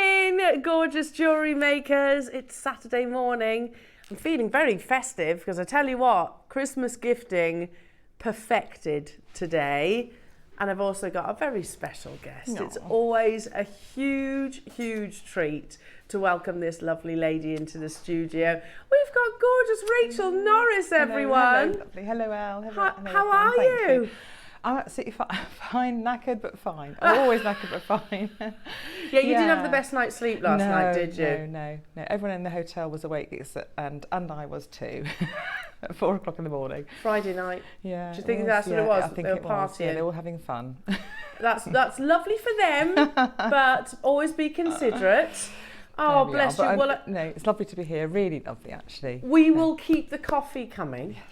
morning, gorgeous jewellery makers. It's Saturday morning. I'm feeling very festive because I tell you what, Christmas gifting perfected today. And I've also got a very special guest. It's always a huge, huge treat to welcome this lovely lady into the studio. We've got gorgeous Rachel Norris, everyone. Hello, lovely. Hello, Elle. How are you? I'm absolutely fine, knackered but fine. I'm always knackered but fine. Yeah, you didn't have the best night's sleep last night, did you? No. Everyone in the hotel was awake, and I was too. At 4 o'clock in the morning. Friday night. Yeah. Do you think that's what it was? I think they were it was. Yeah, partying. they were all having fun. That's lovely for them, but always be considerate. Oh, bless you. Well, no, it's lovely to be here. Really lovely, actually. We will keep the coffee coming. Yes.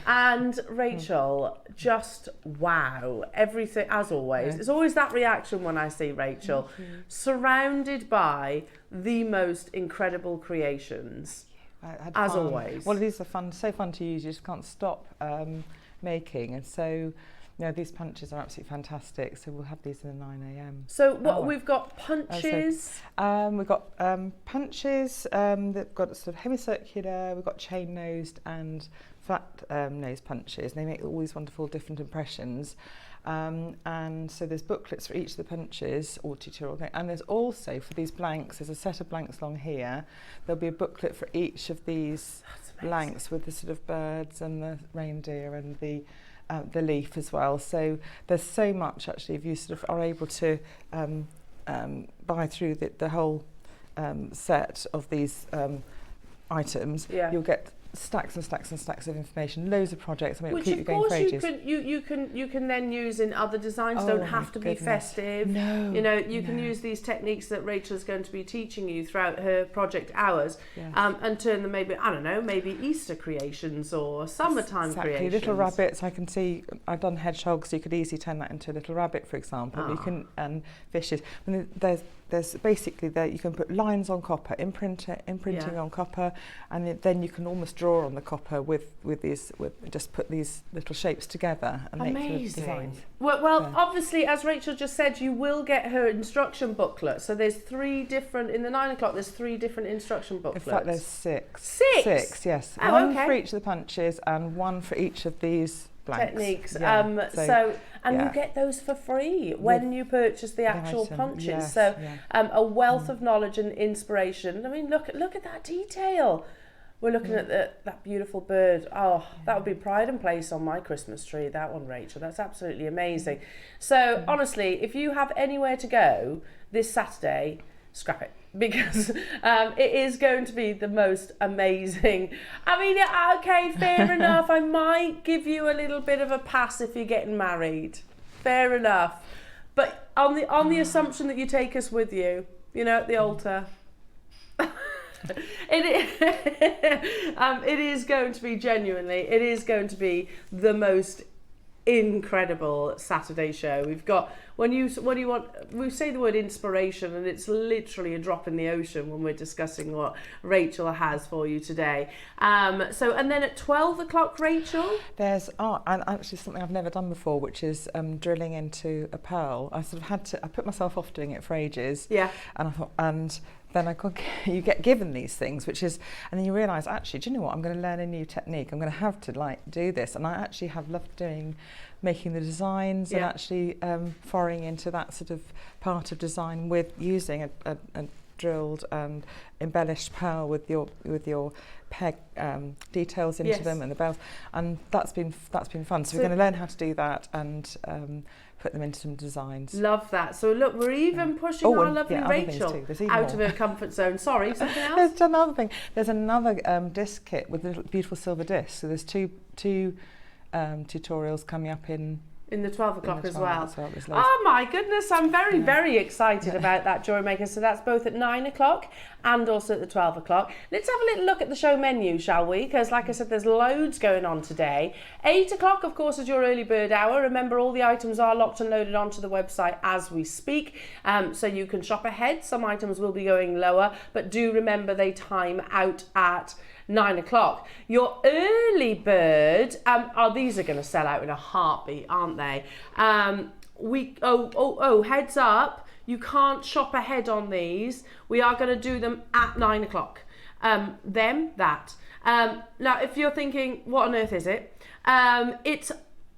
And Rachel, just wow, everything as always. It's always that reaction when I see Rachel surrounded by the most incredible creations. As always. Well, these are so fun to use. You just can't stop making, and so these punches are absolutely fantastic. So we'll have these in the 9 a.m. So we've got punches. We've got punches. They've got sort of hemicircular. We've got chain nosed and flat nose punches. They make all these wonderful different impressions. And so there's booklets for each of the punches or tutorial, and there's also for these blanks, there's a set of blanks along here. There'll be a booklet for each of these blanks with the sort of birds and the reindeer and the leaf as well. So there's so much actually. If you sort of are able to buy through the whole set of these items, you'll get stacks and stacks and stacks of information, loads of projects. I mean, it'll keep you going for ages. You can then use in other designs. Don't have to be festive. No, you can use these techniques that Rachel's going to be teaching you throughout her project hours, and turn them maybe Easter creations or summertime creations. Little rabbits. I can see. I've done hedgehogs, so you could easily turn that into a little rabbit, for example. You can fishes. And there's basically there you can put lines on copper, imprinting on copper, and then you can almost draw on the copper with just put these little shapes together and make designs. Well, obviously, as Rachel just said, you will get her instruction booklet. So there's 3 different in the 9 o'clock. There's 3 different instruction booklets. In fact, there's 6. 6, yes. Oh, one for each of the punches and one for each of these blanks. Techniques. Yeah. You get those for free when you purchase the actual punches. A wealth of knowledge and inspiration. I mean, look at that detail. We're looking at that beautiful bird. Oh, that would be pride and place on my Christmas tree, that one, Rachel. That's absolutely amazing. So honestly, if you have anywhere to go this Saturday, scrap it. Because it is going to be the most amazing. I mean, okay, fair enough. I might give you a little bit of a pass if you're getting married. Fair enough. But on the assumption that you take us with you, at the altar. It is going to be genuinely. It is going to be the most incredible Saturday show. We've got we say the word inspiration, and it's literally a drop in the ocean when we're discussing what Rachel has for you today. And then at 12 o'clock, Rachel, there's art, and actually something I've never done before, which is drilling into a pearl. I put myself off doing it for ages. Yeah. And I thought, then you get given these things, and then you realise, actually, do you know what? I'm going to learn a new technique. I'm going to have to do this, and I actually have loved making the designs and actually foraying into that sort of part of design with using a drilled and embellished pearl with your peg details into them and the bells, and that's been fun. So we're going to learn how to do that and put them into some designs. Love that. So look, we're even pushing our lovely Rachel out of her comfort zone. Sorry, something else? There's another thing. There's another disc kit with little beautiful silver discs. So there's two tutorials coming up in the 12 o'clock as well. Oh my goodness, I'm very, very excited about that, Jewellery Maker. So that's both at 9 o'clock and also at the 12 o'clock. Let's have a little look at the show menu, shall we? Because like I said, there's loads going on today. 8 o'clock, of course, is your early bird hour. Remember, all the items are locked and loaded onto the website as we speak. So you can shop ahead. Some items will be going lower, but do remember they time out at 9 o'clock. Your early bird, these are going to sell out in a heartbeat, aren't they? Heads up, You can't shop ahead on these. We are going to do them at 9 o'clock. Now, if you're thinking, what on earth is it? It's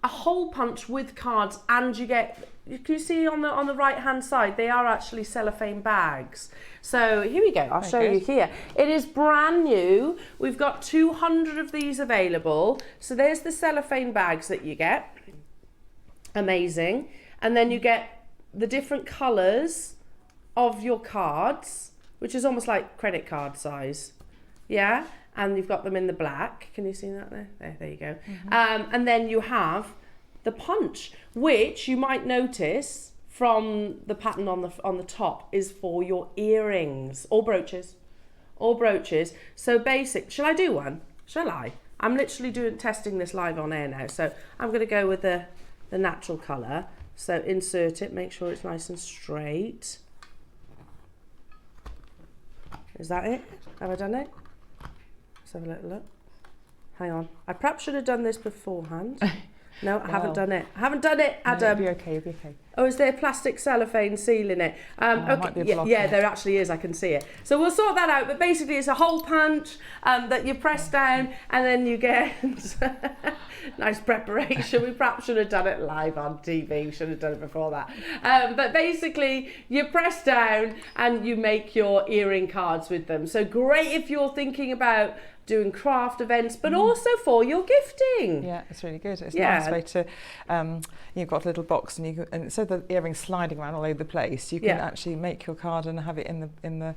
a hole punch with cards, and you get, you can see on the right hand side, they are actually cellophane bags. So here we go, I'll show you here. It is brand new. We've got 200 of these available. So there's the cellophane bags that you get. Amazing. And then you get the different colours of your cards, which is almost like credit card size. Yeah, and you've got them in the black. Can you see that there? There you go. And then you have the punch, which you might notice from the pattern on the top is for your earrings or brooches. So basic. Shall I do one? Shall I? I'm literally testing this live on air now. So I'm going to go with the natural colour. So insert it. Make sure it's nice and straight. Is that it? Have I done it? Let's have a little look. Hang on. I perhaps should have done this beforehand. No, I haven't done it. I haven't done it, Adam. No, it'll be okay. Oh, is there plastic cellophane seal in it? Okay, yeah, there actually is. I can see it. So we'll sort that out. But basically, it's a hole punch that you press down, and then you get nice preparation. We perhaps should have done it live on TV. We should have done it before that. But basically, you press down and you make your earring cards with them. So great if you're thinking about doing craft events, but also for your gifting. Yeah, it's really good. It's a nice way to, you've got a little box, and instead of the earrings sliding around all over the place, you can actually make your card and have it in the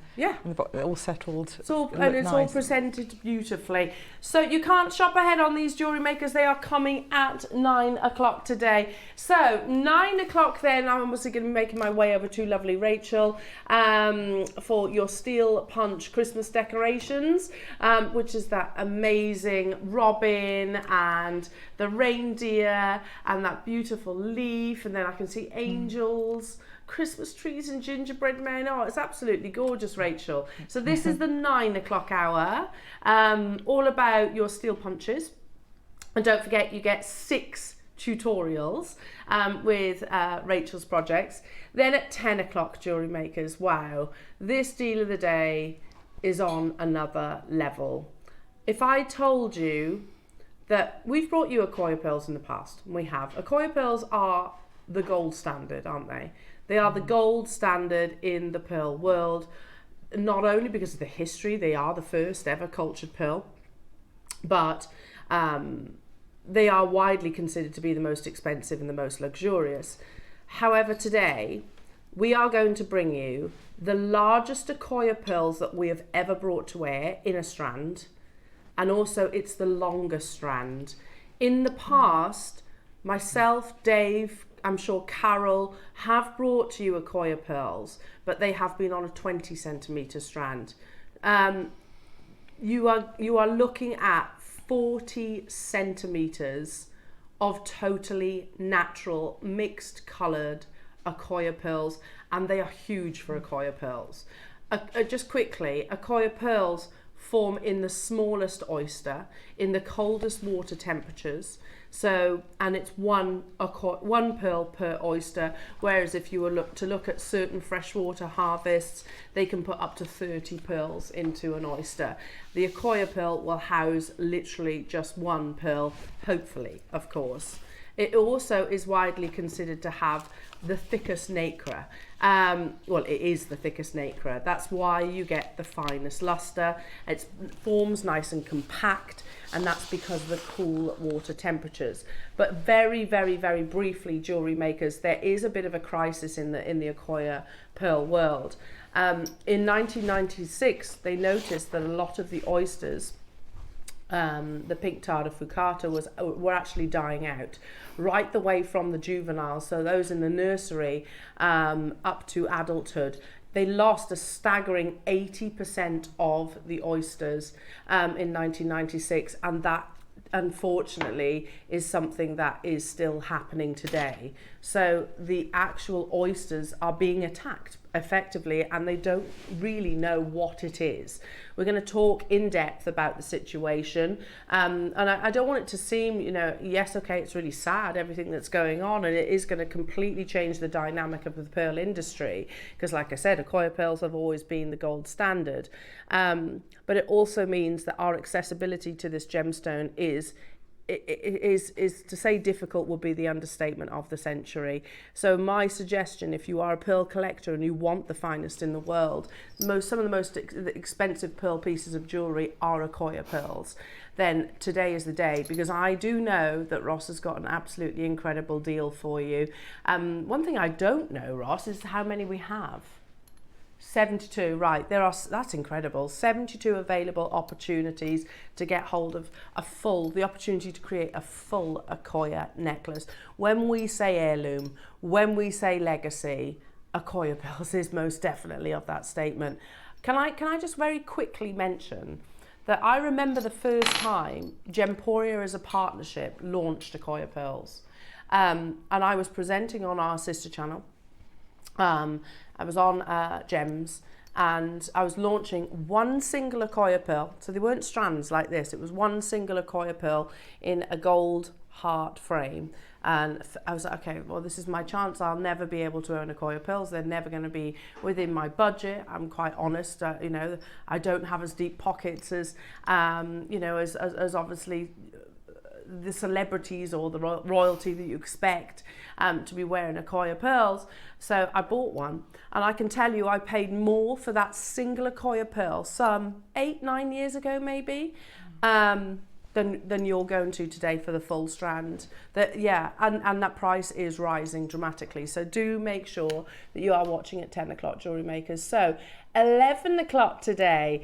box, all settled. It's all presented beautifully. So you can't shop ahead on these jewellery makers. They are coming at 9 o'clock today. So 9 o'clock then, I'm obviously going to be making my way over to lovely Rachel for your steel punch Christmas decorations, which is that amazing robin and the reindeer and that beautiful leaf, and then I can see angels, Christmas trees and gingerbread men. Oh, it's absolutely gorgeous, Rachel. So this is the 9 o'clock hour, all about your steel punches. And don't forget, you get 6 tutorials with Rachel's projects. Then at 10 o'clock, jewellery makers, wow, this deal of the day is on another level. If I told you that we've brought you Akoya Pearls in the past, and we have. Akoya Pearls are the gold standard, aren't they? They are the gold standard in the pearl world, not only because of the history, they are the first ever cultured pearl, but they are widely considered to be the most expensive and the most luxurious. However, today, we are going to bring you the largest Akoya pearls that we have ever brought to air in a strand. And also it's the longest strand. In the past, myself, Dave, I'm sure Carol have brought to you Akoya pearls, but they have been on a 20 centimetre strand. You are looking at 40 centimetres of totally natural, mixed coloured Akoya pearls, and they are huge for Akoya pearls. Just quickly, Akoya pearls form in the smallest oyster, in the coldest water temperatures. So, and it's one pearl per oyster, whereas if you were to look at certain freshwater harvests, they can put up to 30 pearls into an oyster. The Akoya pearl will house literally just one pearl, hopefully, of course. It also is widely considered to have the thickest nacre. Well, it is the thickest nacre. That's why you get the finest luster. It forms nice and compact, and that's because of the cool water temperatures. But very, very, very briefly, jewellery makers, there is a bit of a crisis in the Akoya pearl world. In 1996, they noticed that a lot of the oysters, the pink tartar fucata, were actually dying out right the way from the juveniles, so those in the nursery up to adulthood. They lost a staggering 80% of the oysters in 1996, and that unfortunately is something that is still happening today. So the actual oysters are being attacked effectively, and they don't really know what it is. We're going to talk in depth about the situation, and I don't want it to seem, you know, yes, okay, it's really sad, everything that's going on, and it is going to completely change the dynamic of the pearl industry, because like I said, Akoya Pearls have always been the gold standard, but it also means that our accessibility to this gemstone is to say difficult would be the understatement of the century. So my suggestion, if you are a pearl collector and you want the finest in the world, some of the most expensive pearl pieces of jewellery are Akoya pearls, then today is the day, because I do know that Ross has got an absolutely incredible deal for you. One thing I don't know, Ross, is how many we have. 72, right, that's incredible. 72 available opportunities to get hold of the opportunity to create a full Akoya necklace. When we say heirloom, when we say legacy, Akoya Pearls is most definitely of that statement. Can I just very quickly mention that I remember the first time Gemporia as a partnership launched Akoya Pearls, and I was presenting on our sister channel. I was on Gems, and I was launching one single Akoya pearl. So they weren't strands like this. It was one single Akoya pearl in a gold heart frame. And I was like, okay, well, this is my chance. I'll never be able to own Akoya pearls. They're never going to be within my budget. I'm quite honest. You know, I don't have as deep pockets as, you know, as obviously the celebrities or the royalty that you expect to be wearing Akoya pearls. So I bought one, and I can tell you I paid more for that single Akoya pearl some 8-9 years ago maybe, than you're going to today for the full strand. And that price is rising dramatically. So do make sure that you are watching at 10 o'clock, Jewellery Makers. So 11 o'clock today,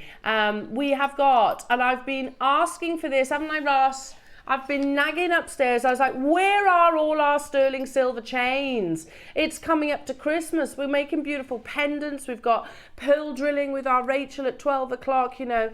we have got, and I've been asking for this, haven't I, Ross? I've been nagging upstairs. I was like, where are all our sterling silver chains? It's coming up to Christmas. We're making beautiful pendants. We've got pearl drilling with our Rachel at 12 o'clock, you know.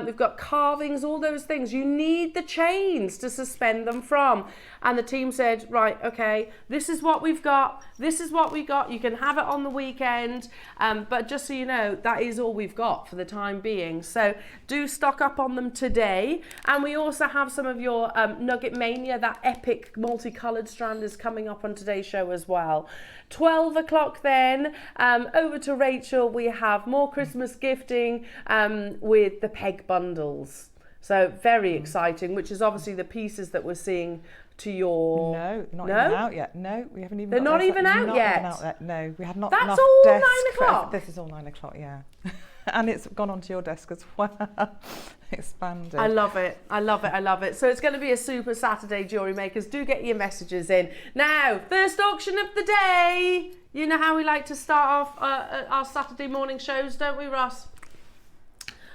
We've got carvings, all those things. You need the chains to suspend them from. And the team said, right, okay, this is what we've got. This is what we got. You can have it on the weekend. But just so you know, that is all we've got for the time being. So do stock up on them today. And we also have some of your Nugget Mania, that epic multicolored strand is coming up on today's show as well. 12 o'clock then, over to Rachel, we have more Christmas gifting with the peg bundles. So very exciting, which is obviously the pieces that we're seeing to your... No, not even out yet. No, we haven't even... They're not even out yet? Not even out yet. No, we have not That's enough all desk 9 o'clock? This is all 9 o'clock, yeah. And it's gone onto your desk as well. Expanded. I love it. I love it. I love it. So it's going to be a super Saturday, Jewellery Makers. Do get your messages in. Now, first auction of the day. You know how we like to start off our Saturday morning shows, don't we, Ross?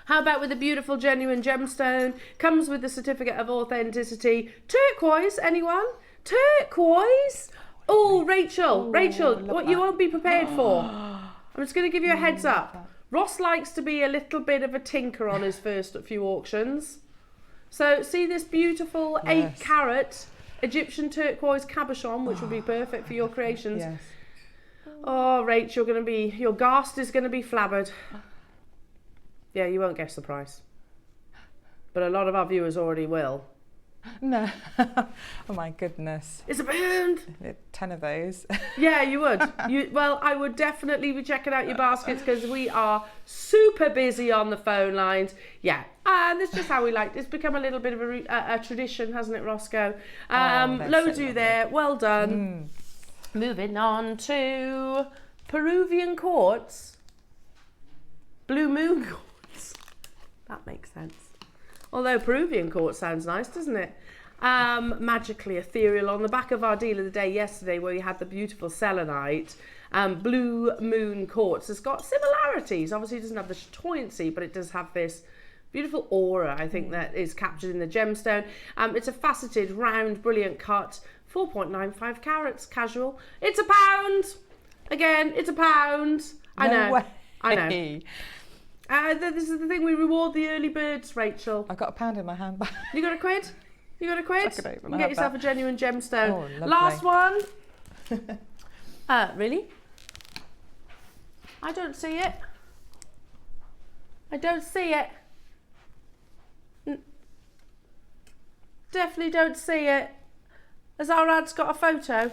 How about with a beautiful genuine gemstone? Comes with the certificate of authenticity. Turquoise, anyone? Turquoise? Oh, Rachel, what you won't be prepared for. I'm just going to give you a heads up. Ross likes to be a little bit of a tinker on his first few auctions. So see this beautiful 8-carat Egyptian turquoise cabochon, which would be perfect for your creations. Yes. Oh, Rach, your ghast is going to be flabbered. Yeah, you won't guess the price. But a lot of our viewers already will. No. Oh my goodness. It's a pound. 10 of those. Yeah, you would. Well, I would definitely be checking out your baskets because we are super busy on the phone lines. Yeah, and that's just how we like. It's become a little bit of a tradition, hasn't it, Roscoe? Loads you there. Well done. Moving on to Peruvian quartz. Blue moon quartz. That makes sense. Although Peruvian quartz sounds nice, doesn't it? Magically ethereal. On the back of our deal of the day yesterday, where we had the beautiful selenite, blue moon quartz has got similarities. Obviously, it doesn't have the chatoyancy, but it does have this beautiful aura, I think, that is captured in the gemstone. It's a faceted, round, brilliant cut, 4.95 carats, casual. It's a pound. Again, it's a pound. I know. I know. This is the thing, we reward the early birds, Rachel. I've got a pound in my handbag. You got a quid? You got a quid? Chuck it over you get yourself a genuine gemstone. Oh, lovely. Last one. Really? I don't see it. I don't see it. Definitely don't see it. Has our ad's got a photo?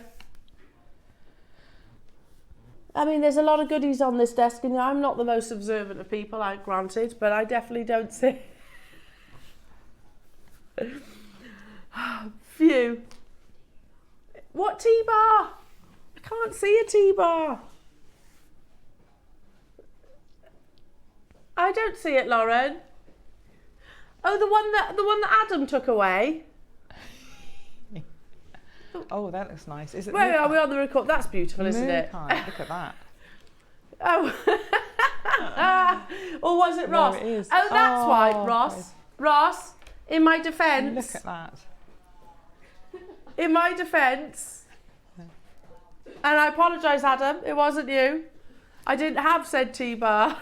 I mean, there's a lot of goodies on this desk, and I'm not the most observant of people, granted, but I definitely don't see it. Phew. What T-bar? I can't see a T-bar. I don't see it, Lauren. Oh, the one that Adam took away. Oh, that looks nice. Is it? Where are we on the record? That's beautiful, isn't it? Look at that. Oh. Or was it Ross? No, it is. Oh, that's why, Ross. Ross, in my defence. Look at that. In my defence. And I apologise, Adam. It wasn't you. I didn't have said T-bar.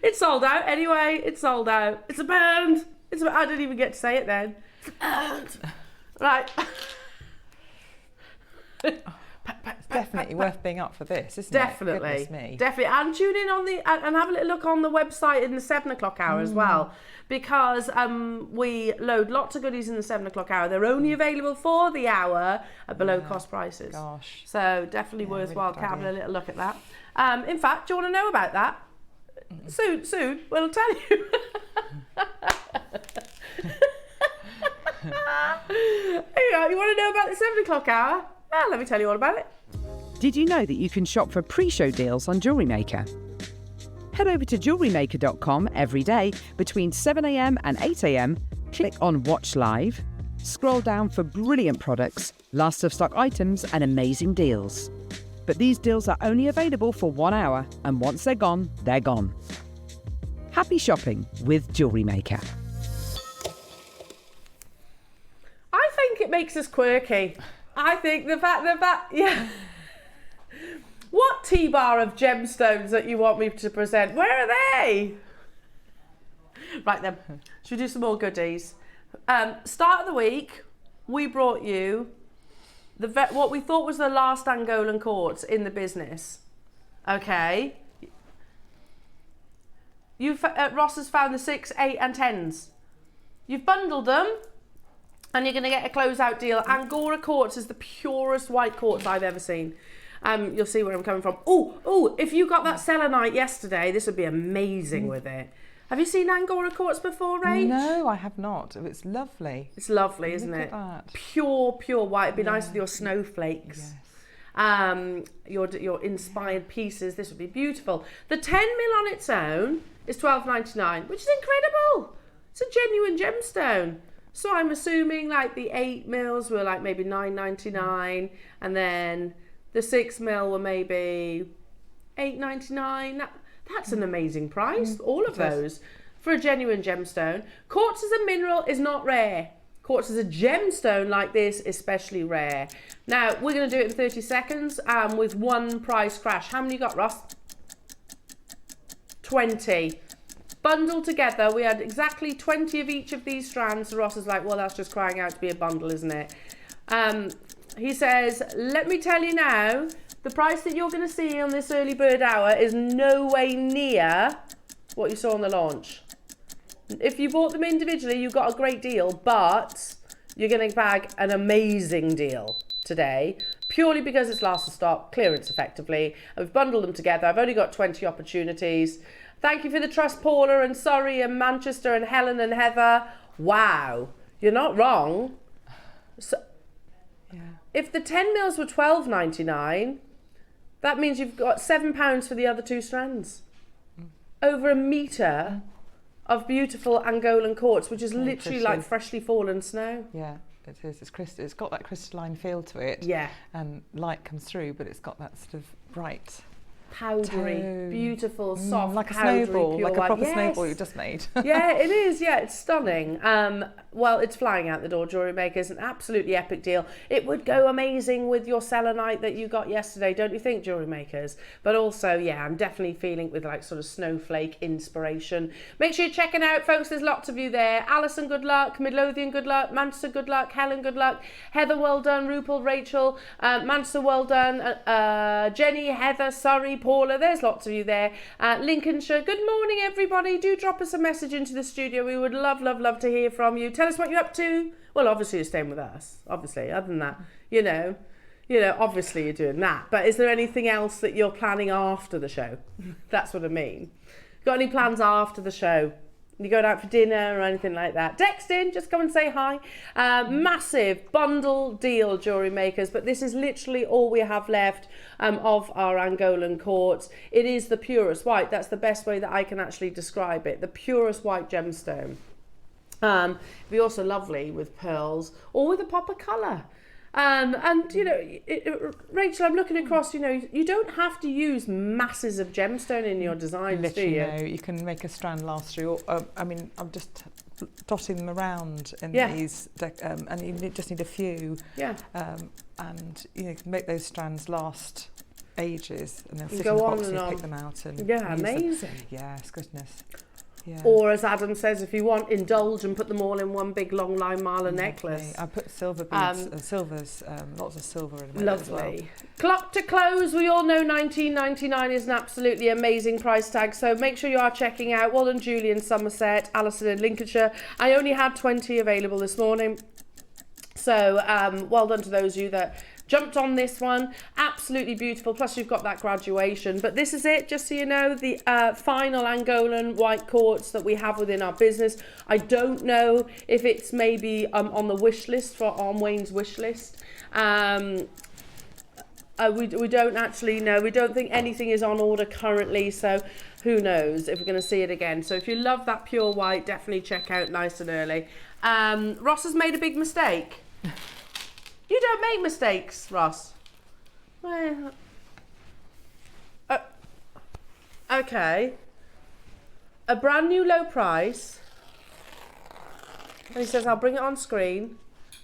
It's sold out anyway. It's sold out. It's a band. I didn't even get to say it then. It's a band. Right. It's definitely worth being up for this, isn't Definitely. it? Goodness me. Definitely. And tune in on and have a little look on the website in the 7 o'clock hour as well, because we load lots of goodies in the 7 o'clock hour. They're only available for the hour at below cost prices. Gosh. So definitely worthwhile having a little look at that. In fact, do you want to know about that? Soon, we'll tell you. You want to know about the 7 o'clock hour? Well, let me tell you all about it. Did you know that you can shop for pre-show deals on Jewellery Maker? Head over to jewellerymaker.com every day between 7 a.m. and 8 a.m. Click on Watch Live. Scroll down for brilliant products, last of stock items and amazing deals. But these deals are only available for 1 hour, and once they're gone, they're gone. Happy shopping with Jewellery Maker. I think it makes us quirky. I think the fact, yeah. What T-bar of gemstones that you want me to present? Where are they? Right then, should we do some more goodies? Start of the week, we brought you what we thought was the last Angolan quartz in the business. Okay. Ross has found the 6, 8 and 10s. You've bundled them and you're going to get a closeout deal. Angora quartz is the purest white quartz I've ever seen. You'll see where I'm coming from. Oh, if you got that selenite yesterday, this would be amazing with it. Have you seen Angora quartz before, Rach? No, I have not. It's lovely. It's lovely, isn't it? Look at that. Pure white. It'd be nice with your snowflakes. Yes. Your inspired pieces. This would be beautiful. The 10 mil on its own is $12.99, which is incredible. It's a genuine gemstone. So I'm assuming like the 8 mils were like maybe $9.99, and then the 6 mil were maybe $8.99. That's an amazing price, all of those, for a genuine gemstone. Quartz as a mineral is not rare. Quartz as a gemstone like this is especially rare. Now, we're going to do it in 30 seconds with one price crash. How many you got, Ross? 20. Bundled together, we had exactly 20 of each of these strands. So Ross is like, well, that's just crying out to be a bundle, isn't it? He says, let me tell you now, the price that you're going to see on this early bird hour is no way near what you saw on the launch. If you bought them individually, you got a great deal, but you're going to bag an amazing deal today, purely because it's last of stock, clearance effectively. I've bundled them together. I've only got 20 opportunities. Thank you for the trust, Paula and Surrey and Manchester and Helen and Heather. Wow, you're not wrong. So, if the 10 mils were $12.99, that means you've got £7 for the other 2 strands. Over a metre of beautiful Angolan quartz, which is literally like freshly fallen snow. Yeah, it is. It's got that crystalline feel to it. Yeah. And light comes through, but it's got that sort of bright powdery, beautiful, soft, like a powdery, snowball, pure like a white. proper Yes. snowball you just made. Yeah, it is. Yeah, it's stunning. Well, it's flying out the door, Jewellery Makers. An absolutely epic deal. It would go amazing with your selenite that you got yesterday, don't you think, Jewellery Makers? But also, yeah, I'm definitely feeling with like sort of snowflake inspiration. Make sure you're checking out, folks. There's lots of you there. Alison, good luck. Midlothian, good luck. Manchester, good luck. Helen, good luck. Heather, well done. Rupal, Rachel. Manchester, well done. Jenny, Heather, sorry. Paula, there's lots of you there. Lincolnshire, good morning, everybody. Do drop us a message into the studio. We would love, love, love to hear from you. Tell us what you're up to. Well, obviously you're staying with us. Obviously, other than that, you know, obviously you're doing that. But is there anything else that you're planning after the show? That's what I mean. Got any plans after the show? You going out for dinner or anything like that? Text in, just come and say hi. Massive bundle deal, Jewellery Makers, but this is literally all we have left of our Angolan quartz. It is the purest white. That's the best way that I can actually describe it. The purest white gemstone. It'd be also lovely with pearls or with a pop of colour. And you know, Rachel, I'm looking across, you know, you don't have to use masses of gemstone in your designs, Literally, do you? no, you can make a strand last through. I mean, I'm just dotting them around in these, and you just need a few. Yeah. And you know, make those strands last ages, and they'll sit Go in the on box and and you on. pick them out. And Yeah, use them. amazing. Yes, goodness. Yeah. Or as Adam says, if you want, indulge and put them all in one big long line mala necklace. I put silver beads, silvers, lots of silver in there as well. Lovely. Clock to close. We all know $19.99 is an absolutely amazing price tag. So make sure you are checking out. Well done, Julie in Somerset, Alison in Lincolnshire. I only had 20 available this morning. So well done to those of you that jumped on this one. Absolutely beautiful. Plus you've got that graduation. But this is it, just so you know, the final Angolan white quartz that we have within our business. I don't know if it's maybe on the wish list, on Wayne's wish list. We don't actually know. We don't think anything is on order currently, so who knows if we're going to see it again. So if you love that pure white, definitely check out nice and early. Ross has made a big mistake. You don't make mistakes, Ross. Well, okay. A brand new low price. And he says, I'll bring it on screen.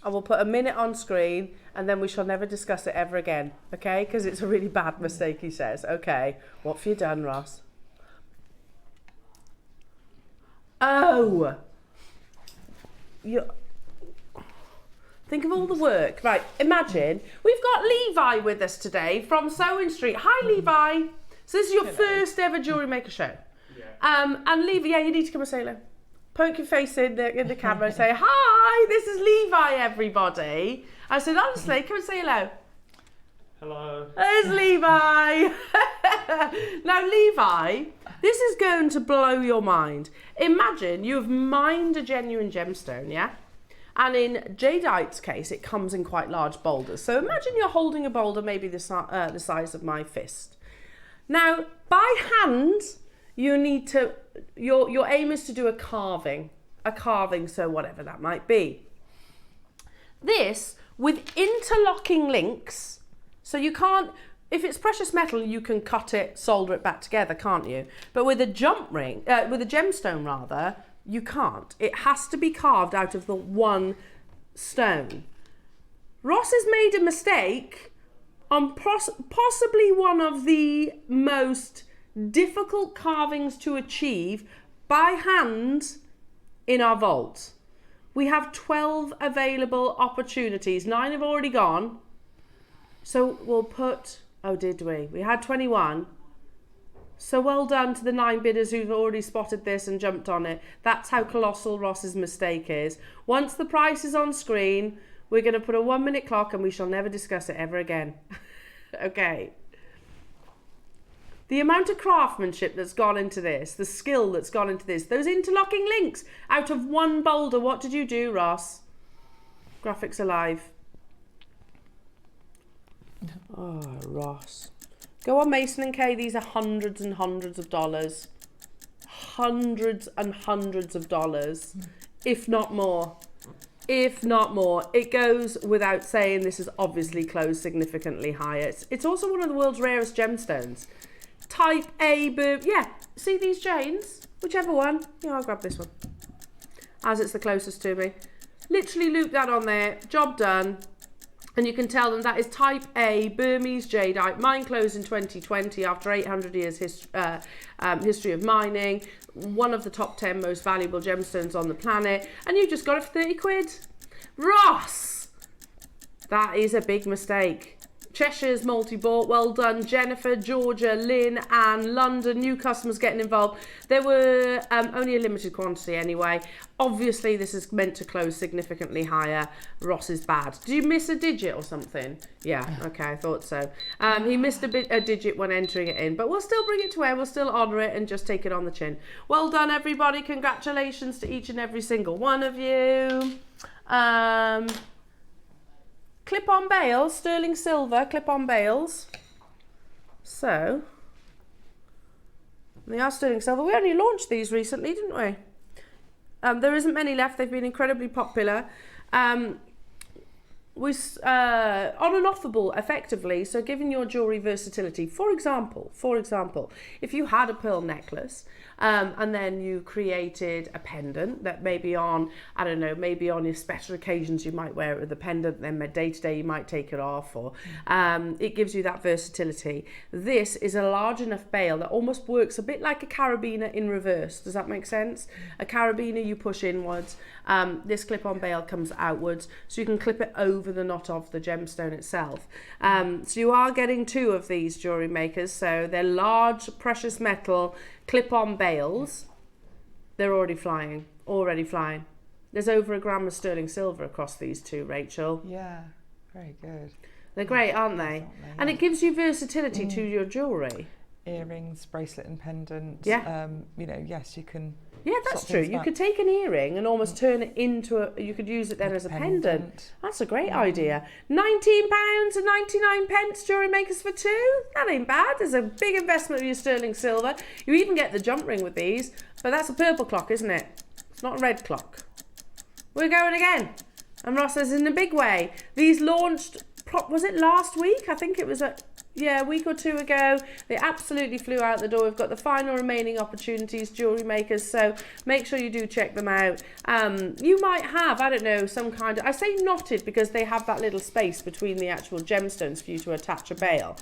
I will put a minute on screen and then we shall never discuss it ever again. Okay? Because it's a really bad mistake, he says. Okay. What have you done, Ross? Oh. Think of all the work. Right, imagine we've got Levi with us today from Sewing Street. Hi, Levi. So this is your first ever Jewellery Maker show. Yeah. And Levi, yeah, you need to come and say hello. Poke your face in the camera and say, hi, this is Levi, everybody. I said, honestly, come and say hello. Hello. There's Levi. Now, Levi, this is going to blow your mind. Imagine you have mined a genuine gemstone, yeah? And in jadeite's case, it comes in quite large boulders. So imagine you're holding a boulder maybe the size of my fist. Now, by hand, you need to, your aim is to do a carving, so whatever that might be. This, with interlocking links, so you can't, if it's precious metal, you can cut it, solder it back together, can't you? But with a gemstone rather, you can't. It has to be carved out of the one stone. Ross has made a mistake on possibly one of the most difficult carvings to achieve by hand in our vault. We have 12 available opportunities. 9 have already gone. So we'll put, oh, did we? We had 21. So well done to the 9 bidders who've already spotted this and jumped on it. That's how colossal Ross's mistake is. Once the price is on screen, we're going to put a 1-minute clock and we shall never discuss it ever again. Okay. The amount of craftsmanship that's gone into this, the skill that's gone into this, those interlocking links out of one boulder. What did you do, Ross? Graphics alive. Oh, Ross. Go on, Mason and Kay. These are hundreds and hundreds of dollars. Hundreds and hundreds of dollars, if not more. If not more. It goes without saying this is obviously closed significantly higher. It's also one of the world's rarest gemstones. type A yeah, see these chains? Whichever one. Yeah, I'll grab this one, as it's the closest to me. Literally loop that on there, job done. And you can tell them that is type A Burmese jadeite. Mine closed in 2020 after 800 years history of mining. One of the top 10 most valuable gemstones on the planet. And you just got it for 30 quid. Ross! That is a big mistake. Cheshire's multi-bought, well done. Jennifer, Georgia, Lynn, Anne, London, new customers getting involved. There were only a limited quantity anyway. Obviously, this is meant to close significantly higher. Ross is bad. Did you miss a digit or something? Yeah, okay, I thought so. He missed a digit when entering it in, but we'll still bring it to air. We'll still honour it and just take it on the chin. Well done, everybody. Congratulations to each and every single one of you. Clip-on bales, sterling silver, clip-on bales. So, they are sterling silver. We only launched these recently, didn't we? There isn't many left. They've been incredibly popular. On and offable effectively, so giving your jewellery versatility. For example, if you had a pearl necklace and then you created a pendant that maybe on, I don't know, maybe on your special occasions you might wear it with a pendant, then day to day you might take it off, or it gives you that versatility. This is a large enough bale that almost works a bit like a carabiner in reverse. Does that make sense? A carabiner you push inwards, this clip-on bale comes outwards, so you can clip it over the knot of the gemstone itself. So you are getting 2 of these, jewellery makers. So they're large precious metal clip-on bales. They're already flying. There's over 1 gram of sterling silver across these 2, Rachel. Yeah, very good. They're great, aren't they? Yeah. And it gives you versatility to your jewellery. Earrings, bracelet and pendant. Yeah. You know, yes, you can. Yeah, that's true. You could take an earring and almost turn it into you could use it then as a pendant. That's a great idea. £19.99, jewellery makers for 2. That ain't bad. There's a big investment of your sterling silver. You even get the jump ring with these, but that's a purple clock, isn't it? It's not a red clock. We're going again. And Ross says in a big way. These launched, was it last week? I think it was a week or 2 ago. They absolutely flew out the door. We've got the final remaining opportunities, jewellery makers, so make sure you do check them out. You might have, I don't know, some kind of, I say knotted because they have that little space between the actual gemstones for you to attach a bale,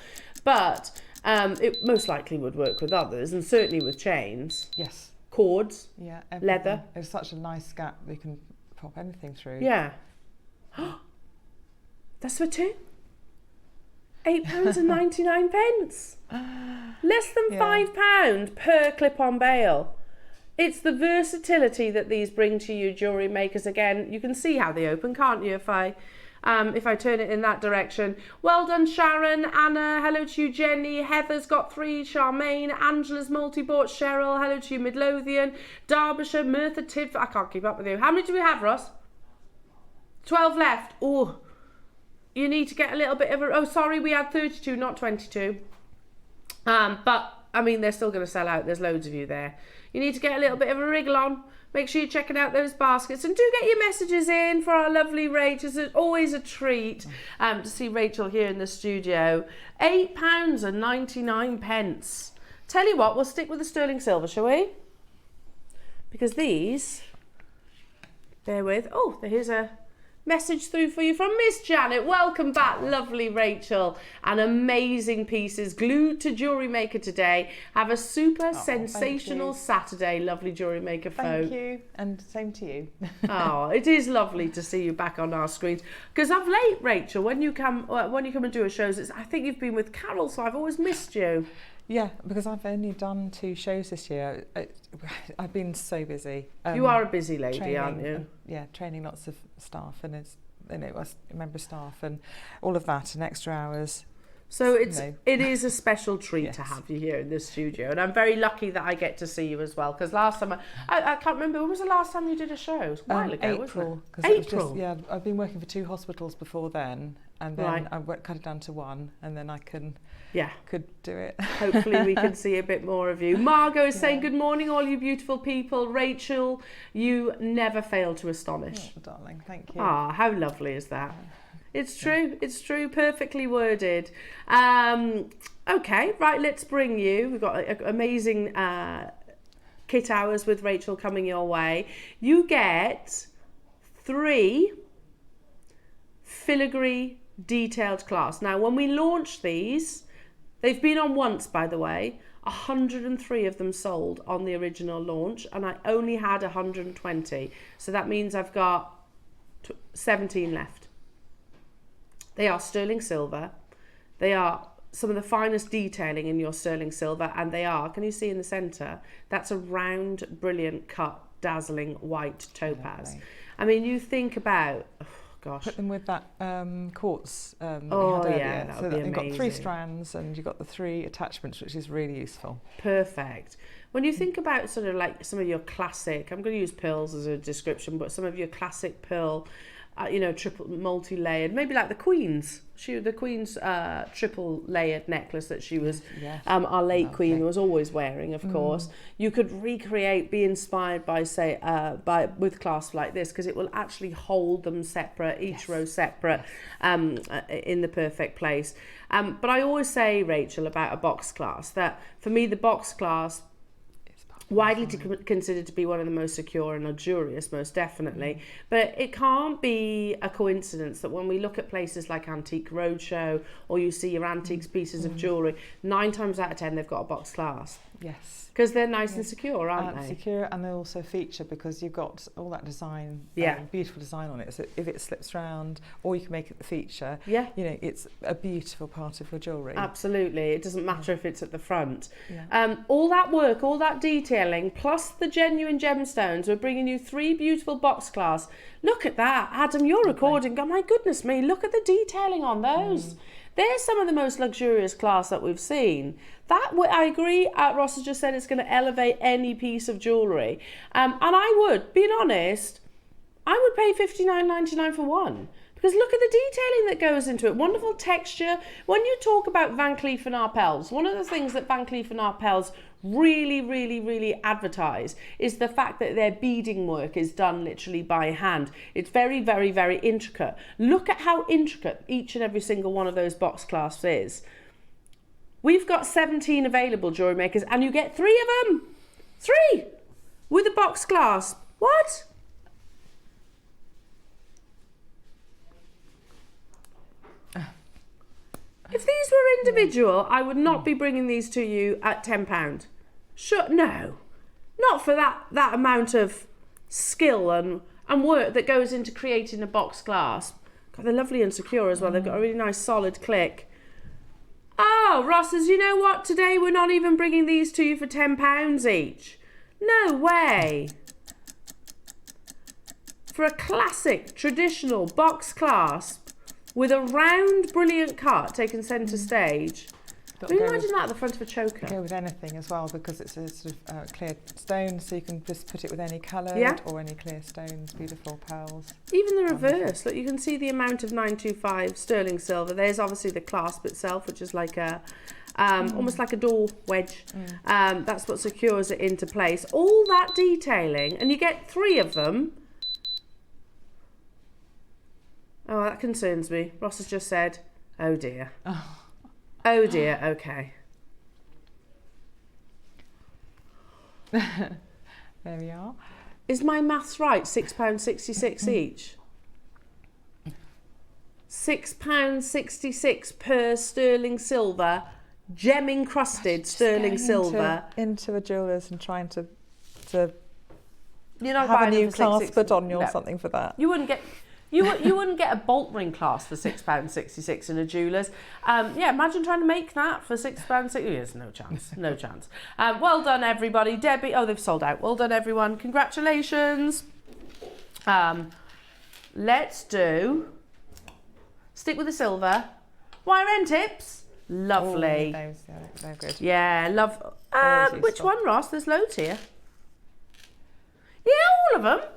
but it most likely would work with others, and certainly with chains. Yes. Cords. Yeah. Leather. It's such a nice gap that you can pop anything through. Yeah. That's for 2. £8.99. Less than £5 per clip-on bale. It's the versatility that these bring to you, jewellery makers. Again, you can see how they open, can't you, if I turn it in that direction. Well done, Sharon, Anna, hello to you, Jenny, Heather's got 3, Charmaine, Angela's multi-bought, Cheryl, hello to you, Midlothian, Derbyshire, Merthyr Tydford. I can't keep up with you. How many do we have, Ross? 12 left. Oh, you need to get a little bit of a... Oh, sorry, we had 32, not 22. But, I mean, they're still going to sell out. There's loads of you there. You need to get a little bit of a wriggle on. Make sure you're checking out those baskets. And do get your messages in for our lovely Rachel. It's always a treat to see Rachel here in the studio. £8.99. Tell you what, we'll stick with the sterling silver, shall we? Because these... Bear with. Oh, here's a... message through for you from Miss Janet. Welcome back, lovely Rachel. And amazing pieces glued to Jewellery Maker today. Have a super sensational Saturday, lovely Jewellery Maker folk. Thank you, and same to you. Oh, it is lovely to see you back on our screens. Because of late, Rachel, when you come and do a shows, I think you've been with Carol, so I've always missed you. Yeah, because I've only done 2 shows this year. I've been so busy. You are a busy lady, aren't you? Training lots of staff and a member of staff and all of that and extra hours. So it is a special treat to have you here in the studio, and I'm very lucky that I get to see you as well. Because last time I can't remember, when was the last time you did a show? It was a while ago, April. Wasn't it? April. I've been working for 2 hospitals before then, and then I cut it down to 1, and then I could do it. Hopefully we can see a bit more of you. Margot is saying good morning, all you beautiful people. Rachel, you never fail to astonish. Oh, darling, thank you. Ah, how lovely is that? It's true. It's true. Perfectly worded. Okay, right. Let's bring you. We've got amazing kit hours with Rachel coming your way. You get 3 filigree detailed class. Now, when we launched these, they've been on once, by the way. 103 of them sold on the original launch, and I only had 120. So that means I've got 17 left. They are sterling silver. They are some of the finest detailing in your sterling silver, and they are, can you see in the centre, that's a round, brilliant cut, dazzling white topaz. Lovely. I mean, you think about, oh gosh. Put them with that quartz oh we had earlier. yeah, that would be amazing. You've got 3 strands and you've got the 3 attachments, which is really useful. Perfect. When you think about sort of like some of your classic, I'm going to use pearls as a description, but some of your classic pearl, you know, triple multi-layered, maybe like the Queen's. The Queen's triple layered necklace that she was, yes. Our late Queen was always wearing, of course. You could recreate, be inspired by, say, with clasps like this, because it will actually hold them separate, each row separate, in the perfect place. But I always say, Rachel, about a box clasp, that for me the box clasp, widely considered to be one of the most secure and luxurious, most definitely. But it can't be a coincidence that when we look at places like Antique Roadshow, or you see your antiques pieces of jewellery, 9 times out of 10 they've got a box clasp. Yes. Because they're nice and secure, aren't they? Secure, and they also feature because you've got all that design, beautiful design on it. So if it slips around, or you can make it the feature, you know, it's a beautiful part of your jewellery. Absolutely. It doesn't matter if it's at the front. All that work, all that detailing, plus the genuine gemstones, we're bringing you 3 beautiful box clasps. Look at that. Adam, you're recording. Oh, my goodness me. Look at the detailing on those. They're some of the most luxurious clasps that we've seen. That, I agree, Ross has just said it's going to elevate any piece of jewellery. And I would, being honest, I would pay $59.99 for one. Because look at the detailing that goes into it. Wonderful texture. When you talk about Van Cleef & Arpels, one of the things that Van Cleef & Arpels really advertise is the fact that their beading work is done literally by hand. It's very, very, very intricate. Look at how intricate each and every single one of those box clasps is. We've got 17 available, jewellery makers, and you get 3 of them. 3 with a box clasp. What? If these were individual, I would not be bringing these to you at £10. Sure, no, not for that amount of skill and work that goes into creating a box clasp. God, they're lovely and secure as well. They've got a really nice solid click. Oh, Ross says, you know what? Today we're not even bringing these to you for £10 each. No way. For a classic, traditional box clasp with a round, brilliant cut taken centre stage. Can you imagine that at the front of a choker? Go with anything as well, because it's a sort of clear stone, so you can just put it with any coloured or any clear stones, beautiful pearls. Even the reverse, look, you can see the amount of 925 sterling silver. There's obviously the clasp itself, which is like a, almost like a door wedge. That's what secures it into place. All that detailing, and you get 3 of them. Oh, that concerns me. Ross has just said, oh dear. Oh dear, okay. There we are. Is my maths right? £6.66 each? £6.66 per sterling silver, gem encrusted sterling silver. Into a jeweller's and trying to You're not have a buying new them for clasp put on you or no. something for that. You wouldn't get. You wouldn't get a bolt ring clasp for £6.66 in a jeweller's. Yeah, imagine trying to make that for £6.60. Yes, no chance, no chance. Well done, everybody. Debbie, oh, they've sold out. Well done, everyone. Congratulations. Let's stick with the silver. Wire end tips. Lovely. Oh, they're good. Yeah, love. Which one, Ross? There's loads here. Yeah, all of them.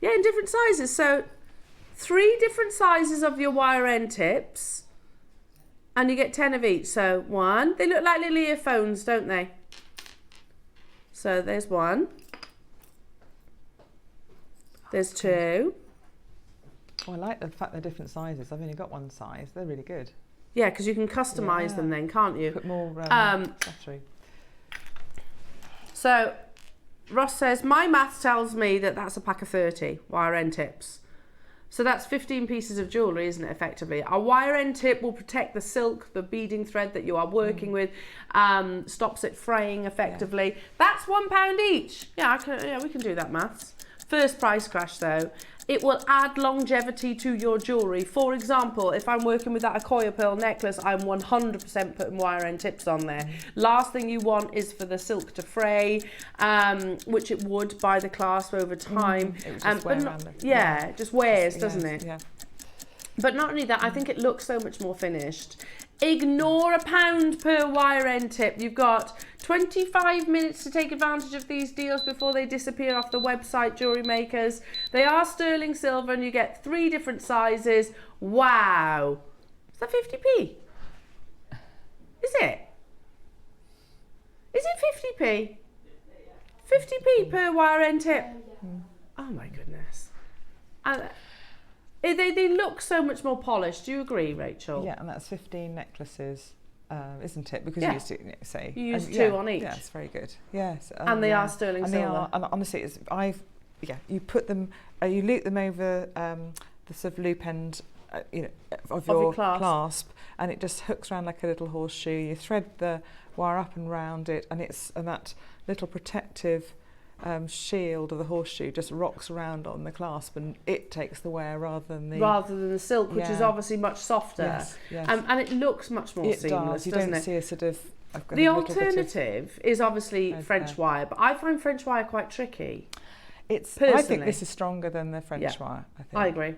Yeah, in different sizes. So 3 different sizes of your wire end tips, and you get 10 of each. So 1, they look like little earphones, don't they? So there's 1. There's 2. Oh, I like the fact they're different sizes. I've only got one size. They're really good. Yeah, because you can customise them then, can't you? Put more accessory. So Ross says, my maths tells me that that's a pack of 30 wire end tips. So that's 15 pieces of jewellery, isn't it, effectively? A wire end tip will protect the silk, the beading thread that you are working with, stops it fraying effectively. Yeah. That's £1 each. Yeah, we can do that maths. First price crash though. It will add longevity to your jewellery. For example, if I'm working with that Akoya Pearl necklace, I'm 100% putting wire end tips on there. Last thing you want is for the silk to fray, which it would by the clasp over time. It just it just wears, doesn't it? Yeah. But not only that, I think it looks so much more finished. Ignore £1 per wire end tip. You've got 25 minutes to take advantage of these deals before they disappear off the website, Jewellery Makers. They are sterling silver and you get 3 different sizes. Wow. Is that 50p? Is it? Is it 50p? 50p per wire end tip. Oh my goodness. They look so much more polished. Do you agree, Rachel? Yeah, and that's 15 necklaces, isn't it? Because you used to say you use 2 on each. Yeah, it's very good. Yes, and they are sterling silver. They are, and honestly, you put them, you loop them over the sort of loop end, of your clasp, and it just hooks around like a little horseshoe. You thread the wire up and round it, and that little protective shield of the horseshoe just rocks around on the clasp, and it takes the wear rather than the silk, which is obviously much softer. Yes. And it looks much more seamless. You doesn't don't it? see a sort of the alternative is obviously French wire, but I find French wire quite tricky. I think this is stronger than the French wire. I agree.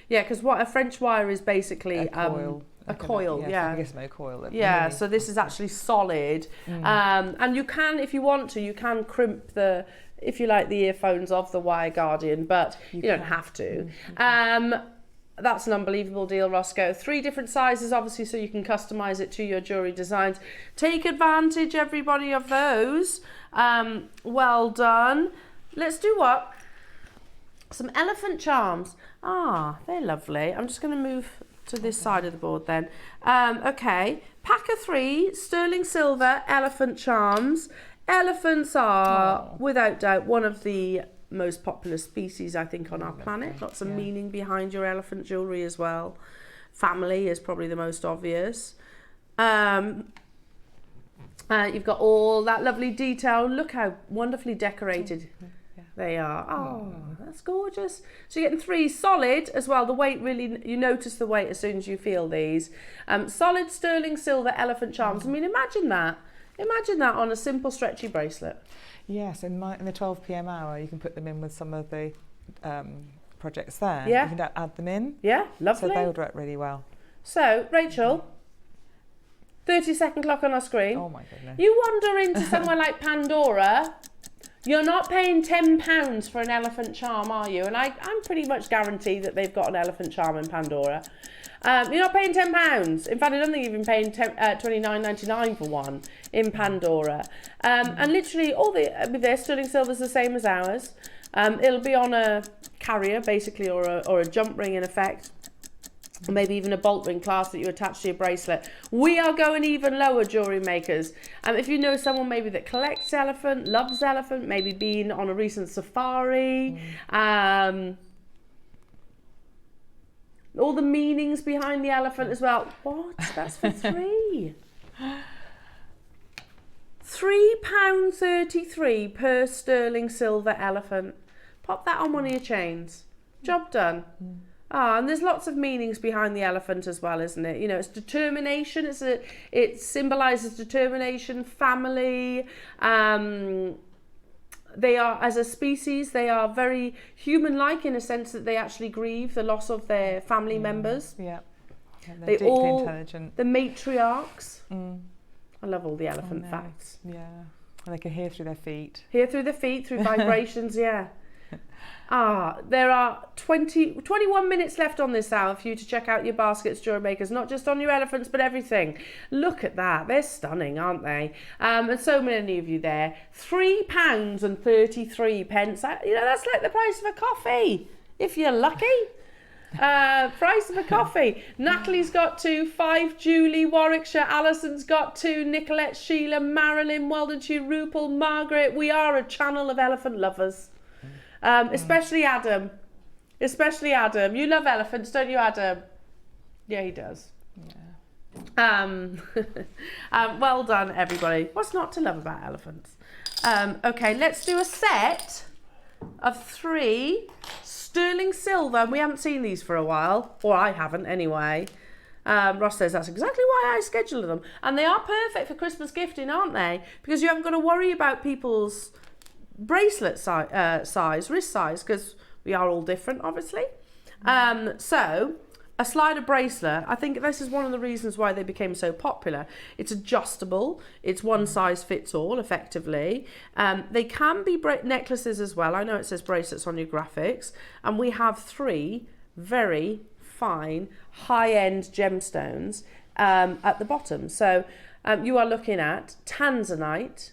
Yeah, because what a French wire is basically a coil. A coil, I guess no coil. Yeah, so this is actually solid, and you can, if you want to, you can crimp the, if you like, the earphones of the Wire Guardian, but you don't have to. That's an unbelievable deal, Roscoe. 3 different sizes, obviously, so you can customise it to your jewellery designs. Take advantage, everybody, of those. Well done. Let's do what? Some elephant charms. Ah, they're lovely. I'm just going to move to this side of the board then. Okay, pack of 3 sterling silver elephant charms. Elephants are, without doubt, one of the most popular species, I think, on our planet. Lots of meaning behind your elephant jewellery as well. Family is probably the most obvious. You've got all that lovely detail. Look how wonderfully decorated they are. Oh, that's gorgeous. So you're getting 3 solid as well. The weight, really, you notice the weight as soon as you feel these. Solid sterling silver elephant charms. I mean, imagine that. Imagine that on a simple stretchy bracelet. Yes, in the 12 p.m. hour, you can put them in with some of the projects there. Yeah. You can add them in. Yeah, lovely. So they would work really well. So, Rachel, 30-second clock on our screen. Oh my goodness. You wander into somewhere like Pandora, you're not paying £10 for an elephant charm, are you? And I'm pretty much guaranteed that they've got an elephant charm in Pandora. You're not paying £10. In fact, I don't think you've been paying $29.99 for one in Pandora. And literally, all their sterling silver's the same as ours. It'll be on a carrier, basically, or a jump ring in effect. Or maybe even a bolt ring clasp that you attach to your bracelet. We are going even lower, jewellery makers. If you know someone maybe that collects elephant, loves elephant, maybe been on a recent safari, all the meanings behind the elephant as well. What? That's for 3. £3.33 per sterling silver elephant. Pop that on one of your chains. Job done. And there's lots of meanings behind the elephant as well, isn't it? You know, it's determination. It symbolises determination, family. They are, as a species, they are very human-like in a sense that they actually grieve the loss of their family members. Yeah. They're deeply intelligent. The matriarchs. I love all the elephant facts. Yeah. And they can hear through their feet. Hear through the feet, through vibrations, yeah. There are 21 minutes left on this hour for you to check out your baskets, jewellery makers, not just on your elephants, but everything. Look at that. They're stunning, aren't they? And so many of you there. £3.33. That's like the price of a coffee, if you're lucky. Price of a coffee. Natalie's got 2, 5 Julie, Warwickshire, Alison's got 2, Nicolette, Sheila, Marilyn, well done to you, Rupal, Margaret. We are a channel of elephant lovers. Especially Adam. Especially Adam. You love elephants, don't you, Adam? Yeah, he does. Yeah. Well done, everybody. What's not to love about elephants? Okay, let's do a set of 3 sterling silver. And we haven't seen these for a while, or I haven't anyway. Ross says that's exactly why I scheduled them. And they are perfect for Christmas gifting, aren't they? Because you haven't got to worry about people's bracelet size, wrist size, because we are all different, obviously. So a slider bracelet, I think this is one of the reasons why they became so popular. It's adjustable. It's one size fits all, effectively. They can be necklaces as well. I know it says bracelets on your graphics. And we have 3 very fine, high-end gemstones at the bottom. So you are looking at tanzanite,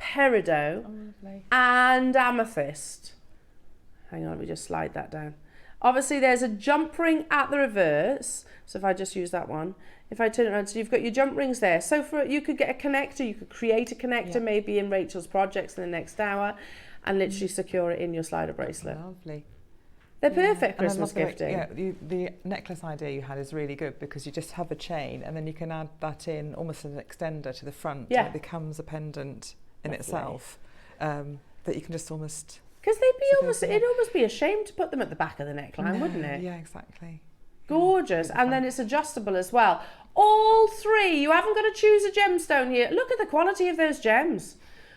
peridot, and amethyst. Hang on, let me just slide that down. Obviously, there's a jump ring at the reverse. So if I just use that one, if I turn it around, so you've got your jump rings there. So you could get a connector, you could create a connector maybe in Rachel's projects in the next hour and literally secure it in your slider bracelet. Lovely. They're perfect Christmas gifting. Yeah, the necklace idea you had is really good because you just have a chain and then you can add that in almost as an extender to the front. Yeah. And it becomes a pendant in itself that you can just almost... Because it'd almost be a shame to put them at the back of the neckline, wouldn't it? Yeah, exactly. Gorgeous. And then it's adjustable as well. All 3, you haven't got to choose a gemstone here. Look at the quality of those gems.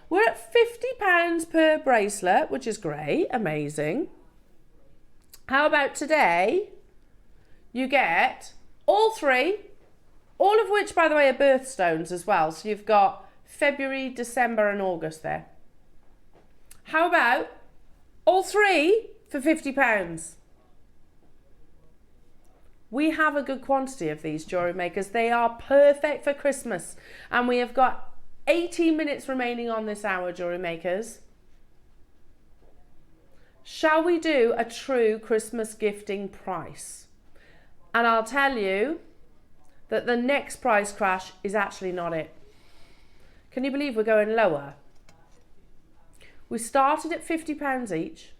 We're at £50 per bracelet, which is great, amazing. How about today? You get all 3, all of which, by the way, are birthstones as well. So you've got February, December and August there. How about all 3 for £50? We have a good quantity of these jewellery makers. They are perfect for Christmas. And we have got 18 minutes remaining on this hour, jewellery makers. Shall we do a true Christmas gifting price? And I'll tell you that the next price crash is actually not it. Can you believe we're going lower? We started at £50 each.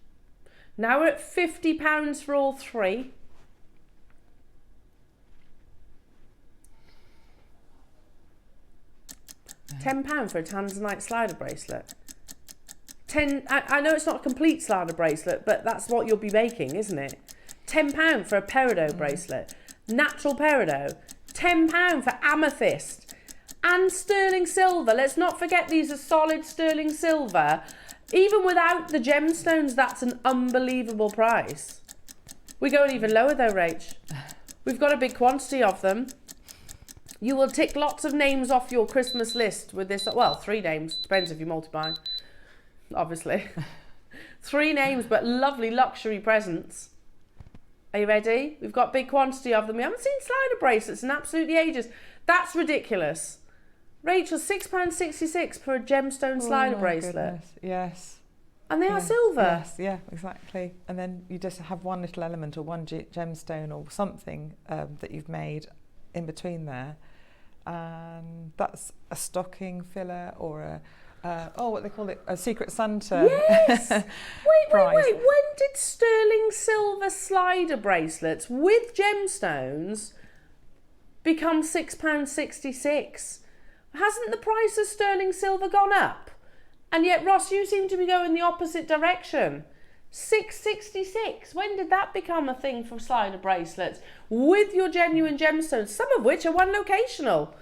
Now we're at £50 for all 3. £10 for a tanzanite slider bracelet. I know it's not a complete slider bracelet, but that's what you'll be making, isn't it? £10 for a peridot bracelet. Natural peridot. £10 for amethyst. And sterling silver. Let's not forget these are solid sterling silver. Even without the gemstones, that's an unbelievable price. We're going even lower though, Rach. We've got a big quantity of them. You will tick lots of names off your Christmas list with this. Well, 3 names. Depends if you multiply, obviously. 3 names, but lovely luxury presents. Are you ready? We've got big quantity of them. We haven't seen slider bracelets in absolutely ages. That's ridiculous. Rachel, £6.66 for a gemstone slider bracelet. Goodness. Yes. And they are silver. Yes, yeah, exactly. And then you just have one little element or one gemstone or something that you've made in between there. And that's a stocking filler or what they call it, a Secret Santa. Yes. Wait. When did sterling silver slider bracelets with gemstones become £6.66? Hasn't the price of sterling silver gone up? And yet, Ross, you seem to be going the opposite direction. £6.66. When did that become a thing for slider bracelets with your genuine gemstones, some of which are one locational?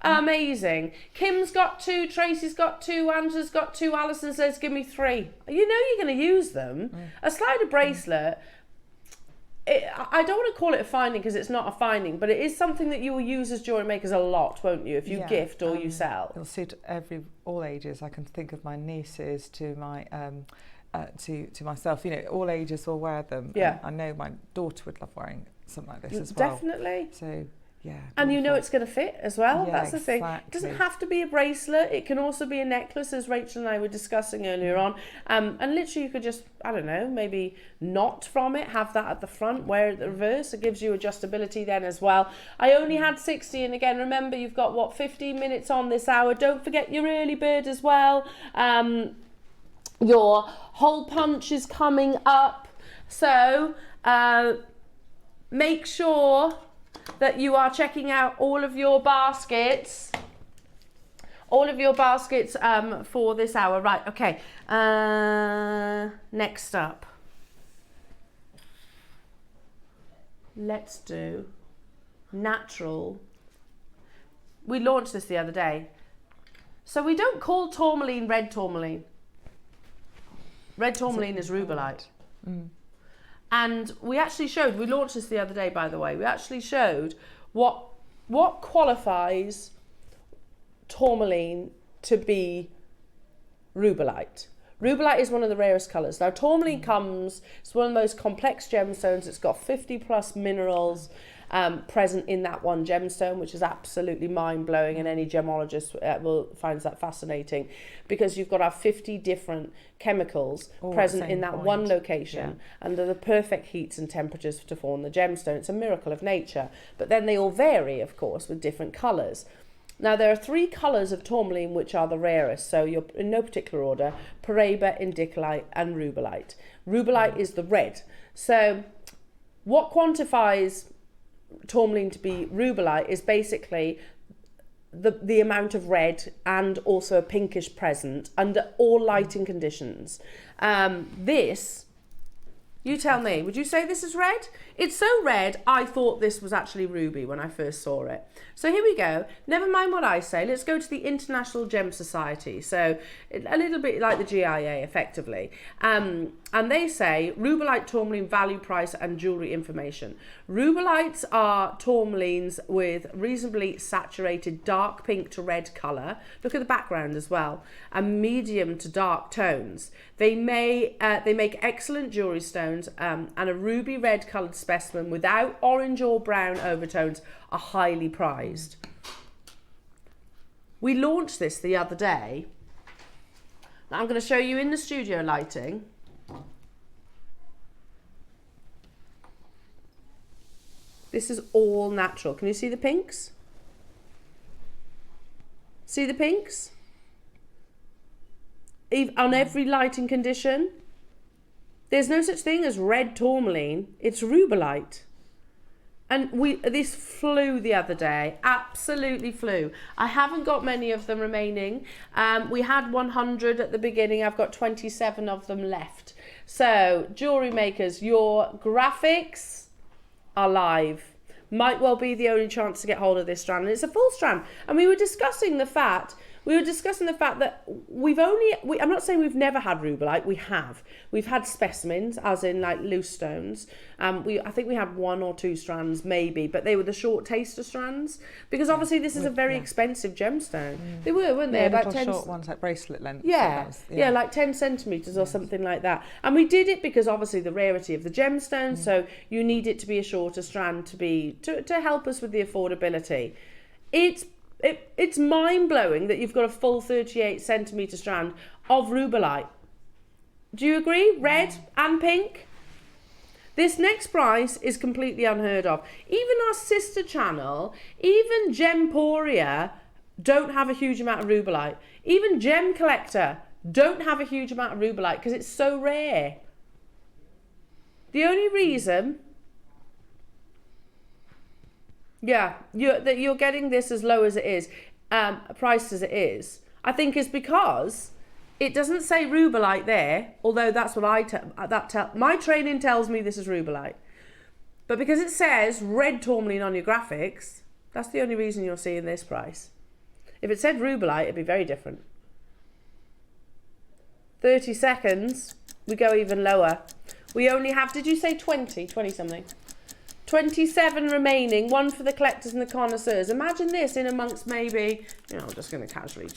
Amazing. Kim's got 2, Tracy's got 2, Angela's got 2, Alison says give me 3. You know you're going to use them. A slider bracelet, I don't want to call it a finding because it's not a finding, but it is something that you will use as jewellery makers a lot, won't you, if you gift or you sell? It'll suit all ages. I can think of my nieces to my to myself. You know, all ages will wear them. Yeah. I know my daughter would love wearing something like this as well. Definitely. So Yeah. And you know it's going to fit as well. Yeah, That's the thing. It doesn't have to be a bracelet. It can also be a necklace, as Rachel and I were discussing earlier on. And literally you could just, I don't know, maybe knot from it, have that at the front, wear it at the reverse. It gives you adjustability then as well. I only had 60, and again, remember you've got, what, 15 minutes on this hour. Don't forget your early bird as well. Your hole punch is coming up. So make sure that you are checking out all of your baskets for this hour. Right, okay. Next up, let's do natural. We launched this the other day. So we don't call tourmaline red tourmaline. Red tourmaline is rubellite. And we actually showed, we launched this the other day, by the way, we actually showed what qualifies tourmaline to be rubellite. Rubellite is one of the rarest colours. Now tourmaline it's one of the most complex gemstones. It's got 50 plus minerals present in that one gemstone, which is absolutely mind-blowing, and any gemologist finds that fascinating, because you've got to have 50 different chemicals present in that one location under the perfect heats and temperatures to form the gemstone. It's a miracle of nature, but then they all vary, of course, with different colours. Now there are 3 colours of tourmaline which are the rarest, so you're in no particular order: Paraiba, indicolite and rubellite. Rubellite is the red. So what quantifies tourmaline to be rubellite is basically the amount of red and also a pinkish present under all lighting conditions. This, you tell me, would you say this is red? It's so red, I thought this was actually ruby when I first saw it. So here we go. Never mind what I say. Let's go to the International Gem Society. So a little bit like the GIA, effectively. And they say rubellite, tourmaline, value, price, and jewellery information. Rubellites are tourmalines with reasonably saturated dark pink to red colour. Look at the background as well. And medium to dark tones. They make excellent jewellery stones, and a ruby red coloured specimen without orange or brown overtones are highly prized. We launched this the other day. Now I'm going to show you in the studio lighting. This is all natural. Can you see the pinks? See the pinks? On every lighting condition. There's no such thing as red tourmaline. It's rubellite. And this flew the other day, absolutely flew. I haven't got many of them remaining. We had 100 at the beginning. I've got 27 of them left. So, jewellery makers, your graphics are live. Might well be the only chance to get hold of this strand. And it's a full strand. And we were discussing the fact that I'm not saying we've never had rubellite, we have. We've had specimens, as in like loose stones. I think we had 1 or 2 strands maybe, but they were the short taster strands, because obviously this is a very expensive gemstone. They were, weren't they? About 10 short ones, like bracelet length. Yeah, like 10 centimetres or something like that. And we did it because obviously the rarity of the gemstone, so you need it to be a shorter strand to help us with the affordability. It's mind-blowing that you've got a full 38 centimetre strand of rubellite. Do you agree? Red and pink. This next price is completely unheard of. Even our sister channel, even Gemporia, don't have a huge amount of rubellite. Even Gem Collector don't have a huge amount of rubellite because it's so rare. The only reason... that you're getting this as low as it is, priced as it is, I think is because it doesn't say rubellite there, although that's what my training tells me this is rubellite. But because it says red tourmaline on your graphics, that's the only reason you're seeing this price. If it said rubellite, it'd be very different. 30 seconds, we go even lower. We only have, did you say 20 something? 27 remaining, 1 for the collectors and the connoisseurs. Imagine this in amongst maybe, I'm just going to casually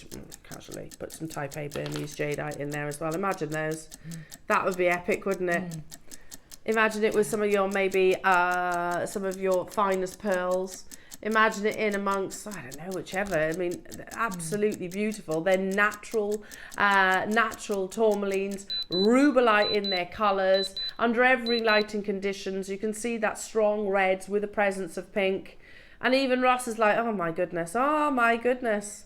put some Type A Burmese jadeite in there as well. Imagine those. That would be epic, wouldn't it? Imagine it with some of your, maybe some of your finest pearls. Imagine it in amongst, I don't know, whichever. I mean, absolutely beautiful. They're natural tourmalines, rubellite in their colours. Under every lighting conditions, you can see that strong reds with a presence of pink. And even Ross is like, oh my goodness, oh my goodness.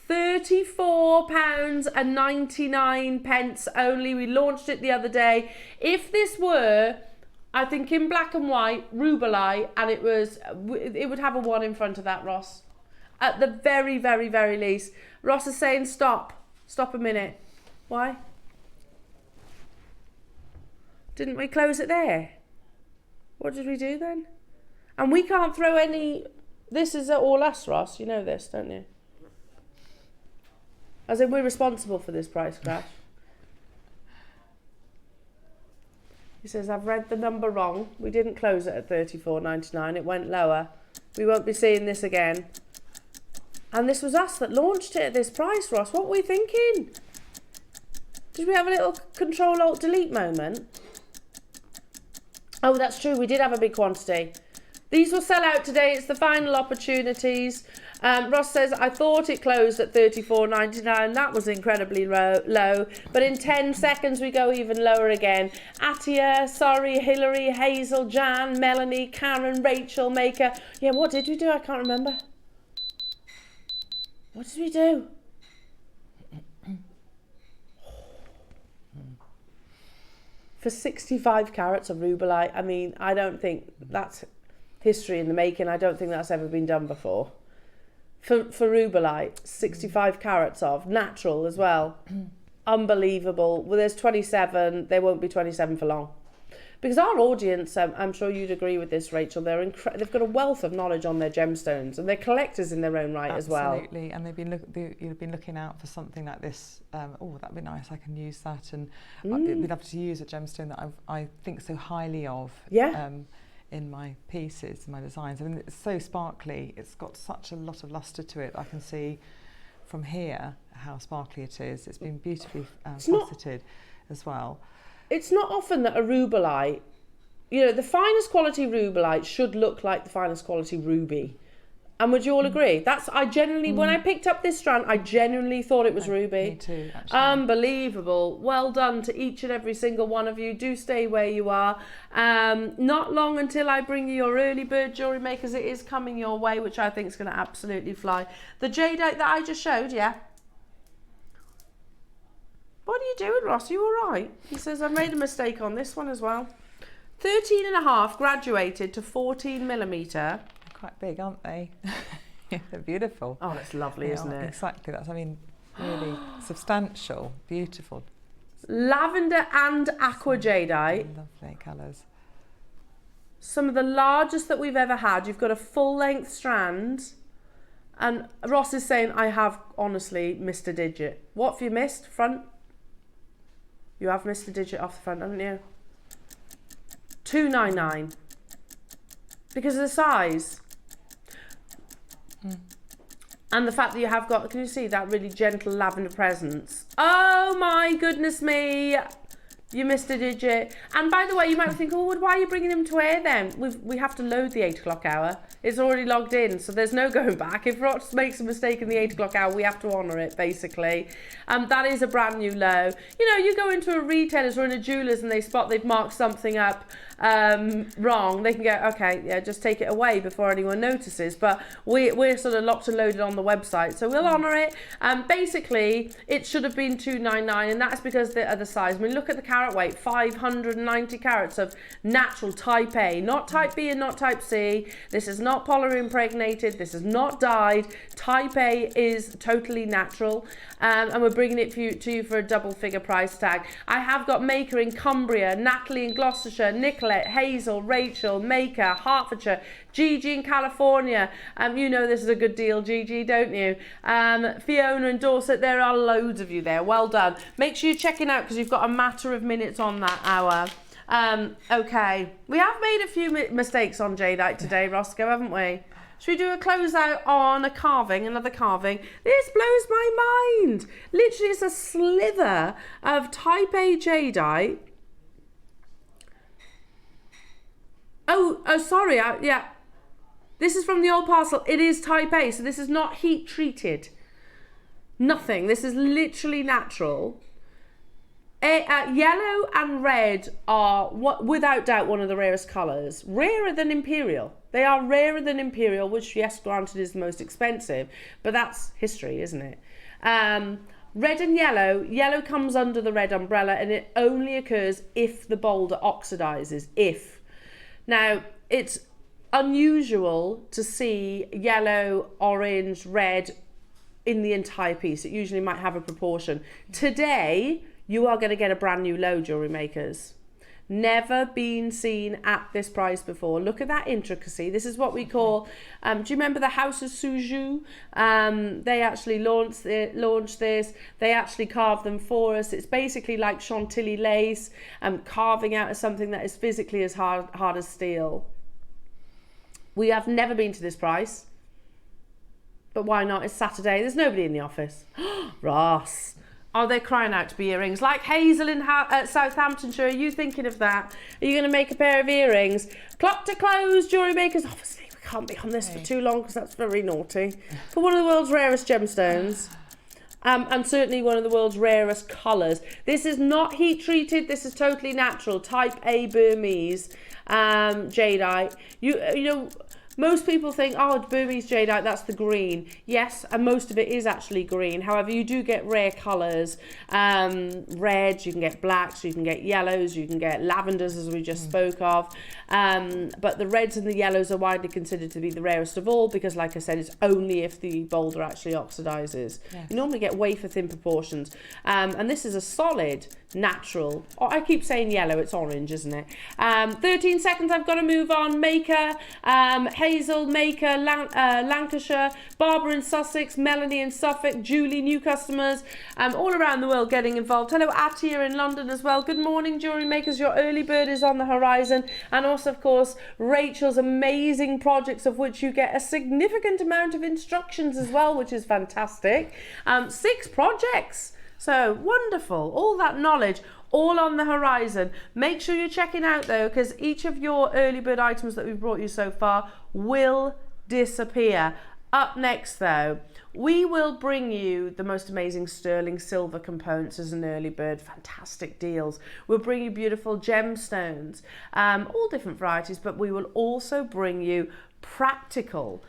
£34.99 only. We launched it the other day. If this were, I think, in black and white, rubellite, and it would have a 1 in front of that, Ross. At the very, very, very least. Ross is saying stop. Stop a minute. Why? Didn't we close it there? What did we do then? And we can't throw any... This is all us, Ross. You know this, don't you? As in, we're responsible for this price crash. He says, I've read the number wrong. We didn't close it at $34.99. It went lower. We won't be seeing this again. And this was us that launched it at this price, Ross. What were we thinking? Did we have a little Control-Alt-Delete moment? Oh, that's true. We did have a big quantity. These will sell out today. It's the final opportunities. Ross says, I thought it closed at $34.99. That was incredibly low. But in 10 seconds, we go even lower again. Atia, sorry, Hillary, Hazel, Jan, Melanie, Karen, Rachel, Maker. Yeah, what did we do? I can't remember. What did we do? For 65 carats of rubellite, I mean, I don't think that's history in the making. I don't think that's ever been done before. For rubellite, 65 carats of, natural as well. Unbelievable. Well, there's 27. There won't be 27 for long. Because our audience, I'm sure you'd agree with this, Rachel, they've got a wealth of knowledge on their gemstones, and they're collectors in their own right. Absolutely. As well. Absolutely, and you've been looking out for something like this. Oh, that'd be nice, I can use that. And I'd love to use a gemstone that I think so highly of. Yeah. In my pieces, my designs. I mean, it's so sparkly. It's got such a lot of luster to it. I can see from here how sparkly it is. It's been beautifully faceted as well. It's not often that a rubellite, you know, the finest quality rubellite should look like the finest quality ruby. And would you all agree? I genuinely, when I picked up this strand, I genuinely thought it was ruby. Me too, actually. Unbelievable. Well done to each and every single one of you. Do stay where you are. Not long until I bring you your early bird jewellery makers. It is coming your way, which I think is going to absolutely fly. The jadeite that I just showed, yeah. What are you doing, Ross? Are you all right? He says, I've made a mistake on this one as well. 13.5 graduated to 14mm. Quite big, aren't they? Yeah, they're beautiful. Oh, that's lovely, isn't it? Exactly. That's, I mean, really substantial, beautiful. Lavender and aqua jadeite. Lovely colours. Some of the largest that we've ever had. You've got a full-length strand. And Ross is saying, I have honestly missed a digit. What have you missed? Front? You have missed a digit off the front, haven't you? $2.99. Because of the size. And the fact that you have got, can you see that really gentle lavender presence? Oh my goodness me. You missed a digit. And by the way, you might think, oh, why are you bringing them to air then? We have to load the 8 o'clock hour. It's already logged in, so there's no going back. If Ross makes a mistake in the 8 o'clock hour, we have to honour it, basically. That is a brand new low. You know, you go into a retailer's or in a jeweller's and they spot they've marked something up wrong. They can go, okay, yeah, just take it away before anyone notices. But we're sort of locked and loaded on the website, so we'll honour it. Basically, it should have been $2.99, and that's because of the size. I mean, look at the carat weight, 590 carats of natural type A, not type B and not type C. This is not polymer impregnated. This is not dyed. Type A is totally natural, and we're bringing it to you for a double figure price tag. I have got Maker in Cumbria, Natalie in Gloucestershire, Nicolette, Hazel, Rachel, Maker, Hertfordshire, Gigi in California. You know this is a good deal, Gigi, don't you? Fiona in Dorset. There are loads of you there. Well done. Make sure you're checking out because you've got a matter of minutes on that hour. Okay, we have made a few mistakes on jadeite today, Roscoe, haven't we? Should we do a closeout on a carving, another carving? This blows my mind. Literally, it's a slither of type A jadeite. sorry, yeah. This is from the old parcel. It is type A, so this is not heat treated. Nothing. This is literally natural. Yellow and red are, without doubt, one of the rarest colours. Rarer than Imperial. They are rarer than Imperial, which, yes, granted, is the most expensive. But that's history, isn't it? Red and yellow. Yellow comes under the red umbrella, and it only occurs if the boulder oxidizes. If. Now, it's unusual to see yellow, orange, red in the entire piece. It usually might have a proportion. Today, you are going to get a brand new low, jewellery makers. Never been seen at this price before. Look at that intricacy. This is what we call, do you remember the House of Suzhou? They actually launched this. They actually carved them for us. It's basically like Chantilly lace, carving out of something that is physically as hard as steel. We have never been to this price. But why not? It's Saturday. There's nobody in the office. Ross. Oh, they're crying out to be earrings. Like Hazel in Southamptonshire. Are you thinking of that? Are you going to make a pair of earrings? Clock to close, jewellery makers. Obviously, we can't be on this for too long because that's very naughty. For one of the world's rarest gemstones. And certainly one of the world's rarest colours. This is not heat treated. This is totally natural. Type A Burmese jadeite. You know, most people think, oh, Burmese jadeite, that's the green. Yes, and most of it is actually green. However, you do get rare colours. Reds, you can get blacks, you can get yellows, you can get lavenders, as we just spoke of. But the reds and the yellows are widely considered to be the rarest of all because, like I said, it's only if the boulder actually oxidises. Yes. You normally get wafer-thin proportions. And this is a solid, natural, I keep saying yellow, it's orange, isn't it? 13 seconds, I've got to move on. Maker, Hazel, Maker, Lancashire, Barbara in Sussex, Melanie in Suffolk, Julie, new customers, all around the world getting involved. Hello, Atia in London as well. Good morning, jewellery makers. Your early bird is on the horizon. And also, of course, Rachel's amazing projects, of which you get a significant amount of instructions as well, which is fantastic. 6 projects. So wonderful. All that knowledge, all on the horizon. Make sure you're checking out though, because each of your early bird items that we've brought you so far will disappear. Up next though, we will bring you the most amazing sterling silver components as an early bird. Fantastic deals. We'll bring you beautiful gemstones, all different varieties, but we will also bring you practical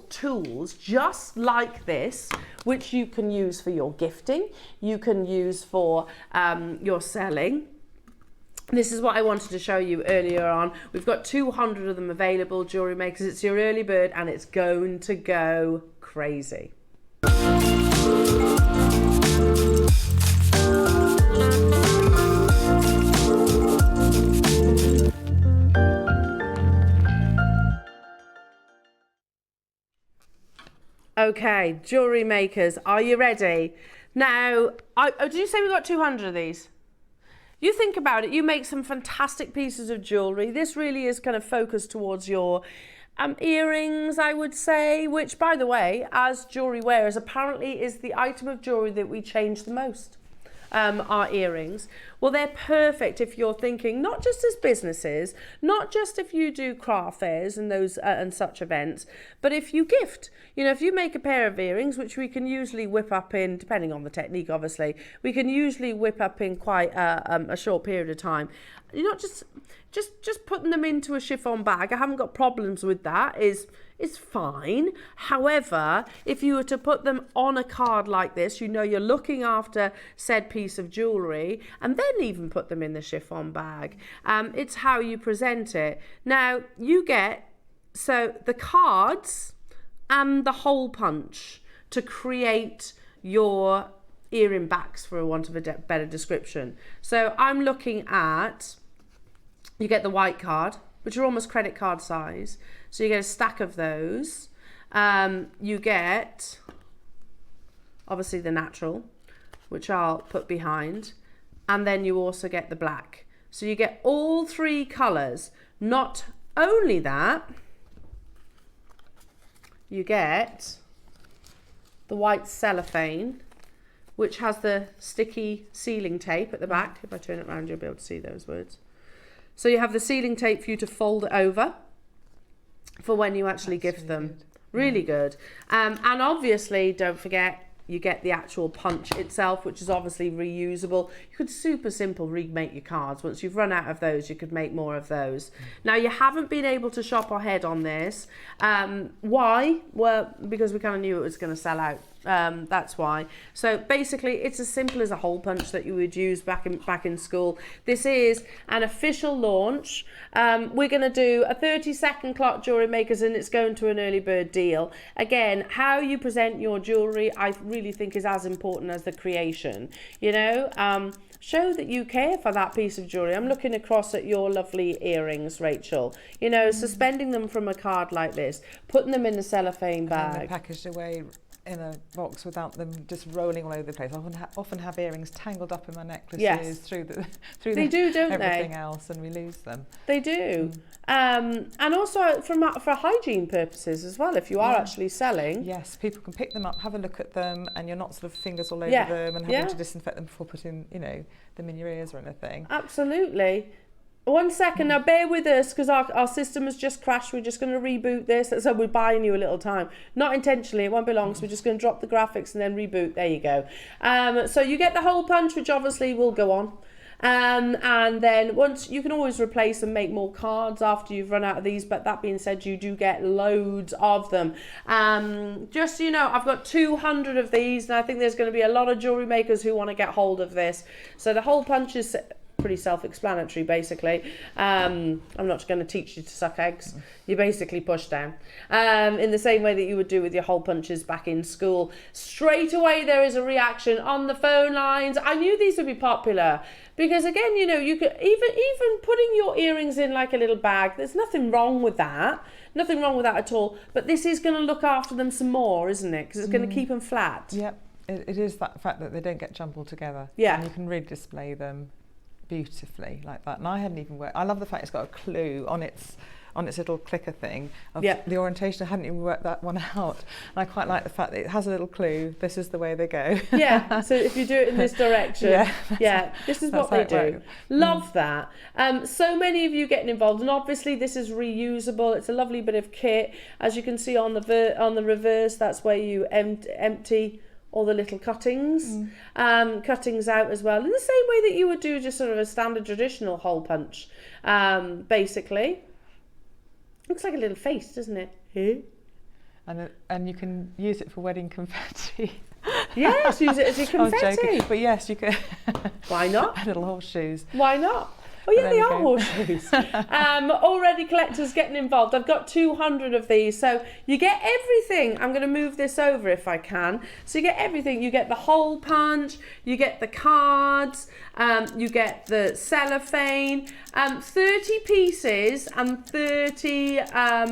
tools just like this, which you can use for your gifting, you can use for your selling. This is what I wanted to show you earlier on. We've got 200 of them available, jewellery makers. It's your early bird and it's going to go crazy. Okay, jewellery makers, are you ready? Now, did you say we got 200 of these? You think about it, you make some fantastic pieces of jewellery. This really is kind of focused towards your earrings, I would say, which, by the way, as jewellery wearers, apparently is the item of jewellery that we change the most. Our earrings. Well, they're perfect if you're thinking not just as businesses, not just if you do craft fairs and those and such events, but if you gift. You know, if you make a pair of earrings, which we can usually whip up in, depending on the technique, obviously, we can usually whip up in quite a short period of time. You're not just putting them into a chiffon bag. I haven't got problems with that. It's fine. However, if you were to put them on a card like this, you know you're looking after said piece of jewellery, and then even put them in the chiffon bag. It's how you present it. Now, you get the cards and the hole punch to create your earring backs, for want of a better description. So I'm looking at, you get the white card, which are almost credit card size. So you get a stack of those. You get, obviously, the natural, which I'll put behind. And then you also get the black. So you get all 3 colours. Not only that, you get the white cellophane, which has the sticky sealing tape at the back. If I turn it around, you'll be able to see those words. So you have the sealing tape for you to fold it over for when you actually gift them. Good. Really good. And obviously, don't forget, you get the actual punch itself, which is obviously reusable. You could super simple remake your cards. Once you've run out of those, you could make more of those. Now, you haven't been able to shop ahead on this. Why? Well, because we kind of knew it was going to sell out. That's why. So basically, it's as simple as a hole punch that you would use back in school. This is an official launch. We're going to do a 30-second clock jewellery makers, and it's going to an early bird deal. Again, how you present your jewellery, I really think, is as important as the creation. You know, show that you care for that piece of jewellery. I'm looking across at your lovely earrings, Rachel. You know, suspending them from a card like this, putting them in a cellophane bag, and packaged away in a box without them just rolling all over the place. I often have earrings tangled up in my necklaces through everything else, and we lose them. They do. And also for hygiene purposes as well, if you are actually selling. Yes, people can pick them up, have a look at them, and you're not sort of fingers all over them and having to disinfect them before putting, you know, them in your ears or anything. Absolutely. 1 second, now bear with us because our system has just crashed. We're just going to reboot this. So we're buying you a little time. Not intentionally, it won't be long, so we're just going to drop the graphics and then reboot. There you go. So you get the hole punch, which obviously will go on. And then once you can always replace and make more cards after you've run out of these, but that being said, you do get loads of them. Just so you know, I've got 200 of these, and I think there's going to be a lot of jewellery makers who want to get hold of this. So the hole punch is pretty self-explanatory, basically. I'm not going to teach you to suck eggs. You basically push down in the same way that you would do with your hole punches back in school. Straight away there is a reaction on the phone lines. I knew these would be popular because, again, you know, you could even putting your earrings in like a little bag, there's nothing wrong with that. Nothing wrong with that at all. But this is going to look after them some more, isn't it? Because it's going to keep them flat. Yep. It is that fact that they don't get jumbled together. Yeah. And you can really display them beautifully like that. And I hadn't even worked. I love the fact it's got a clue on its little clicker thing of the orientation. I hadn't even worked that one out. And I quite like the fact that it has a little clue. This is the way they go. Yeah. So if you do it in this direction, this is what they do. Love that. So many of you getting involved, and obviously this is reusable. It's a lovely bit of kit. As you can see on the reverse, that's where you empty all the little cuttings out as well, in the same way that you would do just sort of a standard traditional hole punch. Basically, looks like a little face, doesn't it? And you can use it for wedding confetti. Yes, use it as your confetti. I was joking, but yes, you can. Why not? Little horseshoes. Why not? Oh yeah, they are horseshoes. Already collectors getting involved. I've got 200 of these, so you get everything. I'm going to move this over if I can. So you get everything. You get the hole punch, you get the cards, you get the cellophane, 30 pieces and 30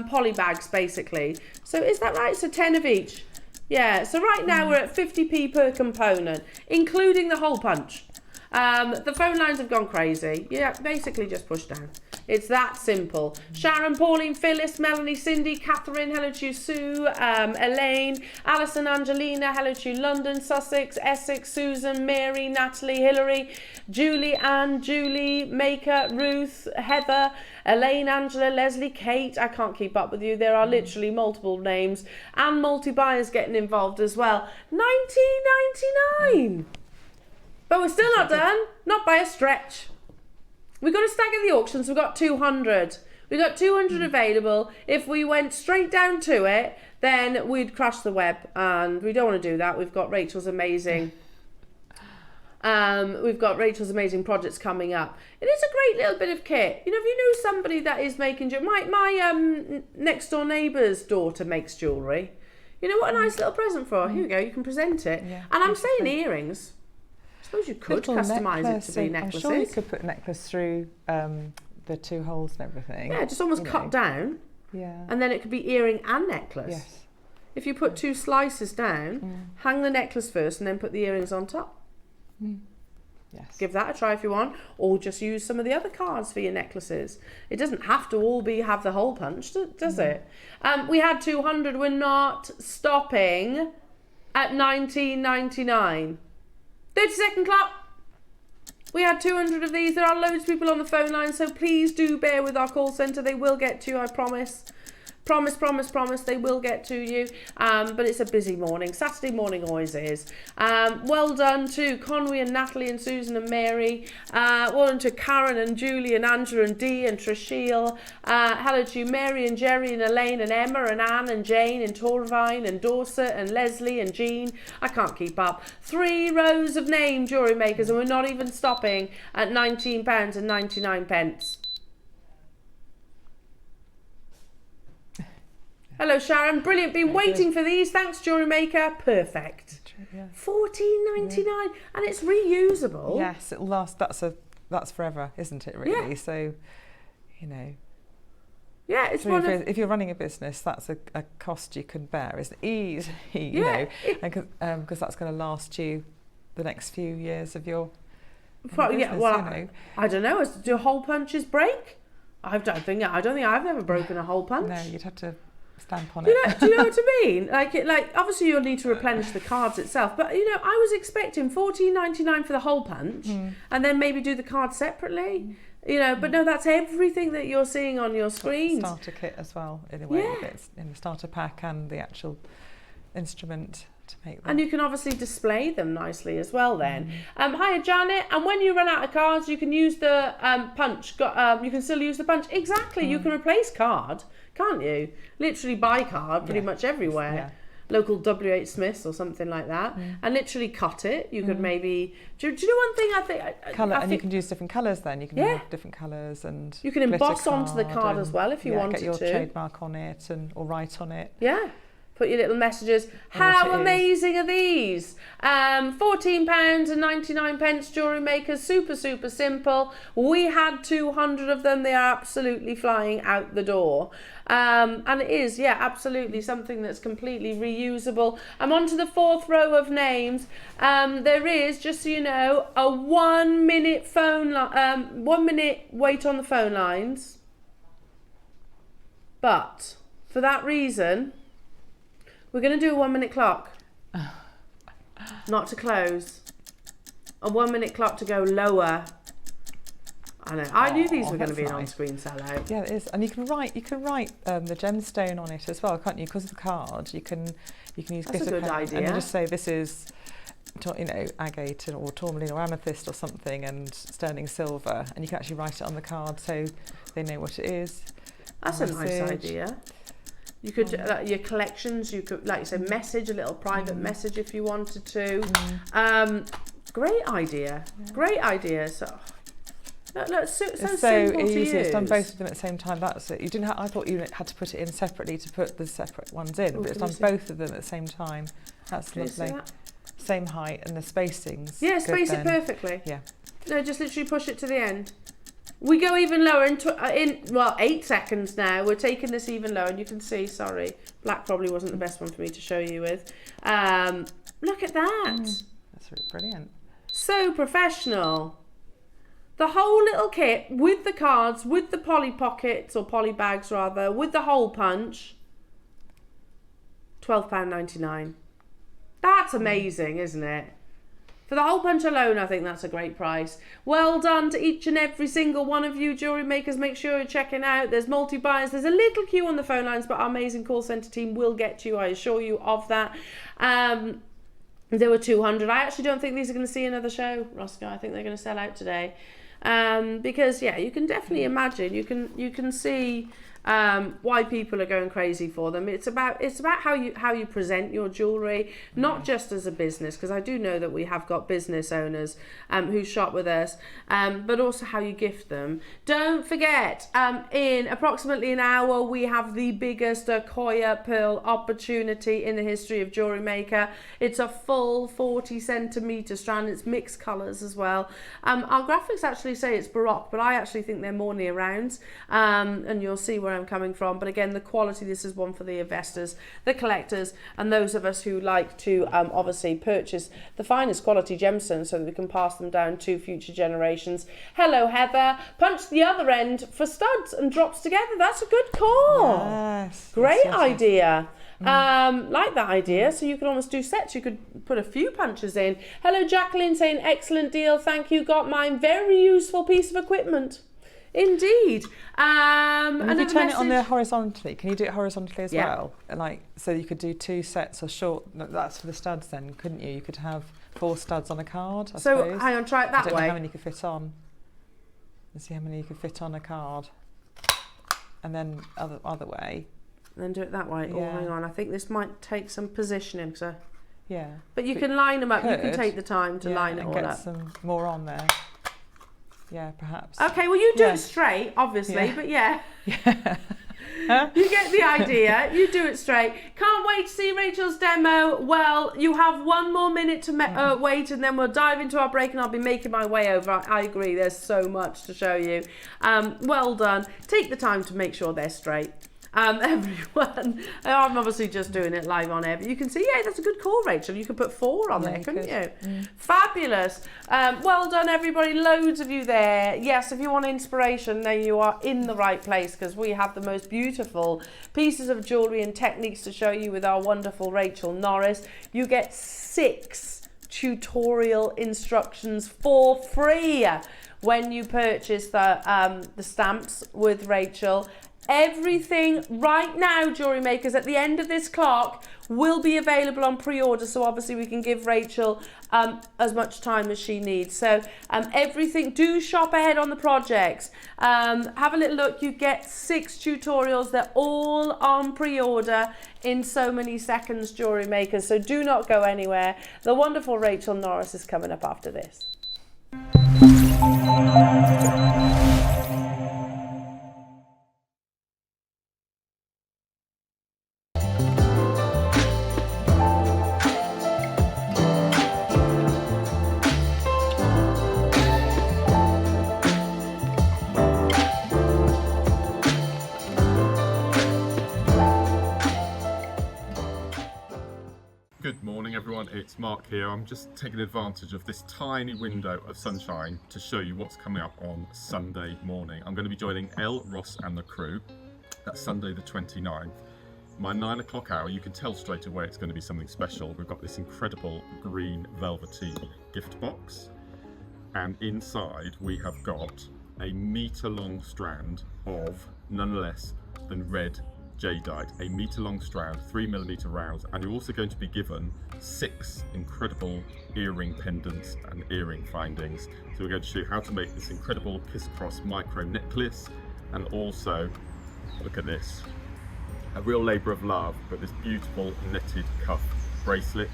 poly bags basically. So is that right? So 10 of each. Yeah, so right now we're at 50p per component, including the hole punch. The phone lines have gone crazy. Yeah, basically just push down. It's that simple. Sharon, Pauline, Phyllis, Melanie, Cindy, Catherine, hello to you, Sue, Elaine, Alison, Angelina, hello to you, London, Sussex, Essex, Susan, Mary, Natalie, Hilary, Julie, Anne, Julie, Maker, Ruth, Heather, Elaine, Angela, Leslie, Kate. I can't keep up with you. There are literally multiple names, and multi-buyers getting involved as well. $19.99. But we're still not done, not by a stretch. We've got to stagger the auctions, we've got 200. We've got 200 available. If we went straight down to it, then we'd crash the web, and we don't want to do that. We've got Rachel's amazing projects coming up. It is a great little bit of kit. You know, if you know somebody that is making jewellery, my next door neighbour's daughter makes jewellery. You know, what a nice little present for her. Here we go, you can present it. Yeah, and I'm saying earrings. I suppose you could customise it to be necklaces. I'm sure you could put a necklace through the two holes and everything. Yeah, just almost cut down. Yeah. And then it could be earring and necklace. Yes. If you put two slices down, hang the necklace first and then put the earrings on top. Yes. Give that a try if you want, or just use some of the other cards for your necklaces. It doesn't have to all have the hole punch, does it? We had 200. We're not stopping at $19.99. 30-second clock. We had 200 of these. There are loads of people on the phone line, so please do bear with our call centre. They will get to you, I promise. Promise, they will get to you. But it's a busy morning. Saturday morning always is. Well done to Conwy and Natalie and Susan and Mary. Well done to Karen and Julie and Andrew and Dee and Trishille. Hello to Mary and Jerry and Elaine and Emma and Anne and Jane and Torvine and Dorset and Leslie and Jean. I can't keep up. 3 rows of name jewellery makers, and we're not even stopping at £19.99. Hello Sharon, brilliant. Been waiting for these. Thanks Jewellery Maker. Perfect. Yeah. $14.99 and it's reusable. Yes, it'll last. That's forever, isn't it? Really. Yeah. So, you know. Yeah, it's if you're running a business, that's a cost you can bear. It's easy, you know, because that's going to last you the next few years of your. Business, yeah. Well, you know. I don't know. Do hole punches break? I don't think I've ever broken a hole punch. No, you'd have to stamp on it. it. Do you know what I mean? Like obviously you'll need to replenish the cards itself, but you know, I was expecting $14.99 for the hole punch, and then maybe do the cards separately. You know, but no, that's everything that you're seeing on your screen. Starter kit as well, in a way. It's in the starter pack and the actual instrument to make them. And you can obviously display them nicely as well then. Hiya Janet, and when you run out of cards you can use the punch. You can still use the punch. Exactly, you can replace card, can't you? Literally buy card pretty much everywhere. Yeah. Local WH Smiths or something like that, and literally cut it. You could maybe do you know one thing I think and you can use different colours then. You can have different colours, and you can emboss onto the card as well if you wanted to. Get your trademark on it or write on it. Yeah. Put your little messages. How amazing are these? £14.99 Jewellery Makers. Super simple. We had 200 of them. They are absolutely flying out the door. And it is, absolutely something that's completely reusable. I'm on to the 4th row of names. There is, just so you know, a 1 minute phone 1 minute wait on the phone lines. But for that reason, we're going to do a 1 minute clock. Not to close. A 1 minute clock to go lower. I know. I knew these were going to be an on-screen sellout. Yeah, it is. And you can write the gemstone on it as well, can't you? Because of the card, you can use That's a good idea. and just say this is, you know, agate or tourmaline or amethyst or something, and sterling silver, and you can actually write it on the card so they know what it is. That's a nice idea. You could your collections. You could, like you said, message a little private message if you wanted to. Great idea. Yeah. Great idea. So it's so simple to use. It's done both of them at the same time. That's it. You didn't. I thought you had to put it in separately to put the separate ones in, but it's done both of them at the same time. That's lovely. Same height and the spacings. Yeah, space it perfectly. Yeah. No, just literally push it to the end. We go even lower in 8 seconds now. We're taking this even lower, and you can see, sorry, black probably wasn't the best one for me to show you with. Look at that. That's really brilliant. So professional. The whole little kit with the cards, with the poly pockets, or poly bags rather, with the hole punch. £12.99. That's amazing, isn't it? For the hole punch alone, I think that's a great price. Well done to each and every single one of you jewellery makers. Make sure you're checking out. There's multi-buyers. There's a little queue on the phone lines, but our amazing call centre team will get to you. I assure you of that. There were 200. I actually don't think these are going to see another show, Roscoe. I think they're going to sell out today. Because, you can definitely imagine. You can see why people are going crazy for them. It's about how you present your jewellery, not just as a business, because I do know that we have got business owners who shop with us, but also how you gift them. Don't forget, in approximately an hour we have the biggest Akoya Pearl opportunity in the history of Jewellery Maker. It's a full 40 centimetre strand. It's mixed colours as well. Our graphics actually say it's Baroque, but I actually think they're more near rounds, and you'll see where I'm coming from. But again, the quality, this is one for the investors, the collectors, and those of us who like to obviously purchase the finest quality gemstones so that we can pass them down to future generations. Hello Heather, punch the other end for studs and drops together. That's a good call. Yes, great idea. Like that idea. So you could almost do sets. You could put a few punches in. Hello, Jacqueline saying, excellent deal. Thank you. Got mine. Very useful piece of equipment. Indeed. And if you turn it on there horizontally, can you do it horizontally as well? Like, so you could do 2 sets or short. That's for the studs then, couldn't you? You could have 4 studs on a card, I suppose. Hang on, try it that way. I don't know how many you could fit on. Let's see how many you could fit on a card. And then other way. And then do it that way. Yeah. Oh, hang on. I think this might take some positioning. So. Yeah. But you can line them up. You can take the time to line it all up. And get some more on there. Yeah, perhaps. Okay, well, you do it straight, obviously, but yeah. You get the idea. You do it straight. Can't wait to see Rachel's demo. Well, you have 1 more minute to wait, and then we'll dive into our break, and I'll be making my way over. I agree, there's so much to show you. Well done. Take the time to make sure they're straight. Everyone, I'm obviously just doing it live on air, but you can see, yeah, that's a good call, Rachel. You could put 4 on there, couldn't you? Fabulous. Well done, everybody. Loads of you there. Yes, if you want inspiration, then you are in the right place, because we have the most beautiful pieces of jewellery and techniques to show you with our wonderful Rachel Norris. You get 6 tutorial instructions for free when you purchase the stamps with Rachel. Everything right now, jewellery makers, at the end of this clock will be available on pre-order, so obviously we can give Rachel as much time as she needs. So everything, do shop ahead on the projects. Have a little look. You get 6 tutorials. They're all on pre-order in so many seconds, jewellery makers, so do not go anywhere. The wonderful Rachel Norris is coming up after this. Good morning everyone, it's Mark here. I'm just taking advantage of this tiny window of sunshine to show you what's coming up on Sunday morning. I'm going to be joining Elle, Ross and the crew. That's Sunday the 29th. My 9 o'clock hour, you can tell straight away it's going to be something special. We've got this incredible green velvety gift box, and inside we have got a metre-long strand of none less than red jadeite, a metre-long strand, 3mm rounds, and you're also going to be given 6 incredible earring pendants and earring findings. So we're going to show you how to make this incredible kiss-cross micro necklace, and also, look at this, a real labour of love, but this beautiful netted cuff bracelet.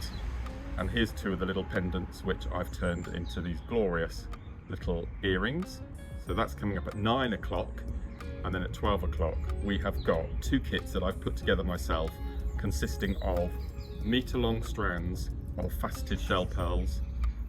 And here's 2 of the little pendants which I've turned into these glorious little earrings. So that's coming up at 9 o'clock. And then at 12 o'clock, we have got 2 kits that I've put together myself, consisting of metre-long strands of faceted shell pearls,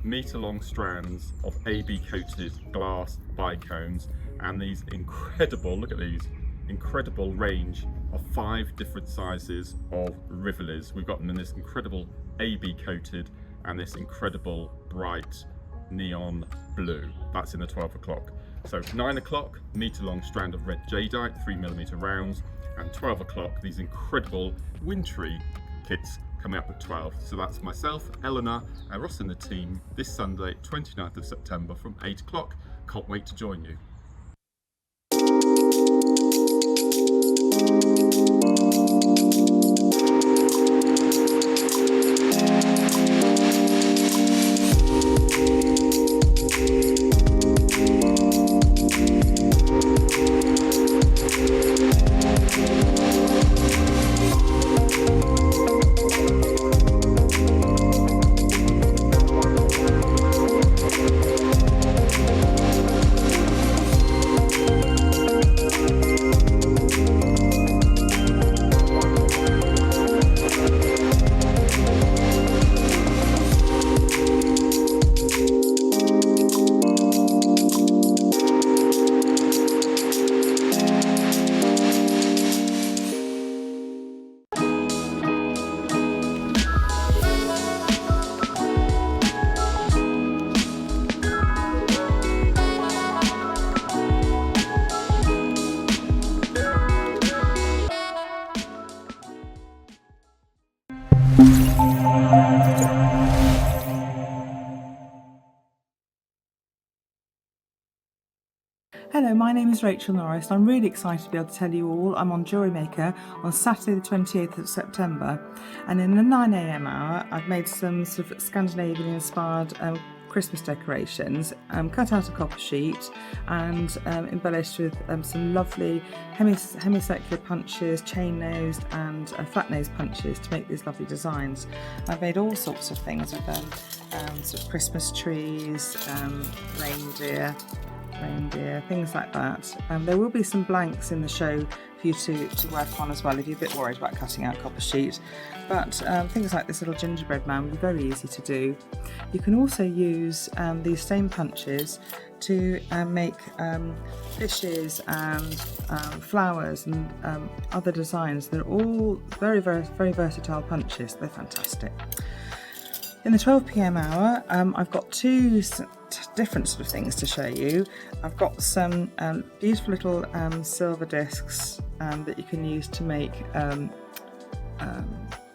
metre-long strands of AB-coated glass bicones, and these incredible, look at these, incredible range of 5 different sizes of rivolis. We've got them in this incredible AB-coated and this incredible bright neon blue. That's in the 12 o'clock. So 9 o'clock, metre-long strand of red jadeite, 3mm rounds, and 12 o'clock, these incredible wintry kits coming up at 12. So that's myself, Elena, and Ross and the team this Sunday, 29th of September from 8 o'clock. Can't wait to join you. Hello, my name is Rachel Norris. I'm really excited to be able to tell you all I'm on JewelleryMaker on Saturday the 28th of September, and in the 9 a.m. hour I've made some sort of Scandinavian inspired Christmas decorations, cut out a copper sheet and embellished with some lovely hemicircular punches, chain-nosed and flat-nosed punches to make these lovely designs. I've made all sorts of things with them, sort of Christmas trees, reindeer, things like that. There will be some blanks in the show for you to work on as well if you're a bit worried about cutting out copper sheet. But things like this little gingerbread man will be very easy to do. You can also use these same punches to make fishes and flowers and other designs. They're all very, very, very versatile punches. They're fantastic. In the 12 p.m. hour, I've got two different sort of things to show you. I've got some beautiful little silver discs that you can use to make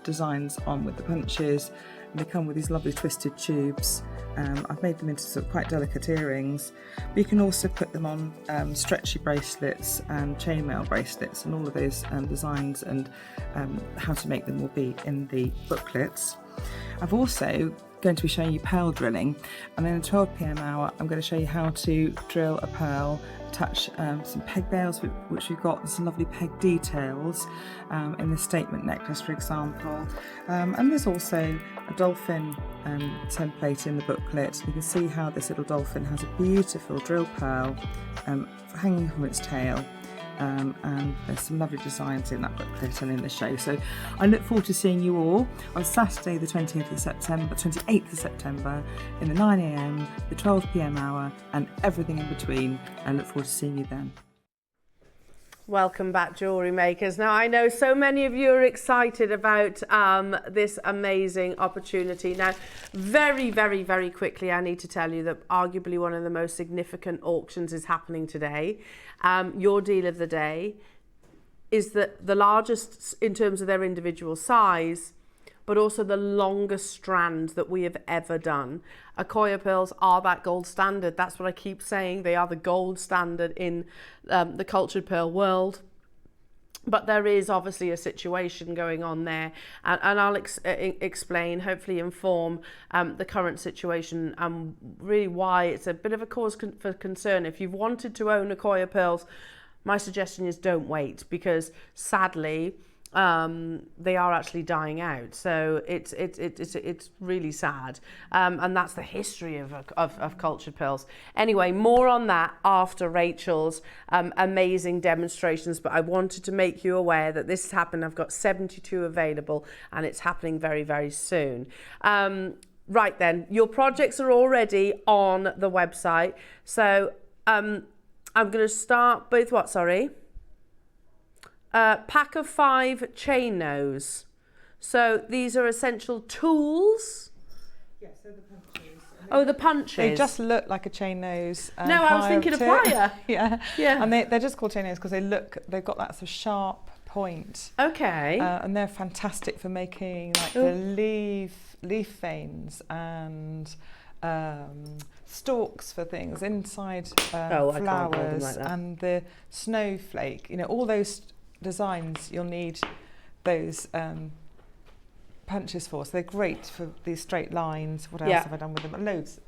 designs on with the punches. And they come with these lovely twisted tubes. I've made them into sort of quite delicate earrings, but you can also put them on stretchy bracelets and chainmail bracelets, and all of those designs and how to make them will be in the booklets. I've also going to be showing you pearl drilling, and then at 12 p.m. hour I'm going to show you how to drill a pearl, attach some peg bails which we've got some lovely peg details in the statement necklace, for example, and there's also a dolphin template in the booklet. You can see how this little dolphin has a beautiful drill pearl hanging from its tail. And there's some lovely designs in that booklet and in the show. So I look forward to seeing you all on Saturday the 28th of September in the 9 a.m, the 12 p.m. hour and everything in between. I look forward to seeing you then. Welcome back, jewellery makers. Now, I know so many of you are excited about this amazing opportunity. Now, very, very, very quickly, I need to tell you that arguably one of the most significant auctions is happening today. Your deal of the day is the largest in terms of their individual size, but also the longest strand that we have ever done. Akoya Pearls are that gold standard. That's what I keep saying. They are the gold standard in the cultured pearl world. But there is obviously a situation going on there, and I'll explain, hopefully inform the current situation and really why it's a bit of a cause for concern. If you've wanted to own Akoya Pearls, my suggestion is don't wait, because sadly they are actually dying out. So it's really sad, and that's the history of cultured pearls. Anyway, more on that after Rachel's amazing demonstrations, but I wanted to make you aware that this has happened. I've got 72 available, and it's happening very, very soon. Right then, your projects are already on the website. So I'm going to start with what, sorry? Pack of 5 chain nose. So these are essential tools. Yes, so the punches. Oh, the punches. They just look like a chain nose. No, I was thinking a plier. Yeah. Yeah. And they're just called chain nose because they've got that sort of sharp point. Okay. And they're fantastic for making like the leaf veins and stalks for things inside flowers, like and the snowflake. You know, all those designs you'll need those punches for, so they're great for these straight lines. What else have I done with them? Loads.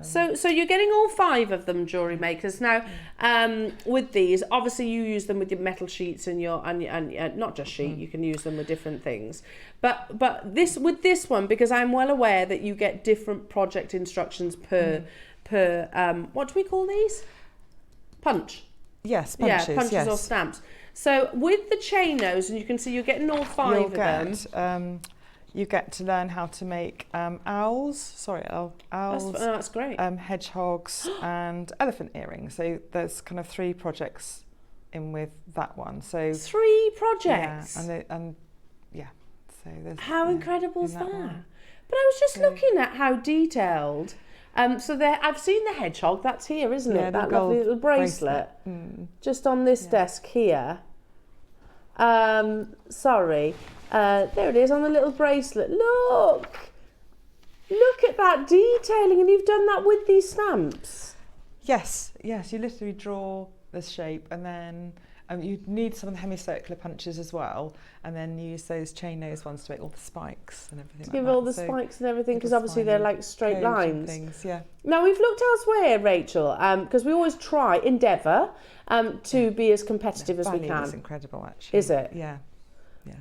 So you're getting all 5 of them, jewellery makers. Now, with these, obviously you use them with your metal sheets and not just sheet. You can use them with different things. But this one, because I'm well aware that you get different project instructions per what do we call these? Punch. Yes, punches. Yeah, punches or stamps. So with the chain nose, and you can see you're getting all 5 of them. You get to learn how to make owls. That's great. Hedgehogs and elephant earrings. So there's kind of 3 projects in with that one. So 3 projects. Yeah, so there's. How incredible is that? But I was just looking at how detailed. So there, I've seen the hedgehog. That's here, isn't it? That lovely little bracelet. Just on this desk here. Sorry. There it is on the little bracelet. Look at that detailing, and you've done that with these stamps. Yes, you literally draw the shape, and then you need some of the hemicircular punches as well, and then use those chain nose ones to make all the spikes and everything. Give all the spikes and everything, because obviously they're like straight lines. Things, yeah. Now we've looked elsewhere, Rachel, because we always endeavour to be as competitive as we can. It's incredible, actually. Is it? Yeah.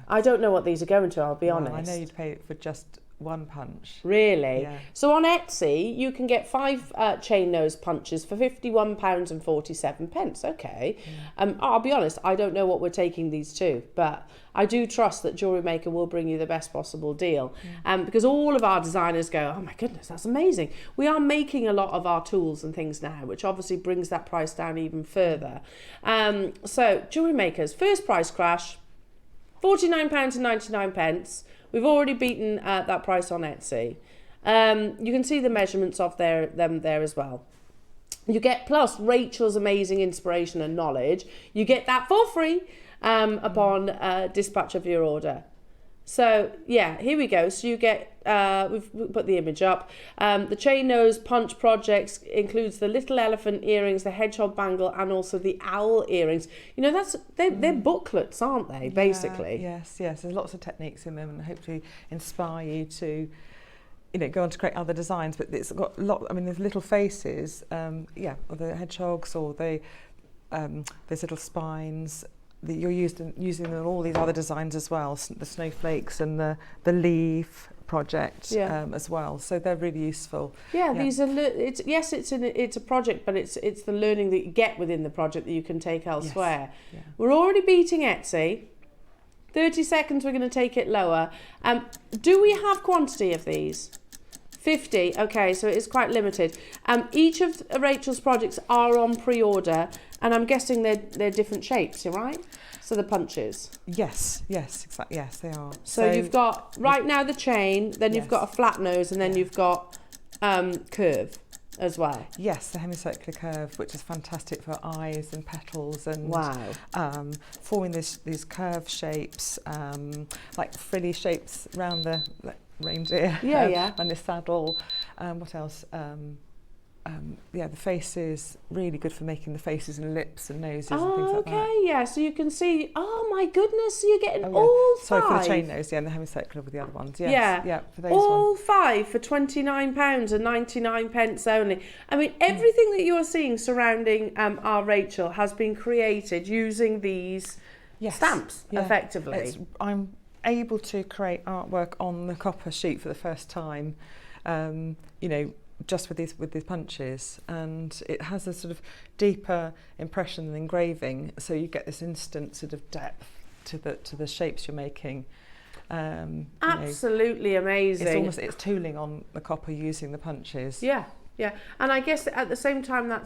I don't know what these are going to, I'll be honest. I know you'd pay for just one punch. Really? Yeah. So on Etsy, you can get 5 chain nose punches for £51.47. Okay. I'll be honest, I don't know what we're taking these to, but I do trust that Jewellery Maker will bring you the best possible deal. Because all of our designers go, oh my goodness, that's amazing. We are making a lot of our tools and things now, which obviously brings that price down even further. So Jewellery Maker's first price crash, £49.99. We've already beaten that price on Etsy. You can see the measurements of them there as well. You get plus Rachel's amazing inspiration and knowledge. You get that for free upon dispatch of your order. So yeah, here we go. So you get, we've put the image up. The chain nose punch projects includes the little elephant earrings, the hedgehog bangle, and also the owl earrings. You know, they're booklets, aren't they? Basically. Yes. There's lots of techniques in them, and hopefully inspire you to, go on to create other designs. But it's got a lot. I mean, there's little faces, or the hedgehogs, or there's little spines. You're using them in all these other designs as well, the snowflakes and the leaf project as well. So they're really useful. Yeah, these are. It's a project, but it's the learning that you get within the project that you can take elsewhere. Yes. Yeah. We're already beating Etsy. 30 seconds. We're going to take it lower. Do we have quantity of these? 50. Okay, so it is quite limited. Each of Rachel's projects are on pre-order, and I'm guessing they're different shapes, right? So the punches. Yes, exactly. Yes, they are. So you've got right now the chain, then you've got a flat nose, and then you've got curve as well. Yes, the hemicircular curve, which is fantastic for eyes and petals, and forming these curve shapes, like frilly shapes around the reindeer and the saddle. What else? The face is really good for making the faces and lips and noses and things like that. So you can see, oh my goodness, so you're getting all 5. Sorry, for the chain nose, and the hemicircular with the other ones. Yes. For those all ones. 5 for £29.99 only. I mean, everything that you're seeing surrounding our Rachel has been created using these stamps, effectively. I'm able to create artwork on the copper sheet for the first time, just with these punches, and it has a sort of deeper impression than engraving, so you get this instant sort of depth to the shapes you're making. Absolutely amazing. It's tooling on the copper using the punches. Yeah, and I guess at the same time I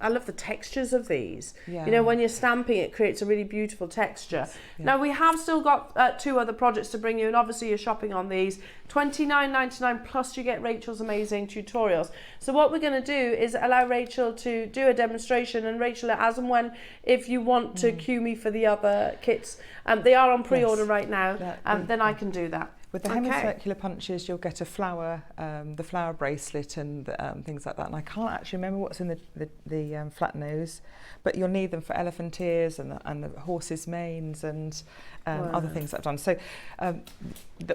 love the textures of these. When you're stamping, it creates a really beautiful texture. Now we have still got 2 other projects to bring you, and obviously you're shopping on these. £29.99 plus you get Rachel's amazing tutorials. So what we're going to do is allow Rachel to do a demonstration, and Rachel, as and when, if you want to cue me for the other kits, they are on pre-order right now, then I can do that. With the hemicircular punches, you'll get a flower, the flower bracelet and things like that. And I can't actually remember what's in the flat nose, but you'll need them for elephant ears and the horses' manes and other things that I've done. So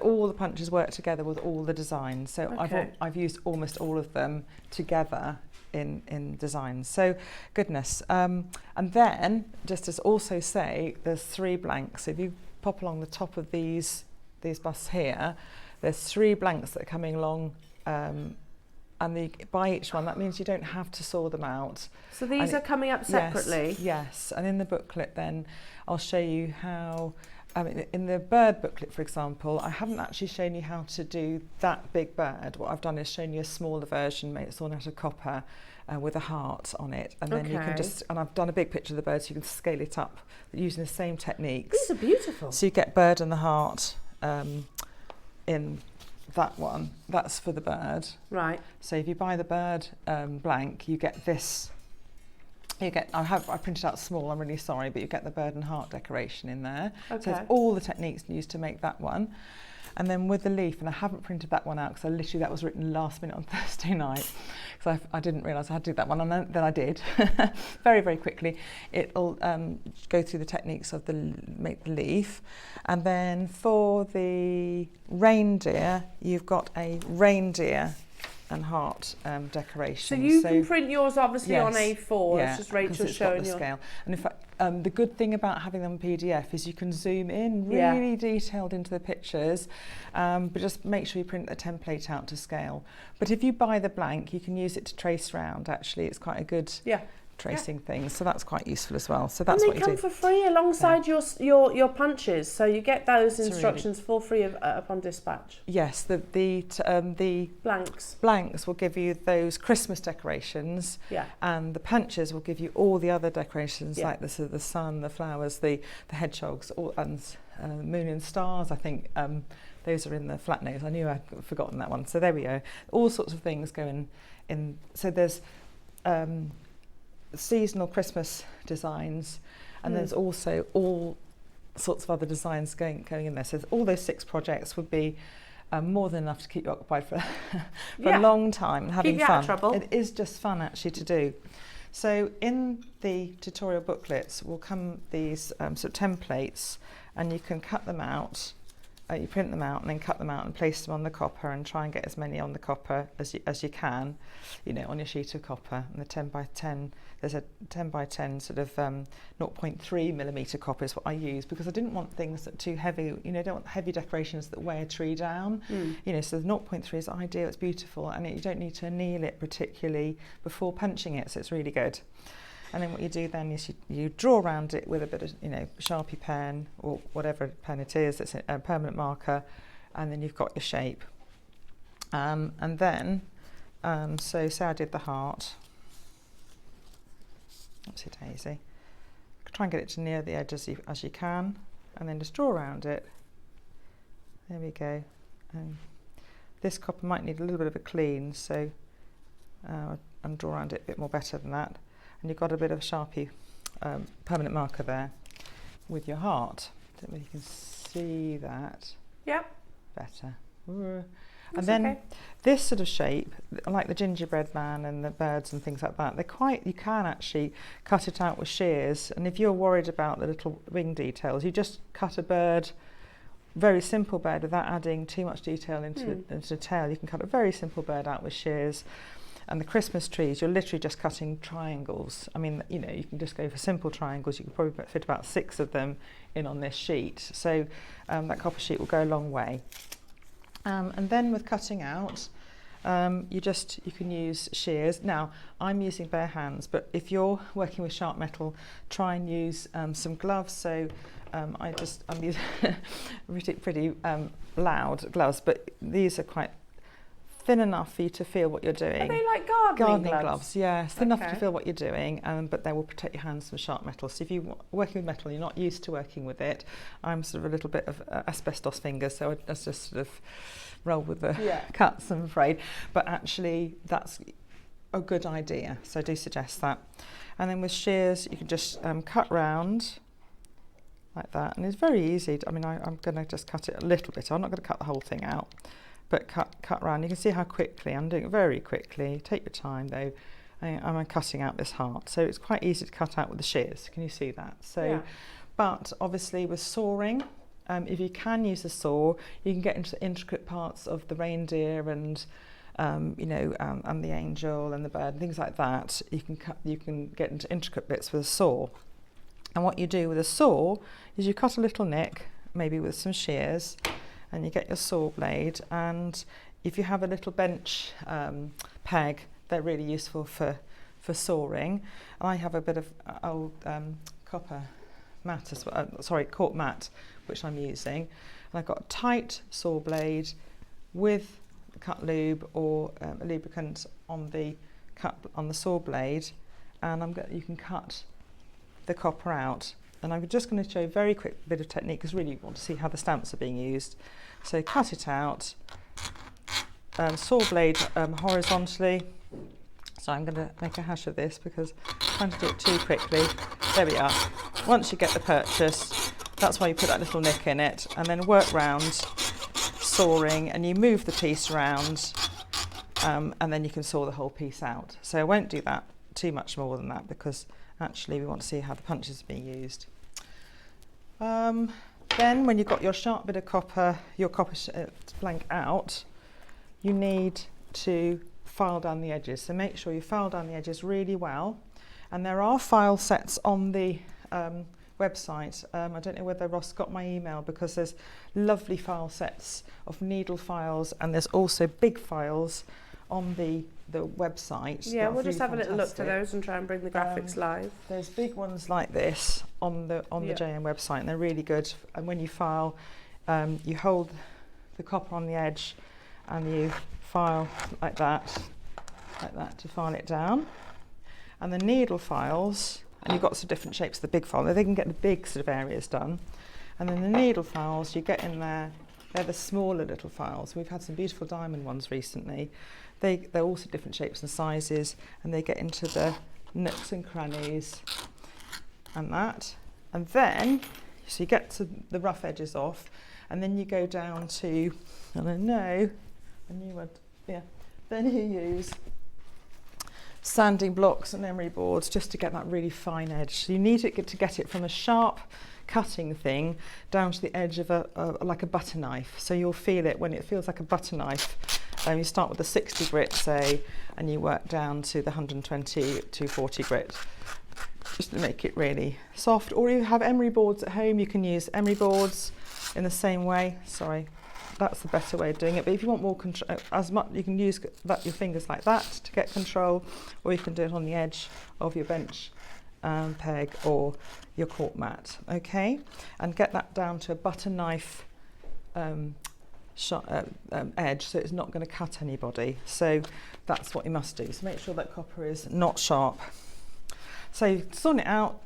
all the punches work together with all the designs. So I've used almost all of them together in designs. So goodness. And then just to also say, there's 3 blanks. So if you pop along the top of these busts here, there's 3 blanks that are coming along, and by each one, that means you don't have to saw them out. So these are coming up separately? Yes, and in the booklet then I'll show you how, in the bird booklet, for example, I haven't actually shown you how to do that big bird. What I've done is shown you a smaller version, it's all out of copper, with a heart on it, and then you can and I've done a big picture of the bird so you can scale it up using the same techniques. These are beautiful. So you get bird and the heart in that one. That's for the bird. Right. So if you buy the bird blank, you get this. I printed out small, I'm really sorry, but you get the bird and heart decoration in there. So it's all the techniques used to make that one. And then with the leaf, and I haven't printed that one out because literally that was written last minute on Thursday night, because I didn't realise I had to do that one, and then I did very, very quickly. It'll go through the techniques of make the leaf. And then for the reindeer, you've got a reindeer and heart decoration. So you can print yours obviously on A4, it's just Rachel showing you. Scale. And in fact, the good thing about having them PDF is you can zoom in really detailed into the pictures, but just make sure you print the template out to scale. But if you buy the blank, you can use it to trace round. Actually, it's quite a good tracing thing, so that's quite useful as well. So that's what you do. And they come for free alongside your punches, so you get those instructions for free upon dispatch. Yes, the blanks will give you those Christmas decorations, and the punches will give you all the other decorations like the sun, the flowers, the hedgehogs, and moon and stars. I think those are in the flat nose. I knew I'd forgotten that one. So there we go. All sorts of things go in. So there's seasonal Christmas designs, and there's also all sorts of other designs going in there. So all those 6 projects would be more than enough to keep you occupied for a long time and having fun. Trouble. It is just fun actually to do. So in the tutorial booklets will come these sort of templates, and you can cut them out. You print them out and then cut them out and place them on the copper, and try and get as many on the copper as you can, on your sheet of copper. And the 10 by 10, there's a 10 by 10 sort of 0.3 millimetre copper is what I use, because I didn't want things that are too heavy. Don't want heavy decorations that weigh a tree down. So the 0.3 is ideal. It's beautiful, and you don't need to anneal it particularly before punching it, so it's really good. And then what you do then is you draw around it with a bit of Sharpie pen or whatever pen it is, it's a permanent marker, and then you've got your shape. And then, so say I did the heart. Oopsie daisy. Try and get it to near the edge as you can, and then just draw around it. There we go. This copper might need a little bit of a clean, so and draw around it a bit more better than that. And you've got a bit of a Sharpie permanent marker there with your heart. Don't know if you can see that. Yep. Better. And then this sort of shape, like the gingerbread man and the birds and things like that, you can actually cut it out with shears. And if you're worried about the little wing details, you just cut a bird, very simple bird, without adding too much detail into the tail. You can cut a very simple bird out with shears. And the Christmas trees, you're literally just cutting triangles. I mean, you can just go for simple triangles. You can probably fit about 6 of them in on this sheet. So that copper sheet will go a long way. And then with cutting out, you can use shears. Now, I'm using bare hands, but if you're working with sharp metal, try and use some gloves. So I'm using pretty loud gloves, but these are quite thin enough for you to feel what you're doing. Are they like gardening gloves? Yes, thin enough to feel what you're doing, but they will protect your hands from sharp metal. So if you're working with metal, you're not used to working with it. I'm sort of a little bit of asbestos fingers, so I just sort of roll with the cuts, I'm afraid. But actually, that's a good idea, so I do suggest that. And then with shears, you can just cut round like that, and it's very easy. I'm going to just cut it a little bit. I'm not going to cut the whole thing out. But cut round. You can see how quickly, I'm doing it very quickly. Take your time though. I'm cutting out this heart. So it's quite easy to cut out with the shears. Can you see that? So, but obviously with sawing, if you can use a saw, you can get into the intricate parts of the reindeer and and the angel and the bird and things like that. You can get into intricate bits with a saw. And what you do with a saw is you cut a little nick, maybe with some shears, and you get your saw blade, and if you have a little bench peg, they're really useful for sawing. I have a bit of old copper mat as well, cork mat, which I'm using, and I've got a tight saw blade with cut lube or a lubricant on the saw blade, and you can cut the copper out. And I'm just going to show you a very quick bit of technique, because really you want to see how the stamps are being used. So cut it out, saw blade horizontally. So I'm going to make a hash of this because I'm trying to do it too quickly. There we are. Once you get the purchase, that's why you put that little nick in it, and then work round, sawing, and you move the piece around, and then you can saw the whole piece out. So I won't do that too much more than that, because actually we want to see how the punches are being used. Then when you've got your sharp bit of copper, your copper blank out, you need to file down the edges. So make sure you file down the edges really well. And there are file sets on the website. I don't know whether Ross got my email, because there's lovely file sets of needle files, and there's also big files on the website. Yeah, we'll just have a little look to those and try and bring the graphics live. There's big ones like this on the JM website, and they're really good. And when you file, you hold the copper on the edge, and you file like that to file it down. And the needle files, and you've got some different shapes of the big file. They can get the big sort of areas done. And then the needle files, you get in there, they're the smaller little files. We've had some beautiful diamond ones recently. They're also different shapes and sizes, and they get into the nooks and crannies and that. And then, so you get to the rough edges off, and then you go down to, I don't know, a new word, yeah. Then you use sanding blocks and emery boards just to get that really fine edge. So you need to get it from a sharp cutting thing down to the edge of like a butter knife. So you'll feel it when it feels like a butter knife. You start with the 60 grit, say, and you work down to the 120, 240 grit, just to make it really soft. Or you have emery boards at home, you can use emery boards in the same way. Sorry, that's the better way of doing it. But if you want more control, as much, you can use your fingers like that to get control, or you can do it on the edge of your bench peg or your cork mat. Okay, and get that down to a butter knife edge, so it's not going to cut anybody. So that's what you must do. So make sure that copper is not sharp. So you've sawn it out,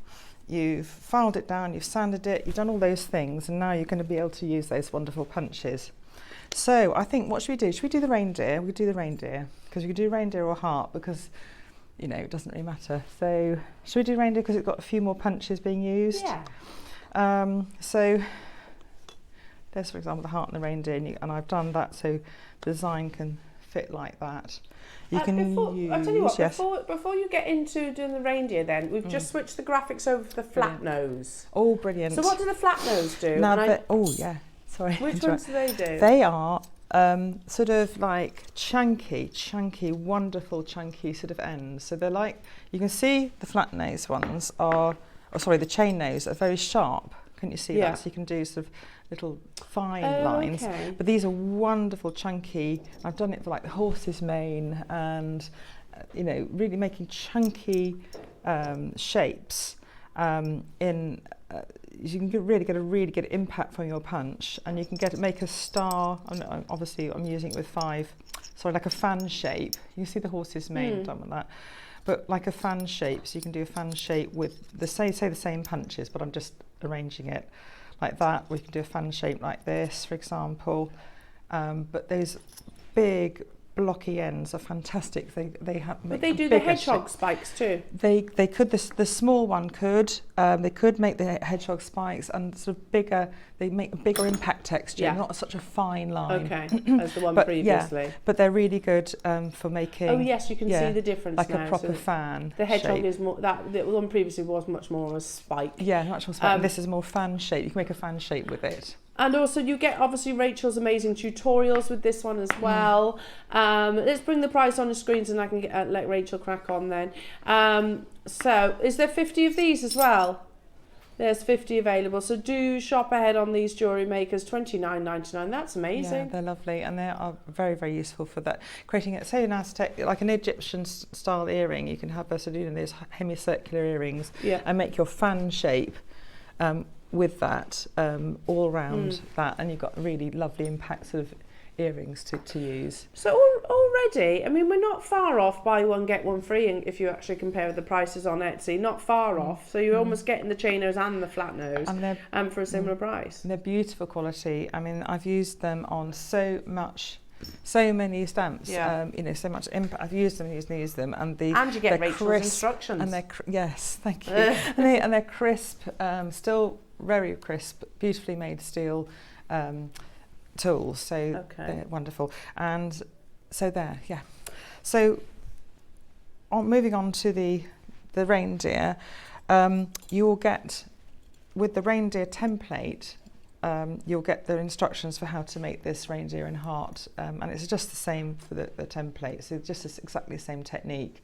you've filed it down, you've sanded it, you've done all those things, and now you're going to be able to use those wonderful punches. So I think, what should we do? Should we do the reindeer? We could do the reindeer, because we could do reindeer or heart, because, you know, it doesn't really matter. So should we do reindeer because it's got a few more punches being used? Yeah. So there's, for example, the heart and the reindeer, and I've done that so the design can fit like that. You can use, I'll tell you what, yes. before you get into doing the reindeer then, we've just switched the graphics over to the flat nose. Oh, brilliant. So what do the flat nose do? Now, oh, yeah, sorry. Which ones do they do? They are sort of like chunky, wonderful chunky sort of ends. So they're like, you can see the flat nose ones are, the chain nose are very sharp. Can you see that? So you can do sort of little fine lines. Okay. But these are wonderful, chunky. I've done it for like the horse's mane, and you know, really making chunky shapes. You can really get a really good impact from your punch, and you can make a star. Obviously, I'm using it with like a fan shape. You see the horse's mane done with that. But like a fan shape, so you can do a fan shape with the same punches, but I'm just arranging it like that. We can do a fan shape like this, for example. But those big blocky ends are fantastic. They have. But they do the hedgehog spikes too. They could. The small one could. They could make the hedgehog spikes, and sort of bigger. They make a bigger impact texture, not such a fine line. Okay, as the one previously. Yeah, but they're really good for making. Oh yes, you can see the difference like now. A proper fan. The hedgehog shape. is more. The one previously was much more of a spike. Yeah, much more spike. This is more fan shape. You can make a fan shape with it. And also you get obviously Rachel's amazing tutorials with this one as well. Let's bring the price on the screen so I can let Rachel crack on then. So is there 50 of these as well? There's 50 available. So do shop ahead on these jewellery makers, $29.99. That's amazing. Yeah, they're lovely, and they are very, very useful for that. Creating it, say an Aztec, like an Egyptian style earring, you can have those hemicircular earrings and make your fan shape with that all around that, and you've got really lovely impact sort of earrings to use. So already, I mean, we're not far off buy one get one free, and if you actually compare the prices on Etsy, not far off. So you're almost getting the chain nose and the flat nose, and for a similar price. And they're beautiful quality. I mean, I've used them on so many stamps. You know, so much impact. I've used them, and you get Rachel's instructions. And yes, thank you. and they're crisp, still very crisp, beautifully made steel. tools, so they're wonderful. And so there, yeah. So moving on to the reindeer, you will get, with the reindeer template, you'll get the instructions for how to make this reindeer in heart, and it's just the same for the template, so just exactly the same technique.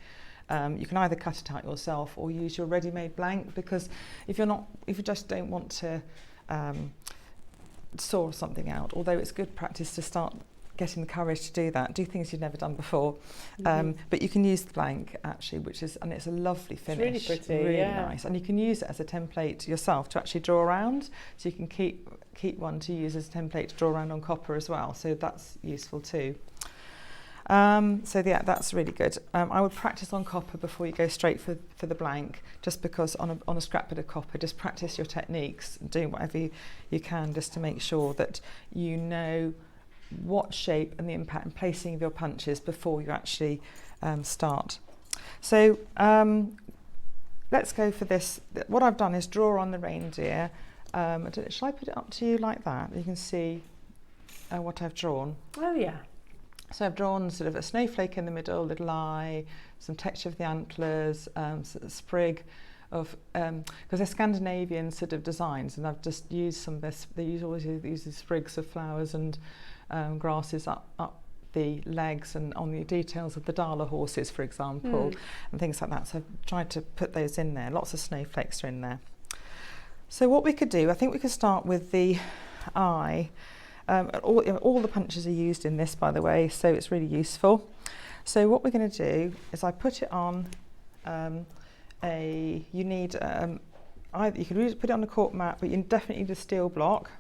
You can either cut it out yourself or use your ready-made blank, because if you just don't want to saw something out, although it's good practice to start getting the courage to do that, do things you've never done before. But you can use the blank actually, and it's a lovely finish. It's really pretty, really nice, and you can use it as a template yourself to actually draw around, so you can keep one to use as a template to draw around on copper as well, so that's useful too. So yeah, that's really good. I would practice on copper before you go straight for the blank, just because on a scrap bit of copper, just practice your techniques, doing whatever you can just to make sure that you know what shape and the impact and placing of your punches before you actually start. So let's go for this. What I've done is draw on the reindeer. Shall I put it up to you like that? You can see what I've drawn. Oh yeah. So I've drawn sort of a snowflake in the middle, little eye, some texture of the antlers, sort of sprig of, because they're Scandinavian sort of designs, and I've just used some of this. They always use these sprigs of flowers and grasses up the legs and on the details of the Dala horses, for example, and things like that. So I've tried to put those in there. Lots of snowflakes are in there. So what we could do, I think we could start with the eye. All the punches are used in this, by the way, so it's really useful. So what we're going to do is I put it on you can put it on a cork mat, but you definitely need a steel block.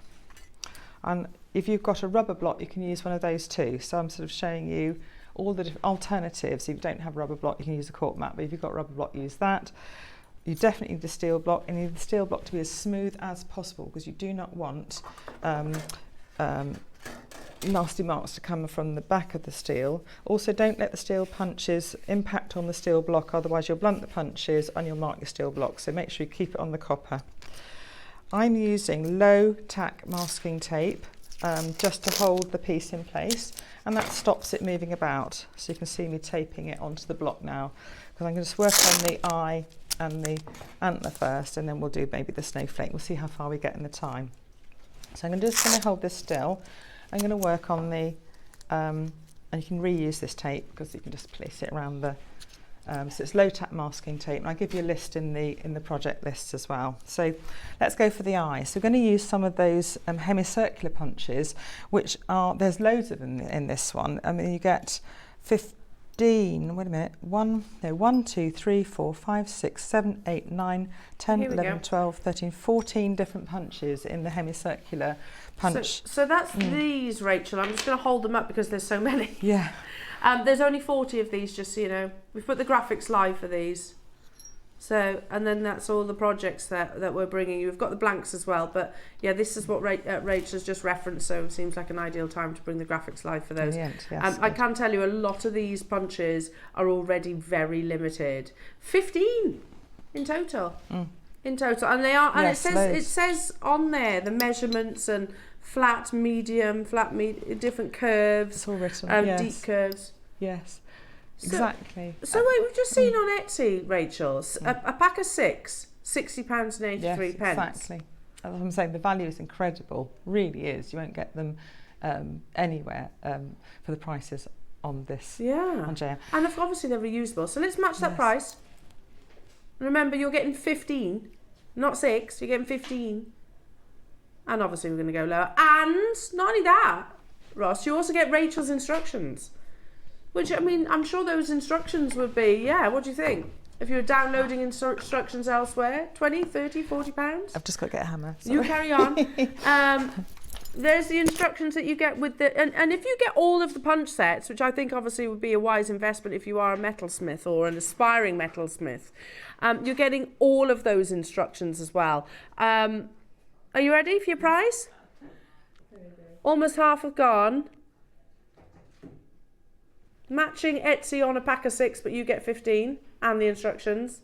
And if you've got a rubber block, you can use one of those too. So I'm sort of showing you all the alternatives. If you don't have a rubber block, you can use a cork mat, but if you've got a rubber block, use that. You definitely need the steel block, and you need the steel block to be as smooth as possible, because you do not want nasty marks to come from the back of the steel. Also, don't let the steel punches impact on the steel block, otherwise you'll blunt the punches and you'll mark your steel block, so make sure you keep it on the copper. I'm using low tack masking tape just to hold the piece in place, and that stops it moving about. So you can see me taping it onto the block now, because I'm going to work on the eye and the antler first, and then we'll do maybe the snowflake. We'll see how far we get in the time. So I'm just going to hold this still. I'm going to work on the, and you can reuse this tape because you can just place it around the, so it's low tack masking tape, and I'll give you a list in the project lists as well. So let's go for the eye. So we're going to use some of those hemicircular punches, which are, there's loads of them in this one. I mean, you get 15, wait a minute, 1, 2, 3, 4, 5, 6, 7, 8, 9, 10, 11, 12, 13, 14 different punches in the hemicircular punch. So that's these, Rachel. I'm just going to hold them up because there's so many. Yeah. There's only 40 of these, just so you know. We've put the graphics live for these. So, and then that's all the projects that we're bringing you. We've got the blanks as well, but yeah, this is what Rachel's just referenced, so it seems like an ideal time to bring the graphics live for those. Brilliant, yes, I can tell you a lot of these punches are already very limited. 15 in total. In total, and they are, and yes, it says on there the measurements and flat, medium, different curves. It's all written. Yes. Deep curves. Yes. Exactly. So wait, we've just seen on Etsy, Rachel, a pack of 6, £60.83. Yes, exactly. As I'm saying, the value is incredible, really is. You won't get them anywhere for the prices on this. Yeah. On JM. And obviously they're reusable. So let's match that price. Remember, you're getting 15, not 6. You're getting 15. And obviously we're going to go lower. And not only that, Ross, you also get Rachel's instructions. Which, I mean, I'm sure those instructions would be, yeah, what do you think? If you're downloading instructions elsewhere, 20, 30, 40 pounds? I've just got to get a hammer. Sorry. You carry on. There's the instructions that you get with the, and if you get all of the punch sets, which I think obviously would be a wise investment if you are a metalsmith or an aspiring metalsmith, you're getting all of those instructions as well. Are you ready for your prize? Almost half have gone. Matching Etsy on a pack of 6, but you get 15 and the instructions.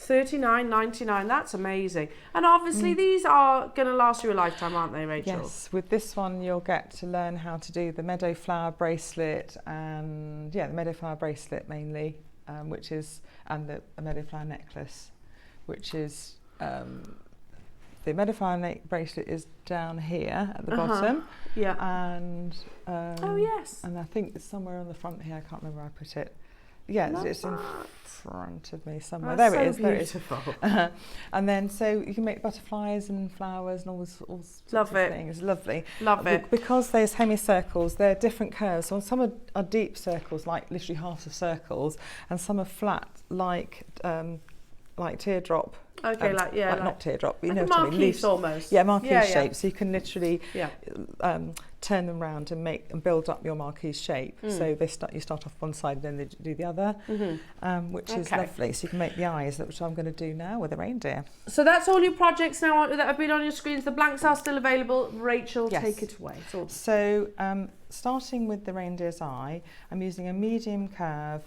$39.99. That's amazing. And obviously these are going to last you a lifetime, aren't they, Rachel? Yes, with this one you'll get to learn how to do the meadow flower bracelet, and the meadow flower bracelet mainly, which is, and the meadow flower necklace, which is, the meadow flower bracelet is down here at the bottom. Yeah. And oh yes. And I think it's somewhere on the front here. I can't remember where I put it. Yeah, it's in front of me somewhere. That's there it is. so beautiful. There it is. And then so you can make butterflies and flowers and all sorts of things. Lovely. Love it. Because there's semicircles, they're different curves. So some are deep circles, like literally halves of circles, and some are flat, like teardrop. Okay, like not teardrop. You like know a what I mean? marquise almost. Yeah, marquise shape. So you can literally turn them round and build up your marquise shape. So you start off one side, then they do the other, which is lovely. So you can make the eyes, which I'm going to do now with a reindeer. So that's all your projects now that have been on your screens. The blanks are still available. Rachel, take it away. So starting with the reindeer's eye, I'm using a medium curve.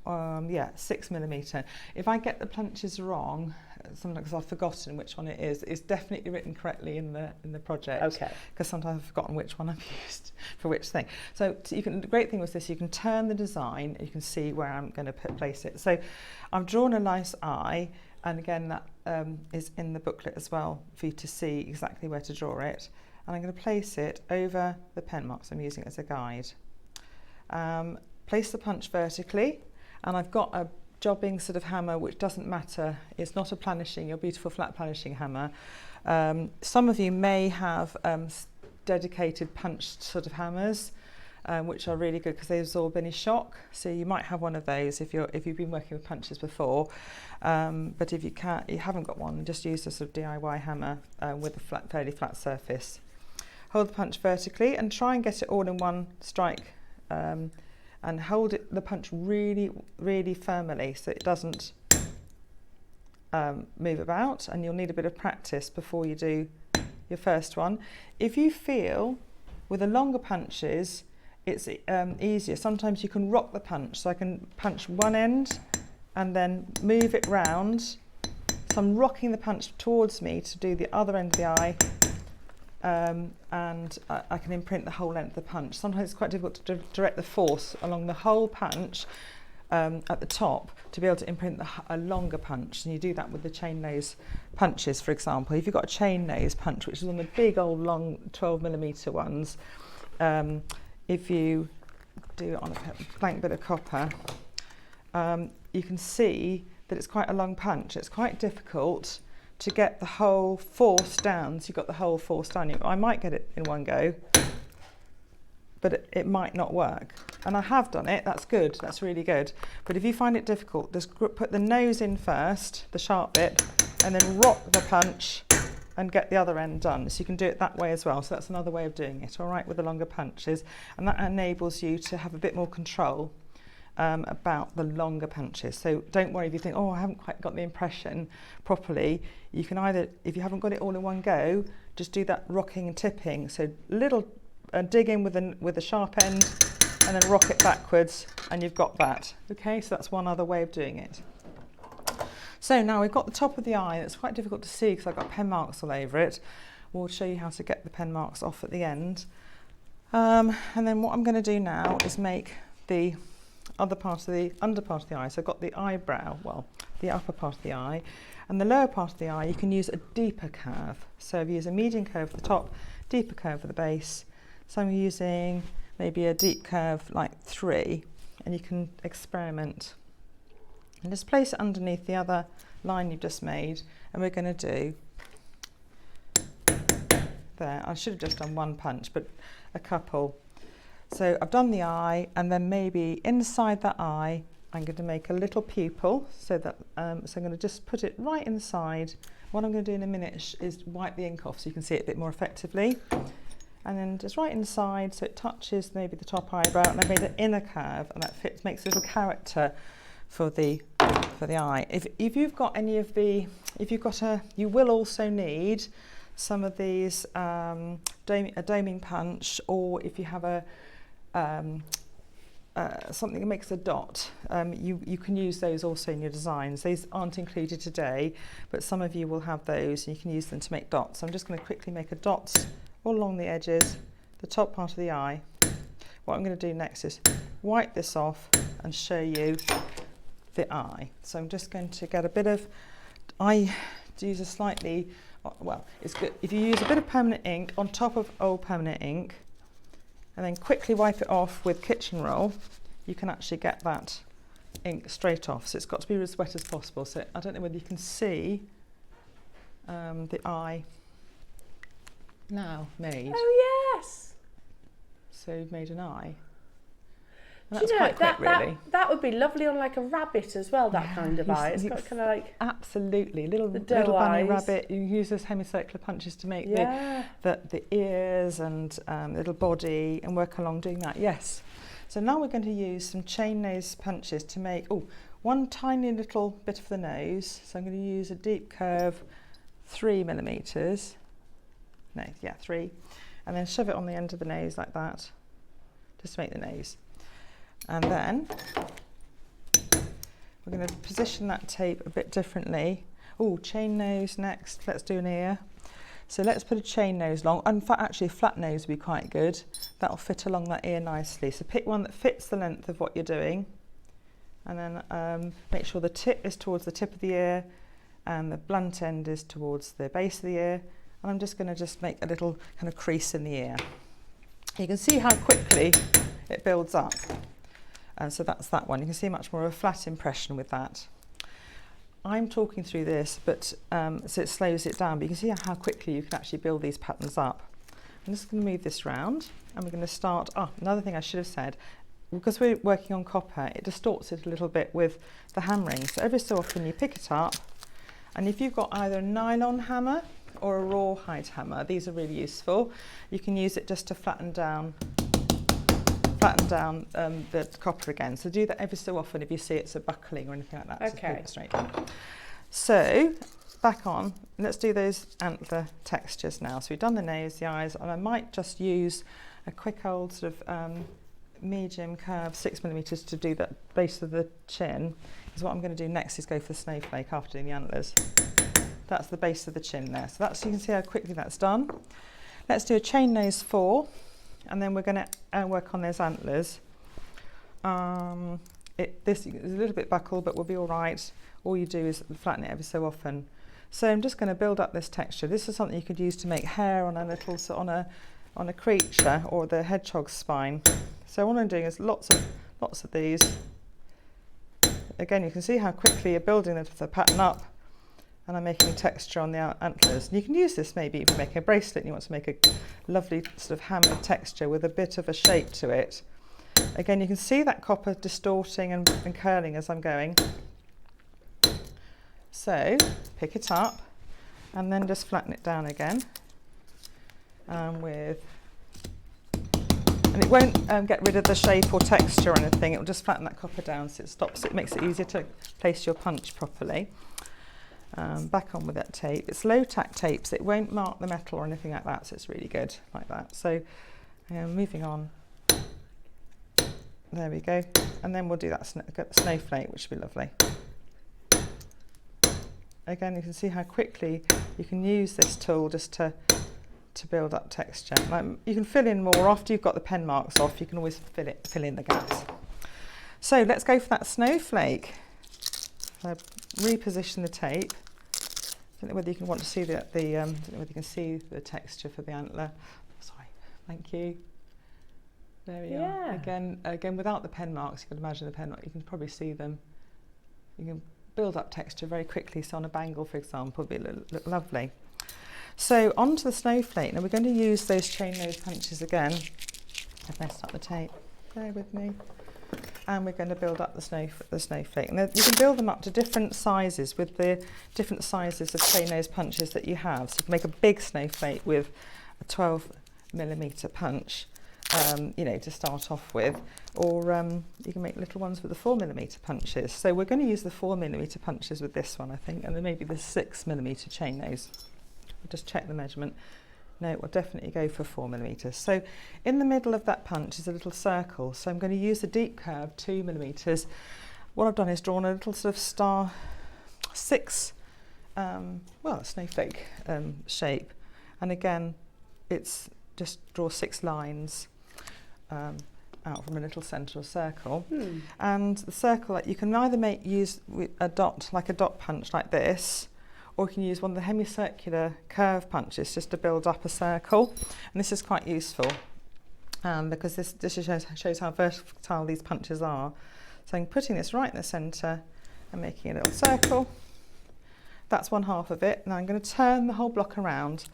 6mm. If I get the punches wrong, sometimes I've forgotten which one it is. It's definitely written correctly in the project. Okay. Because sometimes I've forgotten which one I've used for which thing. So you can. The great thing with this, you can turn the design. You can see where I'm going to place it. So I've drawn a nice eye, and again that is in the booklet as well for you to see exactly where to draw it. And I'm going to place it over the pen marks I'm using as a guide. Place the punch vertically. And I've got a jobbing sort of hammer, which doesn't matter. It's not a planishing, your beautiful flat planishing hammer. Some of you may have dedicated punched sort of hammers, which are really good because they absorb any shock. So you might have one of those if you've been working with punches before. But if you haven't got one, just use a sort of DIY hammer with a fairly flat surface. Hold the punch vertically and try and get it all in one strike. And hold the punch really, really firmly so it doesn't move about, and you'll need a bit of practice before you do your first one. If you feel with the longer punches it's easier, sometimes you can rock the punch, so I can punch one end and then move it round. So I'm rocking the punch towards me to do the other end of the eye. And I can imprint the whole length of the punch. Sometimes it's quite difficult to direct the force along the whole punch at the top to be able to imprint a longer punch, and you do that with the chain nose punches, for example. If you've got a chain nose punch, which is on the big old long 12mm ones, if you do it on a blank bit of copper, you can see that it's quite a long punch. It's quite difficult to get the whole force down, so you've got the whole force down. I might get it in one go, but it might not work. And I have done it, that's good, that's really good. But if you find it difficult, just put the nose in first, the sharp bit, and then rock the punch and get the other end done. So you can do it that way as well. So that's another way of doing it, all right, with the longer punches. And that enables you to have a bit more control about the longer punches. So don't worry if you think, oh, I haven't quite got the impression properly. You can either, if you haven't got it all in one go, just do that rocking and tipping. So little dig in with the sharp end and then rock it backwards, and you've got that. Okay, so that's one other way of doing it. So now we've got the top of the eye. It's quite difficult to see because I've got pen marks all over it. We'll show you how to get the pen marks off at the end. And then what I'm going to do now is make the other part of the under part of the eye. So I've got the eyebrow, well, the upper part of the eye, and the lower part of the eye you can use a deeper curve. So if you use a medium curve at the top, deeper curve at the base. So I'm using maybe a deep curve like 3, and you can experiment. And just place it underneath the other line you've just made, and we're going to do there. I should have just done one punch, but a couple. So I've done the eye, and then maybe inside that eye I'm going to make a little pupil, so that so I'm going to just put it right inside. What I'm going to do in a minute is wipe the ink off so you can see it a bit more effectively. And then just right inside, so it touches maybe the top eyebrow, and I made an inner curve, and that makes a little character for the eye. If you've got any of the, you will also need some of these a doming punch, or if you have a something that makes a dot. You can use those also in your designs. These aren't included today, but some of you will have those and you can use them to make dots. So I'm just going to quickly make a dot all along the edges, the top part of the eye. What I'm going to do next is wipe this off and show you the eye. So I'm just going to get a bit of, I use a slightly, well, it's good if you use a bit of permanent ink on top of old permanent ink and then quickly wipe it off with kitchen roll, you can actually get that ink straight off. So it's got to be as wet as possible. So I don't know whether you can see the eye now made. Oh yes. So you've made an eye. And that's quite quick, really. That would be lovely on like a rabbit as well, that kind of eye. It's got kind of like... Absolutely, little bunny eyes. Rabbit. You can use those semicircular punches to make the ears and little body and work along doing that, yes. So now we're going to use some chain nose punches to make, one tiny little bit of the nose. So I'm going to use a deep curve, 3 millimeters. No, yeah, 3. And then shove it on the end of the nose like that, just to make the nose. And then we're going to position that tape a bit differently. Chain nose next. Let's do an ear. So let's put a chain nose along. In fact, actually a flat nose would be quite good. That'll fit along that ear nicely. So pick one that fits the length of what you're doing. And then make sure the tip is towards the tip of the ear and the blunt end is towards the base of the ear. And I'm just going to make a little kind of crease in the ear. You can see how quickly it builds up. So that's that one. You can see much more of a flat impression with that. I'm talking through this, but so it slows it down, but you can see how quickly you can actually build these patterns up. I'm just going to move this round and we're going to start. Another thing I should have said, because we're working on copper, it distorts it a little bit with the hammering. So every so often you pick it up, and if you've got either a nylon hammer or a rawhide hammer, these are really useful. You can use it just to flatten down the copper again. So do that every so often if you see it's a buckling or anything like that. Okay. So straight down. So back on, let's do those antler textures now. So we've done the nose, the eyes, and I might just use a quick old sort of medium curve 6 millimeters to do the base of the chin. Because what I'm going to do next is go for the snowflake after doing the antlers. That's the base of the chin there. So that's, you can see how quickly that's done. Let's do a chain nose 4. And then we're going to work on those antlers. This is a little bit buckled, but we'll be all right. All you do is flatten it every so often. So I'm just going to build up this texture. This is something you could use to make hair on a little, on a creature or the hedgehog's spine. So all I'm doing is lots of these. Again, you can see how quickly you're building the pattern up. And I'm making texture on the antlers. And you can use this maybe if you're making a bracelet and you want to make a lovely sort of hammered texture with a bit of a shape to it. Again, you can see that copper distorting and curling as I'm going. So pick it up and then just flatten it down again. And it won't get rid of the shape or texture or anything. It will just flatten that copper down so it stops. It makes it easier to place your punch properly. Back on with that tape. It's low tack tape, so it won't mark the metal or anything like that, so it's really good like that. So moving on. There we go. And then we'll do that snowflake, which will be lovely. Again, you can see how quickly you can use this tool just to build up texture. You can fill in more after you've got the pen marks off. You can always fill in the gaps. So let's go for that snowflake. Reposition the tape. I don't know whether you can want to see I don't know whether you can see the texture for the antler. Sorry, thank you. There we are. Again, without the pen marks, you can imagine the pen marks. You can probably see them. You can build up texture very quickly. So on a bangle, for example, would look lovely. So onto the snowflake. Now we're going to use those chain nose punches again. I've messed up the tape. Bear with me. And we're going to build up the snowflake. And you can build them up to different sizes with the different sizes of chain nose punches that you have. So you can make a big snowflake with a 12mm punch, to start off with, or you can make little ones with the 4mm punches. So we're going to use the 4mm punches with this one, I think, and then maybe the 6mm chain nose. I'll just check the measurement. No, we'll definitely go for 4mm. So in the middle of that punch is a little circle. So I'm going to use the deep curve 2mm. What I've done is drawn a little sort of star 6, snowflake shape. And again, it's just draw 6 lines out from a little central circle. And the circle, you can either use a dot, like a dot punch like this, or you can use one of the hemicircular curve punches just to build up a circle. And this is quite useful because this shows how versatile these punches are. So I'm putting this right in the centre and making a little circle. That's one half of it. Now I'm going to turn the whole block around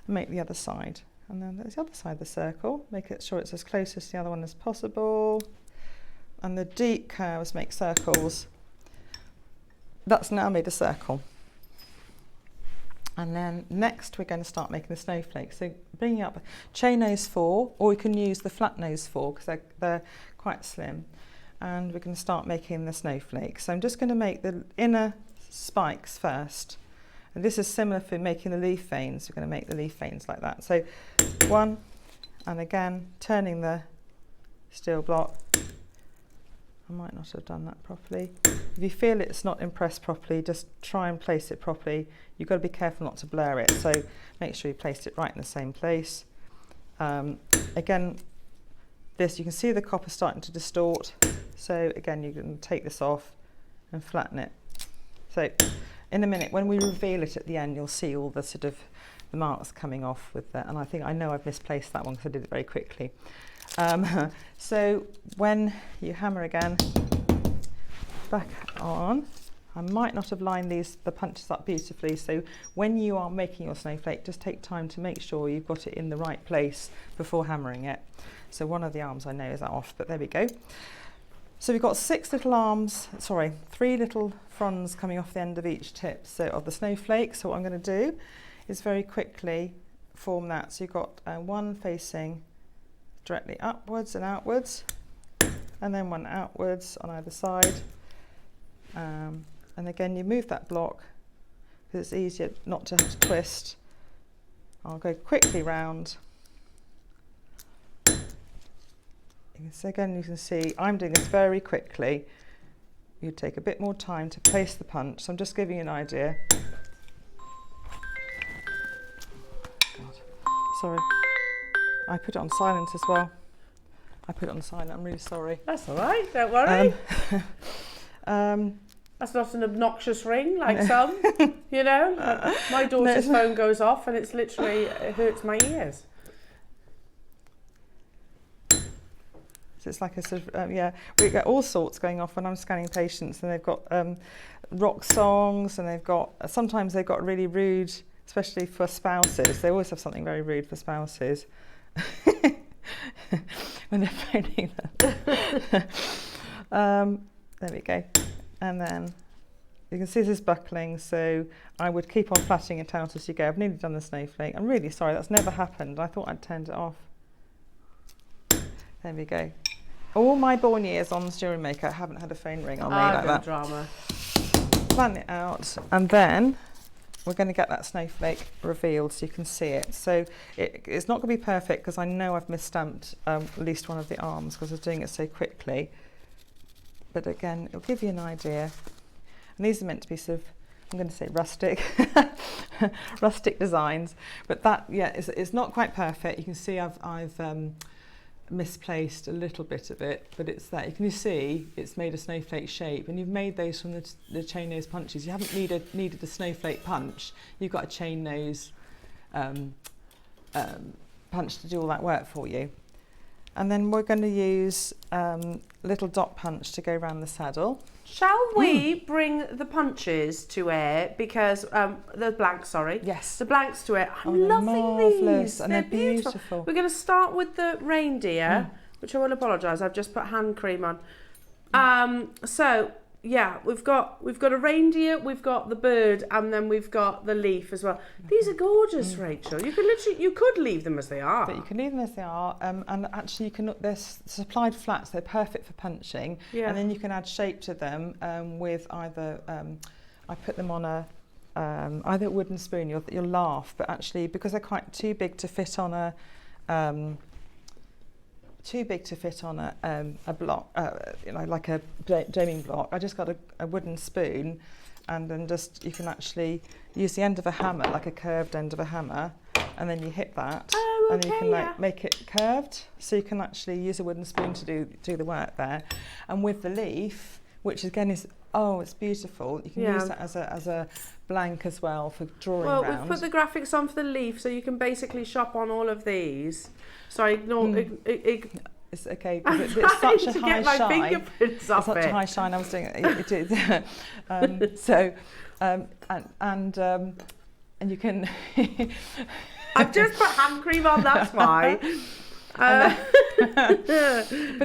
and make the other side. And then there's the other side of the circle, make it sure it's as close as the other one as possible. And the deep curves make circles. That's now made a circle. And then next we're going to start making the snowflakes. So bringing up chain nose 4, or you can use the flat nose 4 because they're quite slim. And we're going to start making the snowflakes. So I'm just going to make the inner spikes first. And this is similar for making the leaf veins. We're going to make the leaf veins like that. So 1, and again, turning the steel block. I might not have done that properly. If you feel it's not impressed properly, just try and place it properly. You've got to be careful not to blur it. So make sure you place it right in the same place. Again, this, you can see the copper starting to distort. So again, you can take this off and flatten it. So in a minute, when we reveal it at the end, you'll see all the sort of the marks coming off with that. And I know I've misplaced that one because I did it very quickly. So when you hammer again, back on, I might not have lined the punches up beautifully. So when you are making your snowflake, just take time to make sure you've got it in the right place before hammering it. So one of the arms I know is off, but there we go. So we've got 3 little fronds coming off the end of each tip of the snowflake. So what I'm going to do is very quickly form that. So you've got one facing directly upwards and outwards, and then one outwards on either side. And again, you move that block because it's easier not to have to twist. I'll go quickly round. So again, you can see I'm doing this very quickly. You take a bit more time to place the punch. So I'm just giving you an idea. God. Sorry. I put it on silent as well. I put it on silent, I'm really sorry. That's all right, don't worry. That's not an obnoxious ring like some, you know. My daughter's phone goes off and it's literally, it hurts my ears. So it's like a sort of, we get all sorts going off when I'm scanning patients, and they've got rock songs, and sometimes they've got really rude, especially for spouses. They always have something very rude for spouses when they're phoning them. There we go. And then you can see this is buckling, so I would keep on flattening it out as you go. I've nearly done the snowflake. I'm really sorry, that's never happened. I thought I'd turned it off. There we go. All my born years on JewelleryMaker, I haven't had a phone ring on me like that. Drama. Flatten it out, and then we're going to get that snowflake revealed so you can see it. So it's not going to be perfect because I know I've misstamped at least one of the arms because I was doing it so quickly. But again, it'll give you an idea. And these are meant to be sort of, I'm going to say rustic, rustic designs. But that, it's not quite perfect. You can see I've misplaced a little bit of it, but it's that. You can see it's made a snowflake shape, and you've made those from the chain nose punches. You haven't needed a snowflake punch. You've got a chain nose punch to do all that work for you. And then we're going to use little dot punch to go around the saddle. Shall we bring the punches to air, because the blanks, sorry. Yes. The blanks to air. I'm loving these. And they're beautiful. We're going to start with the reindeer, which I will apologise. I've just put hand cream on. So yeah, we've got a reindeer, we've got the bird, and then we've got the leaf as well. These are gorgeous, Rachel. You could leave them as they are. But you can leave them as they are, and actually they're supplied flats. They're perfect for punching, and then you can add shape to them with either. I put them on either a wooden spoon, you'll laugh, but actually because they're quite too big to fit on a block, like a doming block, I just got a wooden spoon, and then you can actually use the end of a hammer, like a curved end of a hammer, and then you hit that, and you can make it curved, so you can actually use a wooden spoon to do the work there. And with the leaf, which again is, it's beautiful, you can use that as a blank as well for drawing round. Well, we've put the graphics on for the leaf, so you can basically shop on all of these. Sorry, ignore... It's okay, because it's such a high shine. Fingerprints it's such a high shine. I was doing it. It is. And you can. I've just put hand cream on. That's why. But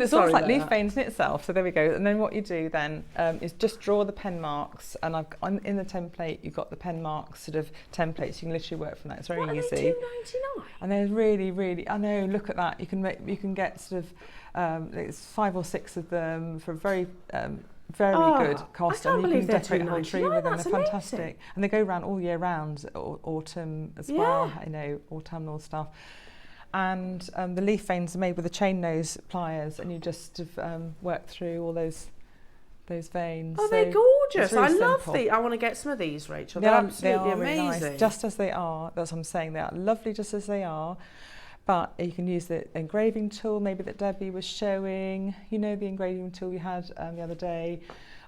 it's almost like leaf veins in itself. So there we go. And then what you do then is just draw the pen marks. And in the template, you've got the pen marks sort of templates. You can literally work from that. It's very easy. $2.99. And they're really, really. I know. Look at that. You can get sort of it's 5 or 6 of them for very good cost. I can't and you believe can decorate a whole $2.99. tree with them. That's They're fantastic. amazing. And they go around all year round, autumn as well. I know, autumnal stuff. And the leaf veins are made with the chain nose pliers, and you just work through all those veins. Oh, they're gorgeous! Really I love simple. I want to get some of these, Rachel. They're absolutely really amazing. nice, just as they are. That's what I'm saying. They are lovely, just as they are. But you can use the engraving tool, maybe that Debbie was showing. You know, the engraving tool we had the other day.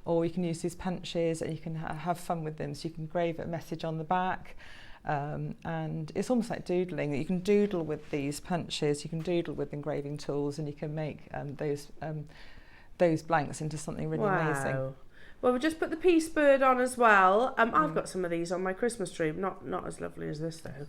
Or you can use these punches, and you can have fun with them. So you can engrave a message on the back. And it's almost like doodling. You can doodle with these punches, you can doodle with engraving tools, and you can make those blanks into something really amazing. Well, we just put the peace bird on as well. I've got some of these on my Christmas tree, not as lovely as this though.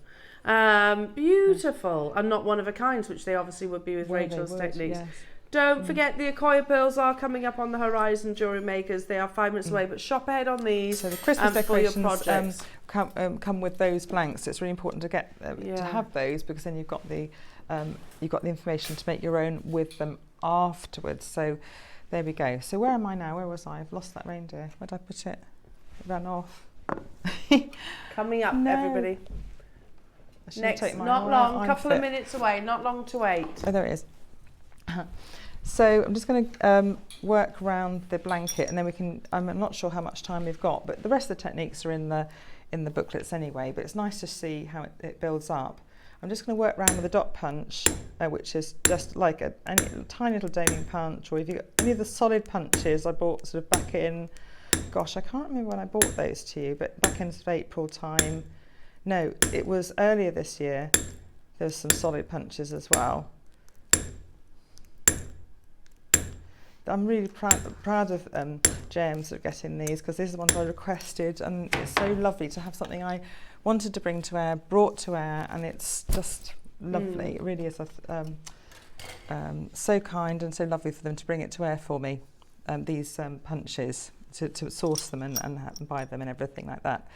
Beautiful, and not one of a kind, which they obviously would be with Rachel's techniques. Yes. Don't forget the Akoya Pearls are coming up on the horizon, jewellery makers. They are 5 minutes away, but shop ahead on these. So the Christmas decorations come with those blanks. It's really important to get to have those, because then you've got the information to make your own with them afterwards. So there we go. So where am I now? Where was I? I've lost that reindeer. Where did I put it? It ran off. Coming up, everybody. Next, not long, couple of minutes away, not long to wait. Oh, there it is. So I'm just going to work around the blanket, and then we can. I'm not sure how much time we've got, but the rest of the techniques are in the booklets anyway. But it's nice to see how it builds up. I'm just going to work around with a dot punch, which is just like a tiny little doming punch, or if you got any of the solid punches I bought sort of back in. Gosh, I can't remember when I bought those to you, but back in sort of April time. No, it was earlier this year. There's some solid punches as well. I'm really proud of James for getting these, because these are the ones I requested, and it's so lovely to have something I wanted to bring to air, brought to air, and it's just lovely. It really is so kind and so lovely for them to bring it to air for me, these punches, to source them and buy them and everything like that.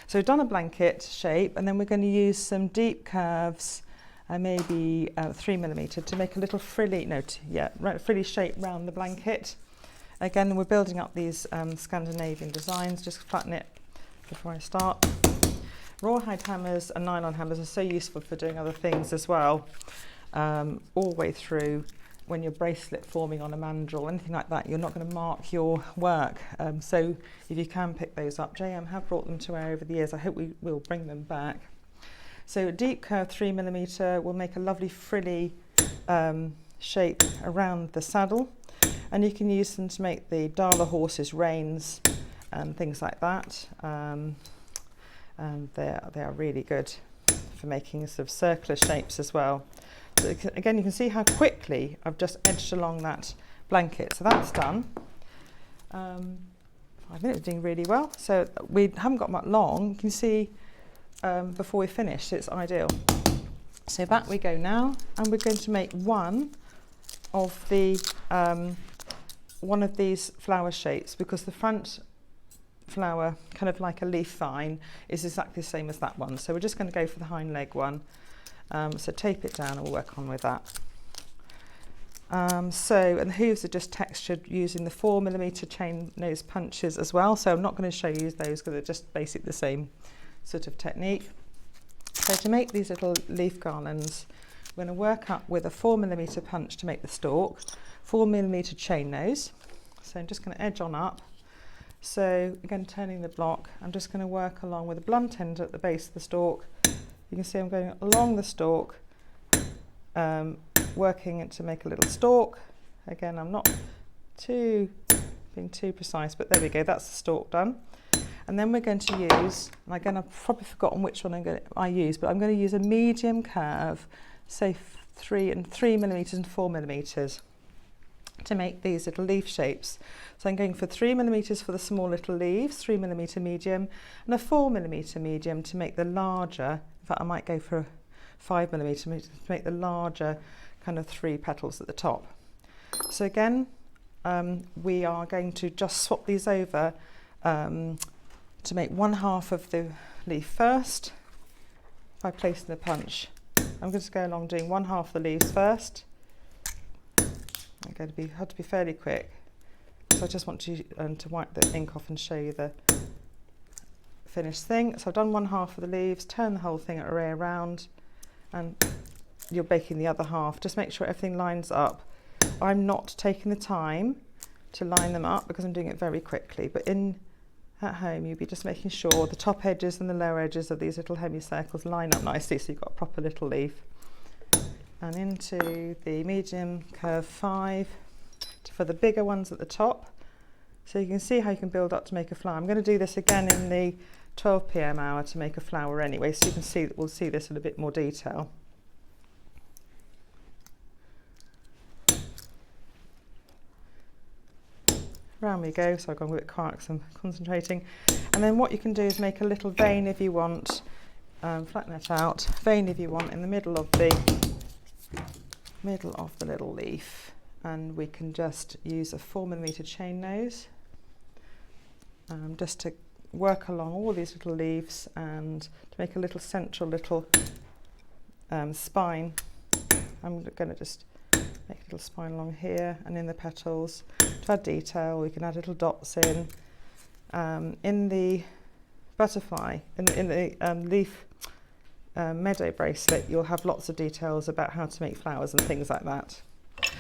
So we've done a blanket shape, and then we're going to use some deep curves, maybe 3mm, to make a little frilly shape round the blanket. Again, we're building up these Scandinavian designs. Just flatten it before I start. Rawhide hammers and nylon hammers are so useful for doing other things as well, all the way through. When you're bracelet forming on a mandrel, anything like that, you're not going to mark your work. So if you can pick those up, JM have brought them to air over the years. I hope we will bring them back. So a deep curve 3mm will make a lovely frilly shape around the saddle, and you can use them to make the Dala horses reins and things like that. And they are really good for making sort of circular shapes as well. So again, you can see how quickly I've just edged along that blanket. So that's done. 5 minutes, doing really well. So we haven't got much long. You can see before we finish, it's ideal. So back we go now, and we're going to make one of these flower shapes, because the front flower, kind of like a leaf vine, is exactly the same as that one. So we're just going to go for the hind leg one. So tape it down and we'll work on with that. And the hooves are just textured using the 4mm chain nose punches as well. So I'm not going to show you those because they're just basically the same sort of technique. So to make these little leaf garlands, we're going to work up with a 4mm punch to make the stalk, 4mm chain nose. So I'm just going to edge on up. So again, turning the block, I'm just going to work along with a blunt end at the base of the stalk. You can see I'm going along the stalk, working it to make a little stalk. Again, I'm not being too precise, but there we go, that's the stalk done. And then we're going to use, and again, I've probably forgotten which one I use, but I'm going to use a medium curve, say 3mm and 4mm, to make these little leaf shapes. So I'm going for 3mm for the small little leaves, 3mm medium, and a 4mm medium to make the larger. In fact, I might go for 5mm to make the larger kind of 3 petals at the top. So again, we are going to just swap these over to make 1/2 of the leaf first by placing the punch. I'm going to go along doing 1/2 of the leaves first. I'm going to have to be fairly quick, so I just want to wipe the ink off and show you the finished thing. So I've done 1/2 of the leaves, turn the whole thing around, and you're baking the other half. Just make sure everything lines up. I'm not taking the time to line them up because I'm doing it very quickly, but at home you'll be just making sure the top edges and the lower edges of these little hemicircles line up nicely so you've got a proper little leaf. And into the medium curve 5 for the bigger ones at the top. So you can see how you can build up to make a flower. I'm going to do this again in the 12 p.m. hour to make a flower anyway, so you can see that we'll see this in a bit more detail. Round we go, so I've gone a bit quiet because I'm concentrating. And then what you can do is make a little vein if you want, flatten it out, vein if you want in the middle of the little leaf, and we can just use a 4mm chain nose just to work along all these little leaves and to make a little central little spine. I'm going to just make a little spine along here and in the petals. To add detail, we can add little dots in. In the butterfly, in the leaf meadow bracelet, you'll have lots of details about how to make flowers and things like that.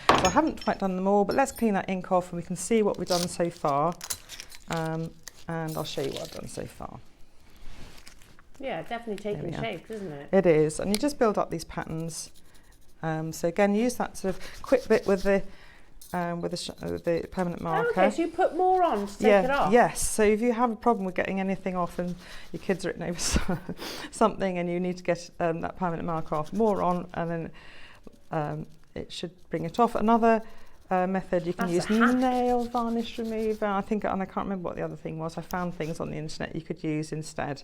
So I haven't quite done them all, but let's clean that ink off and we can see what we've done so far. And I'll show you what I've done so far. Yeah, definitely taking shape, isn't it? It is, and you just build up these patterns. So again, use that sort of quick bit with the permanent marker. Okay, so you put more on to take it off? Yes, so if you have a problem with getting anything off and your kids are written over something and you need to get that permanent marker off, more on, and then it should bring it off. Another method you can use nail varnish remover. I can't remember what the other thing was. I found things on the internet you could use instead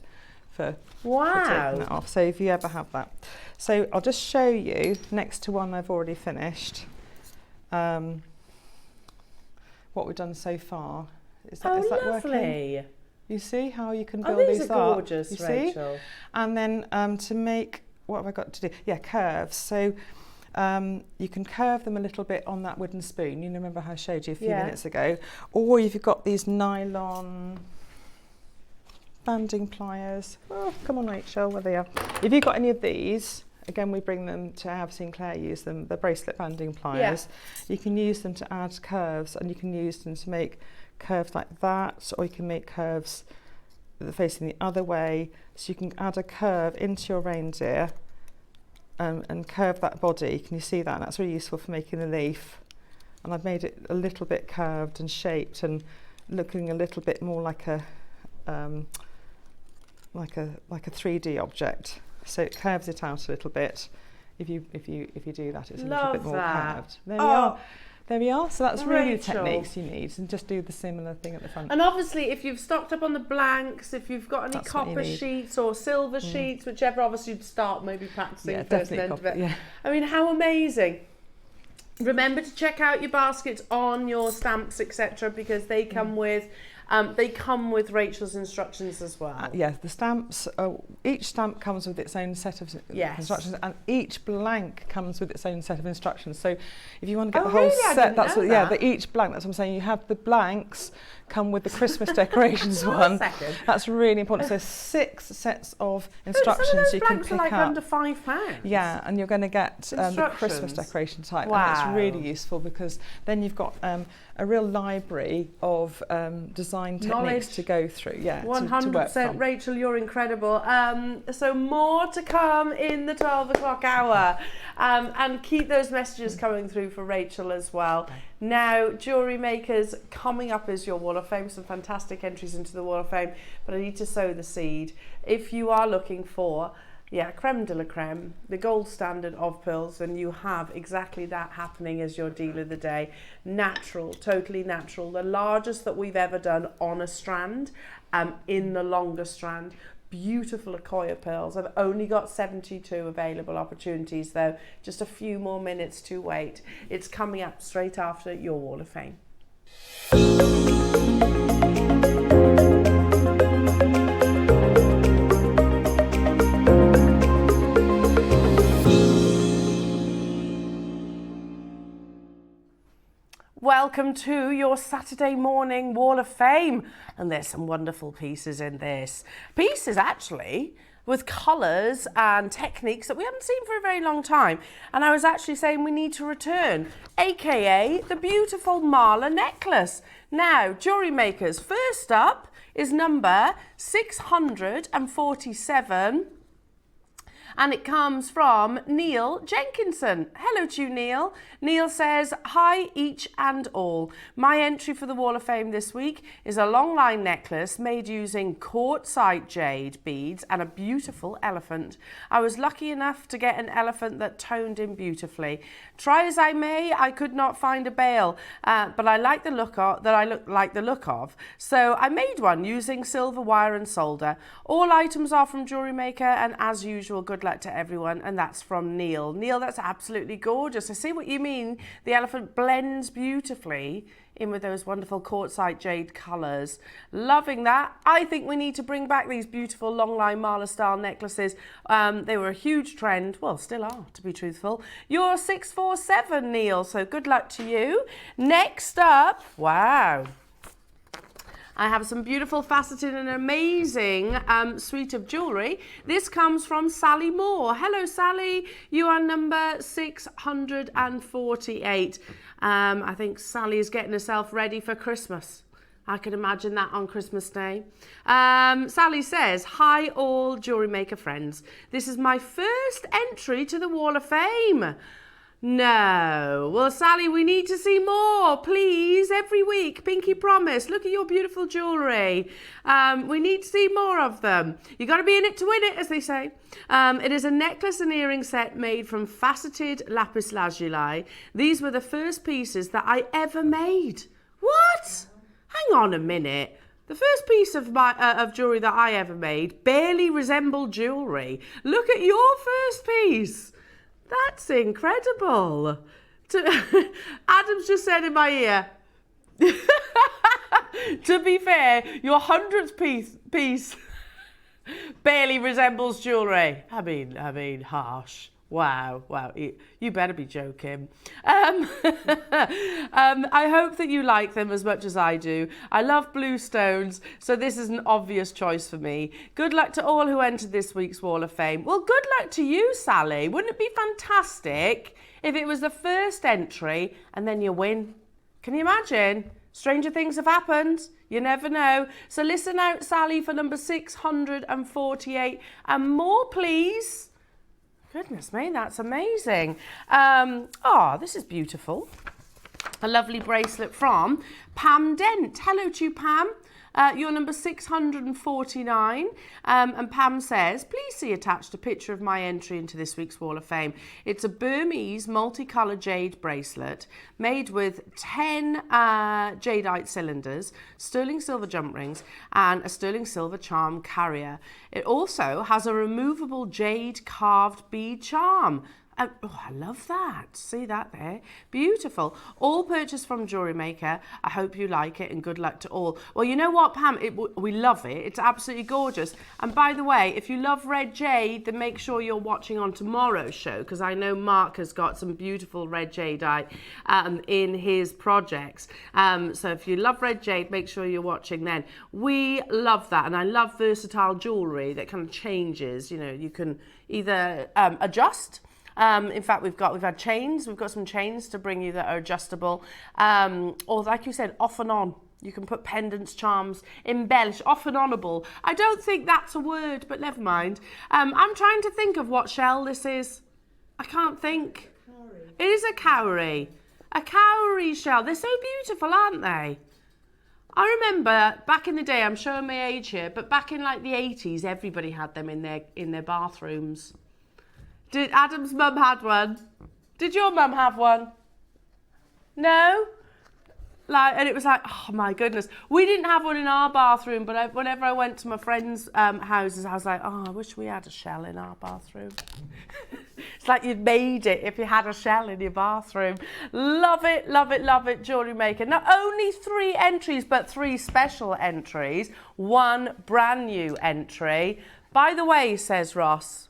for taking that off. So if you ever have that. So I'll just show you next to one I've already finished what we've done so far. Is that lovely. Working? You see how you can build these up? are gorgeous, you Rachel. See? And then to make, what have I got to do? Yeah, curves. So you can curve them a little bit on that wooden spoon. You remember how I showed you a few minutes ago. Or if you've got these nylon banding pliers. Oh, come on, Rachel, where they are. If you've got any of these, again, we bring them to, I have seen Claire use them, the bracelet banding pliers. Yeah. You can use them to add curves, and you can use them to make curves like that, or you can make curves facing the other way. So you can add a curve into your reindeer and curve that body. Can you see that? And that's really useful for making the leaf. And I've made it a little bit curved and shaped and looking a little bit more like a 3D object. So it curves it out a little bit. If you do that, it's a little bit more curved. There we are. There we are. So that's really the techniques you need, and just do the similar thing at the front. And obviously, if you've stocked up on the blanks, if you've got any copper sheets or silver sheets, whichever, obviously you'd start maybe practicing first and end of it. Yeah. I mean, how amazing. Remember to check out your baskets on your stamps, etc., because they come with They come with Rachel's instructions as well. Yes, the stamps, each stamp comes with its own set of instructions, and each blank comes with its own set of instructions. So if you want to get the whole set, that's what, each blank, that's what I'm saying. You have the blanks come with the Christmas decorations one. That's really important. So 6 sets of instructions you can pick like up. Under £5. Yeah, and you're going to get the Christmas decoration type. Wow. And it's really useful because then you've got a real library of design techniques to go through. Yeah, 100%. Rachel, you're incredible. So more to come in the 12 o'clock hour. And keep those messages coming through for Rachel as well. Now, Jewellery Makers, coming up is your Wall of Fame. Some fantastic entries into the Wall of Fame. But I need to sow the seed. If you are looking for creme de la creme, the gold standard of pearls, and you have exactly that happening as your deal of the day. Natural, totally natural. The largest that we've ever done on a strand, in the longer strand. Beautiful Akoya pearls. I've only got 72 available opportunities though. Just a few more minutes to wait. It's coming up straight after your Wall of Fame. Welcome to your Saturday morning Wall of Fame. And there's some wonderful pieces in this. Pieces actually with colours and techniques that we haven't seen for a very long time. And I was actually saying we need to return, aka the beautiful Mala necklace. Now, Jewellery Makers, first up is number 647. And it comes from Neil Jenkinson. Hello to you, Neil. Neil says, hi each and all. My entry for the Wall of Fame this week is a long line necklace made using quartzite jade beads and a beautiful elephant. I was lucky enough to get an elephant that toned in beautifully. Try as I may, I could not find a bail, but I like the look of. So I made one using silver wire and solder. All items are from Jewellery Maker, and as usual, good luck to everyone. And that's from Neil. Neil, that's absolutely gorgeous. I see what you mean. The elephant blends beautifully in with those wonderful quartzite jade colours. Loving that. I think we need to bring back these beautiful long line Mala style necklaces. They were a huge trend. Well, still are, to be truthful. You're 647, Neil. So good luck to you. Next up, wow. I have some beautiful, faceted and amazing suite of jewellery. This comes from Sally Moore. Hello, Sally. You are number 648. I think Sally is getting herself ready for Christmas. I can imagine that on Christmas Day. Sally says, hi all Jewellery Maker friends. This is my first entry to the Wall of Fame. No. Well, Sally, we need to see more, please, every week. Pinky promise. Look at your beautiful jewellery. We need to see more of them. You got to be in it to win it, as they say. It is a necklace and earring set made from faceted lapis lazuli. These were the first pieces that I ever made. What? Hang on a minute. The first piece of jewellery that I ever made barely resembled jewellery. Look at your first piece. That's incredible. Adam's just said in my ear, to be fair, your 100th piece barely resembles jewellery. I mean, harsh. Wow, you better be joking. I hope that you like them as much as I do. I love blue stones, so this is an obvious choice for me. Good luck to all who entered this week's Wall of Fame. Well, good luck to you, Sally. Wouldn't it be fantastic if it was the first entry and then you win? Can you imagine? Stranger things have happened. You never know. So listen out, Sally, for number 648 and more, please. Goodness me, that's amazing. This is beautiful. A lovely bracelet from Pam Dent. Hello to you, Pam. You're number 649. And Pam says, please see attached a picture of my entry into this week's Wall of Fame. It's a Burmese multicoloured jade bracelet made with 10 jadeite cylinders, sterling silver jump rings, and a sterling silver charm carrier. It also has a removable jade carved bead charm. I love that. See that there? Beautiful. All purchased from Jewellery Maker. I hope you like it and good luck to all. Well, you know what, Pam? We love it. It's absolutely gorgeous. And by the way, if you love red jade, then make sure you're watching on tomorrow's show, because I know Mark has got some beautiful red jadeite in his projects. So if you love red jade, make sure you're watching then. We love that. And I love versatile jewellery that kind of changes. You know, you can either adjust. In fact, we've had chains. We've got some chains to bring you that are adjustable. Or like you said, off and on. You can put pendants, charms, embellish, off and onable. I don't think that's a word, but never mind. I'm trying to think of what shell this is. I can't think. Cowrie. It is a cowrie. A cowrie shell. They're so beautiful, aren't they? I remember back in the day, I'm showing my age here, but back in like the 80s, everybody had them in their bathrooms. Did Adam's mum had one? Did your mum have one? No? And it was like, oh my goodness. We didn't have one in our bathroom, but whenever I went to my friends' houses, I was like, oh, I wish we had a shell in our bathroom. It's like you'd made it if you had a shell in your bathroom. Love it, love it, love it, Jewellery Maker. Not only 3 entries, but 3 special entries. 1 brand new entry. By the way, says Ross,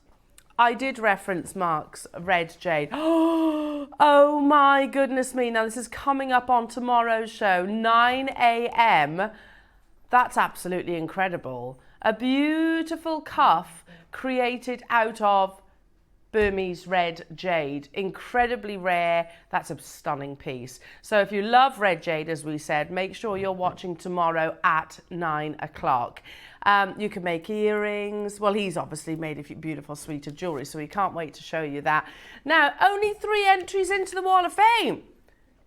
I did reference Mark's red jade. Oh my goodness me. Now this is coming up on tomorrow's show, 9 a.m. That's absolutely incredible. A beautiful cuff created out of Burmese red jade. Incredibly rare. That's a stunning piece. So if you love red jade, as we said, make sure you're watching tomorrow at 9 o'clock. You can make earrings. Well, he's obviously made a beautiful suite of jewellery, so we can't wait to show you that. Now, only 3 entries into the Wall of Fame.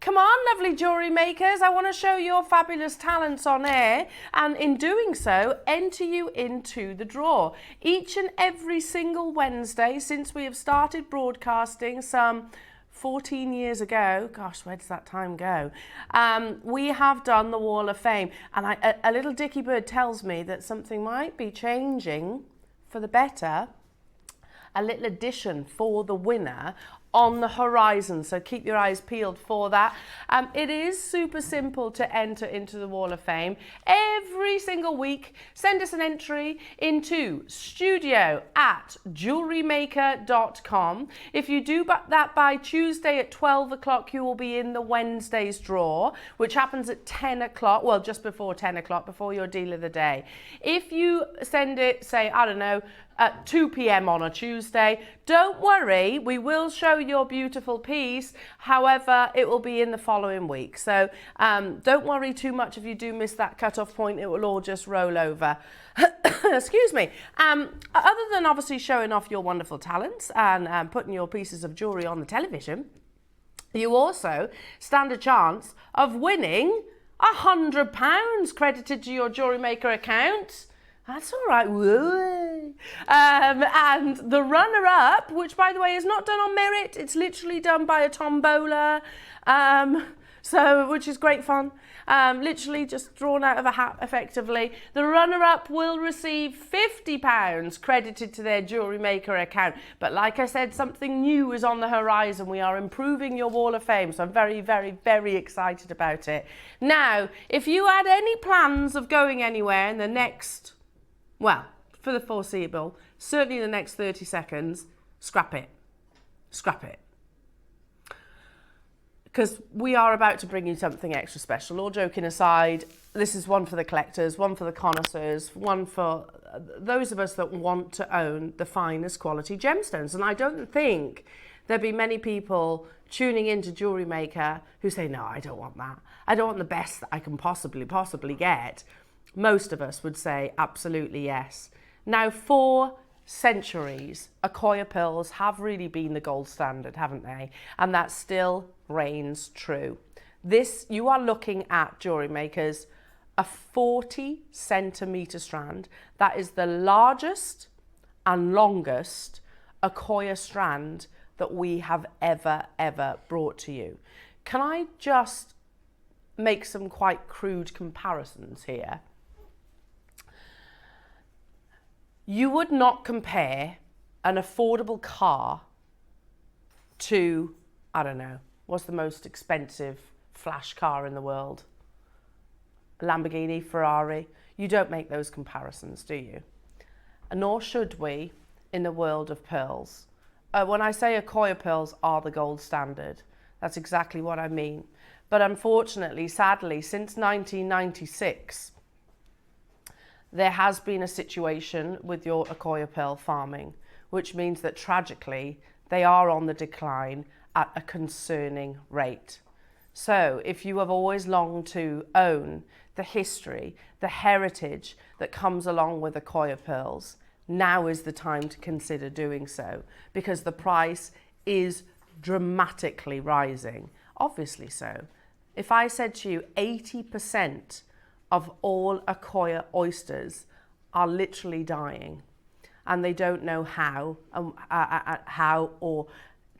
Come on, lovely jewellery makers. I want to show your fabulous talents on air, and in doing so, enter you into the draw. Each and every single Wednesday since we have started broadcasting some 14 years ago, gosh, where does that time go? We have done the Wall of Fame, and a little dicky bird tells me that something might be changing for the better. A little addition for the winner on the horizon, so keep your eyes peeled for that. It is super simple to enter into the Wall of Fame. Every single week, send us an entry into studio@jewellerymaker.com. If you do that by Tuesday at 12 o'clock, you will be in the Wednesday's draw, which happens at 10 o'clock, well, just before 10 o'clock, before your deal of the day. If you send it, say, I don't know, at 2 p.m. on a Tuesday, don't worry, we will show your beautiful piece. However, it will be in the following week. So don't worry too much if you do miss that cut-off point. It will all just roll over. Excuse me. Other than obviously showing off your wonderful talents and putting your pieces of jewellery on the television, you also stand a chance of winning £100 credited to your Jewellery Maker account. That's all right. And the runner-up, which, by the way, is not done on merit. It's literally done by a tombola, which is great fun. Literally just drawn out of a hat, effectively. The runner-up will receive £50 credited to their Jewellery Maker account. But like I said, something new is on the horizon. We are improving your Wall of Fame, so I'm very, very, very excited about it. Now, if you had any plans of going anywhere in the next... well, for the foreseeable, certainly the next 30 seconds, scrap it. Scrap it. Because we are about to bring you something extra special. All joking aside, this is one for the collectors, one for the connoisseurs, one for those of us that want to own the finest quality gemstones. And I don't think there'll be many people tuning into Jewellery Maker who say, no, I don't want that. I don't want the best that I can possibly get. Most of us would say absolutely yes. Now, for centuries, Akoya Pearls have really been the gold standard, haven't they? And that still reigns true. This, you are looking at, Jewellery Makers, a 40 centimetre strand. That is the largest and longest Akoya strand that we have ever brought to you. Can I just make some quite crude comparisons here? You would not compare an affordable car to, I don't know, what's the most expensive flash car in the world? Lamborghini, Ferrari. You don't make those comparisons, do you? Nor should we in the world of pearls. When I say Akoya pearls are the gold standard, that's exactly what I mean. But unfortunately, sadly, since 1996, there has been a situation with your Akoya pearl farming, which means that tragically, they are on the decline at a concerning rate. So if you have always longed to own the history, the heritage that comes along with Akoya pearls, now is the time to consider doing so, because the price is dramatically rising. Obviously so. If I said to you 80% of all Akoya oysters are literally dying, and they don't know how or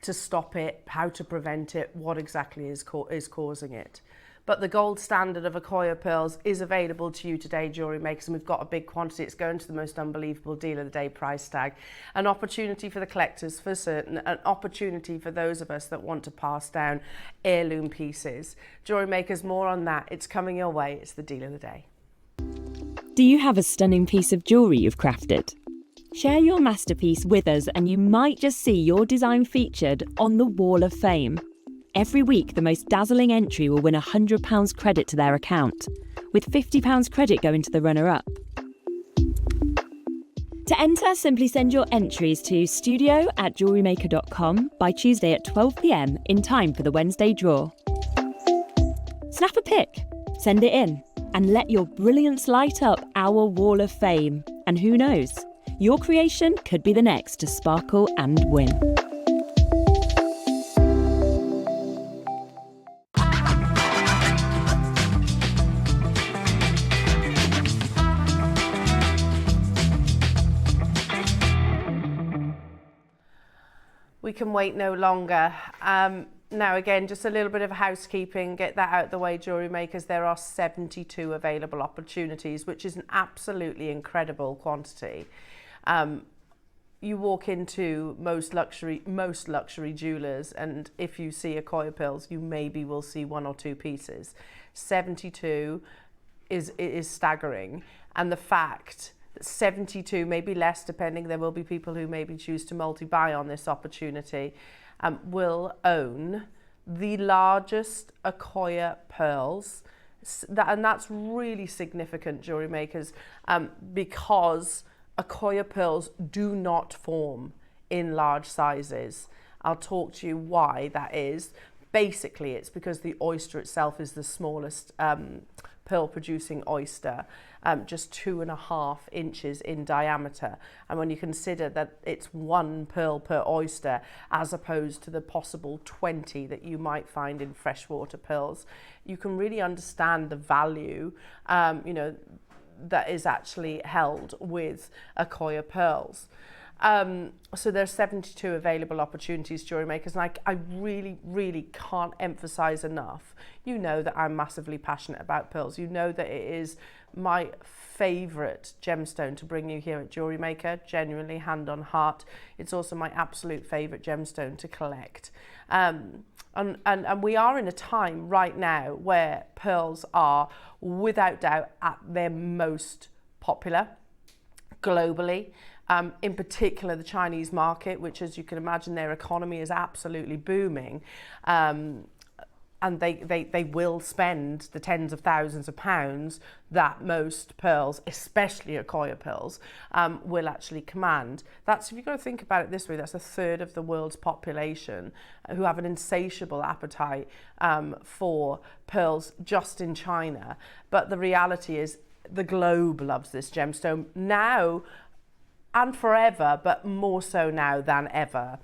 to stop it, how to prevent it, what exactly is causing it. But the gold standard of Akoya pearls is available to you today, jewellery makers, and we've got a big quantity. It's going to the most unbelievable deal of the day price tag. An opportunity for the collectors for certain, an opportunity for those of us that want to pass down heirloom pieces. Jewellery makers, more on that. It's coming your way. It's the deal of the day. Do you have a stunning piece of jewellery you've crafted? Share your masterpiece with us and you might just see your design featured on the Wall of Fame. Every week, the most dazzling entry will win £100 credit to their account, with £50 credit going to the runner-up. To enter, simply send your entries to studio@jewellerymaker.com by Tuesday at 12 p.m. in time for the Wednesday draw. Snap a pic, send it in, and let your brilliance light up our Wall of Fame. And who knows, your creation could be the next to sparkle and win. We can wait no longer. Now again, just a little bit of housekeeping, get that out of the way, jewellery makers. There are 72 available opportunities, which is an absolutely incredible quantity. You walk into most luxury jewelers, and if you see Akoya pearls, you maybe will see one or two pieces. 72 is staggering, and the fact 72, maybe less depending, there will be people who maybe choose to multi-buy on this opportunity, will own the largest Akoya pearls, and that's really significant, jewellery makers, because Akoya pearls do not form in large sizes. I'll talk to you why that is. Basically, it's because the oyster itself is the smallest pearl producing oyster, just 2.5 inches in diameter. And when you consider that it's 1 pearl per oyster, as opposed to the possible 20 that you might find in freshwater pearls, you can really understand the value, that is actually held with Akoya pearls. So there's 72 available opportunities, jewellery makers, and I really, really can't emphasize enough. You know that I'm massively passionate about pearls. You know that it is my favorite gemstone to bring you here at Jewellery Maker, genuinely, hand on heart. It's also my absolute favorite gemstone to collect. And we are in a time right now where pearls are, without doubt, at their most popular globally. In particular, the Chinese market, which, as you can imagine, their economy is absolutely booming. And they will spend the tens of thousands of pounds that most pearls, especially Akoya pearls, will actually command. That's, if you've got to think about it this way, that's 1/3 of the world's population who have an insatiable appetite for pearls just in China. But the reality is the globe loves this gemstone now and forever, but more so now than ever.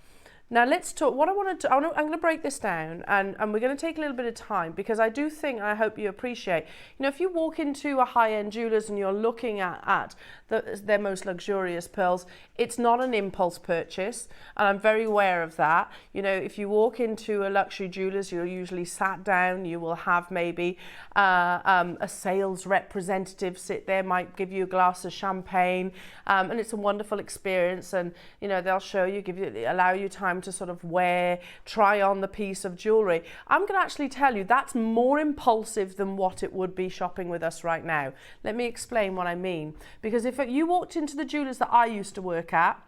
Now let's talk, what I want to, I'm going to break this down, and we're going to take a little bit of time, because I do think, and I hope you appreciate, if you walk into a high-end jeweller's and you're looking at their most luxurious pearls, it's not an impulse purchase, and I'm very aware of that. If you walk into a luxury jeweller's, you're usually sat down, you will have maybe a sales representative sit there, might give you a glass of champagne, and it's a wonderful experience, and they'll show you, allow you time around to sort of wear, try on the piece of jewellery. I'm going to actually tell you that's more impulsive than what it would be shopping with us right now. Let me explain what I mean. Because if you walked into the jewellers that I used to work at,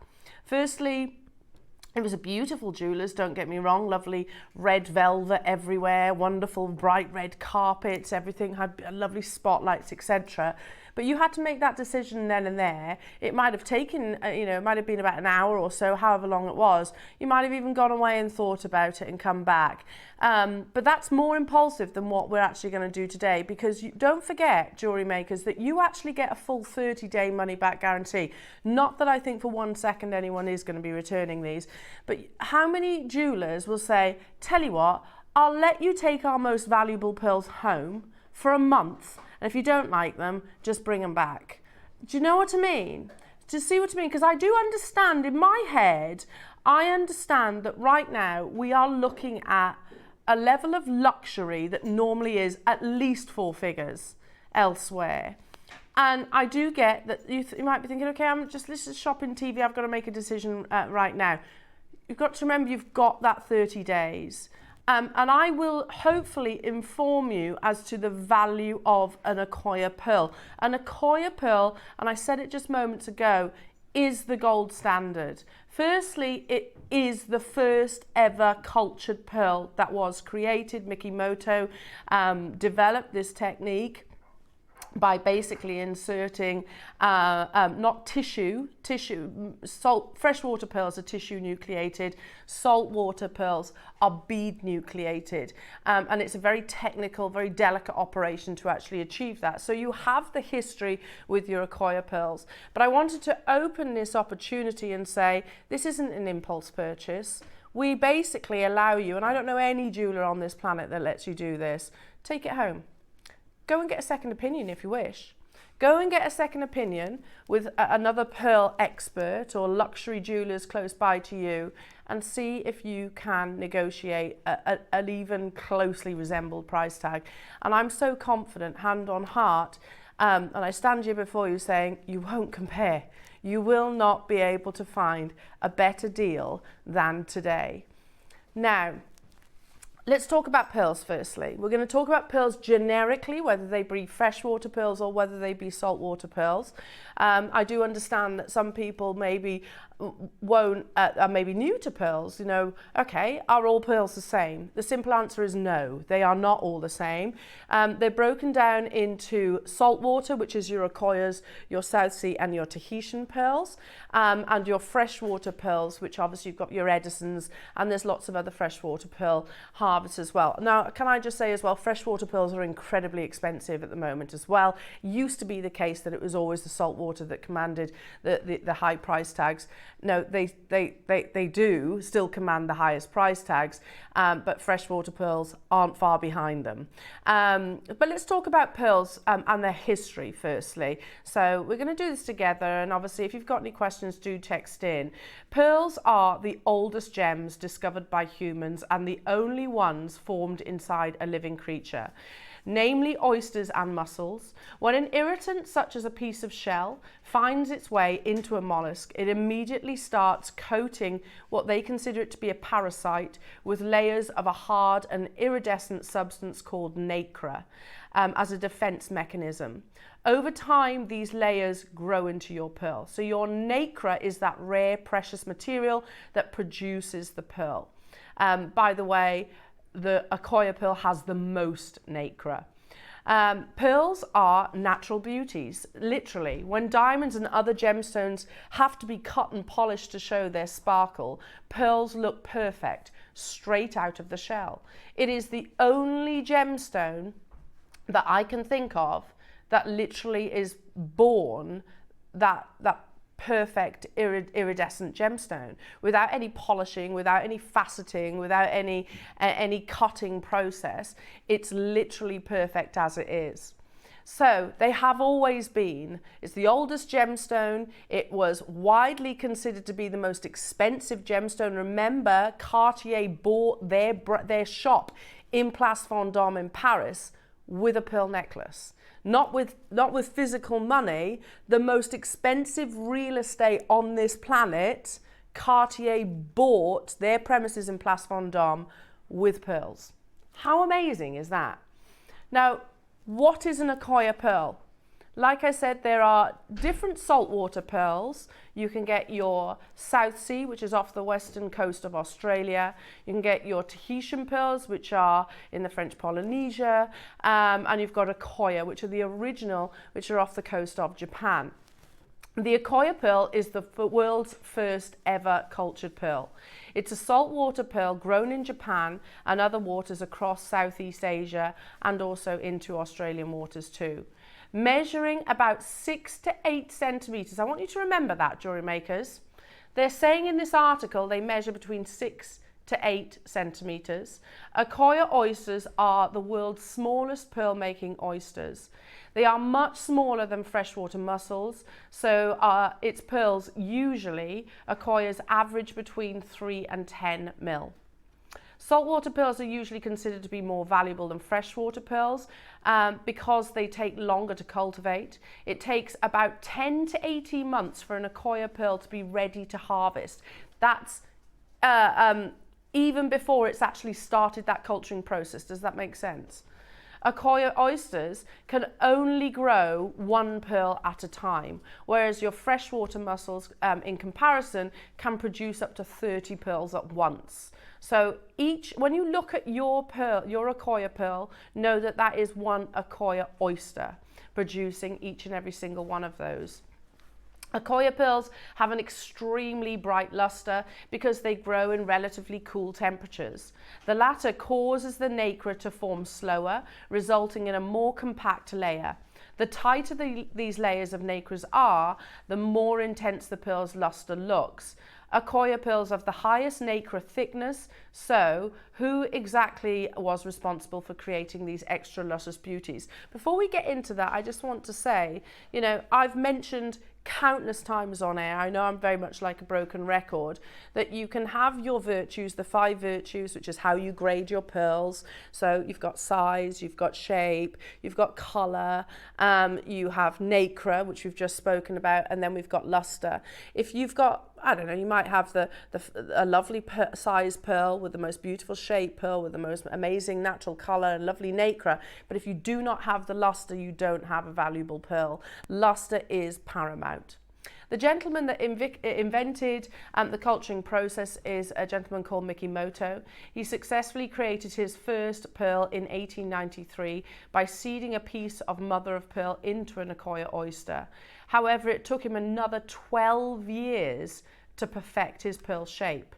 firstly, it was a beautiful jeweller's, don't get me wrong, lovely red velvet everywhere, wonderful bright red carpets, everything had lovely spotlights, etc. But you had to make that decision then and there. It might have taken, it might have been about an hour or so, however long it was. You might have even gone away and thought about it and come back. But that's more impulsive than what we're actually going to do today, because don't forget, jewellery makers, that you actually get a full 30-day money-back guarantee. Not that I think for 1 second anyone is going to be returning these, but how many jewellers will say, tell you what, I'll let you take our most valuable pearls home for a month, and if you don't like them, just bring them back. Do you know what I mean? Do you see what I mean? Because I do understand, in my head, I understand that right now we are looking at a level of luxury that normally is at least 4 figures elsewhere. And I do get that you might be thinking, okay, this is shopping TV, I've got to make a decision right now. You've got to remember you've got that 30 days. And I will hopefully inform you as to the value of an Akoya pearl. An Akoya pearl, and I said it just moments ago, is the gold standard. Firstly, it is the first ever cultured pearl that was created. Mikimoto developed this technique by basically inserting not tissue, salt, freshwater pearls are tissue nucleated, saltwater pearls are bead nucleated. And it's a very technical, very delicate operation to actually achieve that. So you have the history with your Akoya pearls. But I wanted to open this opportunity and say, this isn't an impulse purchase. We basically allow you, and I don't know any jeweler on this planet that lets you do this, take it home. Go and get a second opinion if you wish. Go and get a second opinion with another pearl expert or luxury jewelers close by to you, and see if you can negotiate an even closely resembled price tag. And I'm so confident, hand on heart, and I stand here before you saying you won't compare. You will not be able to find a better deal than today. Now, let's talk about pearls firstly. We're going to talk about pearls generically, whether they be freshwater pearls or whether they be saltwater pearls. I do understand that some people maybe are maybe new to pearls. Okay, are all pearls the same? The simple answer is no, they are not all the same. They're broken down into saltwater, which is your Akoyas, your South Sea and your Tahitian pearls, and your freshwater pearls, which obviously you've got your Edisons, and there's lots of other freshwater pearl harvests as well. Now, can I just say as well, freshwater pearls are incredibly expensive at the moment as well. Used to be the case that it was always the saltwater that commanded the high price tags. No, they do still command the highest price tags, but freshwater pearls aren't far behind them. But let's talk about pearls and their history firstly. So we're going to do this together, and obviously if you've got any questions, do text in. Pearls are the oldest gems discovered by humans and the only ones formed inside a living creature, namely oysters and mussels. When an irritant such as a piece of shell finds its way into a mollusk, it immediately starts coating what they consider it to be a parasite with layers of a hard and iridescent substance called nacre as a defense mechanism. Over time, these layers grow into your pearl. So your nacre is that rare, precious material that produces the pearl. By the way, the Akoya pearl has the most nacre. Pearls are natural beauties, literally. When diamonds and other gemstones have to be cut and polished to show their sparkle, pearls look perfect, straight out of the shell. It is the only gemstone that I can think of that literally is born that perfect iridescent gemstone, without any polishing, without any faceting, without any cutting process. It's literally perfect as it is. So they have always been. It's the oldest gemstone. It was widely considered to be the most expensive gemstone. Remember, Cartier bought their shop in Place Vendôme in Paris with a pearl necklace. Not with physical money. The most expensive real estate on this planet Cartier bought their premises in Place Vendôme with pearls. How amazing is that? Now, what is an Akoya pearl? Like I said, there are different saltwater pearls. You can get your South Sea, which is off the western coast of Australia. You can get your Tahitian pearls, which are in the French Polynesia. And you've got Akoya, which are the original, which are off the coast of Japan. The Akoya pearl is the world's first ever cultured pearl. It's a saltwater pearl grown in Japan and other waters across Southeast Asia and also into Australian waters too. Measuring about 6 to 8 centimetres. I want you to remember that, jewellery makers. They're saying in this article they measure between 6 to 8 centimetres. Akoya oysters are the world's smallest pearl making oysters. They are much smaller than freshwater mussels, so its pearls usually, Akoya's average between 3 and 10 mil. Saltwater pearls are usually considered to be more valuable than freshwater pearls because they take longer to cultivate. It takes about 10 to 18 months for an Akoya pearl to be ready to harvest. That's even before it's actually started that culturing process. Does that make sense? Akoya oysters can only grow 1 pearl at a time, whereas your freshwater mussels, in comparison, can produce up to 30 pearls at once. So when you look at your pearl, your Akoya pearl, know that that is one Akoya oyster producing each and every single one of those. Akoya pearls have an extremely bright luster because they grow in relatively cool temperatures. The latter causes the nacre to form slower, resulting in a more compact layer. The tighter these layers of nacres are, the more intense the pearl's luster looks. Akoya pearls have the highest nacre thickness, so who exactly was responsible for creating these extra luscious beauties? Before we get into that, I just want to say, you know, I've mentioned countless times on air, I know I'm very much like a broken record, that you can have your virtues, the 5 virtues, which is how you grade your pearls. So you've got size, you've got shape, you've got colour, you have nacre, which we've just spoken about, and then we've got luster. If you've got, I don't know, you might have a lovely size pearl with the most beautiful shape pearl with the most amazing natural colour and lovely nacre, but if you do not have the luster, you don't have a valuable pearl. Luster is paramount. The gentleman that invented the culturing process is a gentleman called Mikimoto. He successfully created his first pearl in 1893 by seeding a piece of mother of pearl into an Akoya oyster. However, it took him another 12 years to perfect his pearl shape.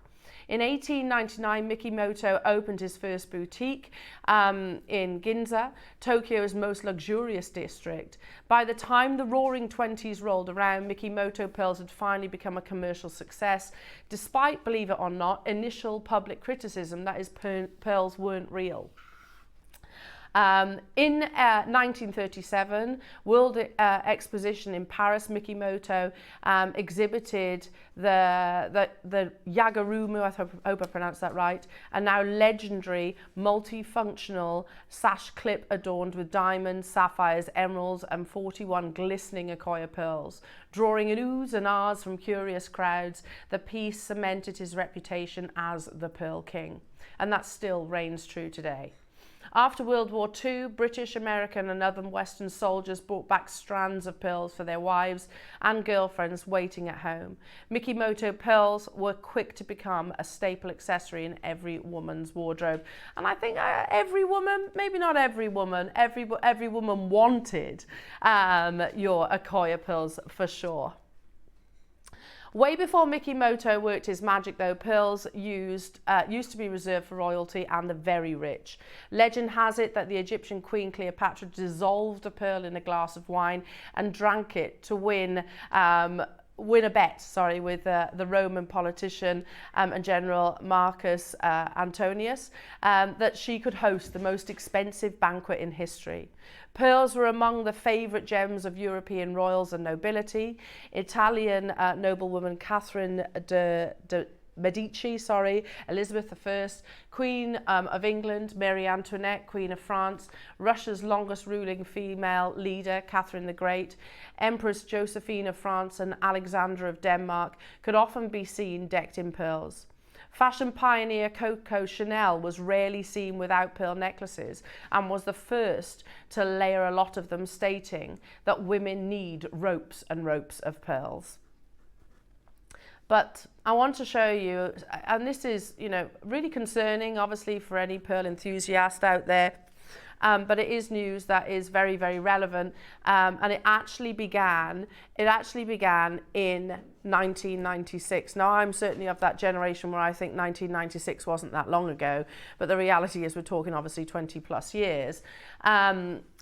In 1899, Mikimoto opened his first boutique in Ginza, Tokyo's most luxurious district. By the time the Roaring Twenties rolled around, Mikimoto pearls had finally become a commercial success, despite, believe it or not, initial public criticism that his pearls weren't real. In 1937, World Exposition in Paris, Mikimoto exhibited the Yagarumu, I hope I pronounced that right, a now legendary multifunctional sash clip adorned with diamonds, sapphires, emeralds and 41 glistening Akoya pearls. Drawing an oohs and ahs from curious crowds, the piece cemented his reputation as the Pearl King, and that still reigns true today. After World War II, British, American and other Western soldiers brought back strands of pearls for their wives and girlfriends waiting at home. Mikimoto pearls were quick to become a staple accessory in every woman's wardrobe. And I think every woman, maybe not every woman, every woman wanted your Akoya pearls for sure. Way before Mikimoto worked his magic though, pearls used to be reserved for royalty and the very rich. Legend has it that the Egyptian Queen Cleopatra dissolved a pearl in a glass of wine and drank it to win a bet, with the Roman politician and general Marcus Antonius, that she could host the most expensive banquet in history. Pearls were among the favourite gems of European royals and nobility. Italian noblewoman Catherine de Medici, Elizabeth I, Queen of England, Mary Antoinette, Queen of France, Russia's longest ruling female leader, Catherine the Great, Empress Josephine of France and Alexandra of Denmark could often be seen decked in pearls. Fashion pioneer Coco Chanel was rarely seen without pearl necklaces and was the first to layer a lot of them, stating that women need ropes and ropes of pearls. But I want to show you, and this is, you know, really concerning, obviously, for any pearl enthusiast out there. But it is news that is very, very relevant, and it actually began in 1996. Now, I'm certainly of that generation where I think 1996 wasn't that long ago, but the reality is we're talking obviously 20 plus years.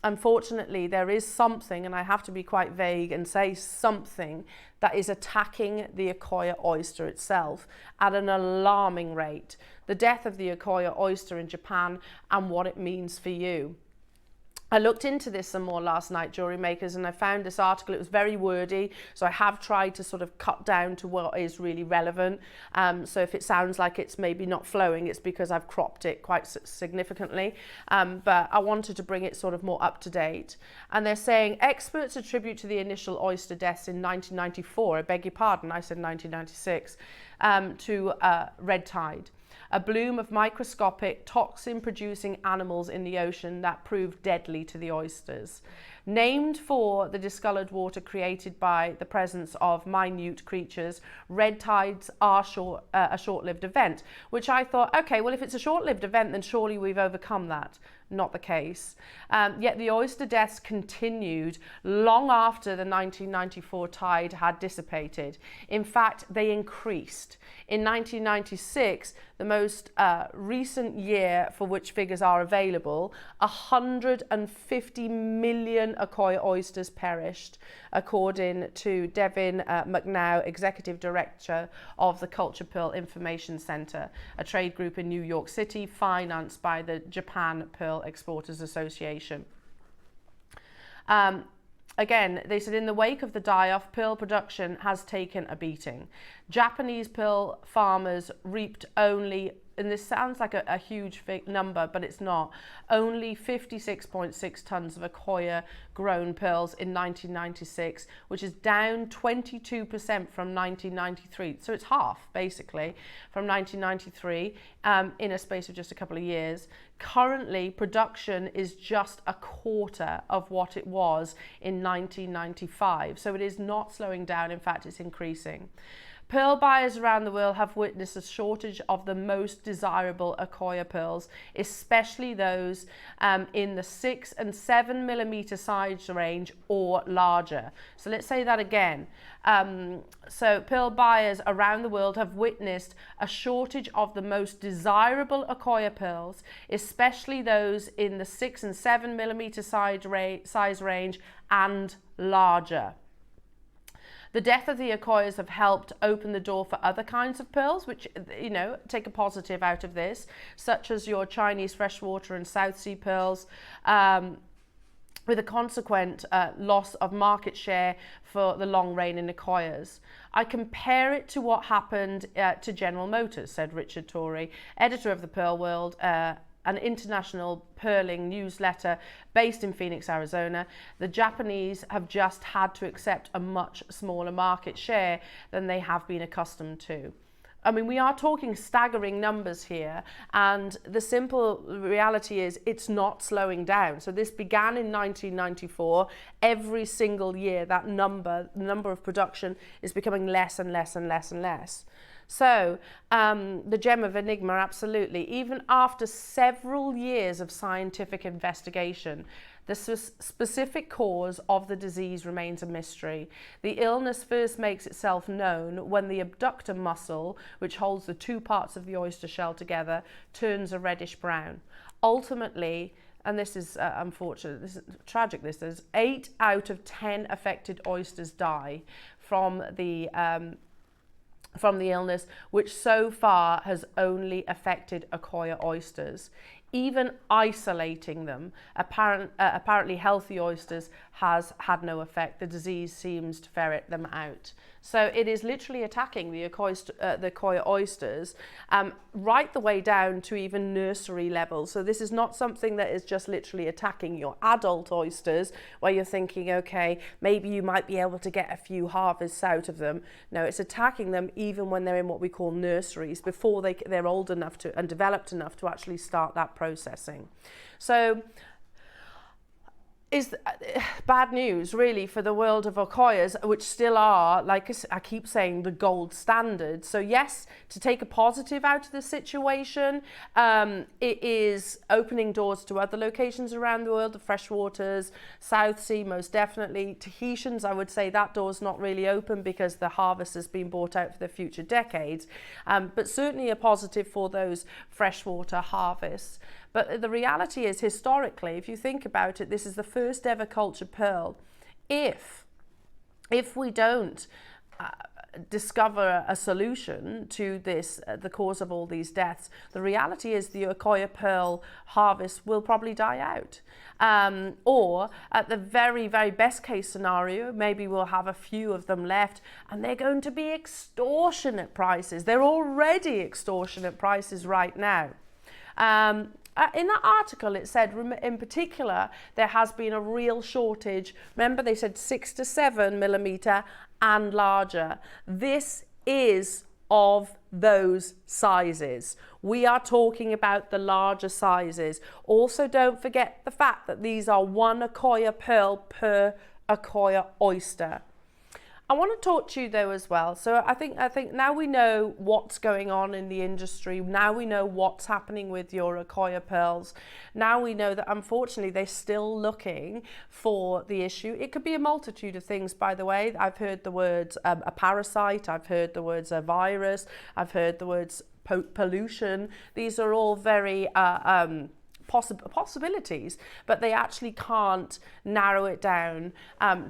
Unfortunately, there is something, and I have to be quite vague and say something, that is attacking the Akoya oyster itself at an alarming rate. The death of the Akoya oyster in Japan and what it means for you. I looked into this some more last night, jewellery makers, and I found this article. It was very wordy, so I have tried to sort of cut down to what is really relevant. So if it sounds like it's maybe not flowing, it's because I've cropped it quite significantly. But I wanted to bring it sort of more up to date. And they're saying experts attribute to the initial oyster deaths in 1994, I beg your pardon, I said 1996, to red tide. A bloom of microscopic toxin-producing animals in the ocean that proved deadly to the oysters. Named for the discoloured water created by the presence of minute creatures, red tides are a short-lived event, which I thought, okay, well, if it's a short-lived event, then surely we've overcome that. Not the case. Yet the oyster deaths continued long after the 1994 tide had dissipated. In fact, they increased. In 1996, the most recent year for which figures are available, 150 million Akoya oysters perished, according to Devin McNow, Executive Director of the Culture Pearl Information Center, a trade group in New York City financed by the Japan Pearl Exporters Association. Again, they said in the wake of the die-off, pearl production has taken a beating. Japanese pearl farmers reaped only, and this sounds like a huge number, but it's not, only 56.6 tons of Akoya grown pearls in 1996, which is down 22% from 1993. So it's half, basically, from 1993 in a space of just a couple of years. Currently, production is just a quarter of what it was in 1995. So it is not slowing down. In fact, it's increasing. Pearl buyers around the world have witnessed a shortage of the most desirable Akoya pearls, especially those in the 6 and 7 millimeter size range or larger. So let's say that again. So pearl buyers around the world have witnessed a shortage of the most desirable Akoya pearls, especially those in the 6 and 7 millimeter size range and larger. The death of the Akoyas have helped open the door for other kinds of pearls, which, you know, take a positive out of this, such as your Chinese freshwater and South Sea pearls, with a consequent loss of market share for the long reign in Akoyas. I compare it to what happened to General Motors, said Richard Torrey, editor of the Pearl World, an international pearling newsletter based in Phoenix, Arizona. The Japanese have just had to accept a much smaller market share than they have been accustomed to. I mean, we are talking staggering numbers here, and the simple reality is it's not slowing down. So this began in 1994. Every single year, that number of production is becoming less and less and less and less. So the gem of enigma, absolutely. Even after several years of scientific investigation, the specific cause of the disease remains a mystery. The illness first makes itself known when the abductor muscle, which holds the two parts of the oyster shell together, turns a reddish brown. Ultimately, and this is unfortunate, this is tragic, this is 8 out of 10 affected oysters die from the illness, which so far has only affected Akoya oysters. Even isolating them, apparently healthy oysters has had no effect. The disease seems to ferret them out. So it is literally attacking the Akoya oysters right the way down to even nursery level. So this is not something that is just literally attacking your adult oysters where you're thinking, okay, maybe you might be able to get a few harvests out of them. No, it's attacking them even when they're in what we call nurseries, before they're old enough to and developed enough to actually start that processing. So is bad news really for the world of Akoyas, which still are, like I keep saying, the gold standard. So yes, to take a positive out of the situation, it is opening doors to other locations around the world, the freshwaters, South Sea most definitely. Tahitians, I would say that door's not really open because the harvest has been bought out for the future decades, but certainly a positive for those freshwater harvests. But the reality is, historically, if you think about it, this is the first ever cultured pearl. If we don't discover a solution to this, the cause of all these deaths, the reality is the Akoya pearl harvest will probably die out. Or at the very, very best case scenario, maybe we'll have a few of them left and they're going to be extortionate prices. They're already extortionate prices right now. In that article, it said, in particular, there has been a real shortage. Remember, they said 6 to 7 millimeter and larger. This is of those sizes. We are talking about the larger sizes. Also, don't forget the fact that these are 1 Akoya pearl per Akoya oyster. I want to talk to you though as well. So I think now we know what's going on in the industry. Now we know what's happening with your Akoya pearls. Now we know that unfortunately they're still looking for the issue. It could be a multitude of things, by the way. I've heard the words a parasite. I've heard the words a virus. I've heard the words pollution. These are all very possibilities, but they actually can't narrow it down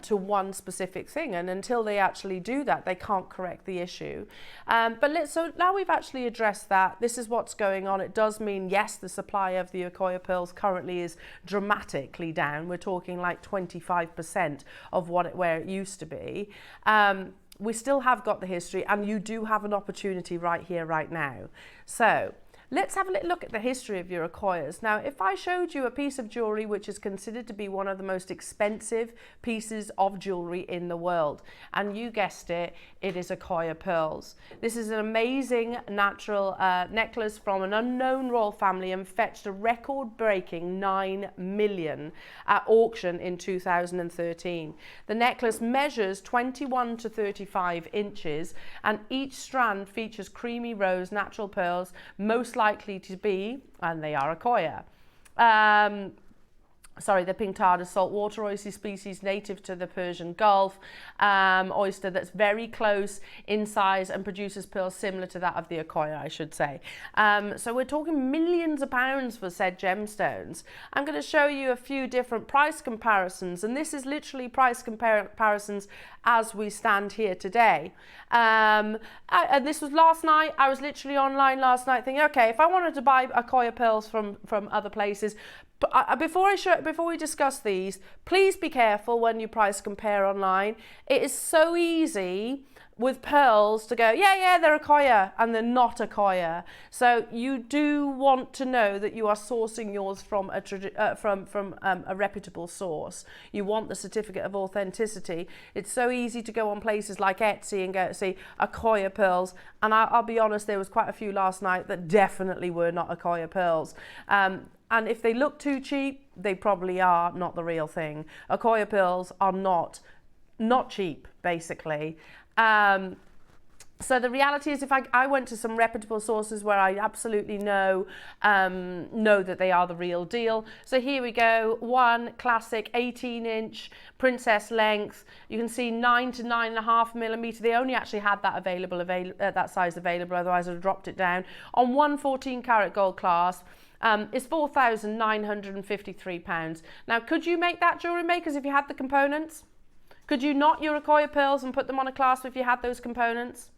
to one specific thing, and until they actually do that, they can't correct the issue. So now we've actually addressed that. This is what's going on. It does mean, yes, the supply of the Akoya pearls currently is dramatically down. We're talking like 25% of where it used to be. We still have got the history, and you do have an opportunity right here, right now. So let's have a little look at the history of your Akoyas. Now, if I showed you a piece of jewellery which is considered to be one of the most expensive pieces of jewellery in the world, and you guessed it, it is Akoya pearls. This is an amazing natural necklace from an unknown royal family and fetched a record-breaking 9 million at auction in 2013. The necklace measures 21 to 35 inches, and each strand features creamy rose natural pearls, most likely to be, and they are Akoya. The pink tartar saltwater oyster species native to the Persian Gulf, oyster that's very close in size and produces pearls similar to that of the Akoya, I should say. So we're talking millions of pounds for said gemstones. I'm going to show you a few different price comparisons, and this is literally price comparisons as we stand here today. And this was last night. I was literally online last night thinking, okay, if I wanted to buy Akoya pearls from other places, before we discuss these, please be careful when you price compare online. It is so easy with pearls to go, yeah, they're Akoya, and they're not Akoya. So you do want to know that you are sourcing yours from a reputable source. You want the certificate of authenticity. It's so easy to go on places like Etsy and go see Akoya pearls, and I'll be honest, there was quite a few last night that definitely were not Akoya pearls. And if they look too cheap, they probably are not the real thing. Akoya pearls are not cheap, basically. So the reality is, if I went to some reputable sources where I absolutely know that they are the real deal. So here we go, one classic 18-inch princess length. You can see 9 to 9.5 millimeter. They only actually had that that size available, otherwise I'd have dropped it down. On 1 14-carat gold clasp. Is £4,953. Now, could you make that, jewellery makers, if you had the components? Could you knot your Akoya pearls and put them on a clasp if you had those components?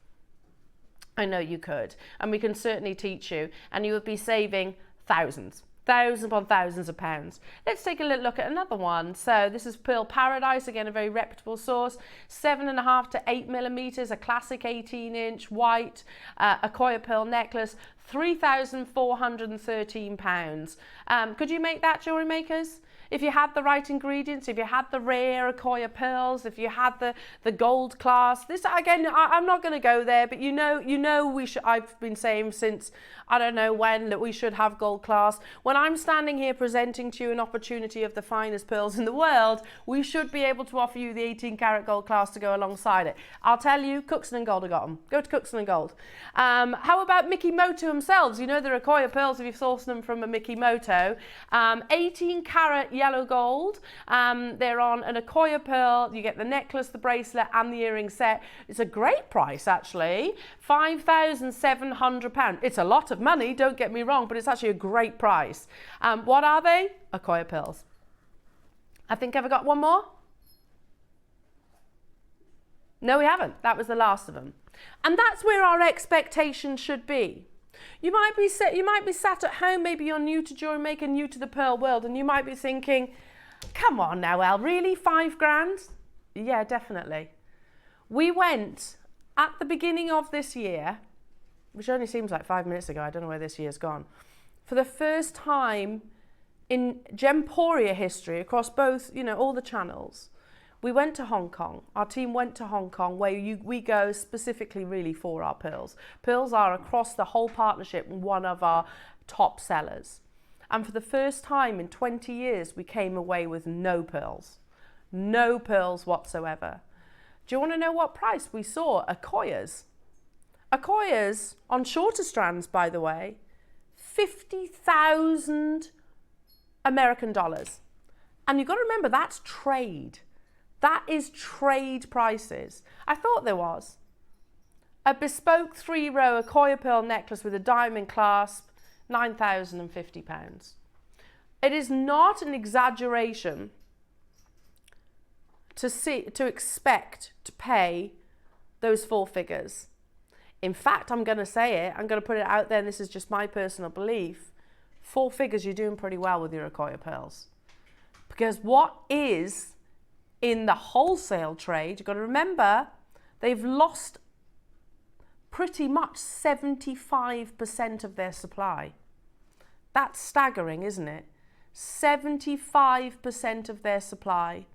I know you could, and we can certainly teach you, and you would be saving thousands. thousands upon thousands of pounds. Let's take a little look at another one. So this is Pearl Paradise, again a very reputable source, 7.5 to 8 millimeters, a classic 18-inch white Akoya pearl necklace, £3,413. Could you make that, jewellery makers? If you had the right ingredients, if you had the rare Akoya pearls, if you had the gold class, this again, I'm not going to go there, but you know we should. I've been saying since I don't know when that we should have gold class. When I'm standing here presenting to you an opportunity of the finest pearls in the world, we should be able to offer you the 18 karat gold class to go alongside it. I'll tell you, Cookson and Gold have got them. Go to Cookson and Gold. How about Mickey Moto themselves? You know the Akoya pearls if you've sourced them from a Mickey Moto. 18 karat yellow gold. They're on an Akoya pearl. You get the necklace, the bracelet and the earring set. It's a great price actually, £5,700. It's a lot of money, don't get me wrong, but it's actually a great price. What are they? Akoya pearls. I think I've got one more. No, we haven't. That was the last of them. And that's where our expectations should be. You might be sat at home, maybe you're new to Jewellery Maker, new to the pearl world, and you might be thinking, come on now, Elle, really £5,000? Yeah, definitely. We went at the beginning of this year, which only seems like 5 minutes ago, I don't know where this year's gone, for the first time in Gemporia history across both, all the channels, we went to Hong Kong. Our team went to Hong Kong where we go specifically really for our pearls. Pearls are across the whole partnership one of our top sellers. And for the first time in 20 years, we came away with no pearls. No pearls whatsoever. Do you want to know what price we saw Akoya's? Akoya's on shorter strands, by the way, 50,000 American dollars. And you've got to remember, that's trade. That is trade prices. I thought there was. A bespoke 3-row Akoya pearl necklace with a diamond clasp, £9,050. It is not an exaggeration to expect to pay those 4 figures. In fact, I'm going to say it, I'm going to put it out there, and this is just my personal belief, 4 figures, you're doing pretty well with your Akoya pearls. Because what is in the wholesale trade, you've got to remember, they've lost pretty much 75% of their supply. That's staggering, isn't it? 75% of their supply.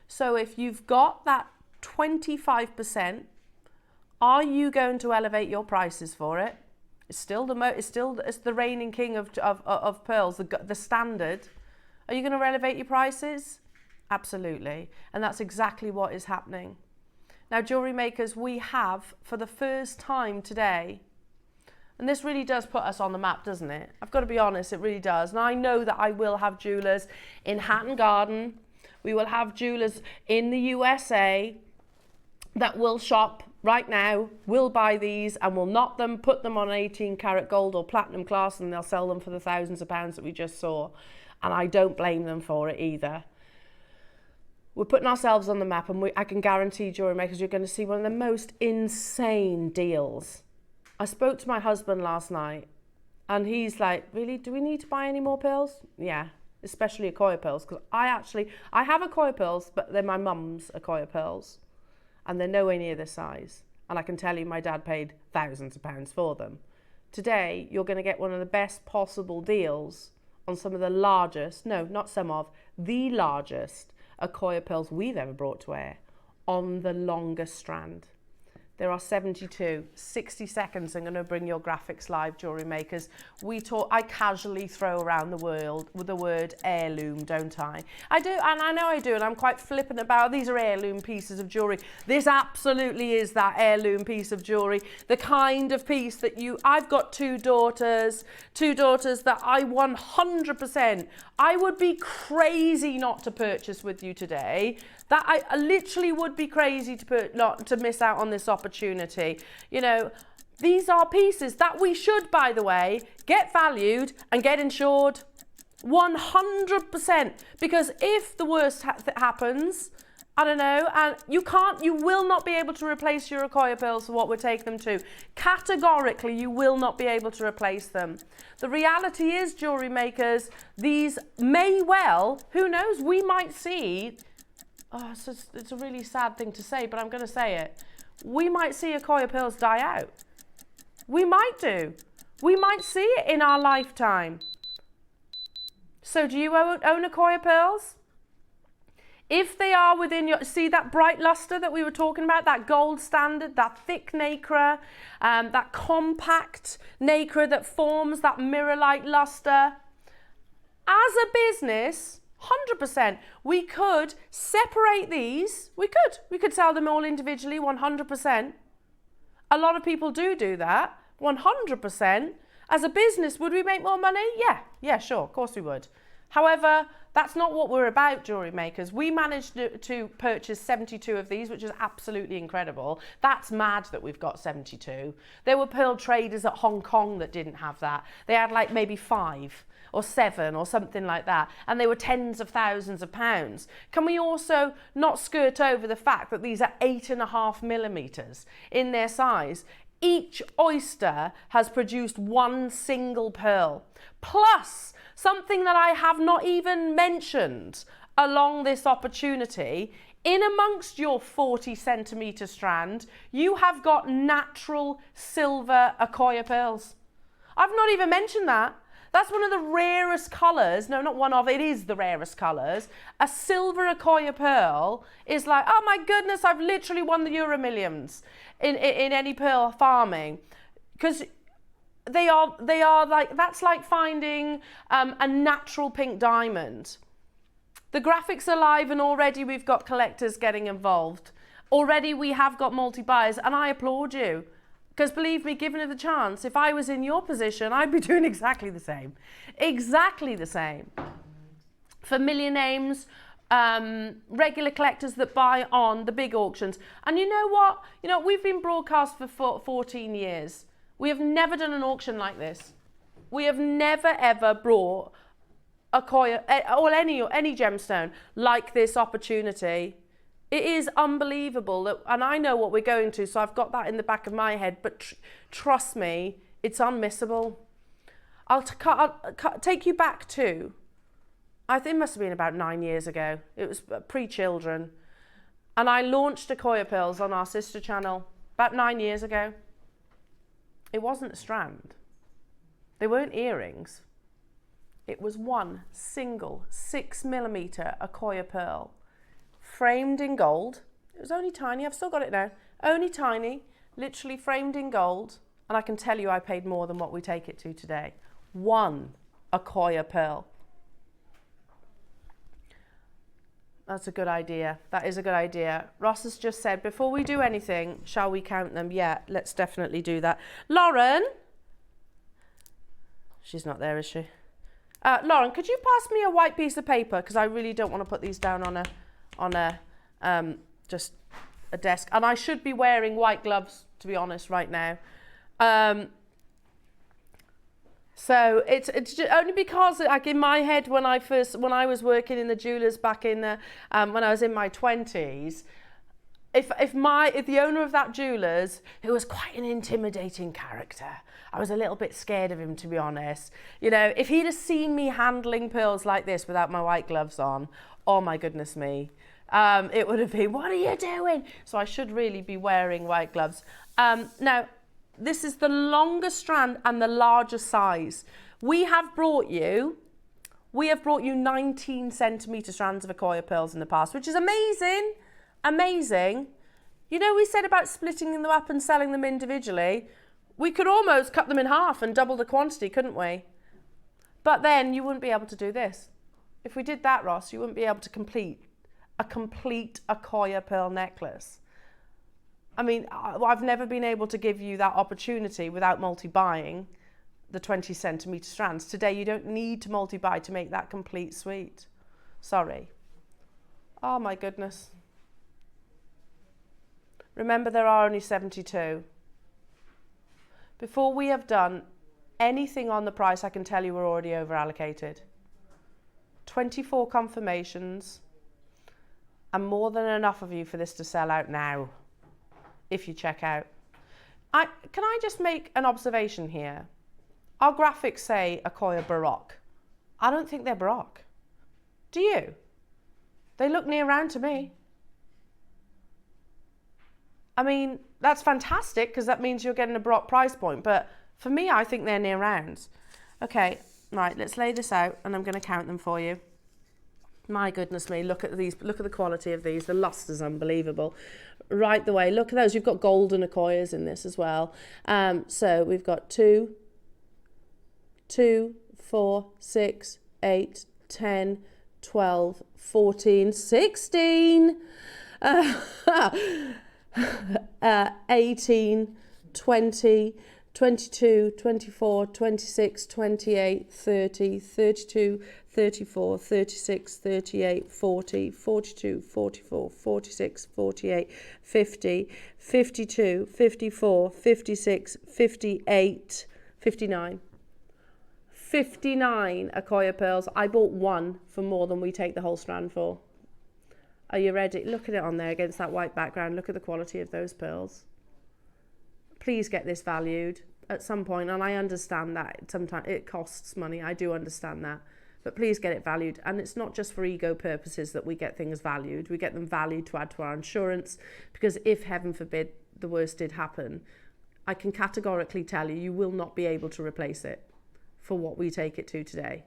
So if you've got that 25%, are you going to elevate your prices for it? It's the reigning king of pearls, the standard. Are you going to elevate your prices? Absolutely. And that's exactly what is happening. Now, jewellery makers, we have, for the first time today, and this really does put us on the map, doesn't it? I've got to be honest, it really does. And I know that I will have jewellers in Hatton Garden. We will have jewellers in the USA that will shop right now, will buy these and will knot them, put them on 18 karat gold or platinum class, and they'll sell them for the thousands of pounds that we just saw. And I don't blame them for it either. We're putting ourselves on the map, and I can guarantee, jewellery makers, you're going to see one of the most insane deals. I spoke to my husband last night, and he's like, really, do we need to buy any more pearls? Yeah, especially Akoya pearls, because I have Akoya pearls, but they're my mum's Akoya pearls, and they're nowhere near this size. And I can tell you my dad paid thousands of pounds for them. Today, you're going to get one of the best possible deals on some of the largest, no, not some of, the largest Akoya pearls we've ever brought to air on the longest strand. There are 72, 60 seconds. I'm going to bring your graphics live, jewellery makers. I casually throw around the world with the word heirloom, don't I? I do, and I know I do, and I'm quite flippant about these are heirloom pieces of jewellery. This absolutely is that heirloom piece of jewellery, the kind of piece that I've got two daughters that I 100%, I would be crazy not to purchase with you today. That I literally would be crazy not to miss out on this opportunity. You know, these are pieces that we should, by the way, get valued and get insured 100%. Because if the worst happens I don't know, and you will not be able to replace your Akoya Pearls for what we're taking them to. Categorically, you will not be able to replace them. The reality is, jewellery makers, these may well, who knows, we might see, it's a really sad thing to say, but I'm going to say it. We might see Akoya Pearls die out. We might do. We might see it in our lifetime. So do you own Akoya Pearls? If they are within your, see that bright luster that we were talking about, that gold standard, that thick nacre, that compact nacre that forms that mirror-like luster. As a business, 100%, we could separate these. We could sell them all individually, 100%. A lot of people do that, 100%. As a business, would we make more money? Yeah, sure, of course we would. However, that's not what we're about, jewellery makers. We managed to purchase 72 of these, which is absolutely incredible. That's mad that we've got 72. There were pearl traders at Hong Kong that didn't have that. They had like maybe 5 or 7 or something like that. And they were tens of thousands of pounds. Can we also not skirt over the fact that these are 8.5 millimeters in their size? Each oyster has produced one single pearl, plus something that I have not even mentioned along this opportunity. In amongst your 40 centimetre strand, you have got natural silver Akoya pearls. I've not even mentioned that. That's one of the rarest colours. No, not one of, it is the rarest colours. A silver Akoya pearl is like, oh my goodness, I've literally won the Euro Millions in any pearl farming. Because they are like, that's like finding a natural pink diamond. The graphics are live and already we've got collectors getting involved. Already we have got multi-buyers and I applaud you. Because believe me, given it the chance, if I was in your position, I'd be doing exactly the same. Exactly the same. Familiar names, regular collectors that buy on the big auctions. And you know what? You know, we've been broadcast for 14 years. We have never done an auction like this. We have never ever brought Akoya or any gemstone like this opportunity. It is unbelievable that, and I know what we're going to, so I've got that in the back of my head, but trust me, it's unmissable. I'll take you back to, I think it must have been about 9 years ago. It was pre-children. And I launched Akoya Pearls on our sister channel about 9 years ago. It wasn't a strand. They weren't earrings. It was one single 6 millimeter Akoya pearl, framed in gold. It was only tiny, I've still got it now. Only tiny, literally framed in gold. And I can tell you I paid more than what we take it to today. One Akoya pearl. That's a good idea. That is a good idea. Ross has just said, before we do anything, shall we count them? Yeah, let's definitely do that. Lauren? She's not there, is she? Lauren, could you pass me a white piece of paper? Because I really don't want to put these down on just a desk. And I should be wearing white gloves, to be honest, right now. So it's just only because, like, in my head, when I was working in the jewellers back in when I was in my 20s, if the owner of that jewellers, who was quite an intimidating character, I was a little bit scared of him, to be honest. You know, if he'd have seen me handling pearls like this without my white gloves on, oh my goodness me, it would have been, what are you doing? So I should really be wearing white gloves. Now, this is the longest strand and the largest size. We have brought you 19 centimetre strands of Akoya pearls in the past, which is amazing, amazing. You know, we said about splitting them up and selling them individually. We could almost cut them in half and double the quantity, couldn't we? But then you wouldn't be able to do this. If we did that, Ross, you wouldn't be able to complete a complete Akoya pearl necklace. I mean, I've never been able to give you that opportunity without multi-buying the 20 centimetre strands. Today, you don't need to multi-buy to make that complete suite. Sorry. Oh my goodness. Remember, there are only 72. Before we have done anything on the price, I can tell you we're already over allocated. 24 confirmations. and more than enough of you for this to sell out now, if you check out. Can I just make an observation here? Our graphics say Akoya Baroque. I don't think they're Baroque. Do you? They look near round to me. I mean, that's fantastic because that means you're getting a Baroque price point, but for me, I think they're near rounds. Okay, right, let's lay this out and I'm going to count them for you. My goodness me, look at these, look at the quality of these. The luster's unbelievable. Right the way, look at those. You've got golden Akoyas in this as well. So we've got 2, 4, 6, 8, 10, 12, 14, 16, 18, 20, 22, 24, 26, 28, 30, 32, 34, 36, 38, 40, 42, 44, 46, 48, 50, 52, 54, 56, 58, 59. 59 Akoya pearls. I bought one for more than we take the whole strand for. Are you ready? Look at it on there against that white background. Look at the quality of those pearls. Please get this valued at some point, and I understand that sometimes it costs money. I do understand that, but please get it valued. And it's not just for ego purposes that we get things valued. We get them valued to add to our insurance, because if heaven forbid the worst did happen, I can categorically tell you, you will not be able to replace it for what we take it to today.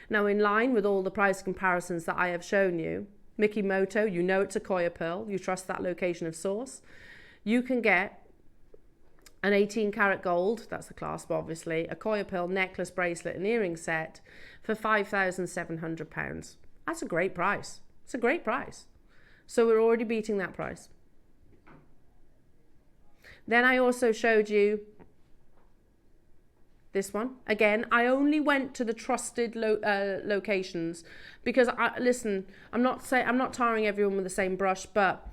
Now, in line with all the price comparisons that I have shown you, Mikimoto, you know it's Akoya pearl, you trust that location of source. You can get an 18 karat gold, that's the clasp obviously, Akoya pearl necklace, bracelet and earring set for £5,700. That's a great price. It's a great price. So we're already beating that price. Then I also showed you this one. Again, I only went to the trusted locations because listen, I'm not tarring everyone with the same brush, but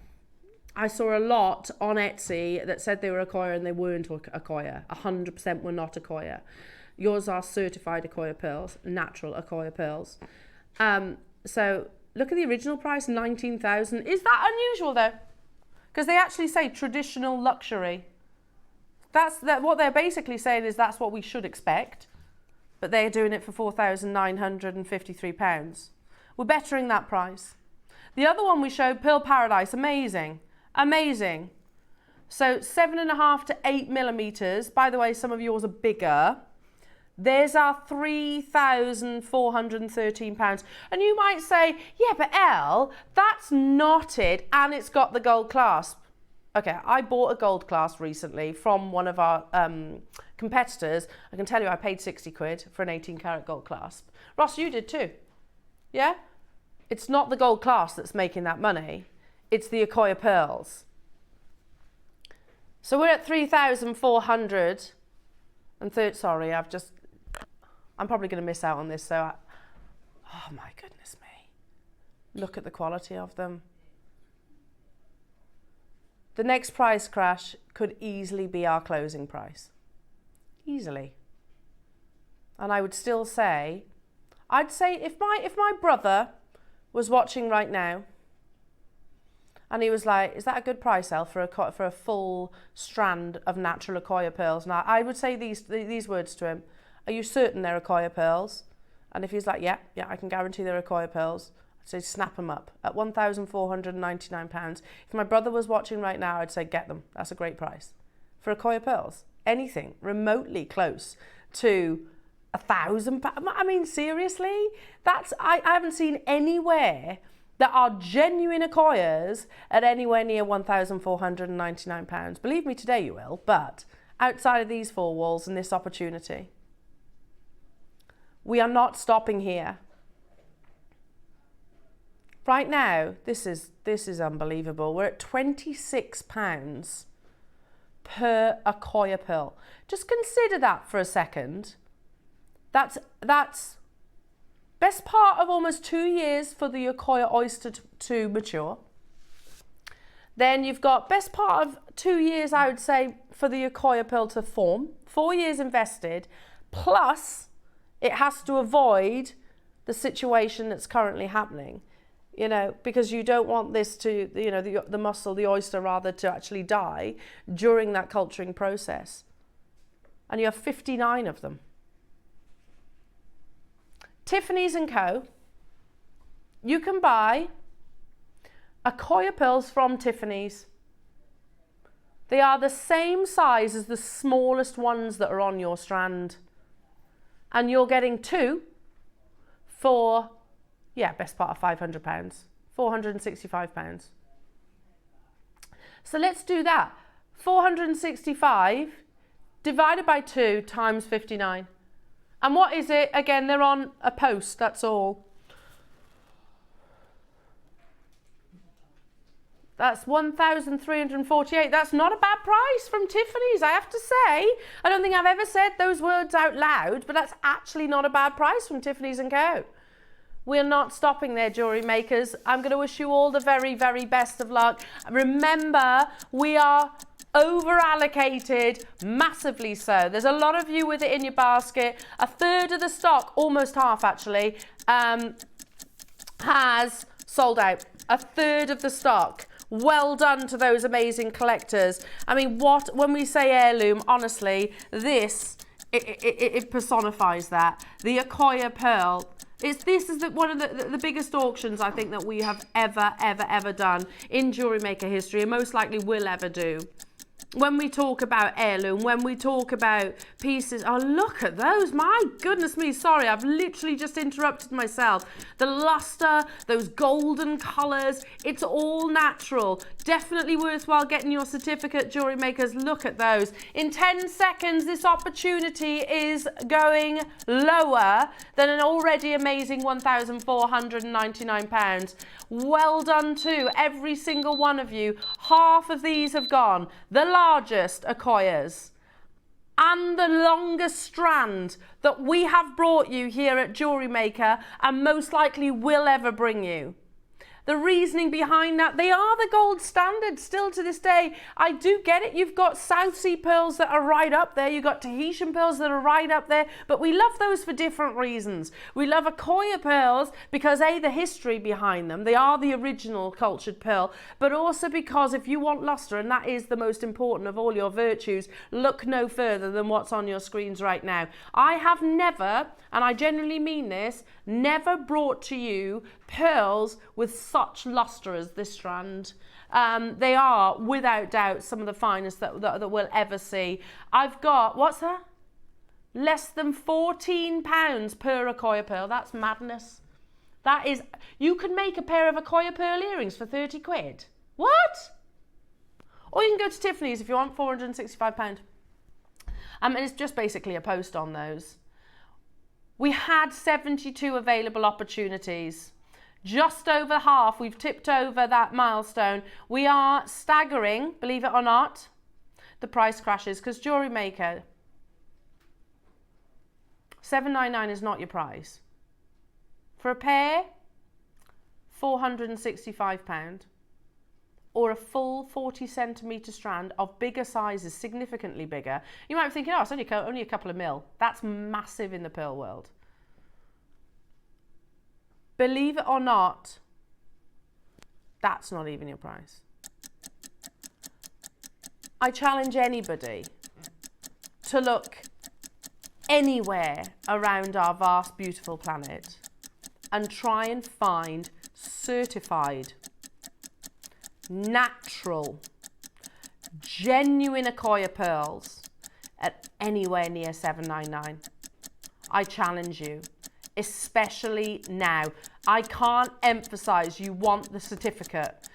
I saw a lot on Etsy that said they were Akoya and they weren't Akoya. 100% were not Akoya. Yours are certified Akoya pearls, natural Akoya pearls. So look at the original price, 19,000. Is that unusual though? Because they actually say traditional luxury. What they're basically saying is that's what we should expect, but they're doing it for £4,953. We're bettering that price. The other one we showed, Pearl Paradise, amazing, amazing. So 7.5 to 8 millimeters. By the way, some of yours are bigger. There's our £3,413. And you might say, yeah, but Elle, that's knotted and it's got the gold clasp. Okay, I bought a gold clasp recently from one of our competitors. I can tell you I paid 60 quid for an 18 karat gold clasp. Ross, you did too. Yeah? It's not the gold clasp that's making that money. It's the Akoya pearls. So we're at 3,400 and sorry, I'm probably going to miss out on this. So, oh my goodness me. Look at the quality of them. The next price crash could easily be our closing price. Easily. And I would still say, I'd say if my brother was watching right now and he was like, is that a good price, Elle, for a full strand of natural Akoya pearls? Now, I would say these words to him. Are you certain they're Akoya pearls? And if he's like, yeah, I can guarantee they're Akoya pearls, I'd say snap them up at £1,499. If my brother was watching right now, I'd say get them. That's a great price. For Akoya pearls, anything remotely close to £1,000. I mean, seriously? I haven't seen anywhere that are genuine Akoyas at anywhere near £1,499. Believe me, today you will, but outside of these four walls and this opportunity, we are not stopping here. Right now, this is unbelievable. We're at £26 per Akoya pearl. Just consider that for a second. That's best part of almost 2 years for the Akoya oyster to mature. Then you've got best part of 2 years, I would say, for the Akoya pearl to form. 4 years invested, plus it has to avoid the situation that's currently happening. you know, because you don't want this to, you know, the mussel, the oyster rather, to actually die during that culturing process. And you have 59 of them. Tiffany's & Co. You can buy Akoya Pearls from Tiffany's. They are the same size as the smallest ones that are on your strand. And you're getting 2 for, yeah, best part of £500, £465. So let's do that. 465 divided by 2 times 59. And what is it? Again, they're on a post, that's all. That's 1,348. That's not a bad price from Tiffany's, I have to say. I don't think I've ever said those words out loud, but that's actually not a bad price from Tiffany's & Co. We're not stopping there, jewellery makers. I'm going to wish you all the very, very best of luck. Remember, we are over allocated, massively so. There's a lot of you with it in your basket. A third of the stock, almost half actually, has sold out. A third of the stock. Well done to those amazing collectors. I mean, when we say heirloom, honestly, this, it personifies that. The Akoya Pearl. This is one of the biggest auctions I think that we have ever done in Jewellery Maker history, and most likely will ever do. When we talk about heirloom, when we talk about pieces, oh, look at those. My goodness me, sorry, I've literally just interrupted myself. The luster, those golden colours, it's all natural. Definitely worthwhile getting your certificate, jewellery makers. Look at those. In 10 seconds, this opportunity is going lower than an already amazing £1,499. Well done to every single one of you. Half of these have gone. The largest Akoyas and the longest strand that we have brought you here at Jewellery Maker and most likely will ever bring you. The reasoning behind that, they are the gold standard still to this day. I do get it. You've got South Sea pearls that are right up there. You've got Tahitian pearls that are right up there. But we love those for different reasons. We love Akoya pearls because A, the history behind them. They are the original cultured pearl. But also because if you want luster, and that is the most important of all your virtues, look no further than what's on your screens right now. I have never, and I genuinely mean this, never brought to you pearls with such luster as this strand. They are without doubt some of the finest that we'll ever see. I've got, what's that? Less than £14 per Akoya pearl. That's madness. That is, you can make a pair of Akoya pearl earrings for 30 quid. What? Or you can go to Tiffany's if you want, £465. And it's just basically a post on those. We had 72 available opportunities. Just over half, we've tipped over that milestone. We are staggering, believe it or not, the price crashes because Jewellery Maker, $799 is not your price. For a pair, £465. Or a full 40 centimetre strand of bigger sizes, significantly bigger. You might be thinking, oh, it's only a couple of mil. That's massive in the pearl world. Believe it or not, that's not even your price. I challenge anybody to look anywhere around our vast, beautiful planet and try and find certified, natural, genuine Akoya pearls at anywhere near $799. I challenge you. Especially now. I can't emphasize you want the certificate.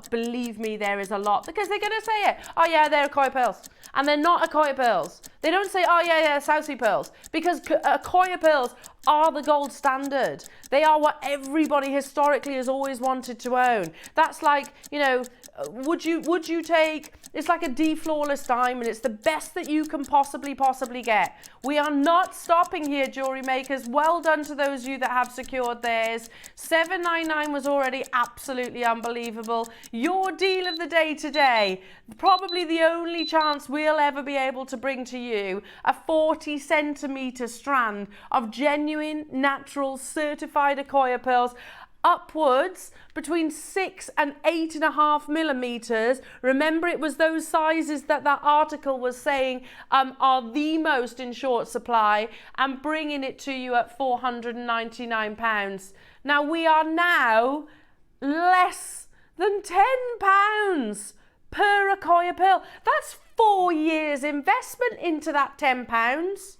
Believe me, there is a lot, because they're going to say it. Oh yeah, they're Akoya pearls. And they're not Akoya pearls. They don't say, oh yeah, South Sea pearls. Because Akoya pearls are the gold standard. They are what everybody historically has always wanted to own. That's like, you know, would you take, it's like a D-flawless diamond. It's the best that you can possibly get. We are not stopping here, jewellery makers. Well done to those of you that have secured theirs. $799 was already absolutely unbelievable. Your deal of the day today, probably the only chance we'll ever be able to bring to you, a 40 centimetre strand of genuine, natural, certified Akoya pearls. upwards between 6 and 8.5 millimeters. Remember, it was those sizes that article was saying are the most in short supply, and bringing it to you at £499. Now we are now less than £10 per Akoya Pearl. That's 4 years investment into that £10.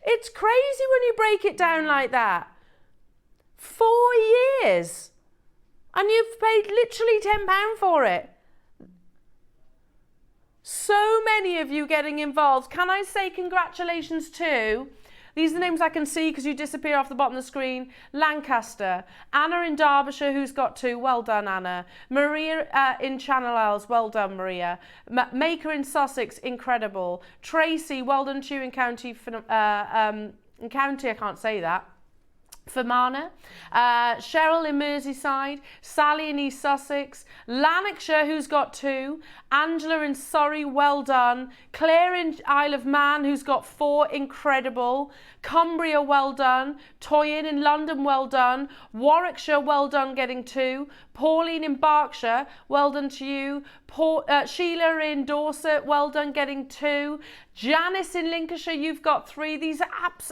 It's crazy when you break it down like that. 4 years. And you've paid literally £10 for it. So many of you getting involved. Can I say congratulations to, these are the names I can see because you disappear off the bottom of the screen. Lancaster. Anna in Derbyshire, who's got 2. Well done, Anna. Maria in Channel Isles. Well done, Maria. Maker in Sussex. Incredible. Tracy. Well done to you in County. I can't say that. Fermanagh, Cheryl in Merseyside, Sally in East Sussex, Lanarkshire, who's got 2, Angela in Surrey, well done, Claire in Isle of Man, who's got 4, incredible, Cumbria, well done, Toyin in London, well done, Warwickshire, well done, getting 2, Pauline in Berkshire, well done to you, Sheila in Dorset, well done, getting 2, Janice in Lincolnshire, you've got 3. These are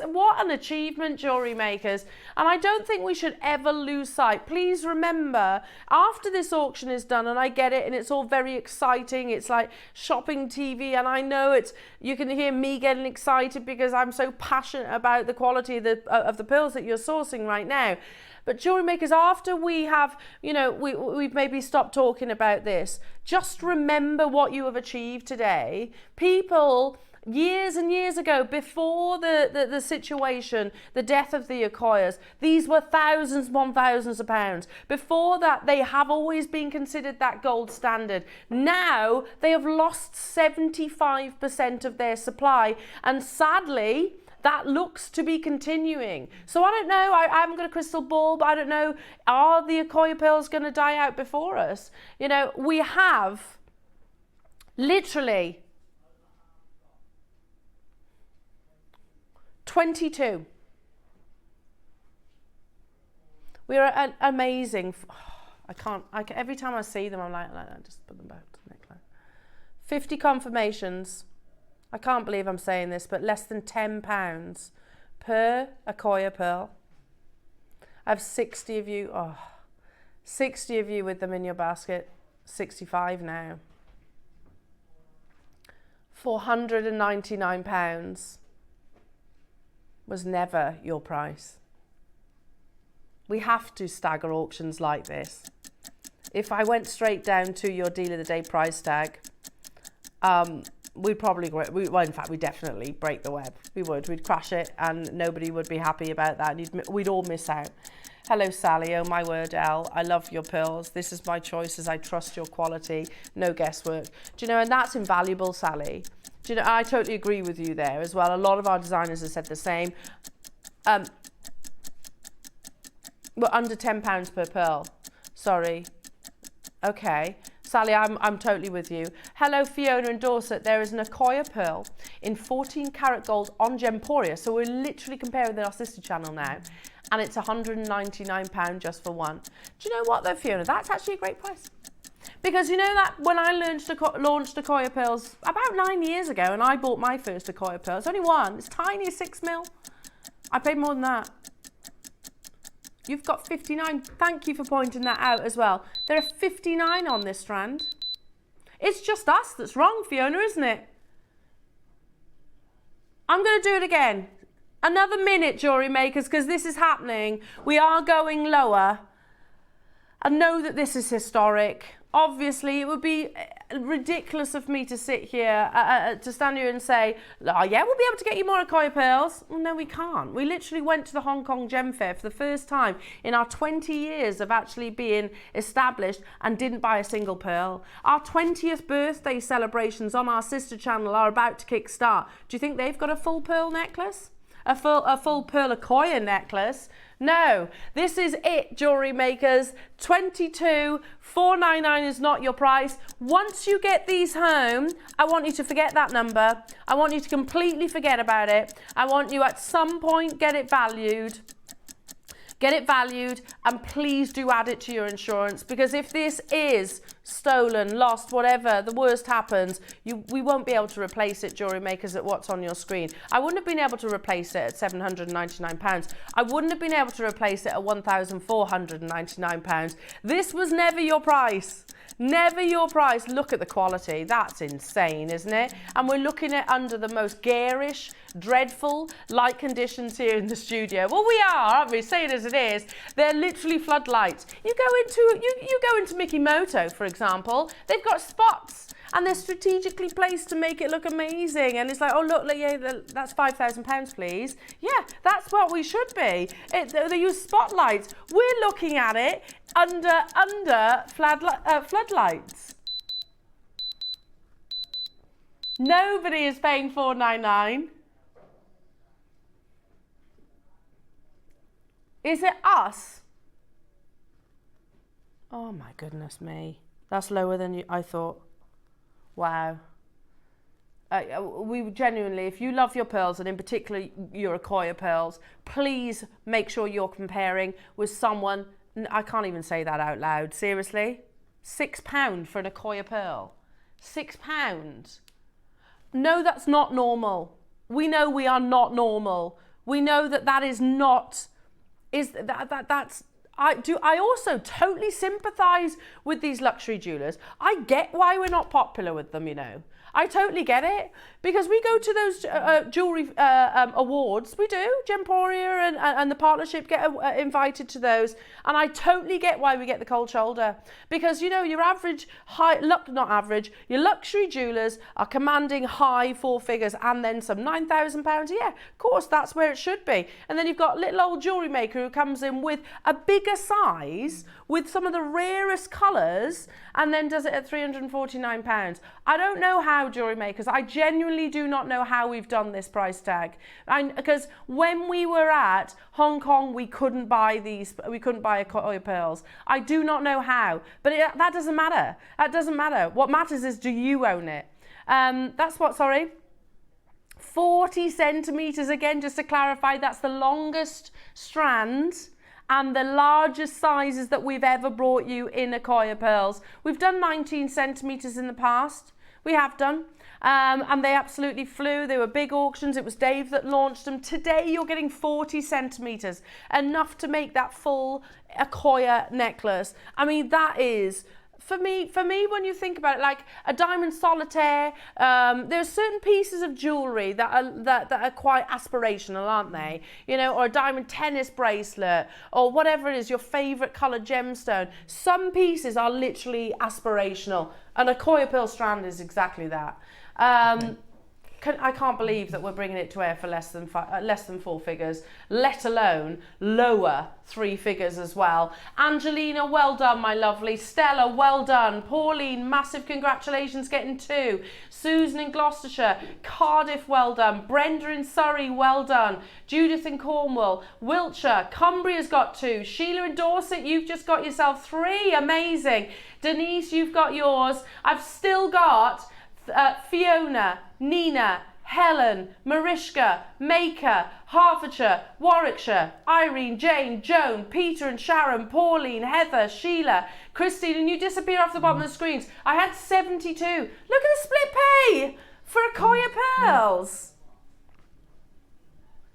what an achievement, jewellery makers. And I don't think we should ever lose sight. Please remember, after this auction is done, and I get it, and it's all very exciting, it's like shopping TV, and I know you can hear me getting excited because I'm so passionate about the quality of the pearls that you're sourcing right now. But jewellery makers, after we have, we've maybe stopped talking about this, just remember what you have achieved today. People, years and years ago, before the situation, the death of the Akoyas, these were thousands upon thousands of pounds. Before that, they have always been considered that gold standard. Now, they have lost 75% of their supply, and sadly, that looks to be continuing. So I don't know, I haven't got a crystal ball, but I don't know, are the Akoya Pearls going to die out before us? We have literally 22. We're amazing. Every time I see them, I'm like, just put them back to the next line. 50 confirmations. I can't believe I'm saying this, but less than £10 per Akoya Pearl. I have 60 of you. 60 of you with them in your basket. 65 now. £499 was never your price. We have to stagger auctions like this. If I went straight down to your deal of the day price tag, we'd probably, in fact, we'd definitely break the web. We would. We'd crash it, and nobody would be happy about that. We'd all miss out. Hello, Sally. Oh, my word, Elle. I love your pearls. This is my choices. I trust your quality. No guesswork. Do you know, and that's invaluable, Sally. Do you know, I totally agree with you there as well. A lot of our designers have said the same. We're under £10 per pearl. Sorry. Okay. Sally, I'm totally with you. Hello, Fiona in Dorset. There is an Akoya Pearl in 14 karat gold on Gemporia. So we're literally comparing with our sister channel now. And it's £199 just for one. Do you know what though, Fiona? That's actually a great price. Because you know that when I launched Akoya Pearls about 9 years ago, and I bought my first Akoya Pearl, it's only one. It's tiny, 6 mil. I paid more than that. You've got 59. Thank you for pointing that out as well. There are 59 on this strand. It's just us that's wrong, Fiona, isn't it? I'm going to do it again. Another minute, jewellery makers, because this is happening. We are going lower. I know that this is historic. Obviously, it would be ridiculous of me to sit here, to stand here and say, oh yeah, we'll be able to get you more Akoya Pearls. Well, no, we can't. We literally went to the Hong Kong Gem Fair for the first time in our 20 years of actually being established and didn't buy a single pearl. Our 20th birthday celebrations on our sister channel are about to kickstart. Do you think they've got a full pearl necklace? A full pearl Akoya necklace? No, this is it, jewellery makers. 22,499 is not your price. Once you get these home, I want you to forget that number. I want you to completely forget about it. I want you at some point get it valued. Get it valued, and please do add it to your insurance, because if this is stolen, lost, whatever, the worst happens, we won't be able to replace it, jewellery makers, at what's on your screen. I wouldn't have been able to replace it at £799. I wouldn't have been able to replace it at £1,499. This was never your price. Never your price. Look at the quality. That's insane, isn't it? And we're looking at under the most garish, dreadful light conditions here in the studio. Well, we are, aren't we? Say it as it is. They're literally floodlights. You go into Mikimoto, for example. They've got spots, and they're strategically placed to make it look amazing. And it's like, oh look, yeah, that's £5,000, please. Yeah, that's what we should be. They use spotlights. We're looking at it under floodlights. Nobody is paying $499. Is it us? Oh my goodness me. That's lower than I thought. Wow. We genuinely, if you love your pearls, and in particular your Akoya pearls, please make sure you're comparing with someone. I can't even say that out loud. Seriously? £6 for an Akoya pearl. £6. No, that's not normal. We know we are not normal. We know that is not. I also totally sympathise with these luxury jewellers. I get why we're not popular with them, you know. I totally get it, because we go to those jewellery awards. We do. Gemporia and the partnership get invited to those, and I totally get why we get the cold shoulder, because, you know, your average your luxury jewellers are commanding high four figures and then some, £9,000. Yeah, of course, that's where it should be. And then you've got little old jewellery maker who comes in with a bigger size, with some of the rarest colours, and then does it at £349. I don't know how, jewellery makers. I genuinely do not know how we've done this price tag. Because when we were at Hong Kong, we couldn't buy Akoya pearls. I do not know how, but that doesn't matter. That doesn't matter. What matters is, do you own it? That's what, sorry. 40 centimetres, again, just to clarify, that's the longest strand and the largest sizes that we've ever brought you in Akoya pearls. We've done 19 centimetres in the past. We have done. And they absolutely flew. They were big auctions. It was Dave that launched them. Today, you're getting 40 centimetres, enough to make that full Akoya necklace. I mean, that is... For me, when you think about it, like a diamond solitaire, there are certain pieces of jewellery that are quite aspirational, aren't they? You know, or a diamond tennis bracelet, or whatever it is, your favourite coloured gemstone. Some pieces are literally aspirational, and a Akoya pearl strand is exactly that. I can't believe that we're bringing it to air for less than four figures, let alone lower three figures as well. Angelina, well done, my lovely. Stella, well done. Pauline, massive congratulations, getting 2. Susan in Gloucestershire. Cardiff, well done. Brenda in Surrey, well done. Judith in Cornwall. Wiltshire. Cumbria's got 2. Sheila in Dorset, you've just got yourself 3. Amazing. Denise, you've got yours. I've still got Fiona, Nina, Helen, Mariska, Maker, Hertfordshire, Warwickshire, Irene, Jane, Joan, Peter and Sharon, Pauline, Heather, Sheila, Christine, and you disappear off the bottom of the screens. I had 72. Look at the split pay for Akoya pearls.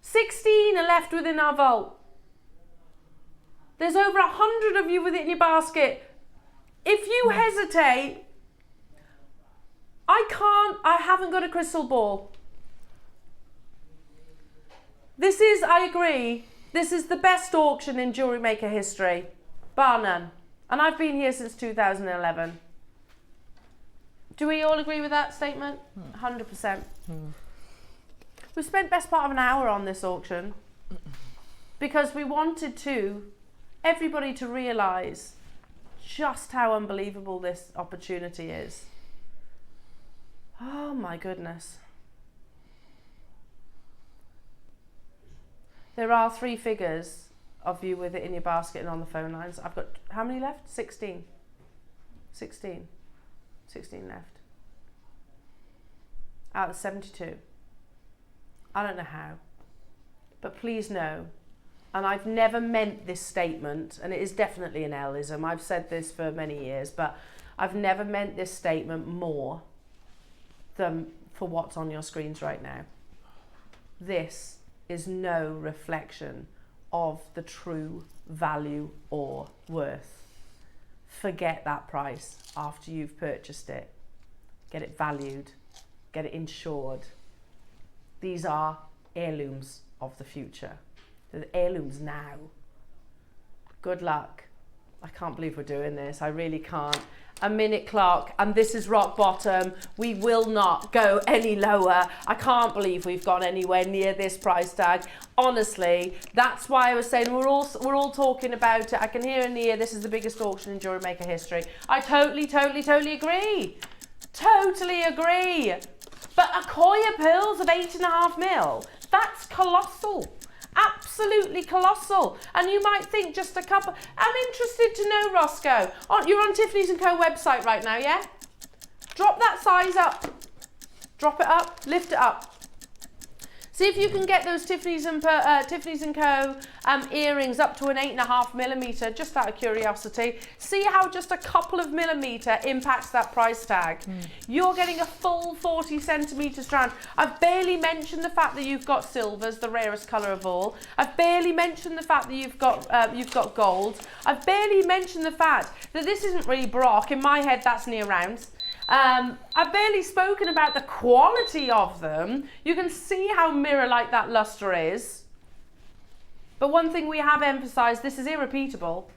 16 are left within our vault. There's over 100 of you with it in your basket. If you hesitate, I haven't got a crystal ball. This is, I agree, this is the best auction in Jewellery Maker history, bar none. And I've been here since 2011. Do we all agree with that statement? 100%. We spent best part of an hour on this auction because we wanted everybody to realise just how unbelievable this opportunity is. Oh my goodness. There are 3 figures of you with it in your basket and on the phone lines. I've got, how many left? 16. 16 left. Out of 72. I don't know how. But please know, and I've never meant this statement, and it is definitely an L-ism, I've said this for many years, but I've never meant this statement more than for what's on your screens right now. This is no reflection of the true value or worth. Forget that price after you've purchased it. Get it valued, get it insured. These are heirlooms of the future. They're the heirlooms now. Good luck. I can't believe we're doing this. I really can't. A minute clock, and this is rock bottom. We will not go any lower. I can't believe we've gone anywhere near this price tag. Honestly, that's why I was saying we're all talking about it. I can hear in the ear, this is the biggest auction in Jewellery Maker history. I totally agree. Totally agree. But Akoya Pearls of 8.5 mil, that's colossal. Absolutely colossal. And you might think just a couple. I'm interested to know, Roscoe. You're on Tiffany's & Co website right now, yeah? Drop that size up. Drop it up, lift it up. See if you can get those Tiffany's & Co earrings up to an 8.5 millimeter, just out of curiosity. See how just a couple of millimeter impacts that price tag. You're getting a full 40 centimeter strand. I've barely mentioned the fact that you've got silvers, the rarest color of all. I've barely mentioned the fact that you've got gold. I've barely mentioned the fact that this isn't really Brock. In my head, that's near rounds. I've barely spoken about the quality of them. You can see how mirror-like that luster is. But one thing we have emphasised, this is irrepeatable.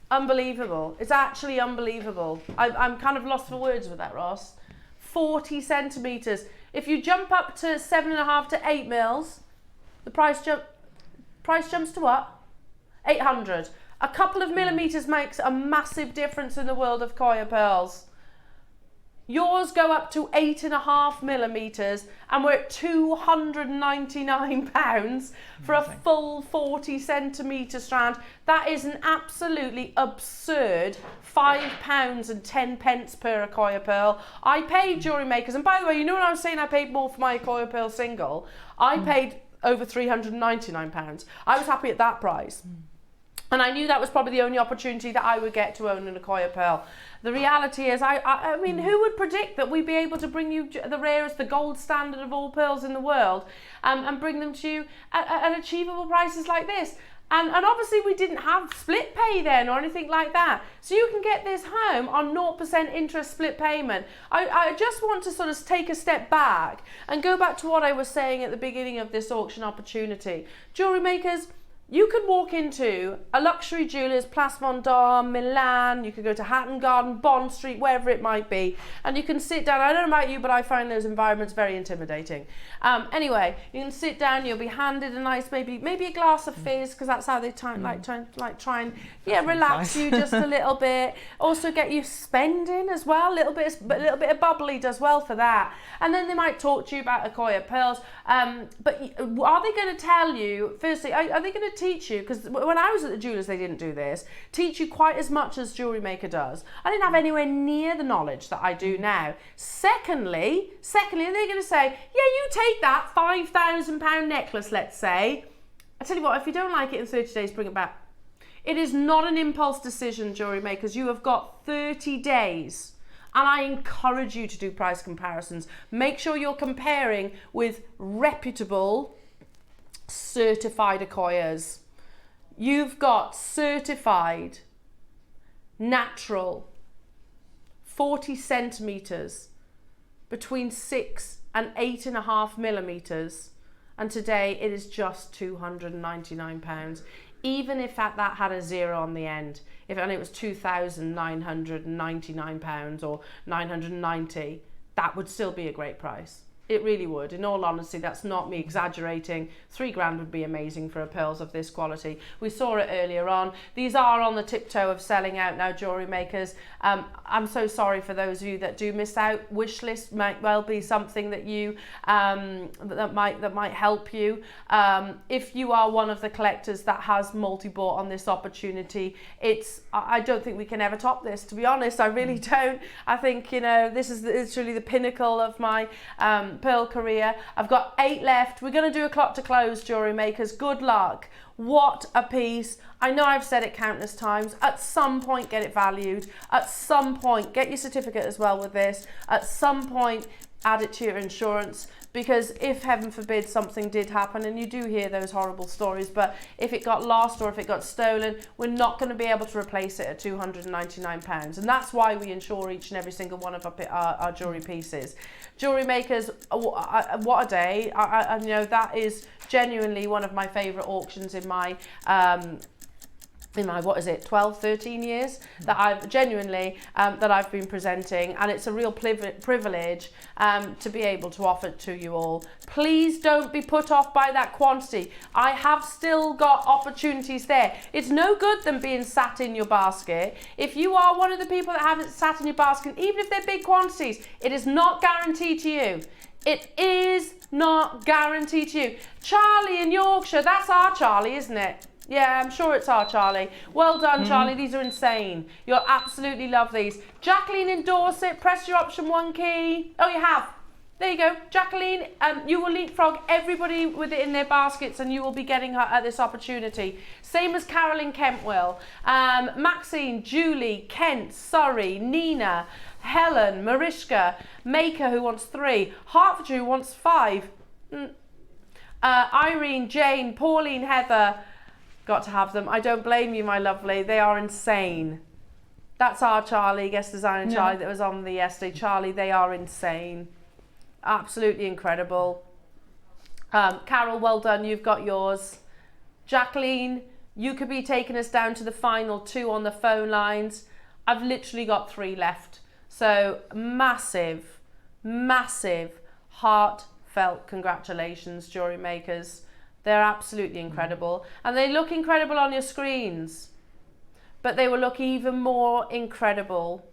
Unbelievable. It's actually unbelievable. I'm kind of lost for words with that, Ross. 40 centimetres. If you jump up to 7.5 to 8 mils, the price jumps to what? 800. A couple of millimetres makes a massive difference in the world of Akoya Pearls. Yours go up to 8.5 millimetres and we're at £299 for a full 40 centimetre strand. That is an absolutely absurd £5.10 per Akoya Pearl. I paid Jewellery Makers, and by the way, you know when I was saying I paid more for my Akoya Pearl single? I paid over £399. I was happy at that price. And I knew that was probably the only opportunity that I would get to own an Akoya Pearl. The reality is, I mean, who would predict that we'd be able to bring you the rarest, the gold standard of all pearls in the world, and bring them to you at achievable prices like this? And obviously we didn't have split pay then or anything like that. So you can get this home on 0% interest split payment. I just want to sort of take a step back and go back to what I was saying at the beginning of this auction opportunity. Jewellery makers, you could walk into a luxury jeweller's, Place Vendôme, Milan, you could go to Hatton Garden, Bond Street, wherever it might be, and you can sit down. I don't know about you, but I find those environments very intimidating. Anyway, you can sit down, you'll be handed a nice, maybe a glass of fizz, because that's how they try and relax you just a little bit. Also get you spending as well, a little bit of bubbly does well for that. And then they might talk to you about Akoya Pearls. But are they going to tell you, firstly, are they going to teach you, because when I was at the jewellers they didn't do this, teach you quite as much as Jewellery Maker does. I didn't have anywhere near the knowledge that I do now. Secondly, they're going to say, yeah, you take that £5,000 necklace, let's say. I tell you what, if you don't like it in 30 days, bring it back. It is not an impulse decision, Jewellery Makers. You have got 30 days. And I encourage you to do price comparisons. Make sure you're comparing with reputable, certified Akoyas. You've got certified, natural, 40 centimetres, between 6 and 8.5 millimetres. And today it is just £299. Even if that had a zero on the end, and it was £2,999 or £990, that would still be a great price. It really would. In all honesty, that's not me exaggerating. £3,000 would be amazing for a pearls of this quality. We saw it earlier on. These are on the tiptoe of selling out now, Jewellery Makers. I'm so sorry for those of you that do miss out. Wish list might well be something that you that might help you. If you are one of the collectors that has multi-bought on this opportunity, I don't think we can ever top this. To be honest, I really don't. I think this is literally the pinnacle of my pearl career. I've got 8 left. We're going to do a clock to close, jewellery makers. Good luck. What a piece. I know I've said it countless times. At some point, get it valued. At some point, get your certificate as well with this. At some point, add it to your insurance, because if heaven forbid something did happen, and you do hear those horrible stories, but if it got lost or if it got stolen, we're not going to be able to replace it at £299, and that's why we insure each and every single one of our jewellery pieces. Jewellery makers, what a day. I know that is genuinely one of my favourite auctions in my what is it, 12, 13 years that I've genuinely that I've been presenting, and it's a real privilege to be able to offer it to you all. Please don't be put off by that quantity. I have still got opportunities there. It's no good them being sat in your basket. If you are one of the people that haven't sat in your basket, even if they're big quantities, it is not guaranteed to you. It is not guaranteed to you. Charlie in Yorkshire, that's our Charlie, isn't it? Yeah, I'm sure it's our Charlie. Well done, Charlie. These are insane. You'll absolutely love these. Jacqueline in Dorset, press your option 1 key. Oh, you have. There you go. Jacqueline, you will leapfrog everybody with it in their baskets, and you will be getting her at this opportunity. Same as Carolyn Kentwell. Maxine, Julie, Kent, Surrey, Nina, Helen, Mariska, Maker, who wants 3. Hertfordshire, who wants 5. Irene, Jane, Pauline, Heather. Got to have them. I don't blame you, my lovely. They are insane. That's our Charlie, guest designer Charlie, that was on the yesterday. Charlie, they are insane. Absolutely incredible. Carol, well done. You've got yours. Jacqueline, you could be taking us down to the final 2 on the phone lines. I've literally got 3 left. So massive, massive, heartfelt congratulations, jewellery makers. They're absolutely incredible, and they look incredible on your screens, but they will look even more incredible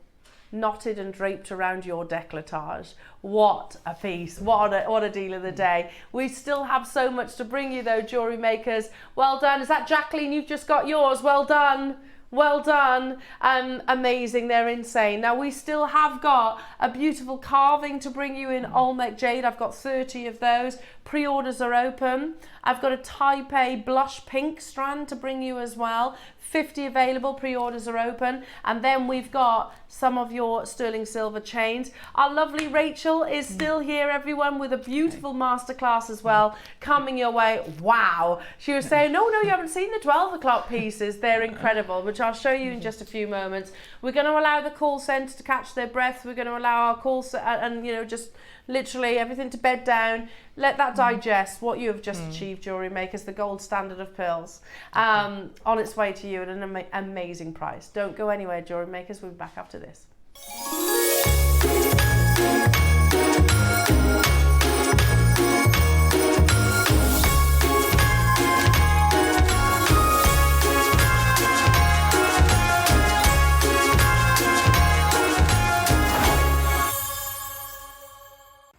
knotted and draped around your décolletage. What a piece. What a deal of the day. We still have so much to bring you though, jewellery makers. Well done. Is that Jacqueline? You've just got yours. Well done. Well done. Amazing. They're insane. Now we still have got a beautiful carving to bring you in Olmec Jade. I've got 30 of those. Pre-orders are open. I've got a Taipei blush pink strand to bring you as well. 50 available, pre-orders are open. And then we've got some of your sterling silver chains. Our lovely Rachel is still here, everyone, with a beautiful masterclass as well coming your way. Wow. She was saying, no, you haven't seen the 12 o'clock pieces. They're incredible, which I'll show you in just a few moments. We're going to allow the call centre to catch their breath. We're going to allow our call and, just literally everything to bed down. Let that digest what you have just achieved, jewellery makers, the gold standard of pearls, on its way to you at an amazing price. Don't go anywhere, jewellery makers. We'll be back after this.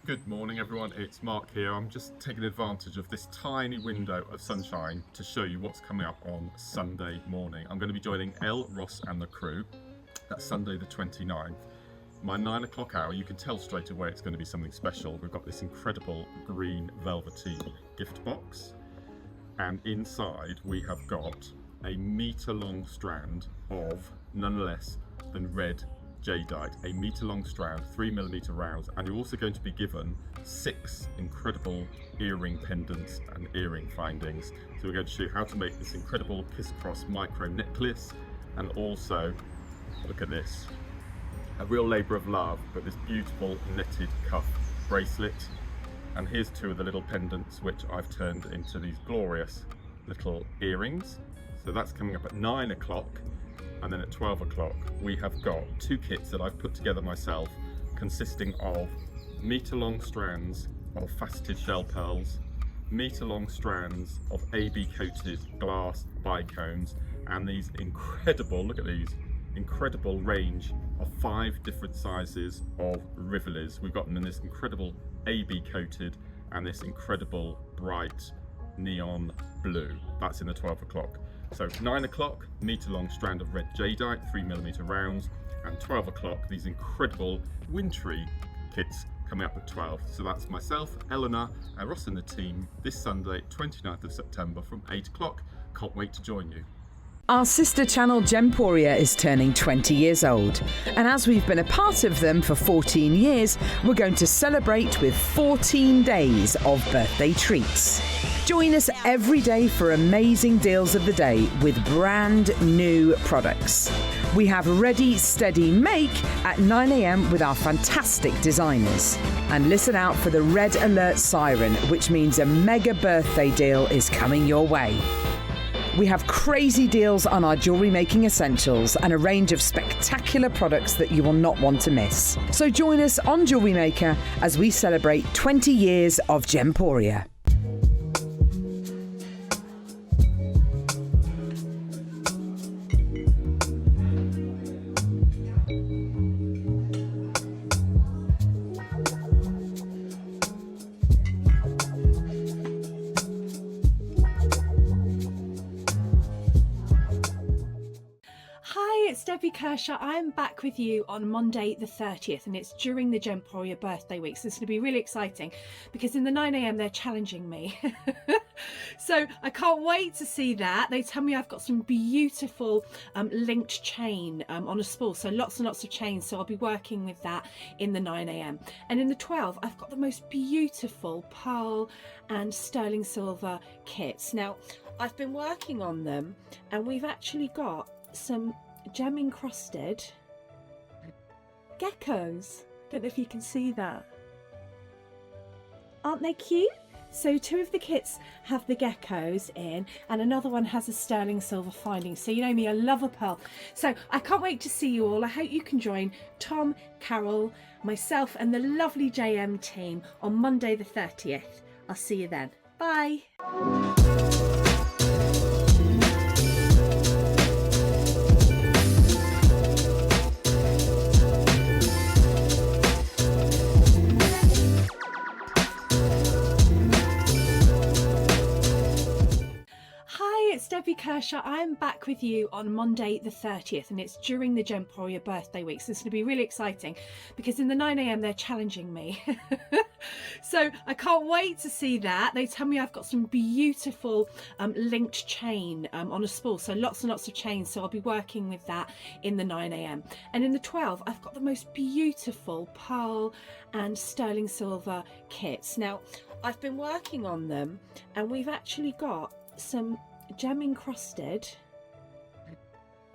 Good morning everyone, it's Mark here. I'm just taking advantage of this tiny window of sunshine to show you what's coming up on Sunday morning. I'm going to be joining Elle, Ross and the crew. That's Sunday the 29th. My 9 o'clock hour, you can tell straight away it's going to be something special. We've got this incredible green velvety gift box, and inside we have got a metre long strand of none less than red jadeite, a metre long strand, 3mm rounds, and you're also going to be given 6 incredible earring pendants and earring findings. So we're going to show you how to make this incredible kiss-cross micro necklace, and also, look at this, a real labour of love, but this beautiful netted cuff bracelet. And here's 2 of the little pendants which I've turned into these glorious little earrings. So that's coming up at 9 o'clock. And then at 12 o'clock, we have got 2 kits that I've put together myself, consisting of metre-long strands of faceted shell pearls, metre-long strands of AB-coated glass bicones, and these incredible, look at these, incredible range of 5 different sizes of rivolis. We've got them in this incredible AB-coated and this incredible bright neon blue. That's in the 12 o'clock. So 9 o'clock, metre long strand of red jadeite, 3mm rounds, and 12 o'clock, these incredible wintry coming up at 12. So that's myself, Elena, and Ross and the team this Sunday, 29th of September from 8 o'clock. Can't wait to join you. Our sister channel Gemporia is turning 20 years old, and as we've been a part of them for 14 years, we're going to celebrate with 14 days of birthday treats. Join us every day for amazing deals of the day with brand new products. We have Ready, Steady, Make at 9 a.m. with our fantastic designers. And listen out for the red alert siren, which means a mega birthday deal is coming your way. We have crazy deals on our jewellery making essentials and a range of spectacular products that you will not want to miss. So join us on Jewellery Maker as we celebrate 20 years of Gemporia. It's Debbie Kershaw. I'm back with you on Monday the 30th, and it's during the Gemporia birthday week, so it's going to be really exciting because in the 9 a.m. they're challenging me. So I can't wait to see that. They tell me I've got some beautiful linked chain on a spool, so lots and lots of chains, so I'll be working with that in the 9 a.m. And in the 12 I've got the most beautiful pearl and sterling silver kits. Now I've been working on them and we've actually got some gem encrusted geckos. Don't know if you can see that. Aren't they cute? So two of the kits have the geckos in and another one has a sterling silver finding. So you know me, I love a pearl. So I can't wait to see you all. I hope you can join Tom, Carol, myself and the lovely JM team on Monday the 30th. I'll see you then. Bye. It's Debbie Kershaw. I'm back with you on Monday the 30th, and it's during the Gemporia birthday week, so it's going to be really exciting because in the 9 a.m. they're challenging me. So I can't wait to see that. They tell me I've got some beautiful linked chain on a spool, so lots and lots of chains, so I'll be working with that in the 9 a.m. And in the 12 I've got the most beautiful pearl and sterling silver kits. Now I've been working on them and we've actually got some gem encrusted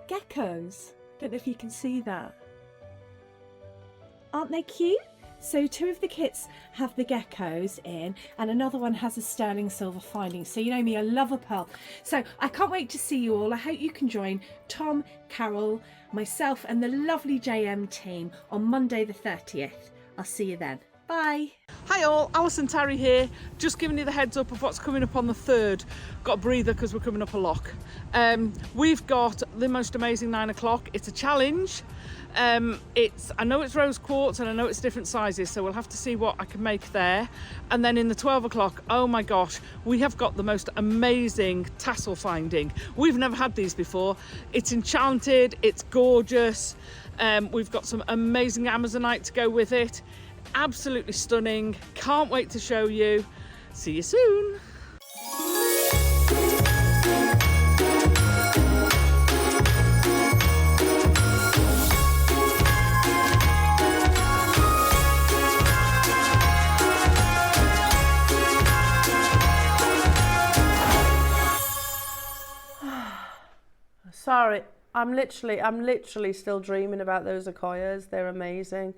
geckos. Don't know if you can see that. Aren't they cute? So two of the kits have the geckos in and another one has a sterling silver finding. So you know me, I love a pearl. So I can't wait to see you all. I hope you can join Tom, Carol, myself and the lovely JM team on Monday the 30th. I'll see you then. Bye. Hi all, Alison Tarry here, just giving you the heads up of what's coming up on the 3rd. Got a breather because we're coming up a lock. We've got the most amazing 9 o'clock. It's a challenge. I know it's rose quartz and I know it's different sizes, so we'll have to see what I can make there. And then in the 12 o'clock, oh my gosh, we have got the most amazing tassel finding. We've never had these before. It's enchanted, it's gorgeous. We've got some amazing Amazonite to go with it. Absolutely stunning. Can't wait to show you. See you soon. Sorry, I'm literally still dreaming about those Akoyas. They're amazing.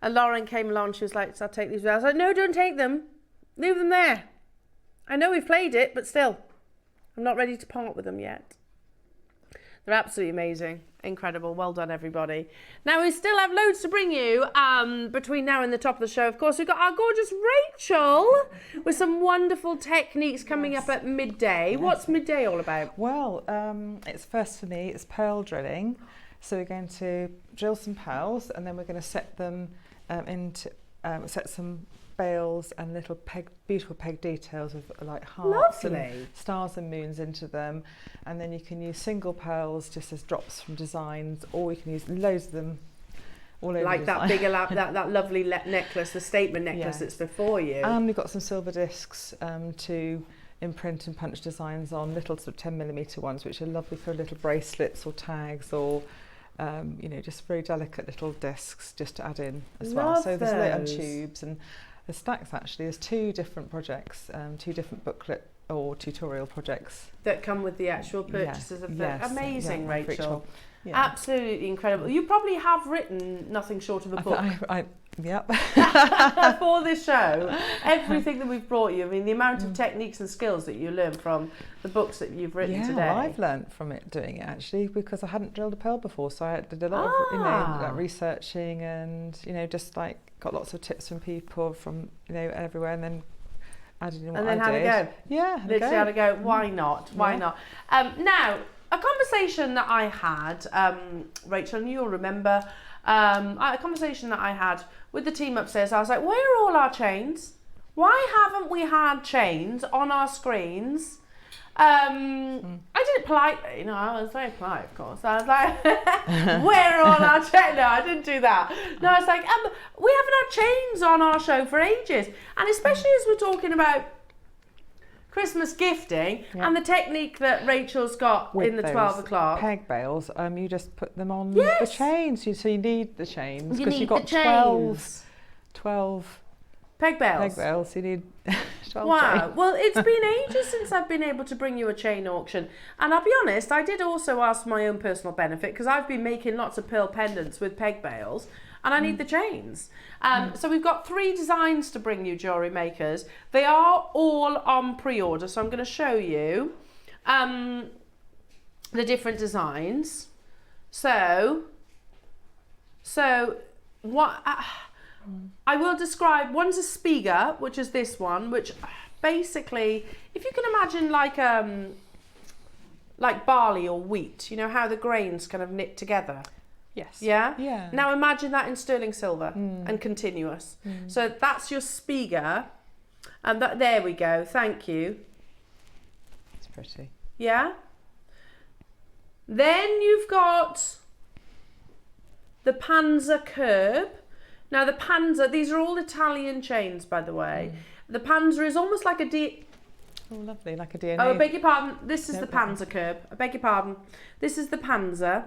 And Lauren came along, she was like, so I'll take these. I was like, no, don't take them. Leave them there. I know we've played it, but still, I'm not ready to part with them yet. They're absolutely amazing. Incredible. Well done, everybody. Now, we still have loads to bring you between now and the top of the show. Of course, we've got our gorgeous Rachel with some wonderful techniques coming up at midday. Yes. What's midday all about? Well, it's first for me, it's pearl drilling. So we're going to drill some pearls and then we're going to set them set some bales and little beautiful peg details with like hearts and stars and moons into them, and then you can use single pearls just as drops from designs, or you can use loads of them all over like the that design. bigger that lovely necklace, the statement necklace that's before you. And we've got some silver discs to imprint and punch designs on, little sort of 10mm ones, which are lovely for little bracelets or tags, or you know, just very delicate little discs just to add in as well. So there's little tubes, and there's stacks actually. There's 2 different projects, 2 different booklet or tutorial projects that come with the actual purchases of the amazing, Rachel. Yeah. Absolutely incredible. You probably have written nothing short of a book. Yep. For this show, everything that we've brought you, I mean, the amount of techniques and skills that you learn from the books that you've written today. Yeah, I've learned from it doing it actually, because I hadn't drilled a pearl before, so I did a lot of, you know, like researching, and, you know, just like got lots of tips from people from, you know, everywhere, and then added in what I did. And then had a go. Yeah, literally had a go. Why not? Why not? Now, a conversation that I had, Rachel, and you'll remember, a conversation that I had with the team upstairs. I was like, where are all our chains? Why haven't we had chains on our screens? I did it politely, you know, I was very polite, of course. I was like, where are all our chains? No, I didn't do that. No, I was like, we haven't had chains on our show for ages. And especially as we're talking about Christmas gifting and the technique that Rachel's got with in the 12 o'clock. Peg bails, you just put them on the chains. So you need the chains, because you've got 12 peg bails. Peg bails, you need 12 wow. chains. Well, it's been ages since I've been able to bring you a chain auction. And I'll be honest, I did also ask for my own personal benefit, because I've been making lots of pearl pendants with peg bails, and I need the chains. So we've got 3 designs to bring you, jewellery makers. They are all on pre-order, so I'm going to show you the different designs. So what I will describe. One's a Spiga, which is this one, which basically, if you can imagine like barley or wheat, you know how the grains kind of knit together. Yes. Yeah? Yeah. Now imagine that in sterling silver and continuous. So that's your Spiga. And there we go. Thank you. It's pretty. Yeah? Then you've got the Panzer Curb. Now the Panzer, these are all Italian chains, by the way. The Panzer is almost like a Oh, lovely, like a DNA. Oh, I beg your pardon. This is the Panzer Curb. I beg your pardon. This is the Panzer.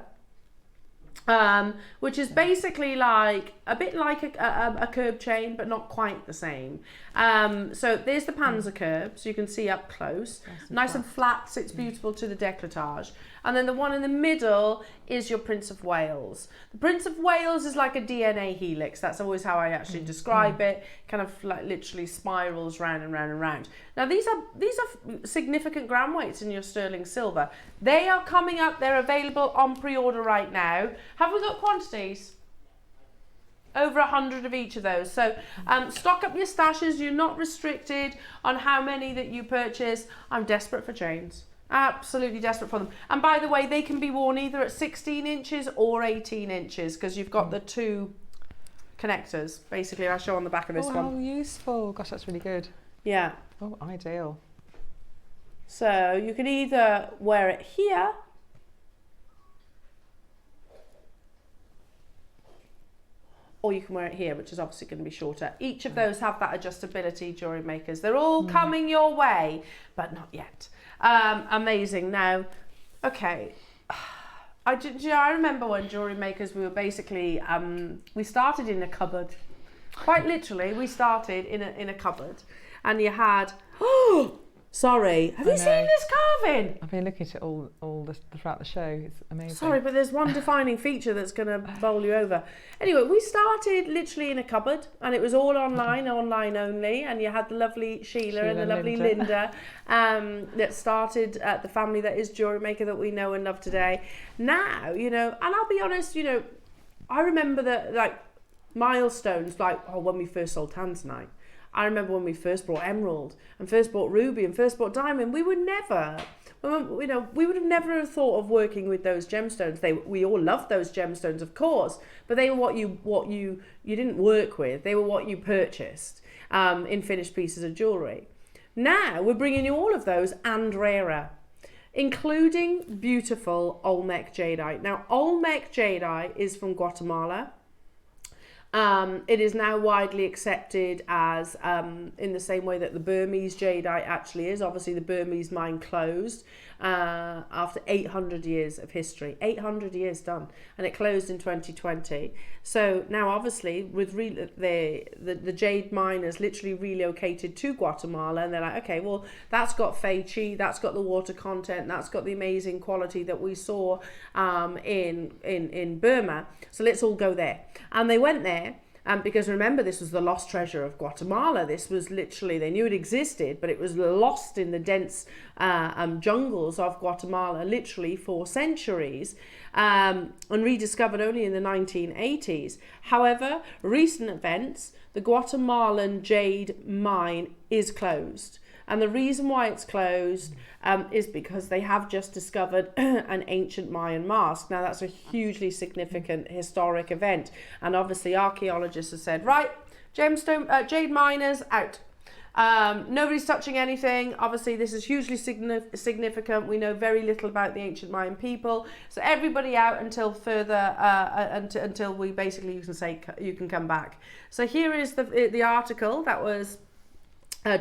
Which is basically like a bit like a curb chain, but not quite the same. So there's the Panzer Curb, so you can see up close. Nice and flat, sits beautiful to the décolletage. And then the one in the middle is your Prince of Wales. The Prince of Wales is like a DNA helix. That's always how I actually describe it. Kind of like literally spirals round and round and round. Now these are significant gram weights in your sterling silver. They are coming up. They're available on pre-order right now. Have we got quantities? Over 100 of each of those. So stock up your stashes. You're not restricted on how many that you purchase. I'm desperate for chains. Absolutely desperate for them. And by the way, they can be worn either at 16 inches or 18 inches, because you've got the 2 connectors. Basically, I'll show on the back of this one. Oh, useful. Gosh, that's really good. Yeah. Oh, ideal. So you can either wear it here, or you can wear it here, which is obviously going to be shorter. Each of those have that adjustability, jewellery makers. They're all coming your way, but not yet. Amazing. Now, okay. I remember when jewellery makers, we were basically, we started in a cupboard. Quite literally, we started in a cupboard, and you had, sorry, have you seen this carving? I've been looking at it all throughout the show. It's amazing. Sorry, but there's one defining feature that's going to bowl you over. Anyway, we started literally in a cupboard, and it was all online only, and you had the lovely Sheila and the lovely Linda that started the family that is Jewellery Maker that we know and love today. Now, you know, and I'll be honest, you know, I remember the like milestones, like when we first sold Tanzanite. I remember when we first brought emerald and first bought ruby and first bought diamond. We would never, you know, we would have never thought of working with those gemstones. We all loved those gemstones, of course, but they were what you didn't work with. They were what you purchased in finished pieces of jewellery. Now we're bringing you all of those and rarer, including beautiful Olmec jadeite. Now Olmec jadeite is from Guatemala. It is now widely accepted as, in the same way that the Burmese jadeite actually is. Obviously, the Burmese mine closed after 800 years of history. 800 years done. And it closed in 2020. So now, obviously, with the jade miners literally relocated to Guatemala, and they're like, okay, well, that's got Fei Chi, that's got the water content, that's got the amazing quality that we saw in Burma. So let's all go there. And they went there. Because remember, this was the lost treasure of Guatemala. This was literally, they knew it existed, but it was lost in the dense jungles of Guatemala literally for centuries, and rediscovered only in the 1980s. However, recent events, the Guatemalan jade mine is closed. And the reason why it's closed is because they have just discovered an ancient Mayan mask. Now, that's a hugely significant historic event. And obviously, archaeologists have said, right, jade miners out. Nobody's touching anything. Obviously, this is hugely significant. We know very little about the ancient Mayan people. So everybody out until further, until we basically, you can say, you can come back. So here is the article that was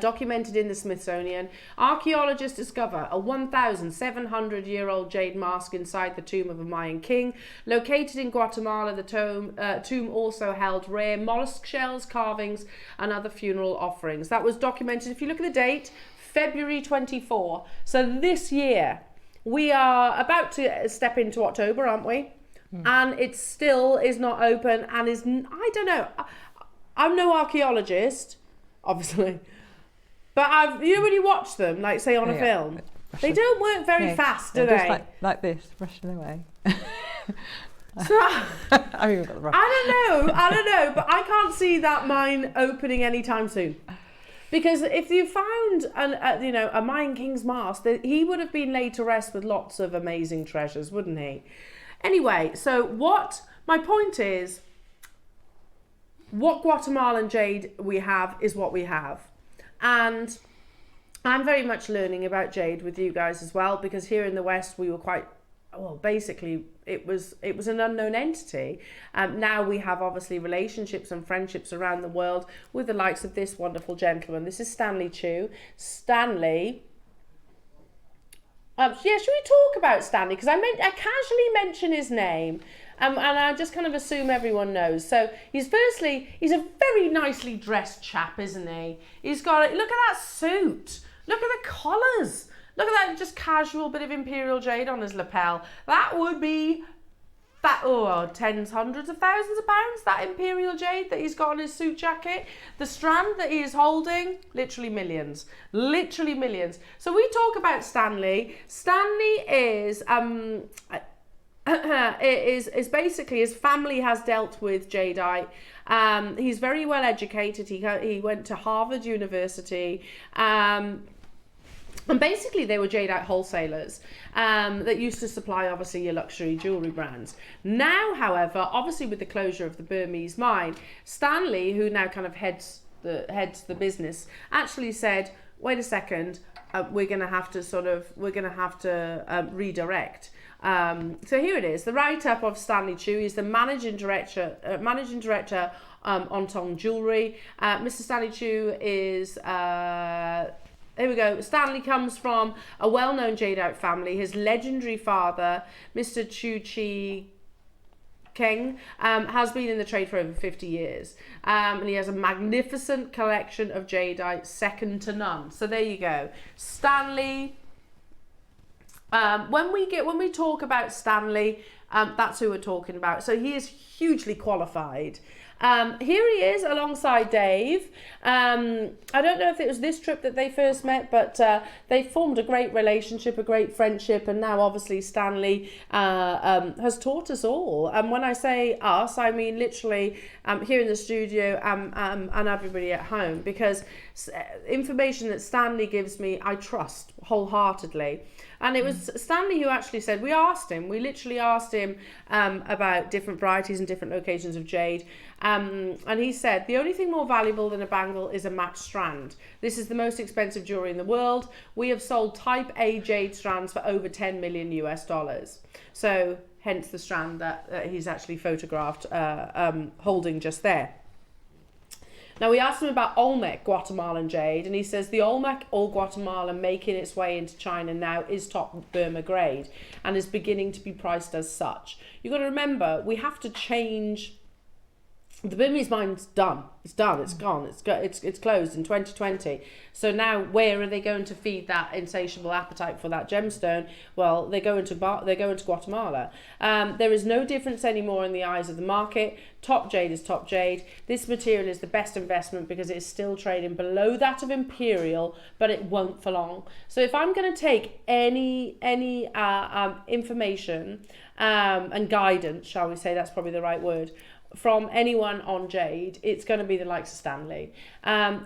documented in the Smithsonian. Archaeologists discover a 1,700-year-old jade mask inside the tomb of a Mayan king. Located in Guatemala, the tomb also held rare mollusk shells, carvings, and other funeral offerings. That was documented, if you look at the date, February 24. So this year, we are about to step into October, aren't we? And it still is not open and is, I don't know, I'm no archaeologist, obviously. But when you watch them, like say on a film, they don't work very fast, do they? Just like this, rushing away. So, I mean, we've got the rush. I don't know, but I can't see that mine opening anytime soon. Because if you found a Mayan king's mask, he would have been laid to rest with lots of amazing treasures, wouldn't he? Anyway, so my point is, what Guatemalan jade we have is what we have. And I'm very much learning about jade with you guys as well, because here in the West we were quite, well, basically it was an unknown entity. Now we have obviously relationships and friendships around the world with the likes of this wonderful gentleman. This is Stanley Chu. Stanley. Should we talk about Stanley? Because I casually mention his name. And I just kind of assume everyone knows. So he's a very nicely dressed chap, isn't he? He's got, look at that suit. Look at the collars. Look at that just casual bit of imperial jade on his lapel. That would be tens, hundreds of thousands of pounds, that imperial jade that he's got on his suit jacket. The strand that he is holding, literally millions. Literally millions. So we talk about Stanley. Stanley is... is basically, his family has dealt with jadeite. He's very well educated. He went to Harvard University, and basically they were jadeite wholesalers that used to supply obviously your luxury jewellery brands. Now, however, obviously with the closure of the Burmese mine, Stanley, who now kind of heads the business, actually said, wait a second, we're going to have to redirect. So here it is, the write-up of Stanley Chu. He's the managing director on Tong Jewellery. Mr. Stanley Chu is, here we go. Stanley comes from a well-known jadeite family. His legendary father, Mr. Chu Chi Keng, has been in the trade for over 50 years. And he has a magnificent collection of jadeite, second to none. So there you go. Stanley... when we talk about Stanley, that's who we're talking about. So he is hugely qualified. Here he is alongside Dave. I don't know if it was this trip that they first met, but they formed a great relationship, a great friendship, and now obviously Stanley has taught us all. And when I say us, I mean literally here in the studio and everybody at home, because information that Stanley gives me, I trust wholeheartedly. And it was Stanley who actually said, we literally asked him about different varieties and different locations of jade. And he said, the only thing more valuable than a bangle is a matched strand. This is the most expensive jewelry in the world. We have sold type A jade strands for over $10 million US. So hence the strand that he's actually photographed holding just there. Now, we asked him about Olmec Guatemalan jade, and he says the Olmec or Guatemalan making its way into China now is top Burma grade and is beginning to be priced as such. You've got to remember, we have to change. The Burmese mine's done. It's done. It's gone. It's closed in 2020. So now, where are they going to feed that insatiable appetite for that gemstone? Well, they go into Guatemala. There is no difference anymore in the eyes of the market. Top jade is top jade. This material is the best investment because it is still trading below that of imperial, but it won't for long. So if I'm going to take any information and guidance, shall we say, that's probably the right word, from anyone on jade, it's going to be the likes of Stanley.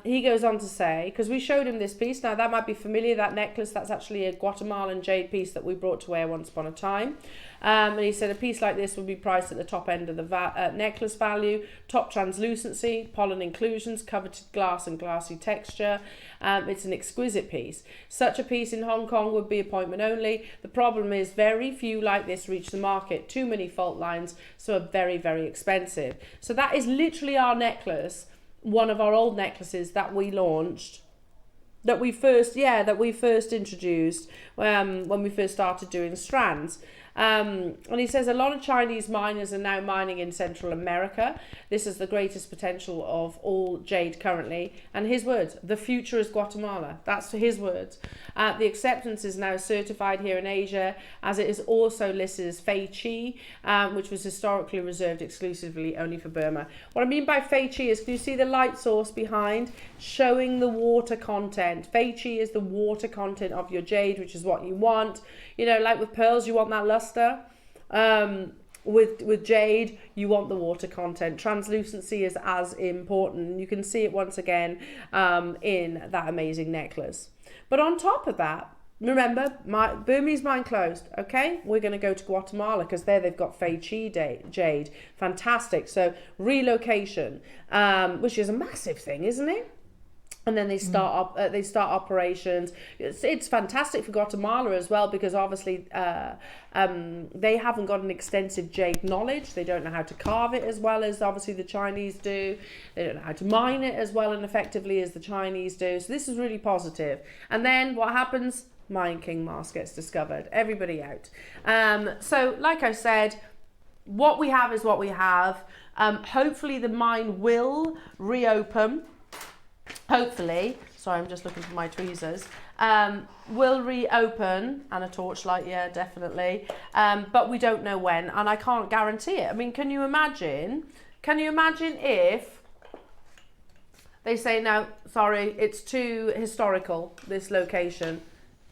He goes on to say, because we showed him this piece, now that might be familiar, that necklace, that's actually a Guatemalan jade piece that we brought to wear once upon a time. And he said a piece like this would be priced at the top end of the necklace value, top translucency, pollen inclusions, coveted glass and glassy texture. It's an exquisite piece. Such a piece in Hong Kong would be appointment only. The problem is very few like this reach the market, too many fault lines, so are very, very expensive. So that is literally our necklace, one of our old necklaces that we launched, that we first introduced when we first started doing strands. And he says a lot of Chinese miners are now mining in Central America. This is the greatest potential of all jade currently. And his words, the future is Guatemala. That's his words. The acceptance is now certified here in Asia, as it is also listed as Fei Chi, which was historically reserved exclusively only for Burma. What I mean by Fei Chi is, can you see the light source behind showing the water content? Fei Chi is the water content of your jade, which is what you want. You know, like with pearls, you want that luster. With jade, you want the water content. Translucency is as important. You can see it once again in that amazing necklace. But on top of that, remember, my Burmese mine closed. Okay, we're going to go to Guatemala because there they've got Fei Chi jade. Fantastic. So relocation, which is a massive thing, isn't it? And then they start operations. It's fantastic for Guatemala as well, because obviously they haven't got an extensive jade knowledge. They don't know how to carve it as well as obviously the Chinese do. They don't know how to mine it as well and effectively as the Chinese do. So this is really positive. And then what happens? Mine King mask gets discovered. Everybody out. So like I said, what we have is what we have. Hopefully the mine will reopen. Hopefully, sorry, I'm just looking for my tweezers, will reopen, and a torchlight, yeah, definitely, but we don't know when, and I can't guarantee it. I mean, can you imagine if they say, no, sorry, it's too historical, this location,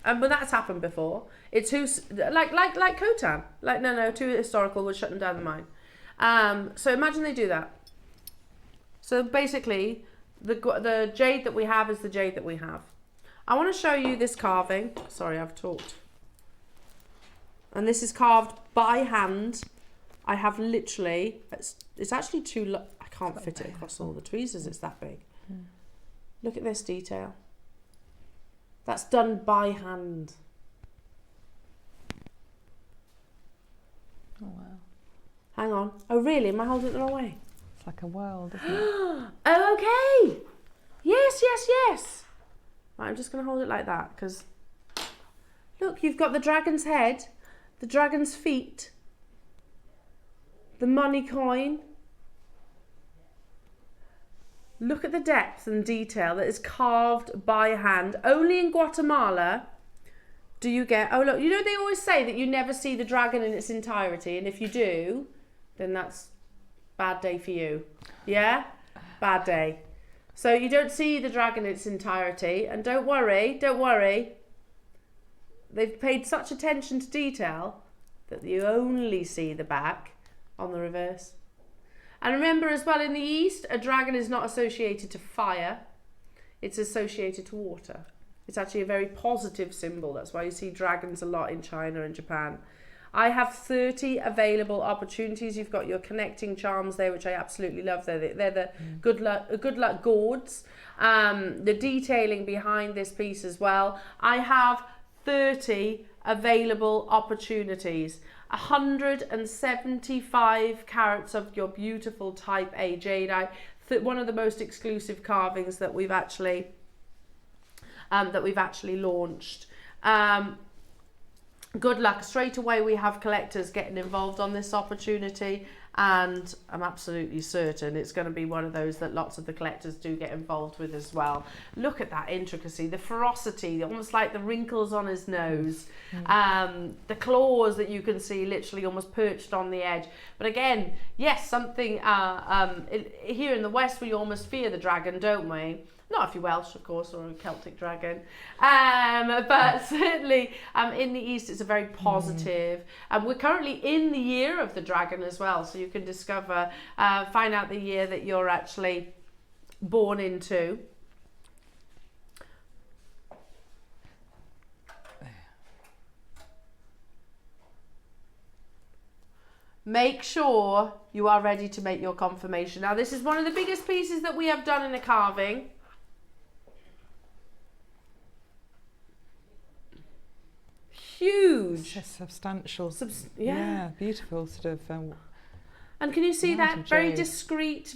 but that's happened before, it's too, like Khotan, like, no, too historical, we're shutting down the mine. So imagine they do that. So basically, the jade that we have is the jade that we have. I want to show you this carving. Sorry, I've talked. And this is carved by hand. I have literally, it's actually too, I can't fit it across all the tweezers, it's that big. Look at this detail. That's done by hand. Oh wow. Hang on. Oh really? Am I holding it the wrong way? Like a world, isn't it? Okay. Yes. Right, I'm just going to hold it like that because look, you've got the dragon's head, the dragon's feet, the money coin. Look at the depth and detail that is carved by hand. Only in Guatemala do you get, oh look, you know they always say that you never see the dragon in its entirety, and if you do, then that's bad day for you. Yeah? Bad day. So you don't see the dragon in its entirety. And don't worry. They've paid such attention to detail that you only see the back on the reverse. And remember as well, in the East, a dragon is not associated to fire. It's associated to water. It's actually a very positive symbol. That's why you see dragons a lot in China and Japan. I have 30 available opportunities. You've got your connecting charms there, which I absolutely love. They're the good luck gourds. The detailing behind this piece as well. I have 30 available opportunities. 175 carats of your beautiful type A jadeite, one of the most exclusive carvings that we've actually launched. Good luck. Straight away we have collectors getting involved on this opportunity, and I'm absolutely certain it's going to be one of those that lots of the collectors do get involved with as well. Look at that intricacy, the ferocity, almost like the wrinkles on his nose, the claws that you can see literally almost perched on the edge. But again, yes, something here in the West we almost fear the dragon, don't we? Not if you're Welsh, of course, or a Celtic dragon, but certainly in the East it's a very positive. We're currently in the year of the dragon as well, so you can discover, find out the year that you're actually born into. Make sure you are ready to make your confirmation. Now, this is one of the biggest pieces that we have done in a carving. Huge. It's substantial. Yeah, beautiful sort of. And can you see that very discreet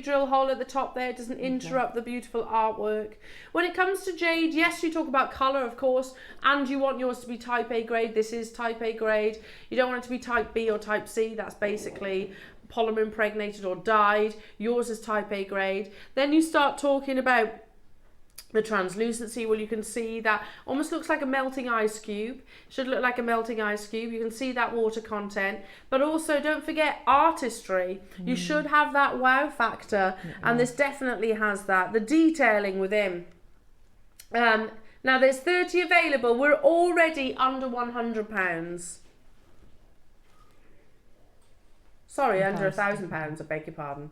drill hole at the top there? It doesn't interrupt the beautiful artwork. When it comes to jade, yes, you talk about colour, of course, and you want yours to be type A grade. This is type A grade. You don't want it to be type B or type C. That's basically polymer impregnated or dyed. Yours is type A grade. Then you start talking about the translucency. Well, you can see that almost looks like a melting ice cube. Should look like a melting ice cube. You can see that water content, but also don't forget artistry. You should have that wow factor, and this definitely has that. The detailing within. Now there's 30 available. We're already under £100. Sorry, under £1,000. I beg your pardon.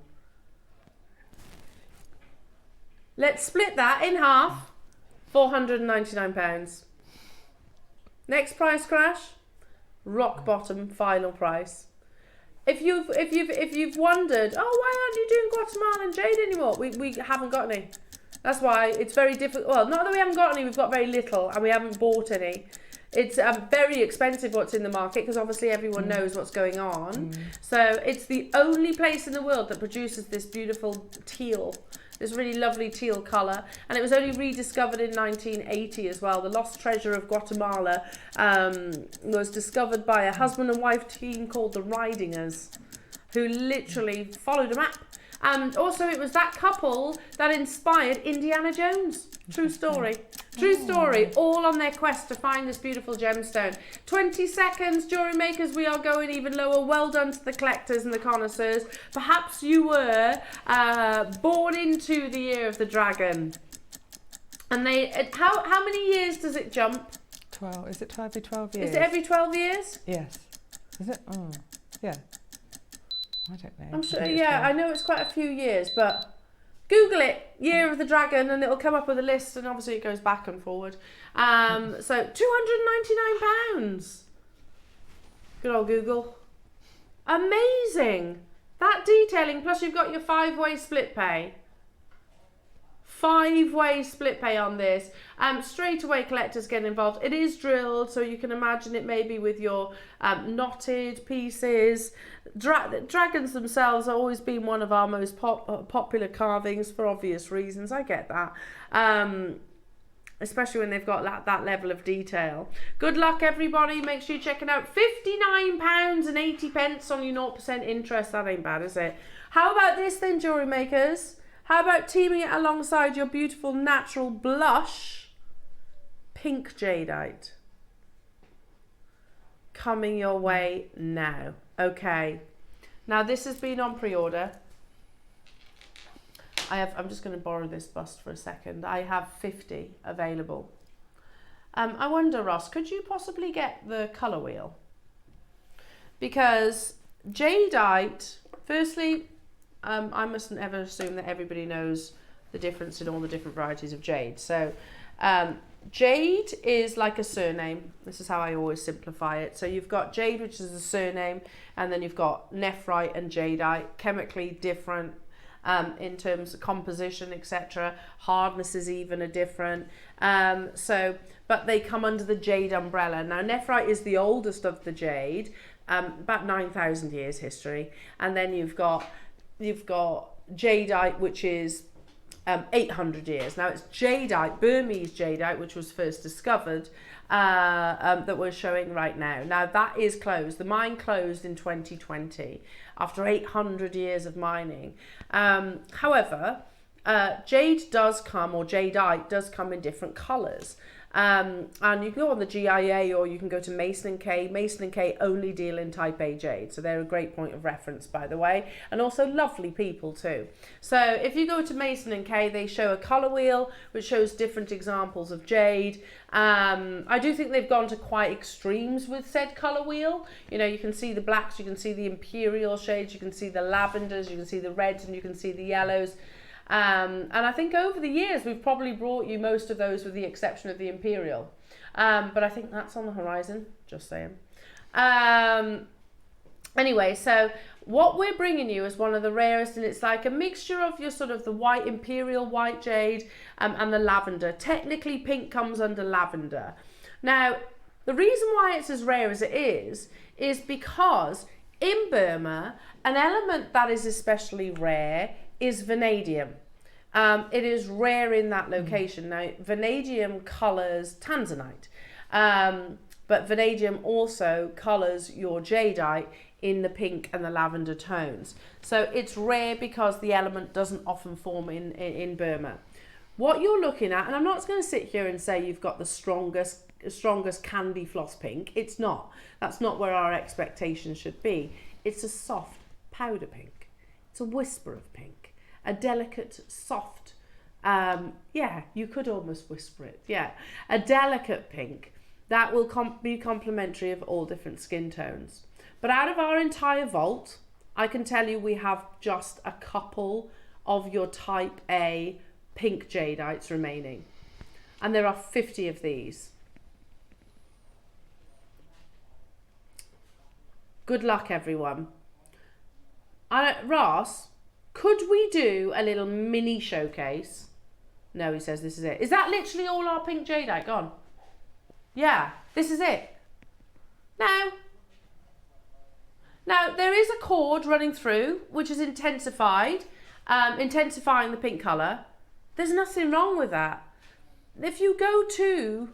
Let's split that in half. £499. Next price crash, rock bottom final price. If you've wondered, oh, why aren't you doing Guatemalan jade anymore? We haven't got any. That's why it's very difficult. Well, not that we haven't got any, we've got very little, and we haven't bought any. It's very expensive what's in the market, because obviously everyone knows what's going on. So it's the only place in the world that produces this beautiful teal. This really lovely teal colour, and it was only rediscovered in 1980 as well. The lost treasure of Guatemala was discovered by a husband and wife team called the Ridingers, who literally followed a map. And also it was that couple that inspired Indiana Jones. True story. True story. All on their quest to find this beautiful gemstone. 20 seconds, jewellery makers. We are going even lower. Well done to the collectors and the connoisseurs. Perhaps you were born into the year of the dragon. And they, how many years does it jump? 12. Is it 12 every 12 years? Is it every 12 years? Yes. Is it? Oh, yeah. I don't know. I'm sure, yeah, I know it's quite a few years, but Google it, Year of the Dragon, and it'll come up with a list, and obviously it goes back and forward. So £299. Good old Google. Amazing. That detailing, plus you've got your 5-way split pay. 5-way split pay on this. Straight away collectors get involved. It is drilled, so you can imagine it maybe with your knotted pieces. Dragons themselves have always been one of our most popular carvings for obvious reasons. I get that. Especially when they've got that level of detail. Good luck, everybody. Make sure you check it out. £59.80 on your 0% interest. That ain't bad, is it? How about this then, jewellery makers? How about teaming it alongside your beautiful natural blush pink jadeite? Coming your way now. Okay. Now this has been on pre-order. I'm just going to borrow this bust for a second. I have 50 available. I wonder, Ross, could you possibly get the colour wheel? Because jadeite, firstly, I mustn't ever assume that everybody knows the difference in all the different varieties of jade. So jade is like a surname. This is how I always simplify it. So you've got jade, which is a surname, and then you've got nephrite and jadeite, chemically different. in terms of composition, etc. Hardnesses even are different. But they come under the jade umbrella. Now, nephrite is the oldest of the jade, about 9,000 years history, and then you've got jadeite, which is 800 years. Now it's jadeite, Burmese jadeite, which was first discovered, that we're showing right now. Now that is closed. The mine closed in 2020 after 800 years of mining. However, jadeite does come in different colours. And you can go on the GIA or you can go to Mason & K. Mason & K only deal in type A jade, so they're a great point of reference, by the way, and also lovely people too. So if you go to Mason & K, they show a colour wheel which shows different examples of jade. I do think they've gone to quite extremes with said colour wheel. You know, you can see the blacks, you can see the imperial shades, you can see the lavenders, you can see the reds, and you can see the yellows. And I think over the years we've probably brought you most of those with the exception of the imperial, but I think that's on the horizon, just saying. Anyway, so what we're bringing you is one of the rarest, and it's like a mixture of your sort of the white imperial white jade and the lavender. Technically pink comes under lavender. Now the reason why it's as rare as it is because in Burma an element that is especially rare is vanadium. It is rare in that location. Now, vanadium colours tanzanite, but vanadium also colours your jadeite in the pink and the lavender tones. So it's rare because the element doesn't often form in Burma. What you're looking at, and I'm not going to sit here and say you've got the strongest candy floss pink. It's not. That's not where our expectations should be. It's a soft powder pink. It's a whisper of pink. A delicate, soft, you could almost whisper it, a delicate pink that will be complementary of all different skin tones. But out of our entire vault, I can tell you we have just a couple of your type A pink jadeites remaining, and there are 50 of these. Good luck, everyone. Ross, could we do a little mini showcase? No, he says this is it. Is that literally all our pink jadeite gone? Yeah, this is it. Now there is a cord running through, which is intensifying the pink colour. There's nothing wrong with that. If you go to,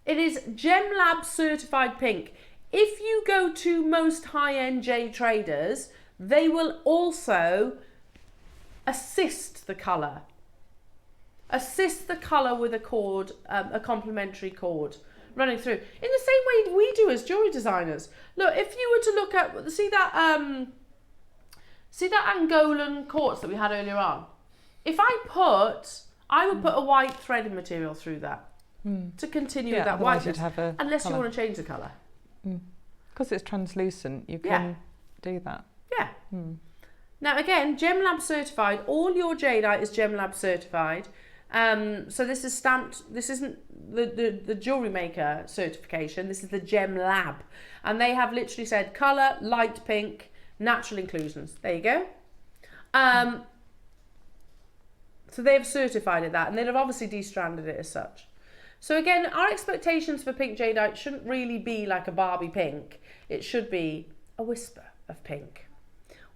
it is GemLab certified pink. If you go to most high-end jade traders, they will also assist the colour with a cord, a complementary cord running through. In the same way we do as jewellery designers. Look, if you were to look at, see that Angolan quartz that we had earlier on? If I would put a white threaded material through that to continue that whiteness, unless you want to change the colour. Because it's translucent, you can do that. Yeah. Now again, GemLab certified. All your jadeite is GemLab certified. So this is stamped. This isn't the Jewellery Maker certification. This is the GemLab, and they have literally said colour, light pink, natural inclusions. There you go. So they've certified it that, and they've obviously de-stranded it as such. So again, our expectations for pink jadeite shouldn't really be like a Barbie pink. It should be a whisper of pink.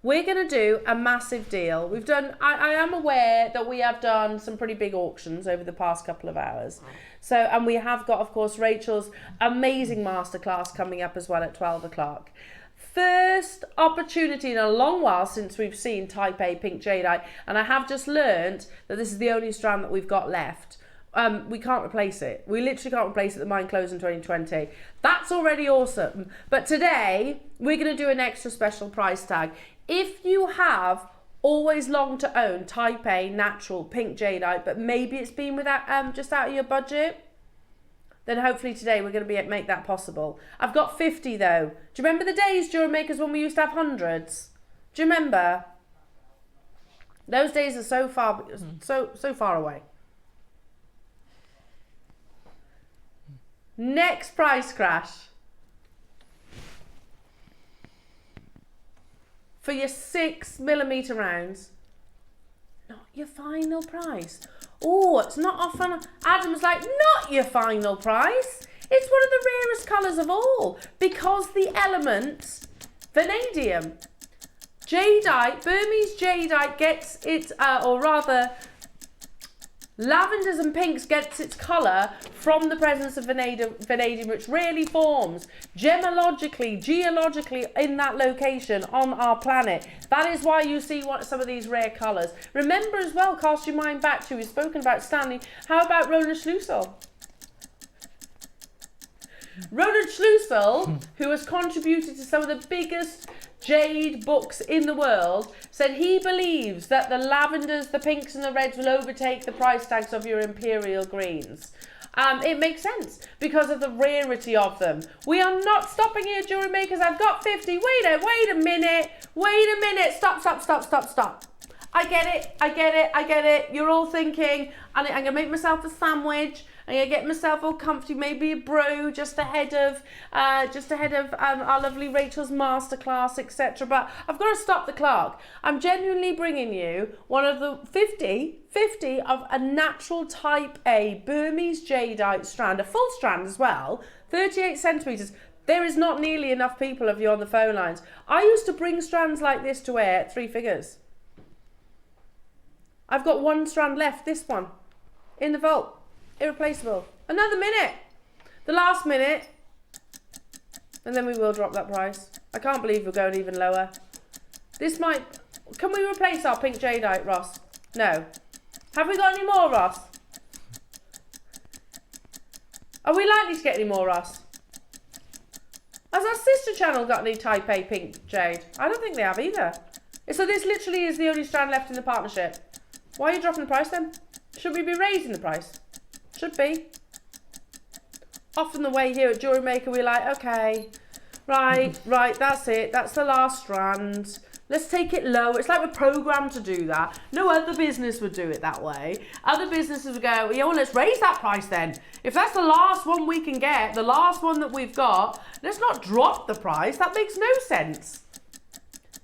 We're going to do a massive deal. We've done, I am aware that we have done some pretty big auctions over the past couple of hours. So, and we have got, of course, Rachel's amazing masterclass coming up as well at 12 o'clock. First opportunity in a long while since we've seen type A pink jadeite. And I have just learned that this is the only strand that we've got left. We can't replace it. We literally can't replace it. The mine closed in 2020. That's already awesome. But today, we're going to do an extra special price tag. If you have always longed to own type A natural pink jadeite, but maybe it's been without just out of your budget, then hopefully today we're going to make that possible. I've got 50 though. Do you remember the days, jewellery makers, when we used to have hundreds? Do you remember? Those days are so far away. Next price crash. For your 6mm rounds, not your final price. Oh, it's not off on... Adam's like, not your final price. It's one of the rarest colours of all because the element, vanadium. Jadeite, Burmese jadeite gets its, or rather, lavenders and pinks gets its colour from the presence of vanadium, which rarely forms gemologically, geologically in that location on our planet. That is why you see some of these rare colours. Remember as well, cast your mind back to, we've spoken about Stanley, how about Roland Schlussel? Roland Schlussel, who has contributed to some of the biggest jade books in the world, said he believes that the lavenders, the pinks and the reds will overtake the price tags of your imperial greens. It makes sense because of the rarity of them. We are not stopping here, jewellery makers. I've got 50. Wait a minute. Stop. I get it. You're all thinking, I'm going to make myself a sandwich. I'm going to get myself all comfy, maybe a brew just ahead of our lovely Rachel's Masterclass, etc. But I've got to stop the clock. I'm genuinely bringing you one of the 50 of a natural type A Burmese jadeite strand, a full strand as well, 38 centimetres. There is not nearly enough people of you on the phone lines. I used to bring strands like this to wear at 3 figures. I've got one strand left, this one, in the vault. Irreplaceable. Another minute. The last minute. And then we will drop that price. I can't believe we're going even lower. This might... Can we replace our pink jadeite, Ross? No. Have we got any more, Ross? Are we likely to get any more, Ross? Has our sister channel got any type A pink jade? I don't think they have either. So this literally is the only strand left in the partnership. Why are you dropping the price then? Should we be raising the price? Should be. Often the way here at Jewellery Maker, we're like, okay, right, that's it. That's the last strand. Let's take it low. It's like we're programmed to do that. No other business would do it that way. Other businesses would go, yeah, well, let's raise that price then. If that's the last one we can get, the last one that we've got, let's not drop the price. That makes no sense.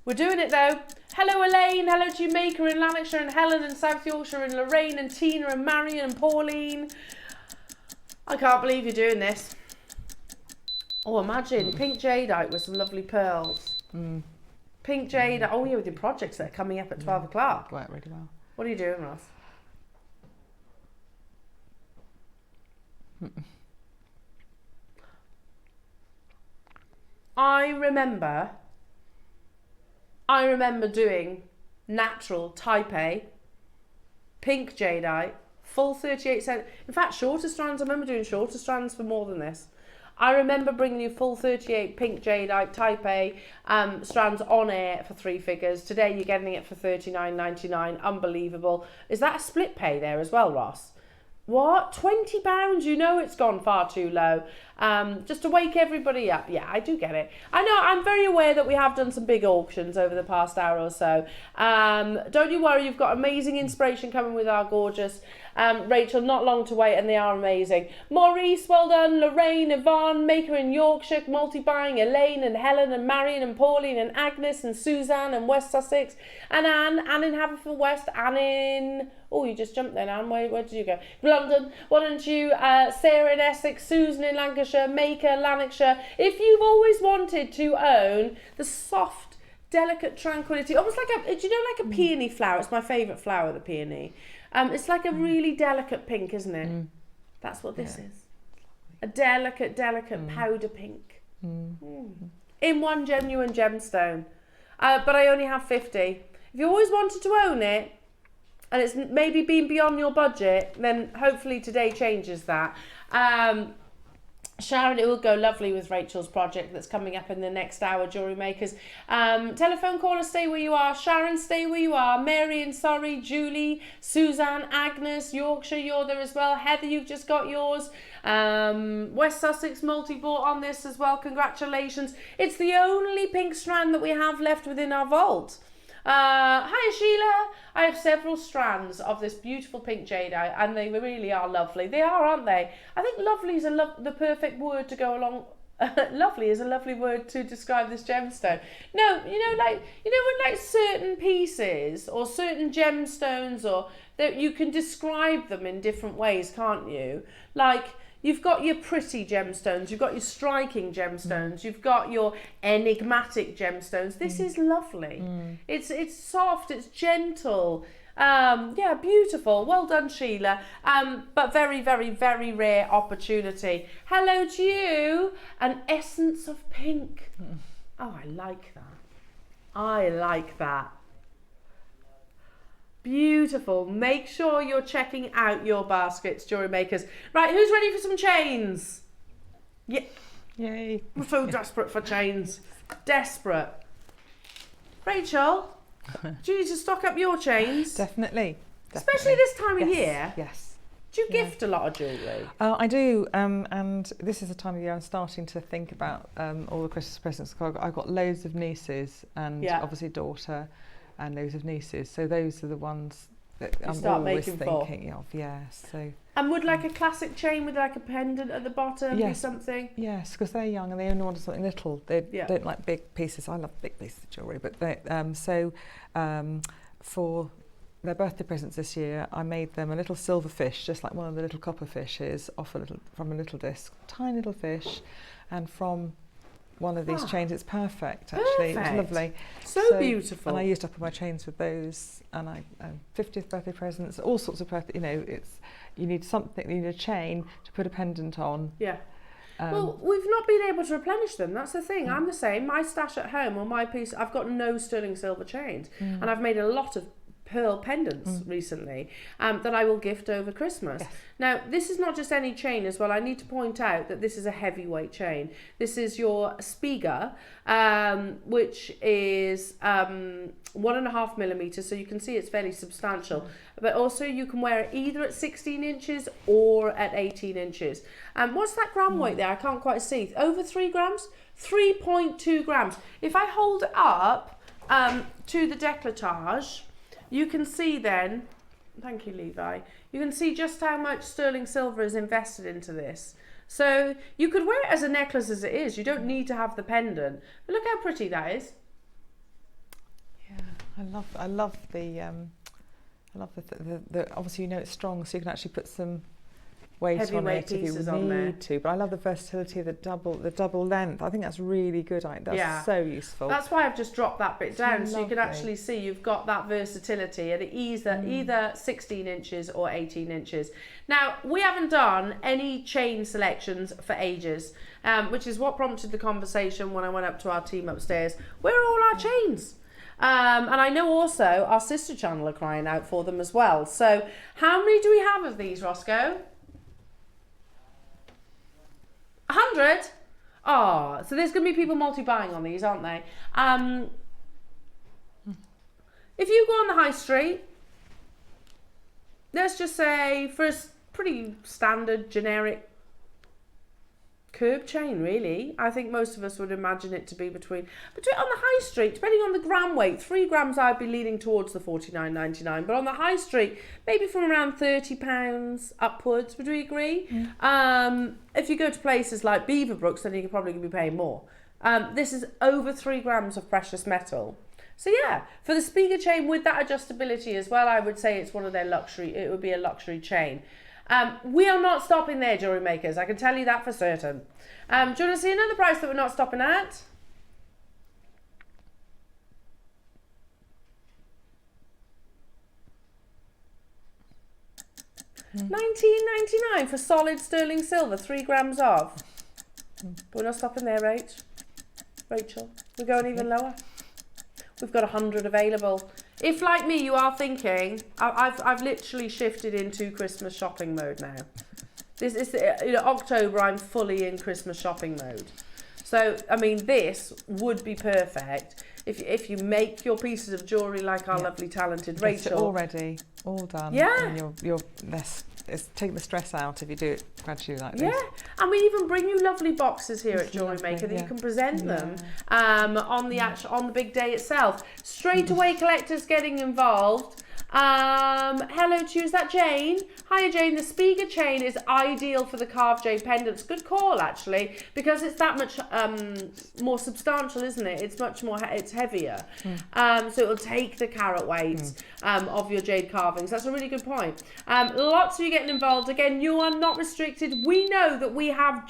We're doing it though. Hello Elaine, hello to you Maker in Lanarkshire and Helen in South Yorkshire and Lorraine and Tina and Marion and Pauline. I can't believe you're doing this. Oh, imagine pink jadeite with some lovely pearls. Pink jadeite. Oh yeah, with your projects that are coming up at 12 o'clock. Worked really well. What are you doing, Ross? I remember doing natural type A, pink jadeite, full 38 cent. In fact, shorter strands. I remember doing shorter strands for more than this. I remember bringing you full 38 pink jadeite type A strands on air for 3 figures. Today you're getting it for $39.99. Unbelievable. Is that a split pay there as well, Ross? What? £20? You know it's gone far too low. Just to wake everybody up. Yeah, I do get it. I know, I'm very aware that we have done some big auctions over the past hour or so. Don't you worry, you've got amazing inspiration coming with our gorgeous Rachel, not long to wait, and they are amazing. Maurice, well done. Lorraine, Yvonne, Maker in Yorkshire, multi-buying, Elaine and Helen and Marion and Pauline and Agnes and Suzanne and West Sussex and Anne in Haverfordwest, Anne in... Oh, you just jumped then, Anne. Where did you go? London. Why don't you? Sarah in Essex, Susan in Lancashire, Maker, Lanarkshire. If you've always wanted to own the soft, delicate tranquility, almost like a, do you know, like a peony flower? It's my favourite flower, the peony. It's like a really delicate pink, isn't it? That's what this is. A delicate powder pink. In one genuine gemstone. But I only have 50. If you always wanted to own it, and it's maybe been beyond your budget, then hopefully today changes that. Sharon, it will go lovely with Rachel's project that's coming up in the next hour, Jewellery Makers. Telephone caller, stay where you are. Sharon, stay where you are. Mary and Surrey, Julie, Suzanne, Agnes, Yorkshire, you're there as well. Heather, you've just got yours. West Sussex multi-bought on this as well. Congratulations. It's the only pink strand that we have left within our vault. Hi Sheila, I have several strands of this beautiful pink jadeite and they really are lovely. They are, aren't they? I think lovely is the perfect word to go along Lovely is a lovely word to describe this gemstone. No, when certain pieces or certain gemstones, or that you can describe them in different ways, can't you? Like, you've got your pretty gemstones, you've got your striking gemstones, you've got your enigmatic gemstones. This is lovely. It's soft, it's gentle. Beautiful. Well done, Sheila. But very, very, very rare opportunity. Hello to you. An essence of pink. Oh, I like that. I like that. Beautiful. Make sure you're checking out your baskets, jewellery makers. Right, who's ready for some chains? Yeah. Yay. I'm so desperate for chains. Desperate. Rachel, do you need to stock up your chains? Definitely. Especially this time of year. Yes. Do you gift a lot of jewellery? I do, and this is the time of year I'm starting to think about all the Christmas presents. I've got loads of nieces and obviously daughter and loads of nieces. So those are the ones that I'm always thinking of. Yeah. So. And would like a classic chain with like a pendant at the bottom be something? Yes, because they're young and they only want something little. They don't like big pieces. I love big pieces of jewellery, but they, for their birthday presents this year, I made them a little silver fish, just like one of the little copper fishes, from a little disc, tiny little fish, and from one of these chains. It's perfect, actually. Perfect. It was lovely. So beautiful. And I used up all my chains with those, and 50th birthday presents, all sorts of birthday. You need something. You need a chain to put a pendant on. Yeah. Well, we've not been able to replenish them. That's the thing. I'm the same. My stash at home, on my piece, I've got no sterling silver chains, and I've made a lot of pearl pendants recently that I will gift over Christmas. Yes. Now, this is not just any chain as well. I need to point out that this is a heavyweight chain. This is your Spiga, which is 1.5 millimeters, so you can see it's fairly substantial. But also you can wear it either at 16 inches or at 18 inches. What's that gram weight there? I can't quite see. Over 3 grams? 3.2 grams. If I hold it up to the décolletage, you can see then, thank you Levi, you can see just how much sterling silver is invested into this. So you could wear it as a necklace as it is, you don't need to have the pendant. But look how pretty that is. Yeah, I love the obviously it's strong, so you can actually put some weight on it if you need to. But I love the versatility of the double length. I think that's really good. That's so useful. That's why I've just dropped that bit down, so you can actually see you've got that versatility at either 16 inches or 18 inches. Now, we haven't done any chain selections for ages, which is what prompted the conversation when I went up to our team upstairs. Where are all our chains? And I know also our sister channel are crying out for them as well. So how many do we have of these, Roscoe? 100? Oh, so there's going to be people multi-buying on these, aren't they? If you go on the high street, let's just say for a pretty standard, generic curb chain, really, I think most of us would imagine it to be between on the high street, depending on the gram weight, 3 grams I'd be leaning towards the £49.99, but on the high street, maybe from around £30 upwards. Would we agree? If you go to places like Beaverbrooks, then you're probably going to be paying more. This is over 3 grams of precious metal. So yeah, for the Spiga chain with that adjustability as well, I would say it's one of their luxury. It would be a luxury chain. We are not stopping there, jewellery makers. I can tell you that for certain. Do you want to see another price that we're not stopping at? £19.99 for solid sterling silver, 3 grams of. But we're not stopping there, Rachel. We're going even lower. We've got 100 available. If, like me, you are thinking, I've literally shifted into Christmas shopping mode now. This is October. I'm fully in Christmas shopping mode. So, I mean, this would be perfect if you make your pieces of jewellery like our lovely, talented Rachel. It's already all done. Yeah. And you're less. It's take the stress out if you do it gradually like this. Yeah, and we even bring you lovely boxes here at JewelleryMaker that you can present them on the big day itself. Straight away, collectors getting involved. Hello to you, is that Jane? Hiya Jane, the Spiga chain is ideal for the carved jade pendants. Good call actually, because it's that much more substantial, isn't it? It's much more, it's heavier. So it'll take the carat weight of your jade carvings. That's a really good point. Lots of you getting involved. Again, you are not restricted. We know that we have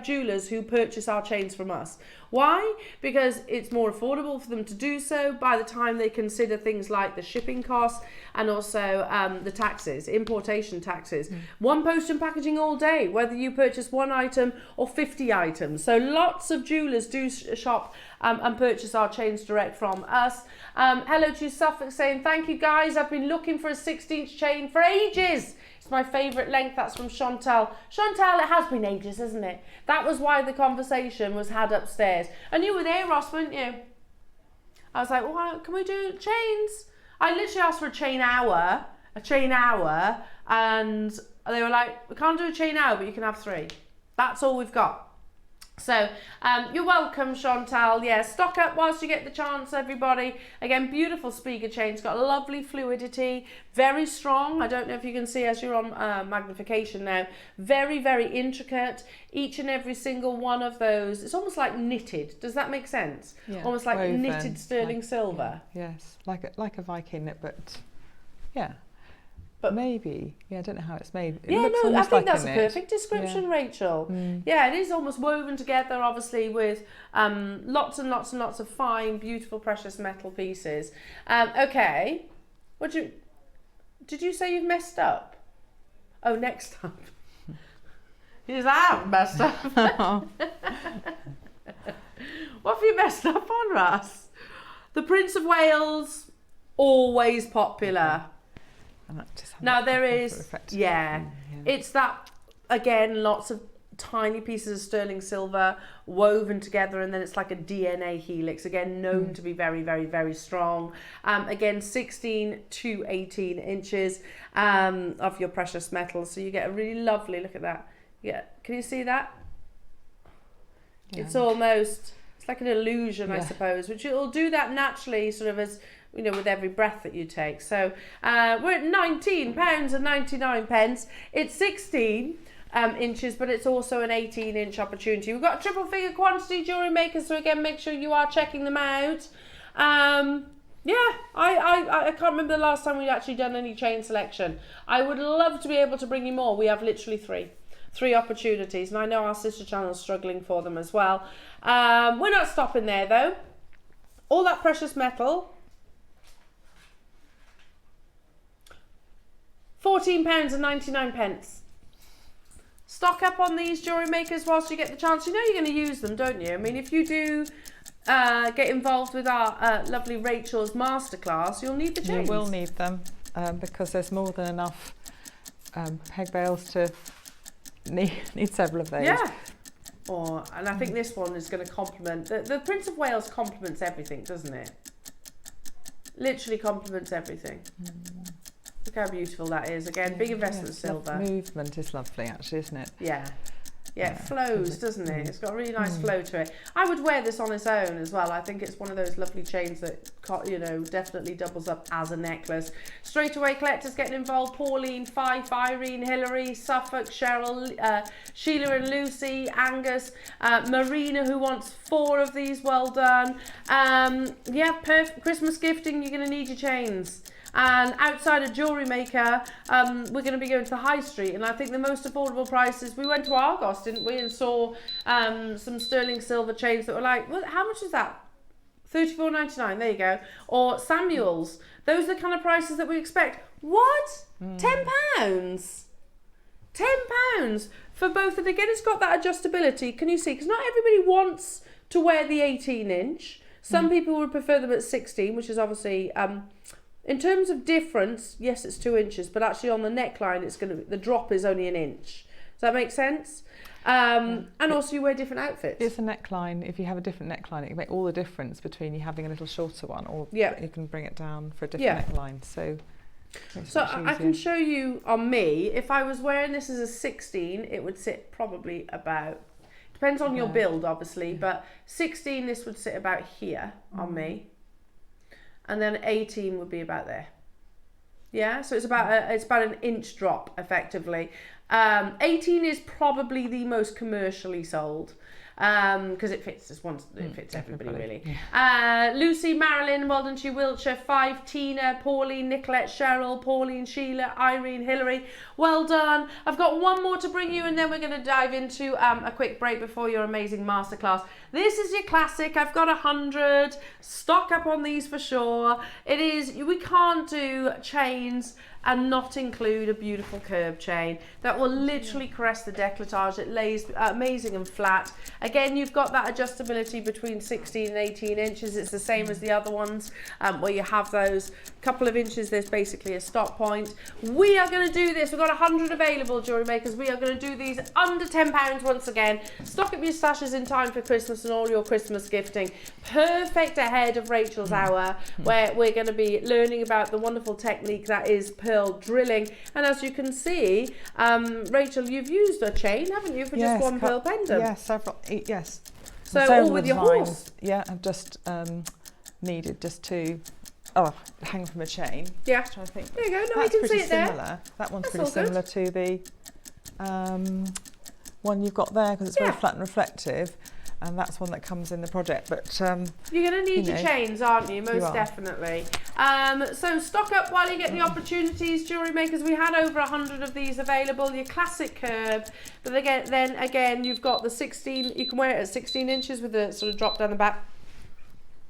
jewelers who purchase our chains from us. Why? Because it's more affordable for them to do so by the time they consider things like the shipping costs and also the taxes, importation taxes. One post and packaging all day, whether you purchase 1 item or 50 items. So lots of jewelers do shop and purchase our chains direct from us. Hello to Suffolk saying, thank you guys, I've been looking for a 16-inch chain for ages. My favourite length. That's from Chantal. Chantal, it has been ages, hasn't it? That was why the conversation was had upstairs. And you were there, Ross, weren't you? I was like, well, can we do chains? I literally asked for a chain hour, and they were like, we can't do a chain hour, but you can have 3. That's all we've got. So you're welcome, Chantal. Yeah, stock up whilst you get the chance, everybody. Again, beautiful Spiga chain. It's got lovely fluidity, very strong. I don't know if you can see as you're on magnification now. Very, very intricate. Each and every single one of those. It's almost like knitted. Does that make sense? Yeah, almost like woven, knitted sterling silver. Yeah, yes, like a Viking knit, but yeah. But maybe, yeah, I don't know how it's made. It yeah, looks no, I almost think like that's a perfect description, Rachel. Yeah, it is almost woven together, obviously, with lots and lots and lots of fine, beautiful, precious metal pieces. Okay, did you say you've messed up? Oh, next time. Yes, I haven't messed up. What have you messed up on, Russ? The Prince of Wales, always popular. Now there is, it's that, again, lots of tiny pieces of sterling silver woven together, and then it's like a DNA helix, again, known to be very, very, very strong. Again, 16 to 18 inches of your precious metal. So you get a really lovely, look at that. Yeah, can you see that? Yeah. It's like an illusion, I suppose, which it will do that naturally, sort of as, you know, with every breath that you take. So we're at £19.99. It's 16 inches, but it's also an 18-inch opportunity. We've got a triple figure quantity, jewellery makers, so again, make sure you are checking them out. Yeah, I can't remember the last time we'd actually done any chain selection. I would love to be able to bring you more. We have literally three opportunities, and I know our sister channel is struggling for them as well. We're not stopping there though. All that precious metal, £14.99. Stock up on these, jewellery makers, whilst you get the chance. You know you're going to use them, don't you? I mean, if you do get involved with our lovely Rachel's Masterclass, you'll need the chains. You will need them because there's more than enough peg bales to need several of those. Yeah. And I think this one is going to complement, the Prince of Wales complements everything, doesn't it? Literally complements everything. Look how beautiful that is. Again, big investment silver. The movement is lovely, actually, isn't it? Yeah. Yeah, it flows, doesn't it? It's got a really nice flow to it. I would wear this on its own as well. I think it's one of those lovely chains that, you know, definitely doubles up as a necklace. Straight away, collectors getting involved. Pauline, Fife, Irene, Hilary, Suffolk, Cheryl, Sheila and Lucy, Angus, Marina, who wants 4 of these. Well done. Yeah, perfect. Christmas gifting, you're going to need your chains. And outside of Jewellery Maker, we're going to be going to the high street, and I think the most affordable prices, we went to Argos, didn't we, and saw some sterling silver chains that were like, well, how much is that? $34.99, there you go. Or Samuel's. Those are the kind of prices that we expect. What? £10? £10 for both. And again, it's got that adjustability. Can you see? Because not everybody wants to wear the 18-inch. Some people would prefer them at 16, which is obviously... in terms of difference, yes, it's 2 inches, but actually on the neckline, the drop is only 1 inch. Does that make sense? And also you wear different outfits. It's a neckline. If you have a different neckline, it can make all the difference between you having a little shorter one, or you can bring it down for a different neckline. So I can show you on me. If I was wearing this as a 16, it would sit probably about, depends on your build, obviously, but 16, this would sit about here on me. And then 18 would be about there. Yeah, so it's about an inch drop effectively. 18 is probably the most commercially sold. Because it fits it fits everybody really. Yeah. Lucy, Marilyn, well done to you, Wiltshire. 5, Tina, Pauline, Nicolette, Cheryl, Pauline, Sheila, Irene, Hillary, well done. I've got one more to bring you, and then we're going to dive into a quick break before your amazing masterclass. This is your classic. I've got 100. Stock up on these for sure. We can't do chains and not include a beautiful curb chain that will literally caress the décolletage. It lays amazing and flat. Again, you've got that adjustability between 16 and 18 inches. It's the same as the other ones where you have those couple of inches. There's basically a stop point. We are going to do this. We've got 100 available, jewellery makers. We are going to do these under £10 once again. Stock up your stashes in time for Christmas and all your Christmas gifting. Perfect ahead of Rachel's hour, where we're going to be learning about the wonderful technique that is pearl drilling. And as you can see, Rachel, you've used a chain, haven't you, for just one pearl pendant? Yes, several. Yes. So all with your horse? Yeah, I've just needed just to hang from a chain. Yeah. I'm trying to think. There you go. No, that's I can see pretty it similar. there. That one's That's pretty all good. similar to the one you've got there, because it's very flat and reflective. And that's one that comes in the project. But you're going to need your chains, aren't you? Most definitely. So stock up while you get the opportunities, jewellery makers. We had over 100 of these available. Your classic curb, but then again, you've got the 16. You can wear it at 16 inches with a sort of drop down the back,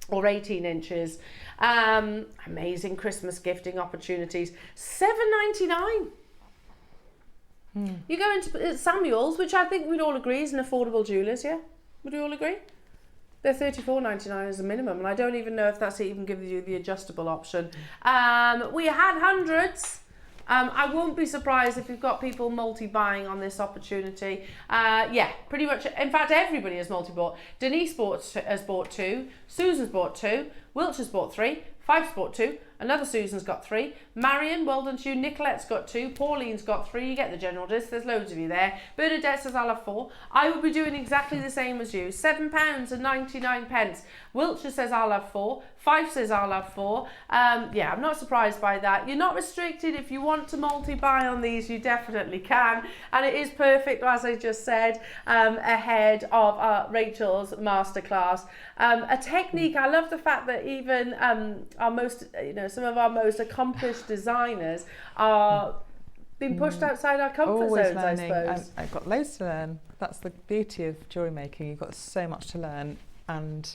or 18 inches. Amazing Christmas gifting opportunities. $7.99. You go into Samuel's, which I think we'd all agree is an affordable jewellers, yeah? Would we all agree? They're $34.99 as a minimum, and I don't even know if that's even giving you the adjustable option. We had hundreds. I won't be surprised if you've got people multi-buying on this opportunity. Yeah, pretty much. In fact, everybody has multi-bought. Denise has bought 2. Susan's bought 2. Wiltshire's bought 3. Fife's bought 2. Another Susan's got 3. Marion, well done to you. Nicolette's got 2. Pauline's got 3. You get the general gist. There's loads of you there. Bernadette says I'll have 4. I will be doing exactly the same as you. £7.99. Wiltshire says I'll have 4. Fife says I'll have 4. Yeah, I'm not surprised by that. You're not restricted. If you want to multi-buy on these, you definitely can. And it is perfect, as I just said, ahead of Rachel's masterclass. A technique, I love the fact that even our most, some of our most accomplished designers are being pushed outside our comfort zones, learning. I suppose. I've got loads to learn. That's the beauty of jewellery making. You've got so much to learn and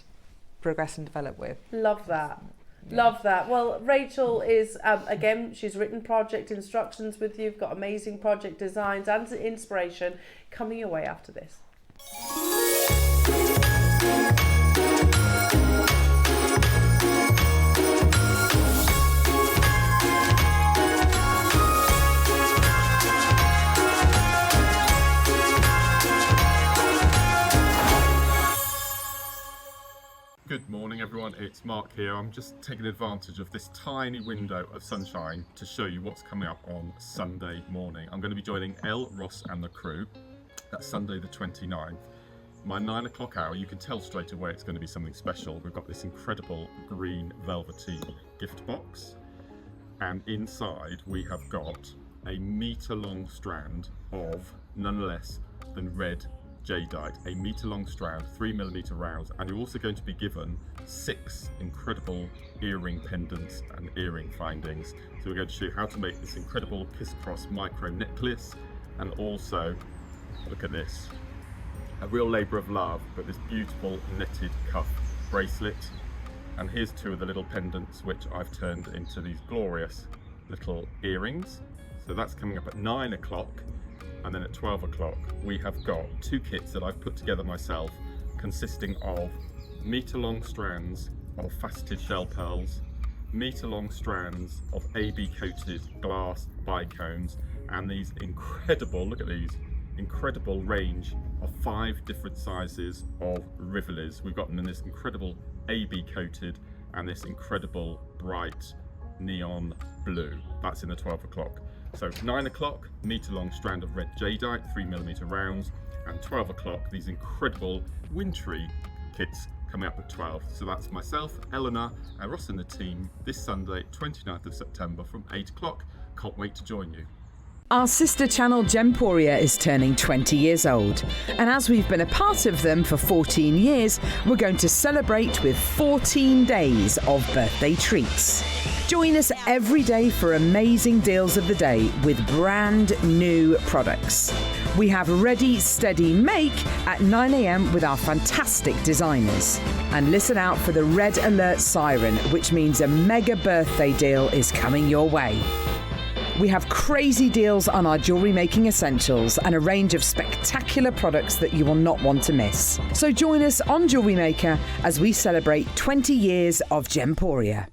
progress and develop with. Love that. Yeah. Love that. Well, Rachel is, again, she's written project instructions with you. You've got amazing project designs and inspiration coming your way after this. Good morning everyone, it's Mark here. I'm just taking advantage of this tiny window of sunshine to show you what's coming up on Sunday morning. I'm going to be joining Elle, Ross and the crew. That's Sunday the 29th. My 9 o'clock hour, you can tell straight away it's going to be something special. We've got this incredible green velvety gift box, and inside we have got a metre-long strand of none less than red jadeite, a metre-long strand, 3mm rounds, and you're also going to be given 6 incredible earring pendants and earring findings. So we're going to show you how to make this incredible kiss-cross micro necklace, and also, look at this, a real labour of love, but this beautiful netted cuff bracelet. And here's 2 of the little pendants which I've turned into these glorious little earrings. So that's coming up at 9 o'clock. And then at 12 o'clock, we have got 2 kits that I've put together myself, consisting of metre-long strands of faceted shell pearls, metre-long strands of AB-coated glass bicones, and these incredible, look at these, incredible range of 5 different sizes of rivules. We've got them in this incredible AB-coated and this incredible bright neon blue. That's in the 12 o'clock. So 9 o'clock, metre-long strand of red jadeite, 3mm rounds, and 12 o'clock, these incredible wintry kits coming up at 12. So that's myself, Elena, and Ross and the team this Sunday, 29th of September from 8 o'clock. Can't wait to join you. Our sister channel Gemporia is turning 20 years old, and as we've been a part of them for 14 years, we're going to celebrate with 14 days of birthday treats. Join us every day for amazing deals of the day with brand new products. We have Ready, Steady, Make at 9 a.m. with our fantastic designers. And listen out for the red alert siren, which means a mega birthday deal is coming your way. We have crazy deals on our jewellery making essentials and a range of spectacular products that you will not want to miss. So join us on Jewellery Maker as we celebrate 20 years of Gemporia.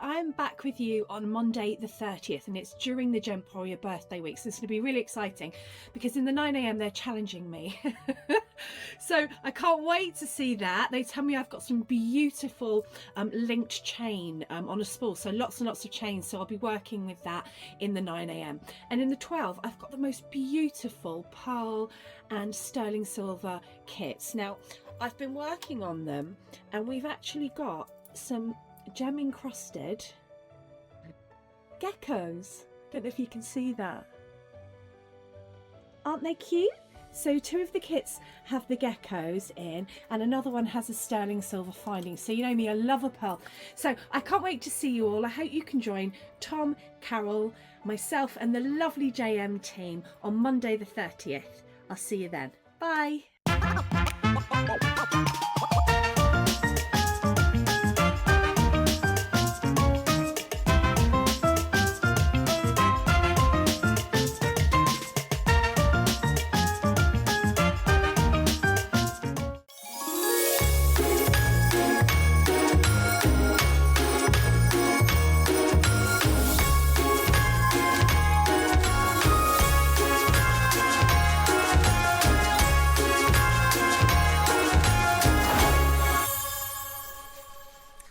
I'm back with you on Monday the 30th, and it's during the Gemporia birthday week, so it's going to be really exciting because in the 9 a.m. they're challenging me. So I can't wait to see that. They tell me I've got some beautiful linked chain on a spool, so lots and lots of chains, so I'll be working with that in the 9 a.m. And in the 12 I've got the most beautiful pearl and sterling silver kits. Now I've been working on them and we've actually got some gem encrusted geckos. Don't know if you can see that. Aren't they cute? So 2 of the kits have the geckos in and another one has a sterling silver finding. So you know me, I love a pearl. So I can't wait to see you all. I hope you can join Tom, Carol, myself and the lovely JM team on Monday the 30th. I'll see you then. Bye.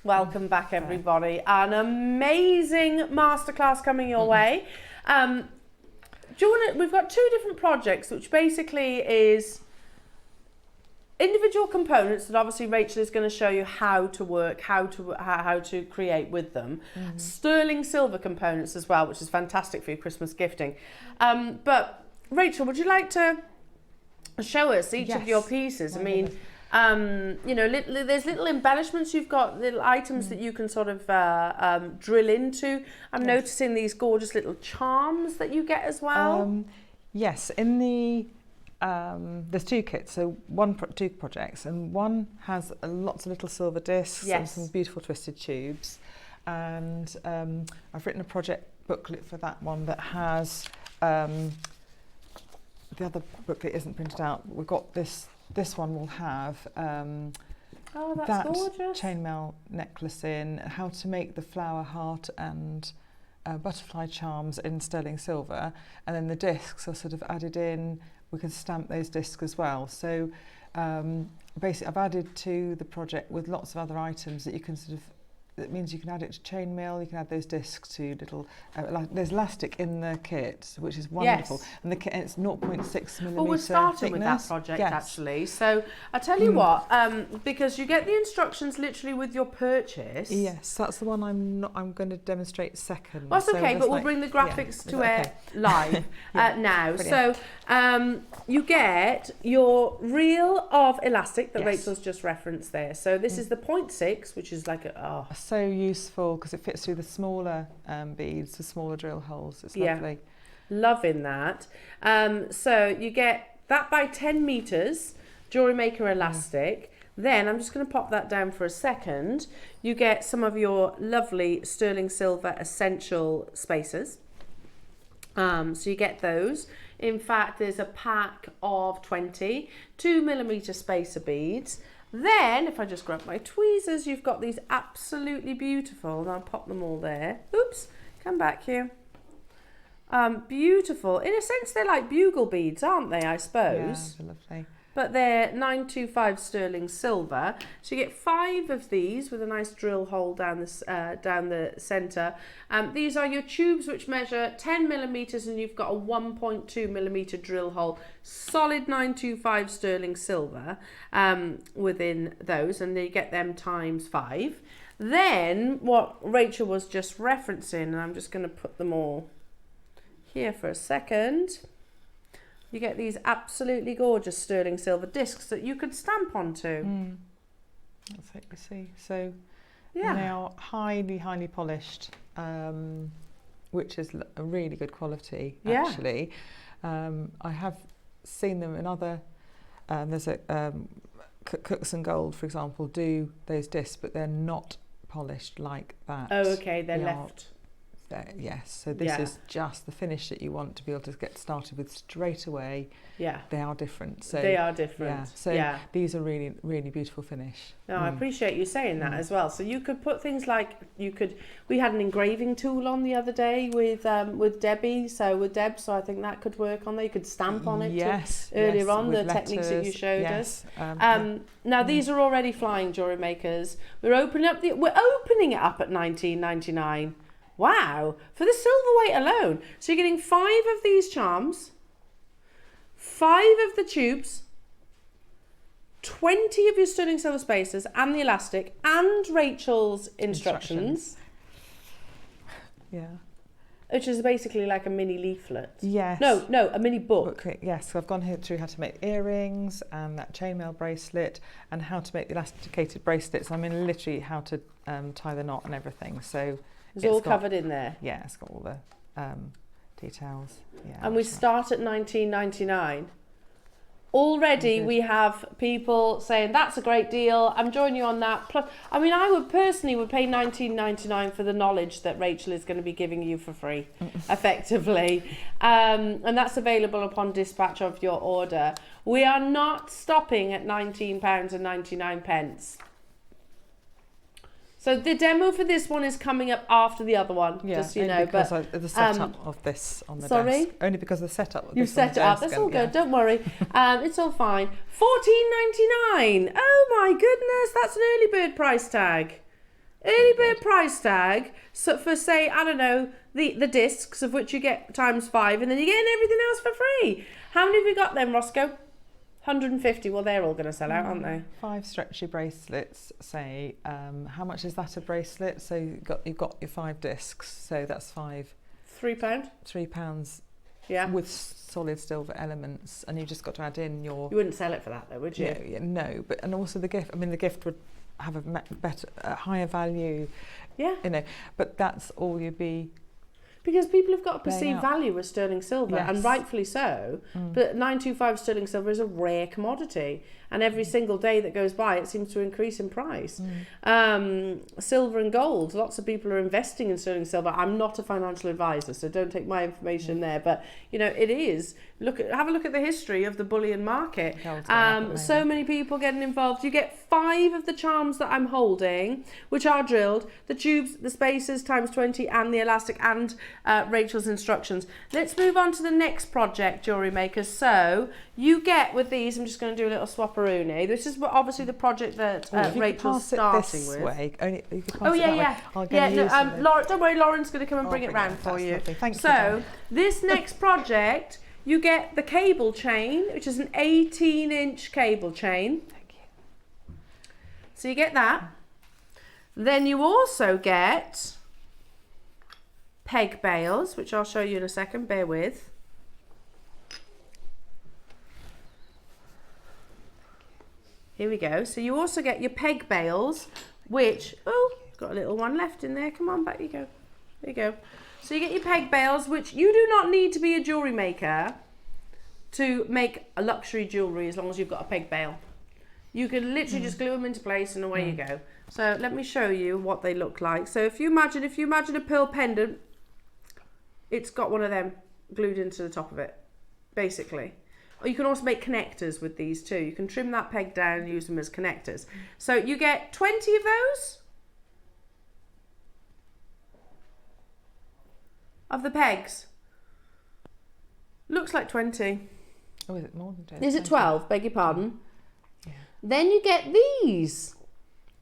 Welcome back, everybody. An amazing masterclass coming your way. We've got 2 different projects, which basically is individual components that obviously Rachel is going to show you how to work, how to create with them. Sterling silver components as well, which is fantastic for your Christmas gifting. But Rachel, would you like to show us each of your pieces? I mean, you know, there's little embellishments. You've got little items that you can sort of drill into. I'm noticing these gorgeous little charms that you get as well. Yes, in the there's 2 kits, so 2 projects, and one has lots of little silver discs and some beautiful twisted tubes. And I've written a project booklet for that one that has the other booklet isn't printed out. We've got this one will have that gorgeous chainmail necklace in, how to make the flower heart and butterfly charms in sterling silver, and then the discs are sort of added in. We can stamp those discs as well. So basically I've added to the project with lots of other items that you can sort of, that means you can add it to chainmail, you can add those discs to little, there's elastic in the kit, which is wonderful. And the kit, it's 0.6 millimetre Well, we're starting with that project actually. So I tell you what, because you get the instructions literally with your purchase. Yes, that's the one I'm going to demonstrate second. Well, that's okay, but we'll bring the graphics to it live now. Brilliant. So you get your reel of elastic that Rachel's just referenced there. So this is the 0.6, which is like a so useful because it fits through the smaller beads, the smaller drill holes. It's lovely. Loving that. So you get that by 10 meters Jewellery Maker elastic. Then I'm just going to pop that down for a second. You get some of your lovely sterling silver essential spacers. So you get those. In fact, there's a pack of 20 2mm spacer beads. Then, if I just grab my tweezers, you've got these absolutely beautiful, and I'll pop them all there. Oops, come back here. Beautiful. In a sense, they're like bugle beads, aren't they, I suppose? Yeah, they're lovely. But they're 925 sterling silver. So you get 5 of these with a nice drill hole down the centre. These are your tubes which measure 10mm, and you've got a 1.2mm drill hole. Solid 925 sterling silver within those, and you get them times 5. Then what Rachel was just referencing, and I'm just going to put them all here for a second. You get these absolutely gorgeous sterling silver discs that you could stamp onto. That's what you see. So now highly polished, which is a really good quality actually. I have seen them in other, there's a Cooks and Gold, for example, do those discs, but they're not polished like that. Oh, okay, they're left. Yes, so this is just the finish that you want to be able to get started with straight away. Yeah, they are different. So they are different. Yeah, so these are really beautiful finish. No, I appreciate you saying that as well. So you could put things like we had an engraving tool on the other day with Debbie. So with Deb, so I think that could work on there. You could stamp on it. Earlier on, the techniques that you showed us. Now these are already flying, Jewellery Makers. We're opening it up at $19.99. Wow, for the silver weight alone. So you're getting 5 of these charms, 5 of the tubes, 20 of your sterling silver spacers and the elastic and Rachel's instructions. Yeah. Which is basically like a mini leaflet. Yes. No, a mini book. Yes, so I've gone through how to make earrings and that chainmail bracelet and how to make the elasticated bracelets. I mean, literally how to tie the knot and everything. So it's all covered in there. Yeah, it's got all the details. Yeah, and we start at $19.99. Already we have people saying that's a great deal. I'm joining you on that. Plus, I mean, I would personally pay $19.99 for the knowledge that Rachel is going to be giving you for free, effectively, and that's available upon dispatch of your order. We are not stopping at £19.99. So the demo for this one is coming up after the other one, just so you know. Because the setup of this on the desk. Only because the setup of this set it up. That's all good. Don't worry. It's all fine. $14.99. Oh my goodness, that's an early bird price tag. Early bird price tag. So for say, I don't know, the discs of which you get times 5, and then you're getting everything else for free. How many have we got then, Roscoe? 150. Well, they're all going to sell out, aren't they? 5 stretchy bracelets. Say, how much is that a bracelet? So you've got your 5 discs. So that's £3. £3. Yeah. With solid silver elements, and you've just got to add in your. You wouldn't sell it for that, though, would you? Yeah, no. But and also the gift. I mean, the gift would have a higher value. Yeah. You know, but that's all you'd be. Because people have got to perceive value with sterling silver, and rightfully so. But 925 sterling silver is a rare commodity, and every single day that goes by, it seems to increase in price. Silver and gold, lots of people are investing in sterling silver. I'm not a financial advisor, so don't take my information there. But you know, it is. Have a look at the history of the bullion market. So many people getting involved. You get 5 of the charms that I'm holding, which are drilled, the tubes, the spacers times 20, and the elastic, and Rachel's instructions. Let's move on to the next project, Jewellery Makers. So you get with these, I'm just going to do a little swapperoonie. This is obviously the project that Rachel's starting with. Way. Only, you could pass oh yeah. Lauren, don't worry, Lauren's going to come and bring it round for you. So this next project, you get the cable chain, which is an 18-inch cable chain. Thank you. So you get that. Then you also get peg bails, which I'll show you in a second, bear with. Here we go. So you also get your peg bails, which, Got a little one left in there. Come on, back you go. There you go. So you get your peg bails, which you do not need to be a jewellery maker to make a luxury jewellery as long as you've got a peg bail. You can literally just glue them into place and away you go. So let me show you what they look like. So if you imagine a pearl pendant, it's got one of them glued into the top of it, basically. Or you can also make connectors with these too. You can trim that peg down and use them as connectors. So you get 20 of those. Of the pegs. Looks like 20. Oh, is it more than 20? Is it 12? Beg your pardon. Yeah. Then you get these.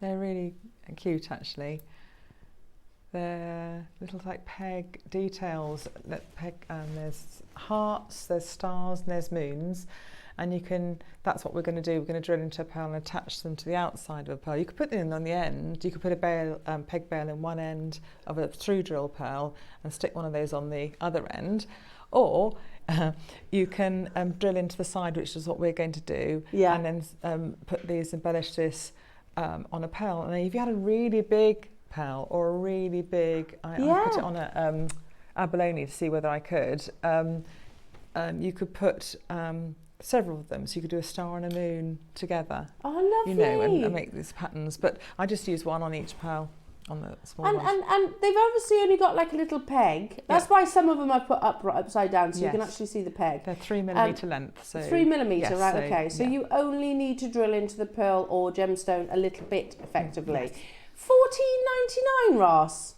They're really cute, actually. They're little like peg details. There's hearts, there's stars, and there's moons. And you can, that's what we're going to do. We're going to drill into a pearl and attach them to the outside of a pearl. You could put them in on the end. You could put a bail, peg bail in one end of a through drill pearl and stick one of those on the other end. Or you can drill into the side, which is what we're going to do. Yeah. And then embellish this on a pearl. And if you had a really big pearl or a really big, I put it on a abalone to see whether I could. You could put several of them, so you could do a star and a moon together. Oh, lovely! You know, and make these patterns. But I just use one on each pearl, on the small ones. And they've obviously only got like a little peg. That's why some of them I've put upside down, so you can actually see the peg. They're 3mm length. So 3mm, yes, right? So, okay, so you only need to drill into the pearl or gemstone a little bit, effectively. Yes. $14.99, Ross.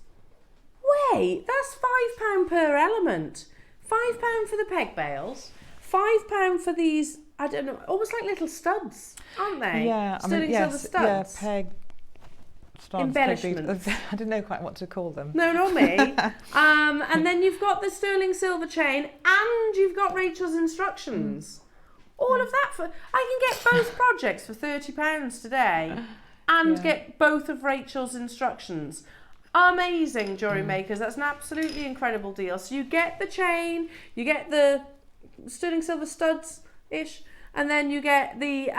Wait, that's £5 per element. £5 for the peg bails. £5 for these, I don't know, almost like little studs, aren't they? Yeah, Sterling silver studs. Yeah, peg studs. Embellishments. I didn't know quite what to call them. No, not me. And then you've got the sterling silver chain and you've got Rachel's instructions. All of that for, I can get both projects for £30 today and get both of Rachel's instructions. Amazing, jewellery makers. That's an absolutely incredible deal. So you get the chain, you get the sterling silver studs-ish, and then you get the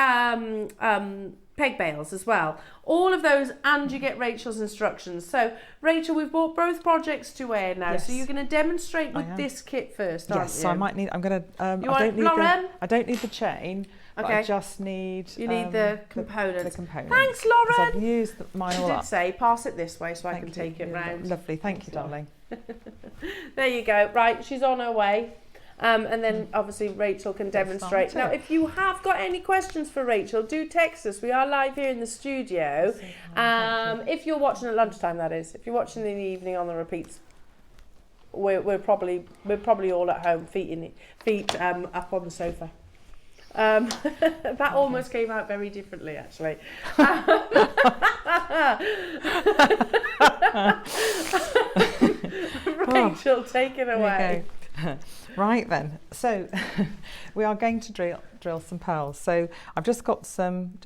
peg bails as well. All of those, and you get Rachel's instructions. So, Rachel, we've brought both projects to air now. Yes. So you're going to demonstrate with this kit first, aren't you? Yes, so I might need, I'm going to, I don't need the chain, but I just need... You need the components. The components. Thanks, Lauren. I've used mine all up. She did say, pass it this way so I can take it round. Lovely, thank you, darling. There you go. Right, she's on her way. And then obviously Rachel can demonstrate. Now, if you have got any questions for Rachel, do text us. We are live here in the studio. If you're watching at lunchtime, that is. If you're watching in the evening on the repeats, we're probably all at home, feet up on the sofa. That almost came out very differently, actually. Rachel, take it away. Right then, so we are going to drill some pearls. So I've just got some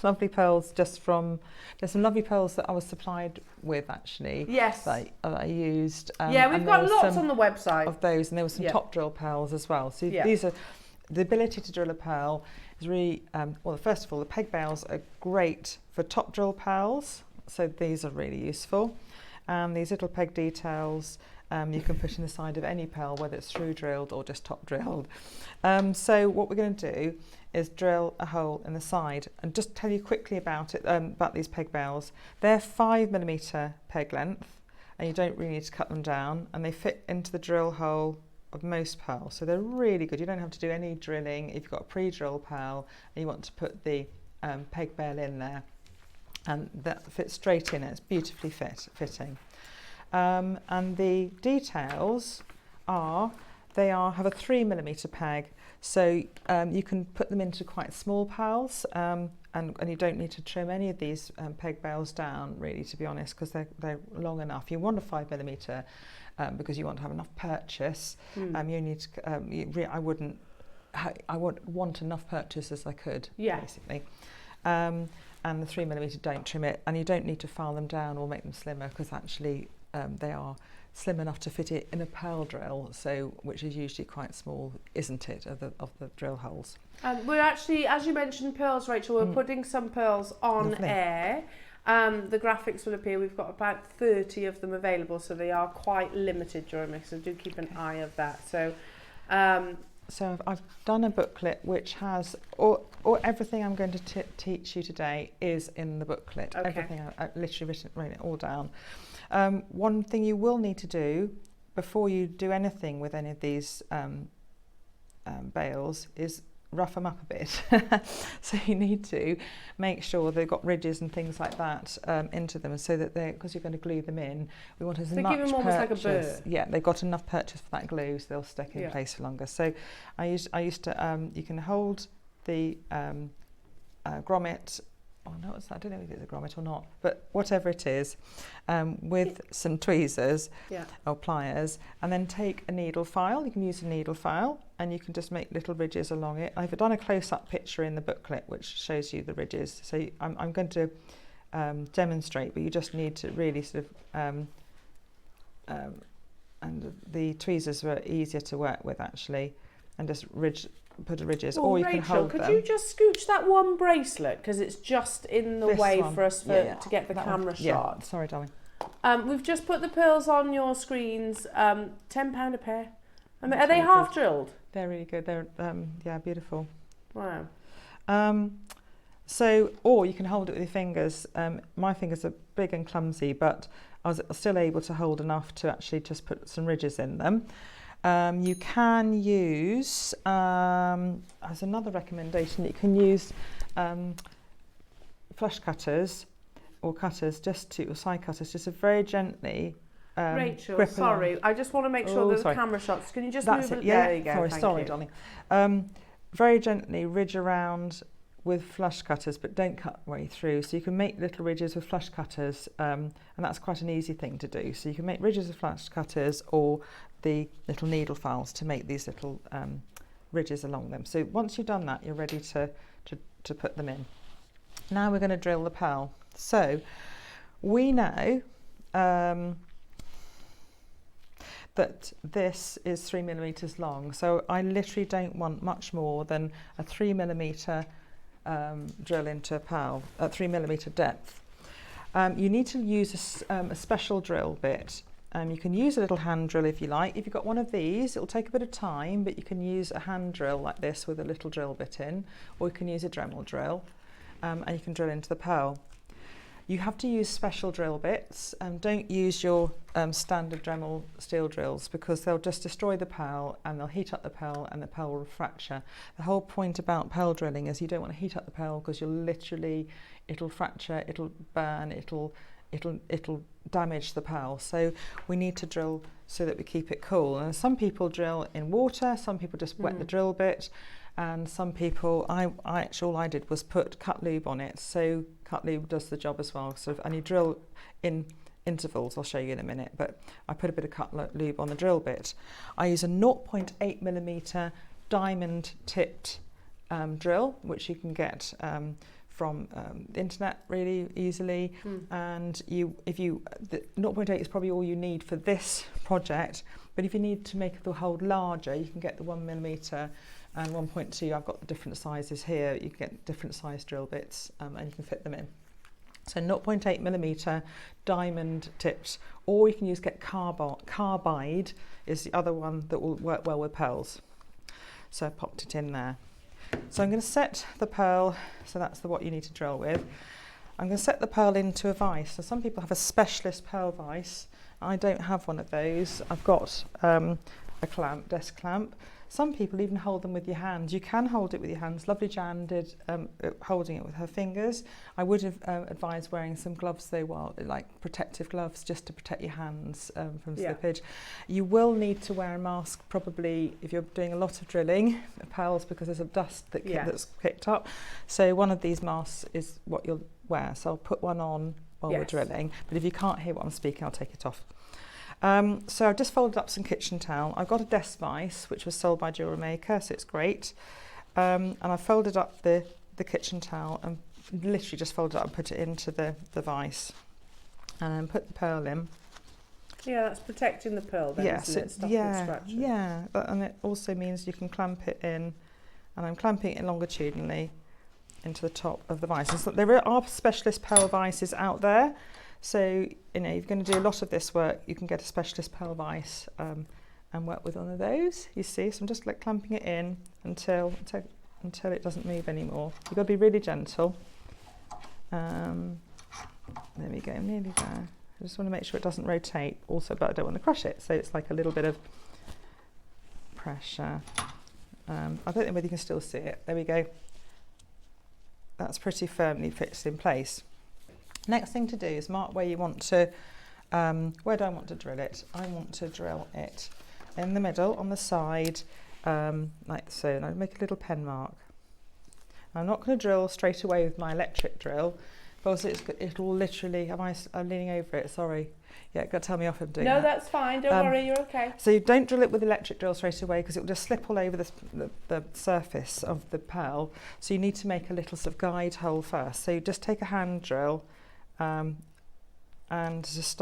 lovely pearls there's some lovely pearls that I was supplied with, actually. Yes. That I used. Yeah, we've got lots on the website of those, and there were some top drill pearls as well. So these are, the ability to drill a pearl is really, well, first of all, the peg bails are great for top drill pearls. So these are really useful. These little peg details, you can put in the side of any pearl, whether it's through drilled or just top drilled. So what we're going to do is drill a hole in the side, and just tell you quickly about it, about these peg bails. They're 5mm peg length, and you don't really need to cut them down, and they fit into the drill hole of most pearls, so they're really good. You don't have to do any drilling if you've got a pre-drill pearl and you want to put the peg bail in there, and that fits straight in. It's beautifully fitting. And the details have a 3mm peg, so you can put them into quite small pearls, and you don't need to trim any of these peg bails down, really, to be honest, because they're long enough. You want a 5mm because you want to have enough purchase. You need to, I would want enough purchase as I could, basically. And the 3mm, don't trim it, and you don't need to file them down or make them slimmer, because actually they are slim enough to fit it in a pearl drill, so which is usually quite small, isn't it, of the drill holes. We're actually, as you mentioned, pearls, Rachel, we're putting some pearls on air. The graphics will appear. We've got about 30 of them available, so they are quite limited, JewelleryMaker, so do keep an eye of that. So I've done a booklet which has everything I'm going to teach you today is in the booklet. Okay. Everything, I've literally written it all down. One thing you will need to do before you do anything with any of these bales is rough them up a bit. So you need to make sure they've got ridges and things like that into them, so that because you're going to glue them in, we want as much give them almost like a purchase. burr. Yeah, they've got enough purchase for that glue, so they'll stick in place for longer. So I used to you can hold the grommet. Oh no, I don't know if it's a grommet or not, but whatever it is, with some tweezers or pliers, and then take a needle file. You can use a needle file, and you can just make little ridges along it. I've done a close-up picture in the booklet which shows you the ridges. So I'm going to demonstrate, but you just need to really sort of, and the tweezers were easier to work with actually, and just put ridges, or you Rachel, can hold could them. you just scooch that one bracelet, because it's just in the way for us to get the camera shot. Sorry, darling. We've just put the pearls on your screens. £10 a pair. I mean, are they half drilled? They're really good. They're beautiful. Wow. So, or you can hold it with your fingers. My fingers are big and clumsy, but I was still able to hold enough to actually just put some ridges in them. You can use, as another recommendation, you can use flush cutters or cutters, or side cutters, just to very gently Rachel, sorry, I just want to make sure that the camera shots. Can you just move it? There you go. Sorry, darling. Very gently ridge around with flush cutters, but don't cut way through. So you can make little ridges with flush cutters, and that's quite an easy thing to do. So you can make ridges with flush cutters or the little needle files to make these little ridges along them. So once you've done that, you're ready to put them in. Now we're going to drill the pearl. So we know that this is 3mm long. So I literally don't want much more than a 3mm drill into a pearl at 3mm depth. You need to use a special drill bit. You can use a little hand drill if you like. If you've got one of these, it'll take a bit of time, but you can use a hand drill like this with a little drill bit in, or you can use a Dremel drill, and you can drill into the pearl. You have to use special drill bits. Don't use your standard Dremel steel drills, because they'll just destroy the pearl and they'll heat up the pearl and the pearl will fracture. The whole point about pearl drilling is you don't want to heat up the pearl, because it'll fracture, it'll burn, it'll damage the pearl. So we need to drill so that we keep it cool. And some people drill in water, some people just wet the drill bit, and some people, all I did was put cut lube on it. So cut lube does the job as well. So and you drill in intervals, I'll show you in a minute, but I put a bit of cut lube on the drill bit. I use a 0.8mm diamond tipped drill, which you can get from the internet really easily, and the 0.8 is probably all you need for this project, but if you need to make the hole larger, you can get the 1mm and 1.2. I've got the different sizes here. You can get different size drill bits, and you can fit them in. So 0.8mm diamond tipped, or you can get carbide is the other one that will work well with pearls. So I popped it in there. So I'm going to set the pearl, so that's what you need to drill with. I'm going to set the pearl into a vise. So some people have a specialist pearl vise. I don't have one of those. I've got a clamp, desk clamp. Some people even hold them with your hands. You can hold it with your hands. Lovely Jan did holding it with her fingers. I would have advised wearing some gloves though, like protective gloves, just to protect your hands from slippage. You will need to wear a mask probably if you're doing a lot of drilling pearls, because there's a dust that's picked up. So one of these masks is what you'll wear. So I'll put one on while we're drilling. But if you can't hear what I'm speaking, I'll take it off. So I've just folded up some kitchen towel. I've got a desk vise which was sold by JewelleryMaker, so it's great. And I folded up the kitchen towel and literally just folded it up and put it into the vise, and then put the pearl in. Yeah, that's protecting the pearl then, isn't it? Stopping scratching. And it also means you can clamp it in, and I'm clamping it in longitudinally, into the top of the vise. And so there are specialist pearl vices out there. So, you know, if you're going to do a lot of this work, you can get a specialist pearl vise and work with one of those, you see. So I'm just like clamping it in until it doesn't move anymore. You've got to be really gentle. There we go, nearly there. I just want to make sure it doesn't rotate also, but I don't want to crush it. So it's like a little bit of pressure. I don't know whether you can still see it. There we go. That's pretty firmly fixed in place. Next thing to do is mark where you want to, where do I want to drill it? I want to drill it in the middle, on the side, like so. And I'll make a little pen mark. I'm not going to drill straight away with my electric drill, because it'll literally, I'm leaning over it, sorry. Yeah, got to tell me off I'm doing that. No, that's fine, don't worry, you're okay. So you don't drill it with the electric drill straight away, because it will just slip all over the surface of the pearl. So you need to make a little sort of guide hole first. So you just take a hand drill and just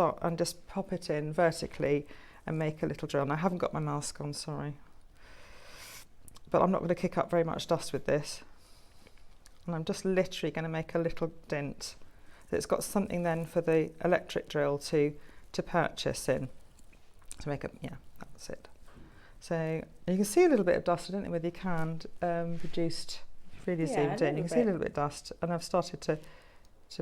pop it in vertically and make a little drill. And I haven't got my mask on, sorry. But I'm not going to kick up very much dust with this. And I'm just literally going to make a little dent. So it's got something then for the electric drill to purchase in. To make a, yeah, that's it. So you can see a little bit of dust. I don't know whether you can, reduced, really zoomed in. You can see a little bit of dust, and I've started to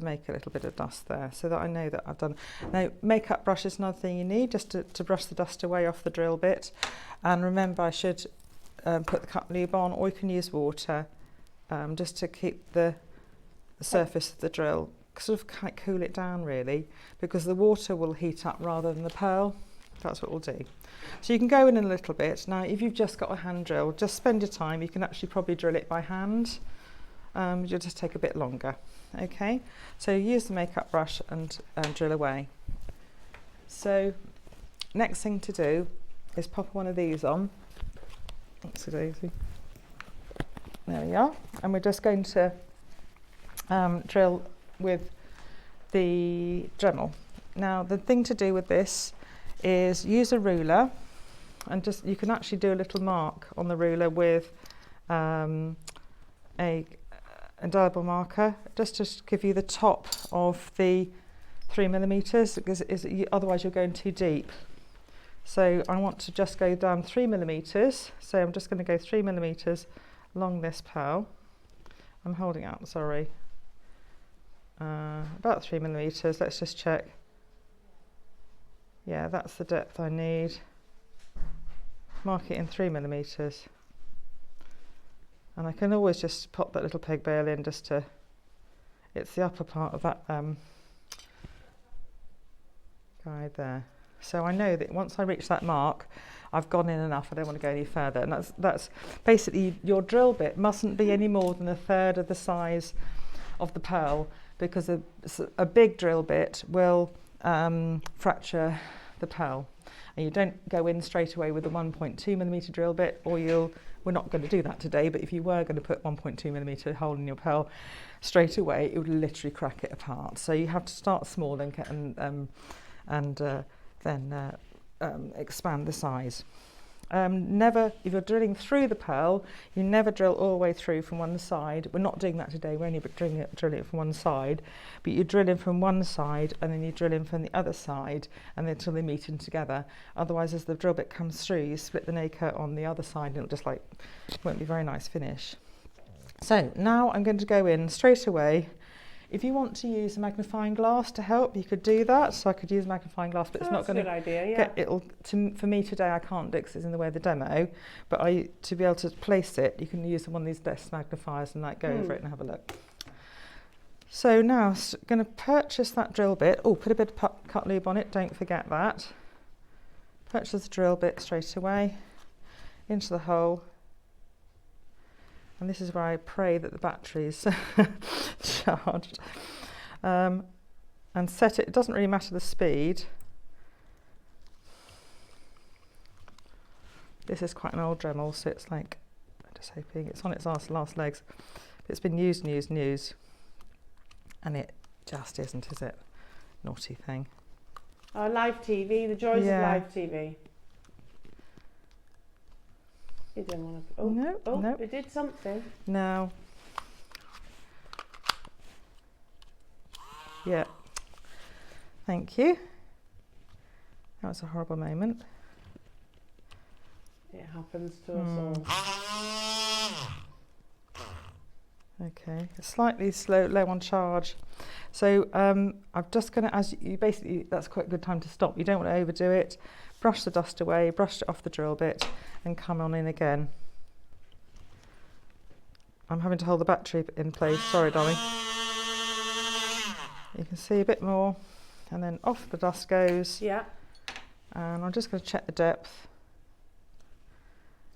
make a little bit of dust there, so that I know that I've done. Now, makeup brush is another thing you need, just to brush the dust away off the drill bit. And remember, I should put the cut lube on, or you can use water, just to keep the surface of the drill, sort of kind of cool it down really, because the water will heat up rather than the pearl. That's what we'll do. So you can go in a little bit. Now, if you've just got a hand drill, just spend your time. You can actually probably drill it by hand. You'll just take a bit longer. Okay, so use the makeup brush and drill away. So next thing to do is pop one of these on. That's a daisy. There we are. And we're just going to drill with the Dremel. Now, the thing to do with this is use a ruler, and just you can actually do a little mark on the ruler with a indelible marker, just to give you the top of the 3mm, because otherwise you're going too deep. So I want to just go down 3mm, so I'm just going to go 3mm along this pearl. I'm holding out, sorry. About 3mm, let's just check. Yeah, that's the depth I need. Mark it in 3mm. And I can always just pop that little peg bail in just to, it's the upper part of that guide there. So I know that once I reach that mark, I've gone in enough, I don't want to go any further. And that's basically, your drill bit mustn't be any more than 1/3 of the size of the pearl, because a big drill bit will fracture the pearl. And you don't go in straight away with a 1.2mm drill bit, or we're not going to do that today, but if you were going to put 1.2mm hole in your pearl straight away, it would literally crack it apart. So you have to start small and then expand the size. Never, if you're drilling through the pearl, you never drill all the way through from one side. We're not doing that today, we're only drilling it from one side, but you drill in from one side and then you drill in from the other side, and then until they meet in together. Otherwise, as the drill bit comes through, you split the nacre on the other side and it'll just won't be a very nice finish. So now I'm going to go in straight away. If you want to use a magnifying glass to help, you could do that. So I could use a magnifying glass, but it's not going to idea, yeah. For me today, I can't do it because it's in the way of the demo. But to be able to place it, you can use one of these desk magnifiers and go over it and have a look. So now I'm going to purchase that drill bit. Oh, put a bit of cut lube on it, don't forget that. Purchase the drill bit straight away into the hole. And this is where I pray that the battery's charged. And set it, it doesn't really matter the speed. This is quite an old Dremel, so it's I'm just hoping it's on its last legs. But it's been used. And it just isn't, is it? Naughty thing. Oh, live TV, the joys of live TV. You didn't want to. Oh, no. It did something. No. Yeah. Thank you. That was a horrible moment. It happens to us all. Okay, slightly low on charge. So I'm just going to, as you basically, that's quite a good time to stop. You don't want to overdo it. Brush the dust away, brush it off the drill bit, and come on in again. I'm having to hold the battery in place. Sorry, darling. You can see a bit more, and then off the dust goes. Yeah. And I'm just going to check the depth.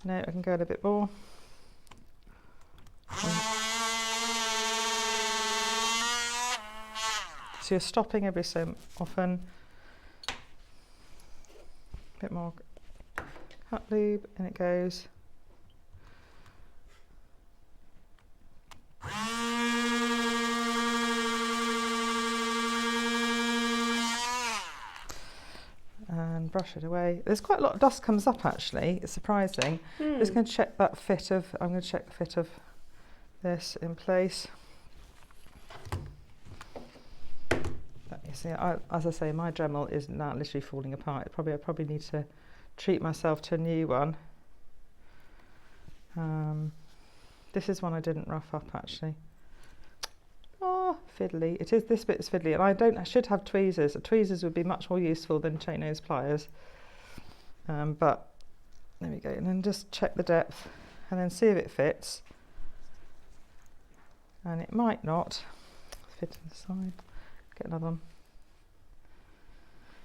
No, I can go in a bit more. So you're stopping every so often. A bit more cut lube, and it goes. And brush it away. There's quite a lot of dust comes up actually, it's surprising. I'm just going to check that fit of, I'm going to check the fit of this in place. But you see, as I say, my Dremel is now literally falling apart. I probably need to treat myself to a new one. This is one I didn't rough up actually. Oh, fiddly. It is, this bit is fiddly, and I should have tweezers. Tweezers would be much more useful than chain nose pliers. But there we go, and then just check the depth and then see if it fits. And it might not fit in the side. Get another one.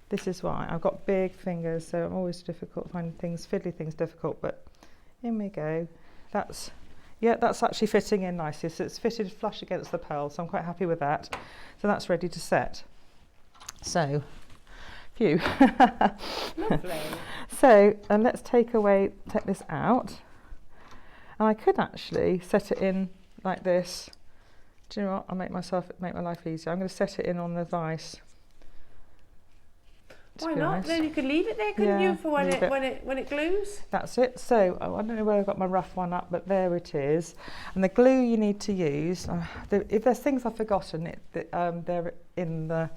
This is why I've got big fingers, so I'm always difficult finding things, fiddly things difficult, but in we go. Yeah, that's actually fitting in nicely. So it's fitted flush against the pearl, so I'm quite happy with that. So that's ready to set. So, phew. Lovely. So, and let's take this out. And I could actually set it in like this. Do you know what? I'll make my life easier. I'm going to set it in on the vise. Why not? Then you could leave it there, couldn't you, for when it glues? That's it. So I don't know where I've got my rough one up, but there it is. And the glue you need to use, if there's things I've forgotten, they're in the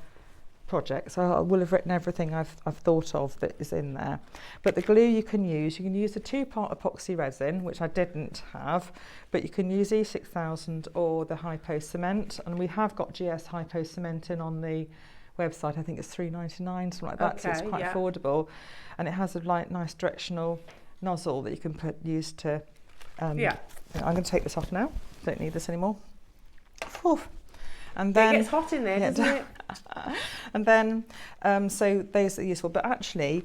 project. So I will have written everything I've thought of that is in there. But the glue you can use the 2-part epoxy resin, which I didn't have, but you can use E6000 or the Hypo cement. And we have got GS Hypo cement in on the website. I think it's $3.99, something like that. Okay, so it's quite affordable, and it has a nice directional nozzle that you can use to. I'm going to take this off now. Don't need this anymore. Whew. And then it gets hot in there, doesn't it? And then, so those are useful. But actually,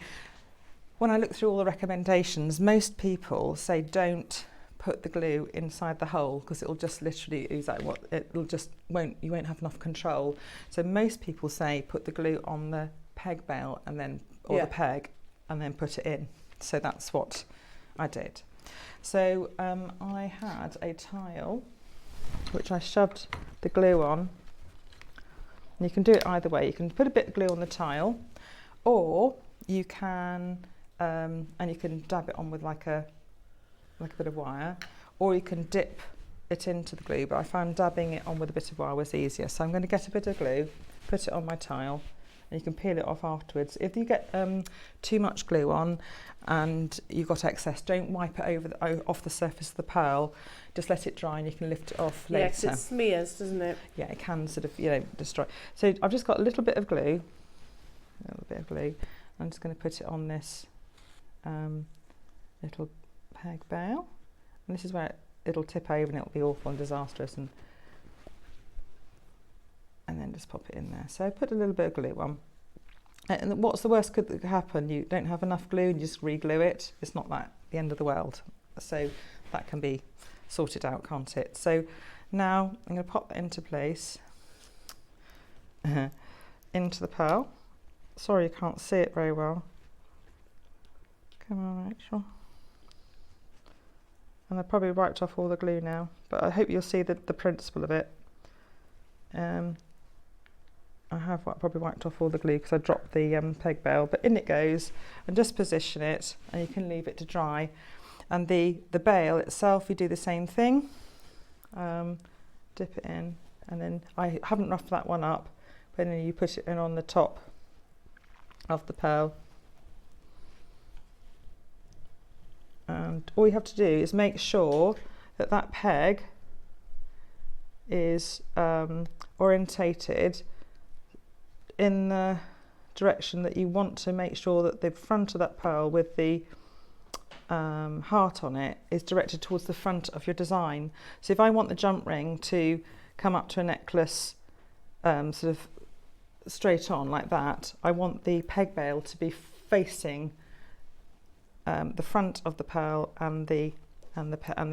when I look through all the recommendations, most people say don't put the glue inside the hole because it will just literally ooze out. You won't have enough control. So most people say put the glue on the peg bail and then the peg and then put it in. So that's what I did. So I had a tile which I shoved the glue on. And you can do it either way. You can put a bit of glue on the tile, or you can and you can dab it on with like a bit of wire, or you can dip it into the glue, but I found dabbing it on with a bit of wire was easier. So I'm going to get a bit of glue, put it on my tile, and you can peel it off afterwards. If you get too much glue on and you've got excess, don't wipe it off the surface of the pearl, just let it dry and you can lift it off later. Yes, it smears, doesn't it? Yeah, it can sort of, destroy. So I've just got a little bit of glue, I'm just going to put it on this little peg bail, and this is where it'll tip over and it'll be awful and disastrous, and then just pop it in there. So I put a little bit of glue on, and what's the worst that could happen? You don't have enough glue and you just re-glue it. It's not like the end of the world, so that can be sorted out, can't it? So now I'm going to pop that into place, into the pearl. Sorry, you can't see it very well. Come on, Rachel. And I've probably wiped off all the glue now, but I hope you'll see the principle of it. I have probably wiped off all the glue because I dropped the peg bail, but in it goes, and just position it, and you can leave it to dry. And the bail itself, you do the same thing. Dip it in, and then I haven't roughed that one up and then you put it in on the top of the pearl. And all you have to do is make sure that that peg is orientated in the direction that you want to make sure that the front of that pearl with the heart on it is directed towards the front of your design. So if I want the jump ring to come up to a necklace sort of straight on like that, I want the peg bail to be facing the front of the pearl and the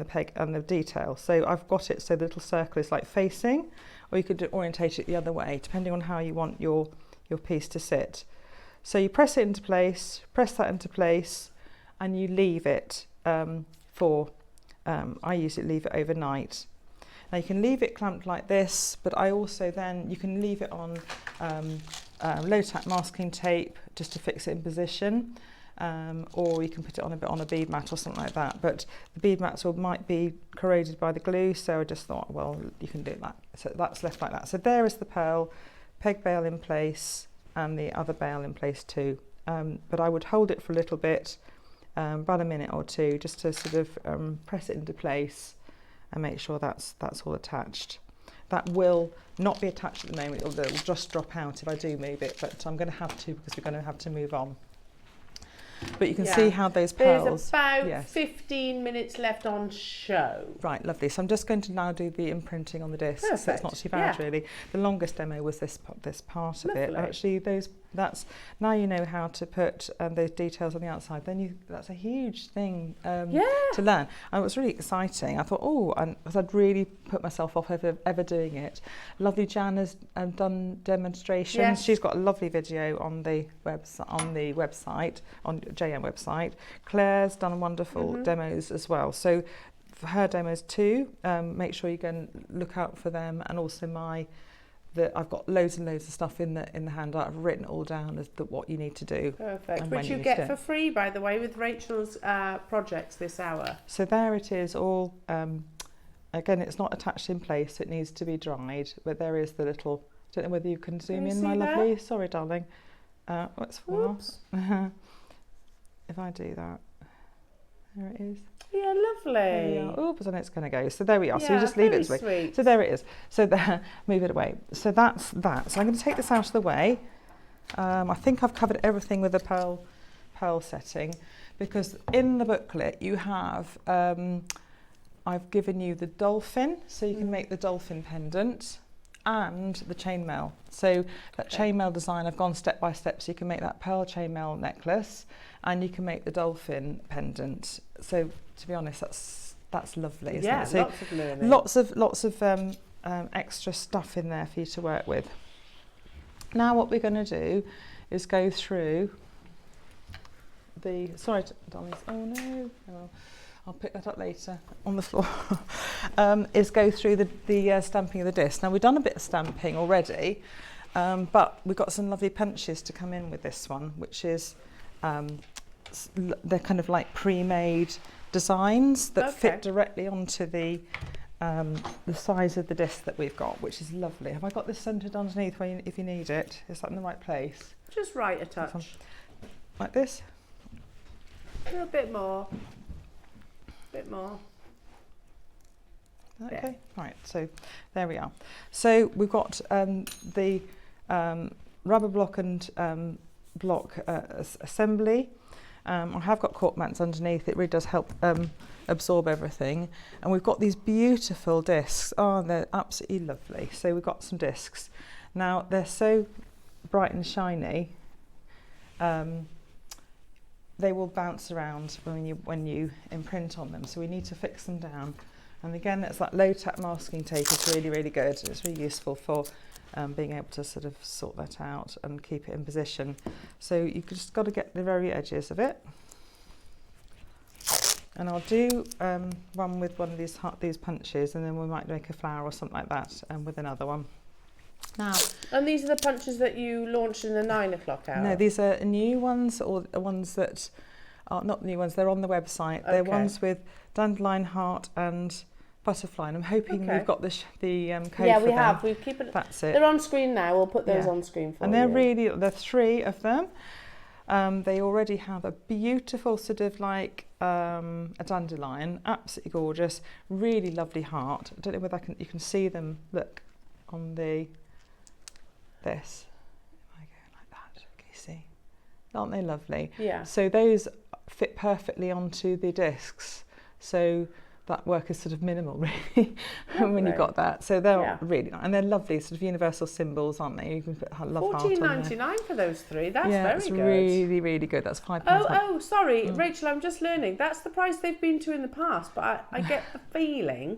peg and the detail. So I've got it so the little circle is like facing, or you could orientate it the other way depending on how you want your piece to sit. So you press it into place, press that into place, and you leave it for, I usually leave it overnight. Now you can leave it clamped like this, but I also then, you can leave it on low tack masking tape just to fix it in position, or you can put it on a bead mat or something like that. But the bead mats might be corroded by the glue, so I just thought, well, you can do that. So that's left like that. So there is the pearl, peg bail in place, and the other bail in place too. But I would hold it for a little bit, about a minute or two, just to sort of press it into place and make sure that's all attached. That will not be attached at the moment, it will just drop out if I do move it, but I'm going to have to because we're going to have to move on. But you can see how those pearls... There's about 15 minutes left on show. Right, lovely. So I'm just going to now do the imprinting on the disc. Perfect. So it's not too bad, really. The longest demo was this part of it. Actually, that's now you know how to put those details on the outside. Then that's a huge thing to learn. And it was really exciting. I thought, I'd really put myself off ever doing it. Lovely Jan has done demonstrations. Yes. She's got a lovely video on the website, on JM website. Claire's done wonderful demos as well. So for her demos too, make sure you go and look out for them. And also I've got loads and loads of stuff in the handout. I've written it all down as what you need to do. Perfect. Which you get for free, by the way, with Rachel's projects this hour. So there it is all. Again, it's not attached in place. It needs to be dried. But there is the little... I don't know whether you can zoom in, my lovely. Sorry, darling. Oops. If I do that, there it is. Yeah, lovely. Oops, and it's going to go. So there we are. So you just leave it this way. So there it is. So there, move it away. So that's that. So I'm going to take this out of the way. I think I've covered everything with the pearl setting, because in the booklet you have, I've given you the dolphin, so you can make the dolphin pendant, and the chainmail. So that chainmail design, I've gone step by step, so you can make that pearl chainmail necklace and you can make the dolphin pendant. So to be honest, that's lovely, isn't it? So lots of learning. Lots of extra stuff in there for you to work with. Now what we're going to do is go through the, sorry darlings, oh no, I'll pick that up later on the floor, is go through the stamping of the disc. Now we've done a bit of stamping already, but we've got some lovely punches to come in with this one, which is, they're kind of like pre-made designs that fit directly onto the size of the disc that we've got, which is lovely. Have I got this centred underneath if you need it? Is that in the right place? Just right a touch. Like this? A little bit more. Bit more. Okay, right, so there we are. So we've got the rubber block and block assembly. I have got cork mats underneath. It really does help absorb everything. And we've got these beautiful discs. Oh, they're absolutely lovely. So we've got some discs. Now they're so bright and shiny. They will bounce around when you imprint on them, so we need to fix them down. And again, it's that low tack masking tape is really, really good. It's really useful for being able to sort of sort that out and keep it in position. So you've just got to get the very edges of it. And I'll do one with one of these punches, and then we might make a flower or something like that with another one. Now, and these are the punches that you launched in the 9 o'clock hour? No, these are new ones, or ones that are not new ones. They're on the website. They're ones with dandelion heart and butterfly, and I'm hoping we've got the code for Yeah, we them. have. We've keep it. That's it. They're on screen now. We'll put those on screen for you. And they're really, there are 3 of them. They already have a beautiful sort of like a dandelion, absolutely gorgeous, really lovely heart. I don't know whether you can see them. Look on this. If I go like that, can you see? Aren't they lovely? Yeah. So those fit perfectly onto the discs. So that work is sort of minimal, really, when you got that. So they're really nice, and they're lovely, sort of universal symbols, aren't they? You can put love heart on there. $14.99 for those 3. That's very it's good. really, really good. That's £5. Oh, sorry, Rachel. I'm just learning. That's the price they've been to in the past, but I get the feeling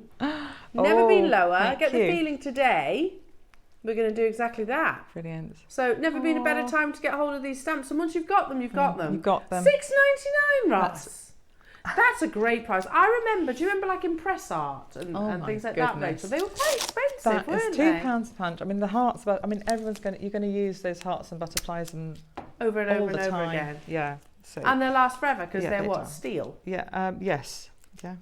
never been lower. I get the feeling today we're going to do exactly that. Brilliant. So never been a better time to get hold of these stamps. And once you've got them, you've got them. You've got them. $6.99, Ross. That's a great price. I remember. Do you remember like Impress Art and things like that, Rachel? They were quite expensive, weren't they? £2 a punch. I mean, the hearts. I mean, you're going to use those hearts and butterflies and over and all over the and over time. again. Yeah. So. And they'll last forever because they're they what? do. Steel. Yeah. Yes. Yeah.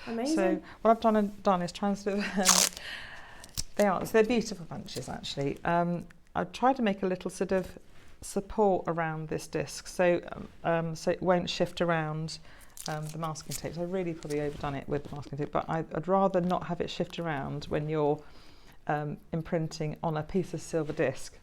Amazing. So what I've done is try and sort of. They're beautiful bunches actually. I've tried to make a little sort of support around this disc so it won't shift around the masking tape. So I've really probably overdone it with the masking tape, but I'd rather not have it shift around when you're imprinting on a piece of silver disc.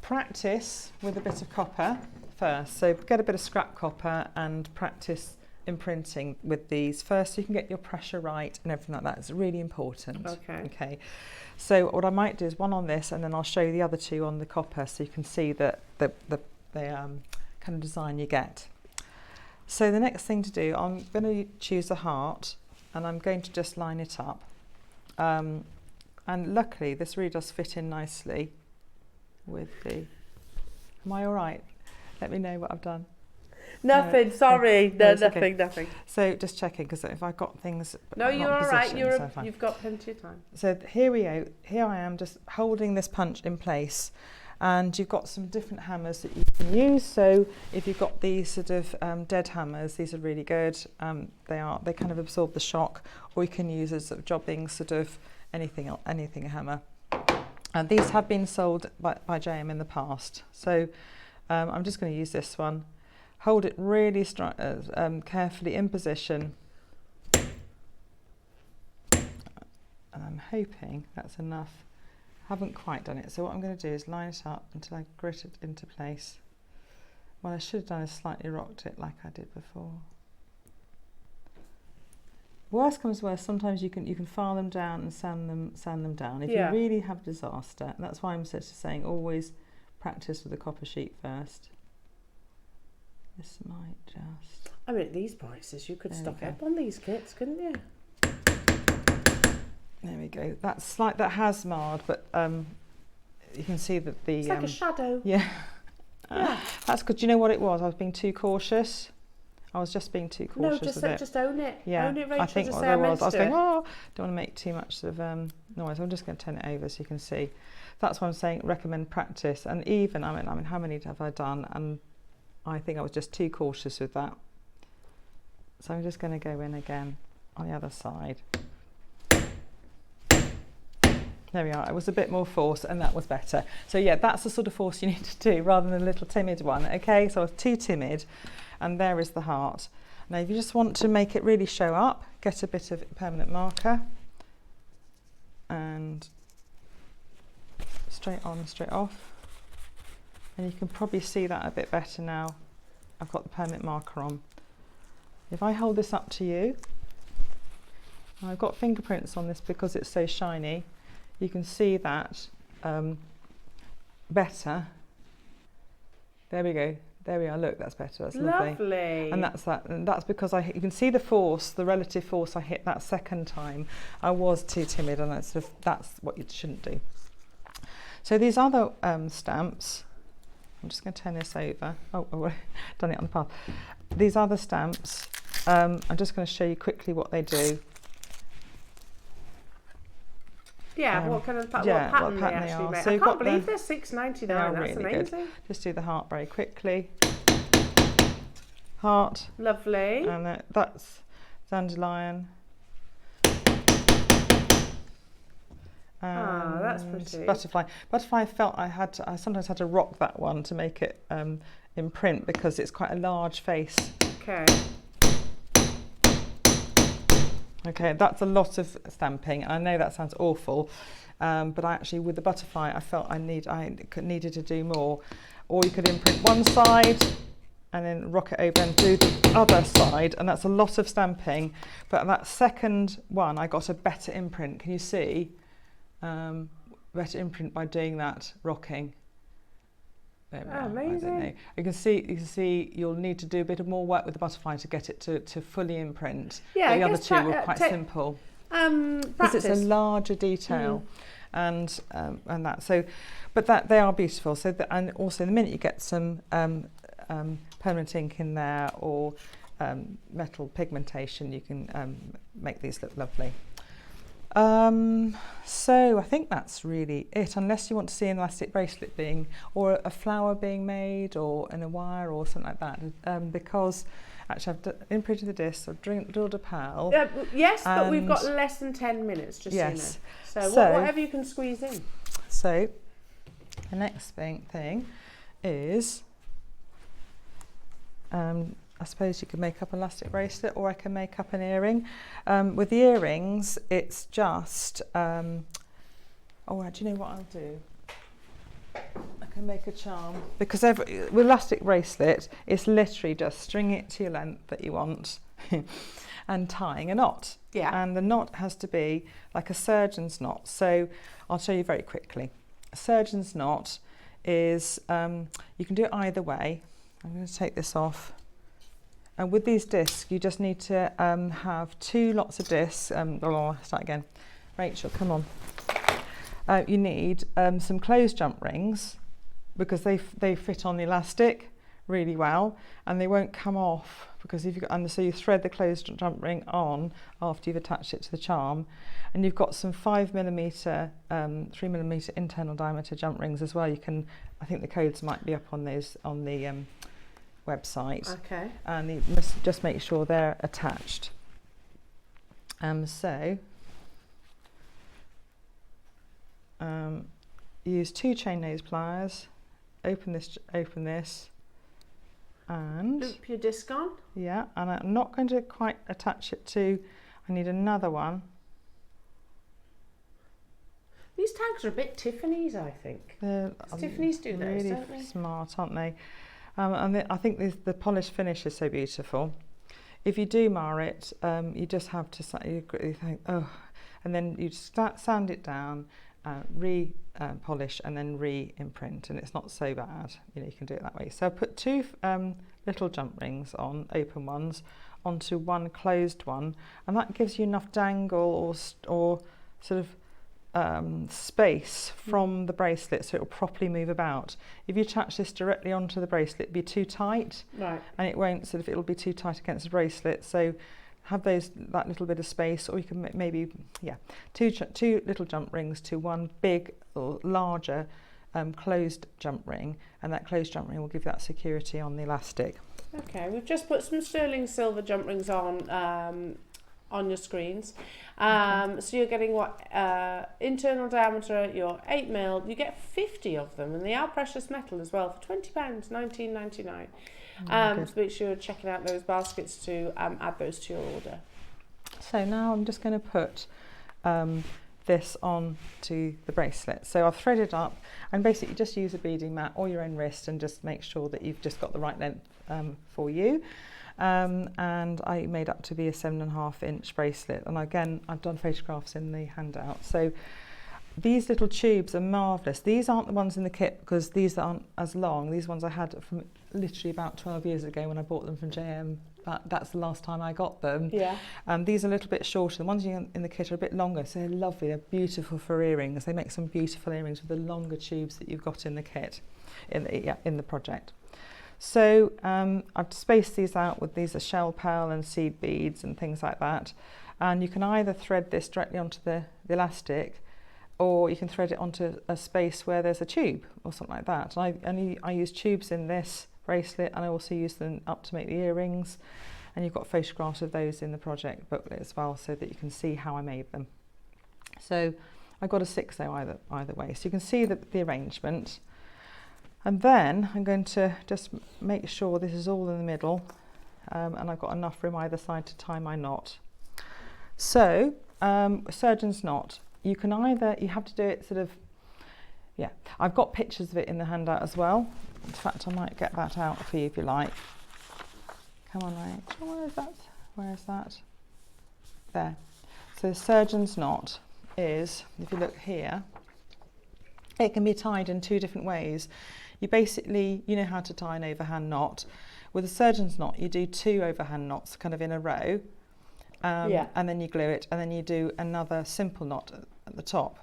Practice with a bit of copper first. So get a bit of scrap copper and practice imprinting with these first so you can get your pressure right and everything like that. It's really important. Okay. So what I might do is one on this, and then I'll show you the other 2 on the copper so you can see the kind of design you get. So the next thing to do, I'm going to choose a heart and I'm going to just line it up. And luckily this really does fit in nicely with the... Am I all right? Let me know what I've done. Nothing, sorry. No, nothing. So just checking, because if I've got things... No, you're all right. You've got plenty of time. So here we go. Here I am just holding this punch in place. And you've got some different hammers that you can use. So if you've got these sort of dead hammers, these are really good. They kind of absorb the shock, or you can use a sort of jobbing sort of anything hammer. And these have been sold by JM in the past. So I'm just going to use this one. Hold it really carefully in position. And I'm hoping that's enough. Haven't quite done it, so what I'm going to do is line it up until I grit it into place. What I should have done is slightly rocked it like I did before. Worst comes to worst, sometimes you can file them down and sand them down if you really have disaster. And that's why I'm saying always practice with the copper sheet first. This might just... I mean, at these prices, you could stock up on these kits, couldn't you? There we go. That has marred, but you can see that the... It's like a shadow. Yeah. That's good. Do you know what it was? I was being too cautious. I was just being too cautious. No, just own it. Yeah. Own it, Rachel. I think what there was, I was going, don't want to make too much of noise. I'm just going to turn it over so you can see. That's why I'm saying recommend practice. And even, I mean, how many have I done? And I think I was just too cautious with that. So I'm just going to go in again on the other side. There we are. It was a bit more force and that was better. So yeah, that's the sort of force you need to do rather than a little timid one. Okay, so I was too timid, and there is the heart. Now if you just want to make it really show up, get a bit of permanent marker and straight on, straight off. And you can probably see that a bit better now. I've got the permanent marker on. If I hold this up to you, I've got fingerprints on this because it's so shiny. You can see that better. There we go. There we are. Look, that's better. That's lovely. And that's that. And that's because you can see the force, the relative force I hit that second time. I was too timid, and that's what you shouldn't do. So these other stamps, I'm just going to turn this over. Oh, I've done it on the path. These other stamps, I'm just going to show you quickly what they do. Yeah, what kind of what pattern they actually make. So I can't believe they're $6.99. That's really amazing. Good. Just do the heart very quickly. Heart. Lovely. And that's dandelion. that's pretty. Butterfly. I felt I sometimes had to rock that one to make it in print because it's quite a large face. Okay. Okay, that's a lot of stamping. I know that sounds awful, but actually with the butterfly, I felt I needed to do more. Or you could imprint one side and then rock it over and do the other side, and that's a lot of stamping. But that second one, I got a better imprint. Can you see? Better imprint by doing that rocking. Amazing. You can see you'll need to do a bit of more work with the butterfly to get it to fully imprint. Yeah, but the other two were quite simple. Because it's a larger detail. And that, so, but that they are beautiful. So and also the minute you get some permanent ink in there or metal pigmentation, you can make these look lovely. So I think that's really it, unless you want to see an elastic bracelet or a flower being made, or in a wire or something like that. Because actually I've imprinted the disc, I've drilled a pearl. Yes, but we've got less than 10 minutes, just yes. so you know. So whatever you can squeeze in. So the next thing is, I suppose you could make up an elastic bracelet, or I can make up an earring. With the earrings, it's just, do you know what I'll do? I can make a charm, because with elastic bracelet, it's literally just stringing it to your length that you want and tying a knot. Yeah. And the knot has to be like a surgeon's knot. So I'll show you very quickly. A surgeon's knot is, you can do it either way. I'm going to take this off. And with these discs, you just need to have 2 lots of discs. I'll start again. Rachel, come on. You need some closed jump rings, because they fit on the elastic really well, and they won't come off, because so you thread the closed jump ring on after you've attached it to the charm, and you've got some 5mm, 3mm internal diameter jump rings as well. I think the codes might be up on those on the website. Okay. And you must just make sure they're attached. Use 2 chain nose pliers, open this, and loop your disc on. Yeah, and I'm not going to quite attach it to, I need another one. These tags are a bit Tiffany's, I think. Tiffany's do those, really don't they? Smart, aren't they? And I think the polished finish is so beautiful. If you do mar it, you just have to you think, oh, and then you sand it down, polish, and then re-imprint, and it's not so bad. You can do it that way. So I put 2 little jump rings on, open ones, onto one closed one, and that gives you enough dangle or sort of space from the bracelet, so it will properly move about. If you attach this directly onto the bracelet, it'd be too tight, right? And it won't it'll be too tight against the bracelet. So have that little bit of space, or you can maybe 2 little jump rings to one big or larger closed jump ring, and that closed jump ring will give you that security on the elastic. Okay, we've just put some sterling silver jump rings on your screens. So you're getting what internal diameter, your 8mm. You get 50 of them, and they are precious metal as well for £20, $19.99. So make sure you're checking out those baskets to add those to your order. So now I'm just going to put this on to the bracelet. So I've threaded up, and basically just use a beading mat or your own wrist, and just make sure that you've just got the right length for you. And I made up to be a 7.5-inch bracelet, and again I've done photographs in the handout. So these little tubes are marvellous. These aren't the ones in the kit, because these aren't as long. These ones I had from literally about 12 years ago when I bought them from JM. That's the last time I got them. Yeah. These are a little bit shorter. The ones in the kit are a bit longer, so they're lovely. They're beautiful for earrings. They make some beautiful earrings with the longer tubes that you've got in the kit, in the project. So I've spaced these out with these are shell pearl and seed beads and things like that. And you can either thread this directly onto the elastic, or you can thread it onto a space where there's a tube or something like that. And I use tubes in this bracelet, and I also use them up to make the earrings. And you've got photographs of those in the project booklet as well, so that you can see how I made them. So I got a 6 though either way. So you can see the arrangement. And then I'm going to just make sure this is all in the middle, and I've got enough room either side to tie my knot. So surgeon's knot, you have to do it sort of, yeah, I've got pictures of it in the handout as well. In fact, I might get that out for you if you like. Come on, Rachel, where is that? Where is that? There. So the surgeon's knot is, if you look here, it can be tied in 2 different ways. You basically, you know how to tie an overhand knot. With a surgeon's knot, you do 2 overhand knots kind of in a row, and then you glue it, and then you do another simple knot at the top.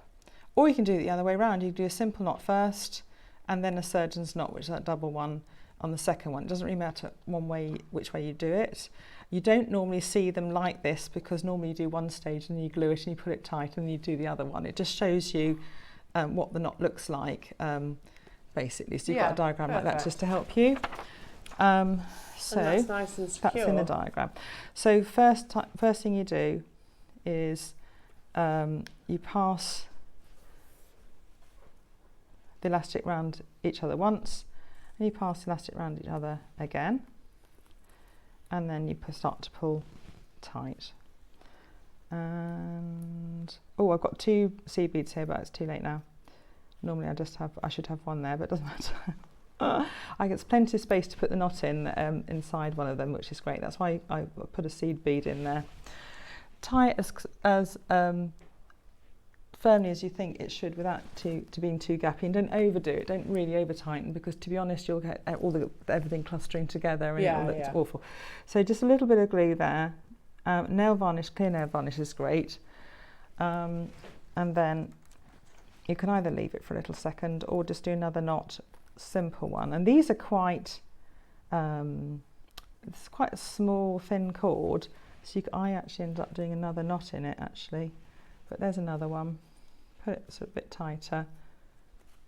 Or you can do it the other way around. You do a simple knot first, and then a surgeon's knot, which is that double one, on the second one. It doesn't really matter which way you do it. You don't normally see them like this, because normally you do one stage and you glue it and you put it tight and you do the other one. It just shows you what the knot looks like, basically. So you've got a diagram like that just to help you. So and that's nice and secure. That's in the diagram. So first thing you do is you pass the elastic round each other once, and you pass the elastic round each other again, and then you start to pull tight. And I've got 2 seed beads here, but it's too late now. Normally I should have one there, but it doesn't matter. I get plenty of space to put the knot in inside one of them, which is great. That's why I put a seed bead in there. Tie it as firmly as you think it should, without to being too gappy, and don't overdo it. Don't really over tighten, because to be honest, you'll get everything clustering together and it looks awful. So just a little bit of glue there. Nail varnish, clear nail varnish is great, and then you can either leave it for a little second or just do another knot, simple one. And these are quite it's quite a small thin cord, so I actually ended up doing another knot in it actually, but there's another one. Put it sort of a bit tighter,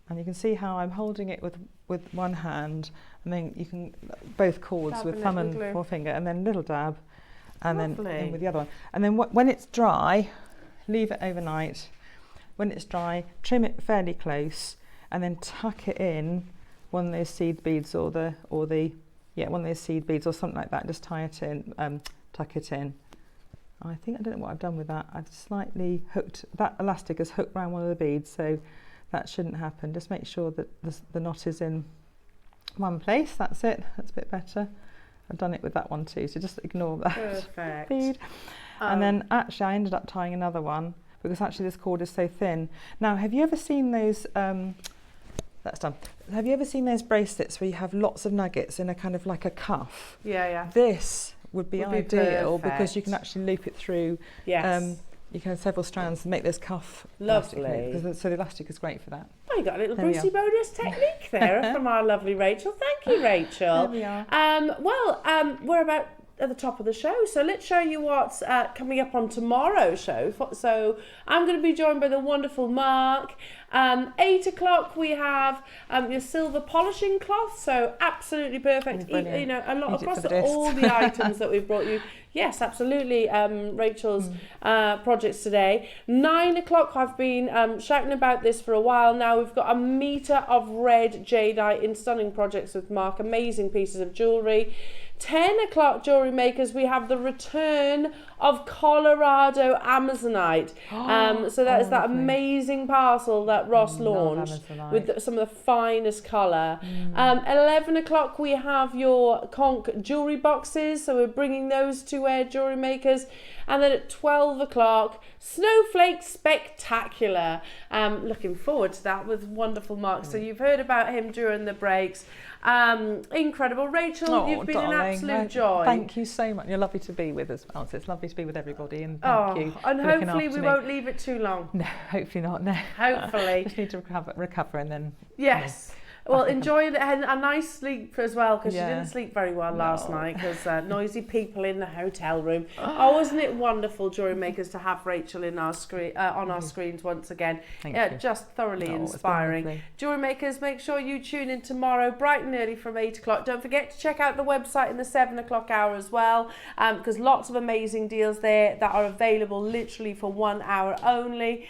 and you can see how I'm holding it with one hand, and then you can both cords with thumb and forefinger, and then little dab, and then in with the other one. And then when it's dry, leave it overnight. When it's dry, trim it fairly close, and then tuck it in one of those seed beads or one of those seed beads or something like that. Just tie it in, tuck it in. I don't know what I've done with that. I've slightly hooked, that elastic is hooked around one of the beads, so that shouldn't happen. Just make sure that the knot is in one place. That's it. That's a bit better. I've done it with that one too, so just ignore that. Perfect. Bead. And then actually I ended up tying another one, because actually this cord is so thin. Now, have you ever seen those, that's done. Have you ever seen those bracelets where you have lots of nuggets in a kind of like a cuff? Yeah. This would be ideal, because you can perfect. actually loop it through. Yes. You can have several strands and make this cuff Lovely. so the elastic is great for that. Oh, you got a little There we Brucey are. bonus technique there from our lovely Rachel. Thank you, Rachel. There we are. We're about at the top of the show, so let's show you what's coming up on tomorrow's show. So I'm going to be joined by the wonderful Mark. 8 o'clock we have your silver polishing cloth, so absolutely perfect. You know, a lot across all the items that we've brought you. Yes, absolutely. Rachel's projects today. 9 o'clock, I've been shouting about this for a while now. We've got a metre of red jadeite in stunning projects with Mark. Amazing pieces of jewellery. 10 o'clock, jewellery makers, we have the return of Colorado Amazonite. So that is that amazing parcel that Ross launched with some of the finest colour. 11 o'clock, we have your conch jewellery boxes, so we're bringing those to jewellery makers. And then at 12 o'clock, Snowflake Spectacular. Looking forward to that with wonderful Mark. So you've heard about him during the breaks. Incredible. Rachel, you've been an absolute joy. Thank you so much. You're lovely to be with us, well. It's lovely to be with everybody, and thank you. And hopefully we won't leave it too long. No, hopefully not. No. Hopefully. Just need to recover and then. Yes. Well, enjoy it and a nice sleep as well, because you didn't sleep very well last night because noisy people in the hotel room. Oh, wasn't it wonderful, Jewellery Makers, to have Rachel in our screen on our screens once again? Thank you. Just thoroughly inspiring. Jewellery Makers, make sure you tune in tomorrow bright and early from 8 o'clock. Don't forget to check out the website in the 7 o'clock hour as well, because lots of amazing deals there that are available literally for 1 hour only.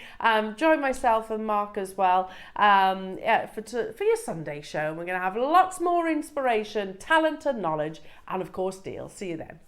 Join myself and Mark as well for your Sunday show. We're going to have lots more inspiration, talent and knowledge, and of course deals. See you then.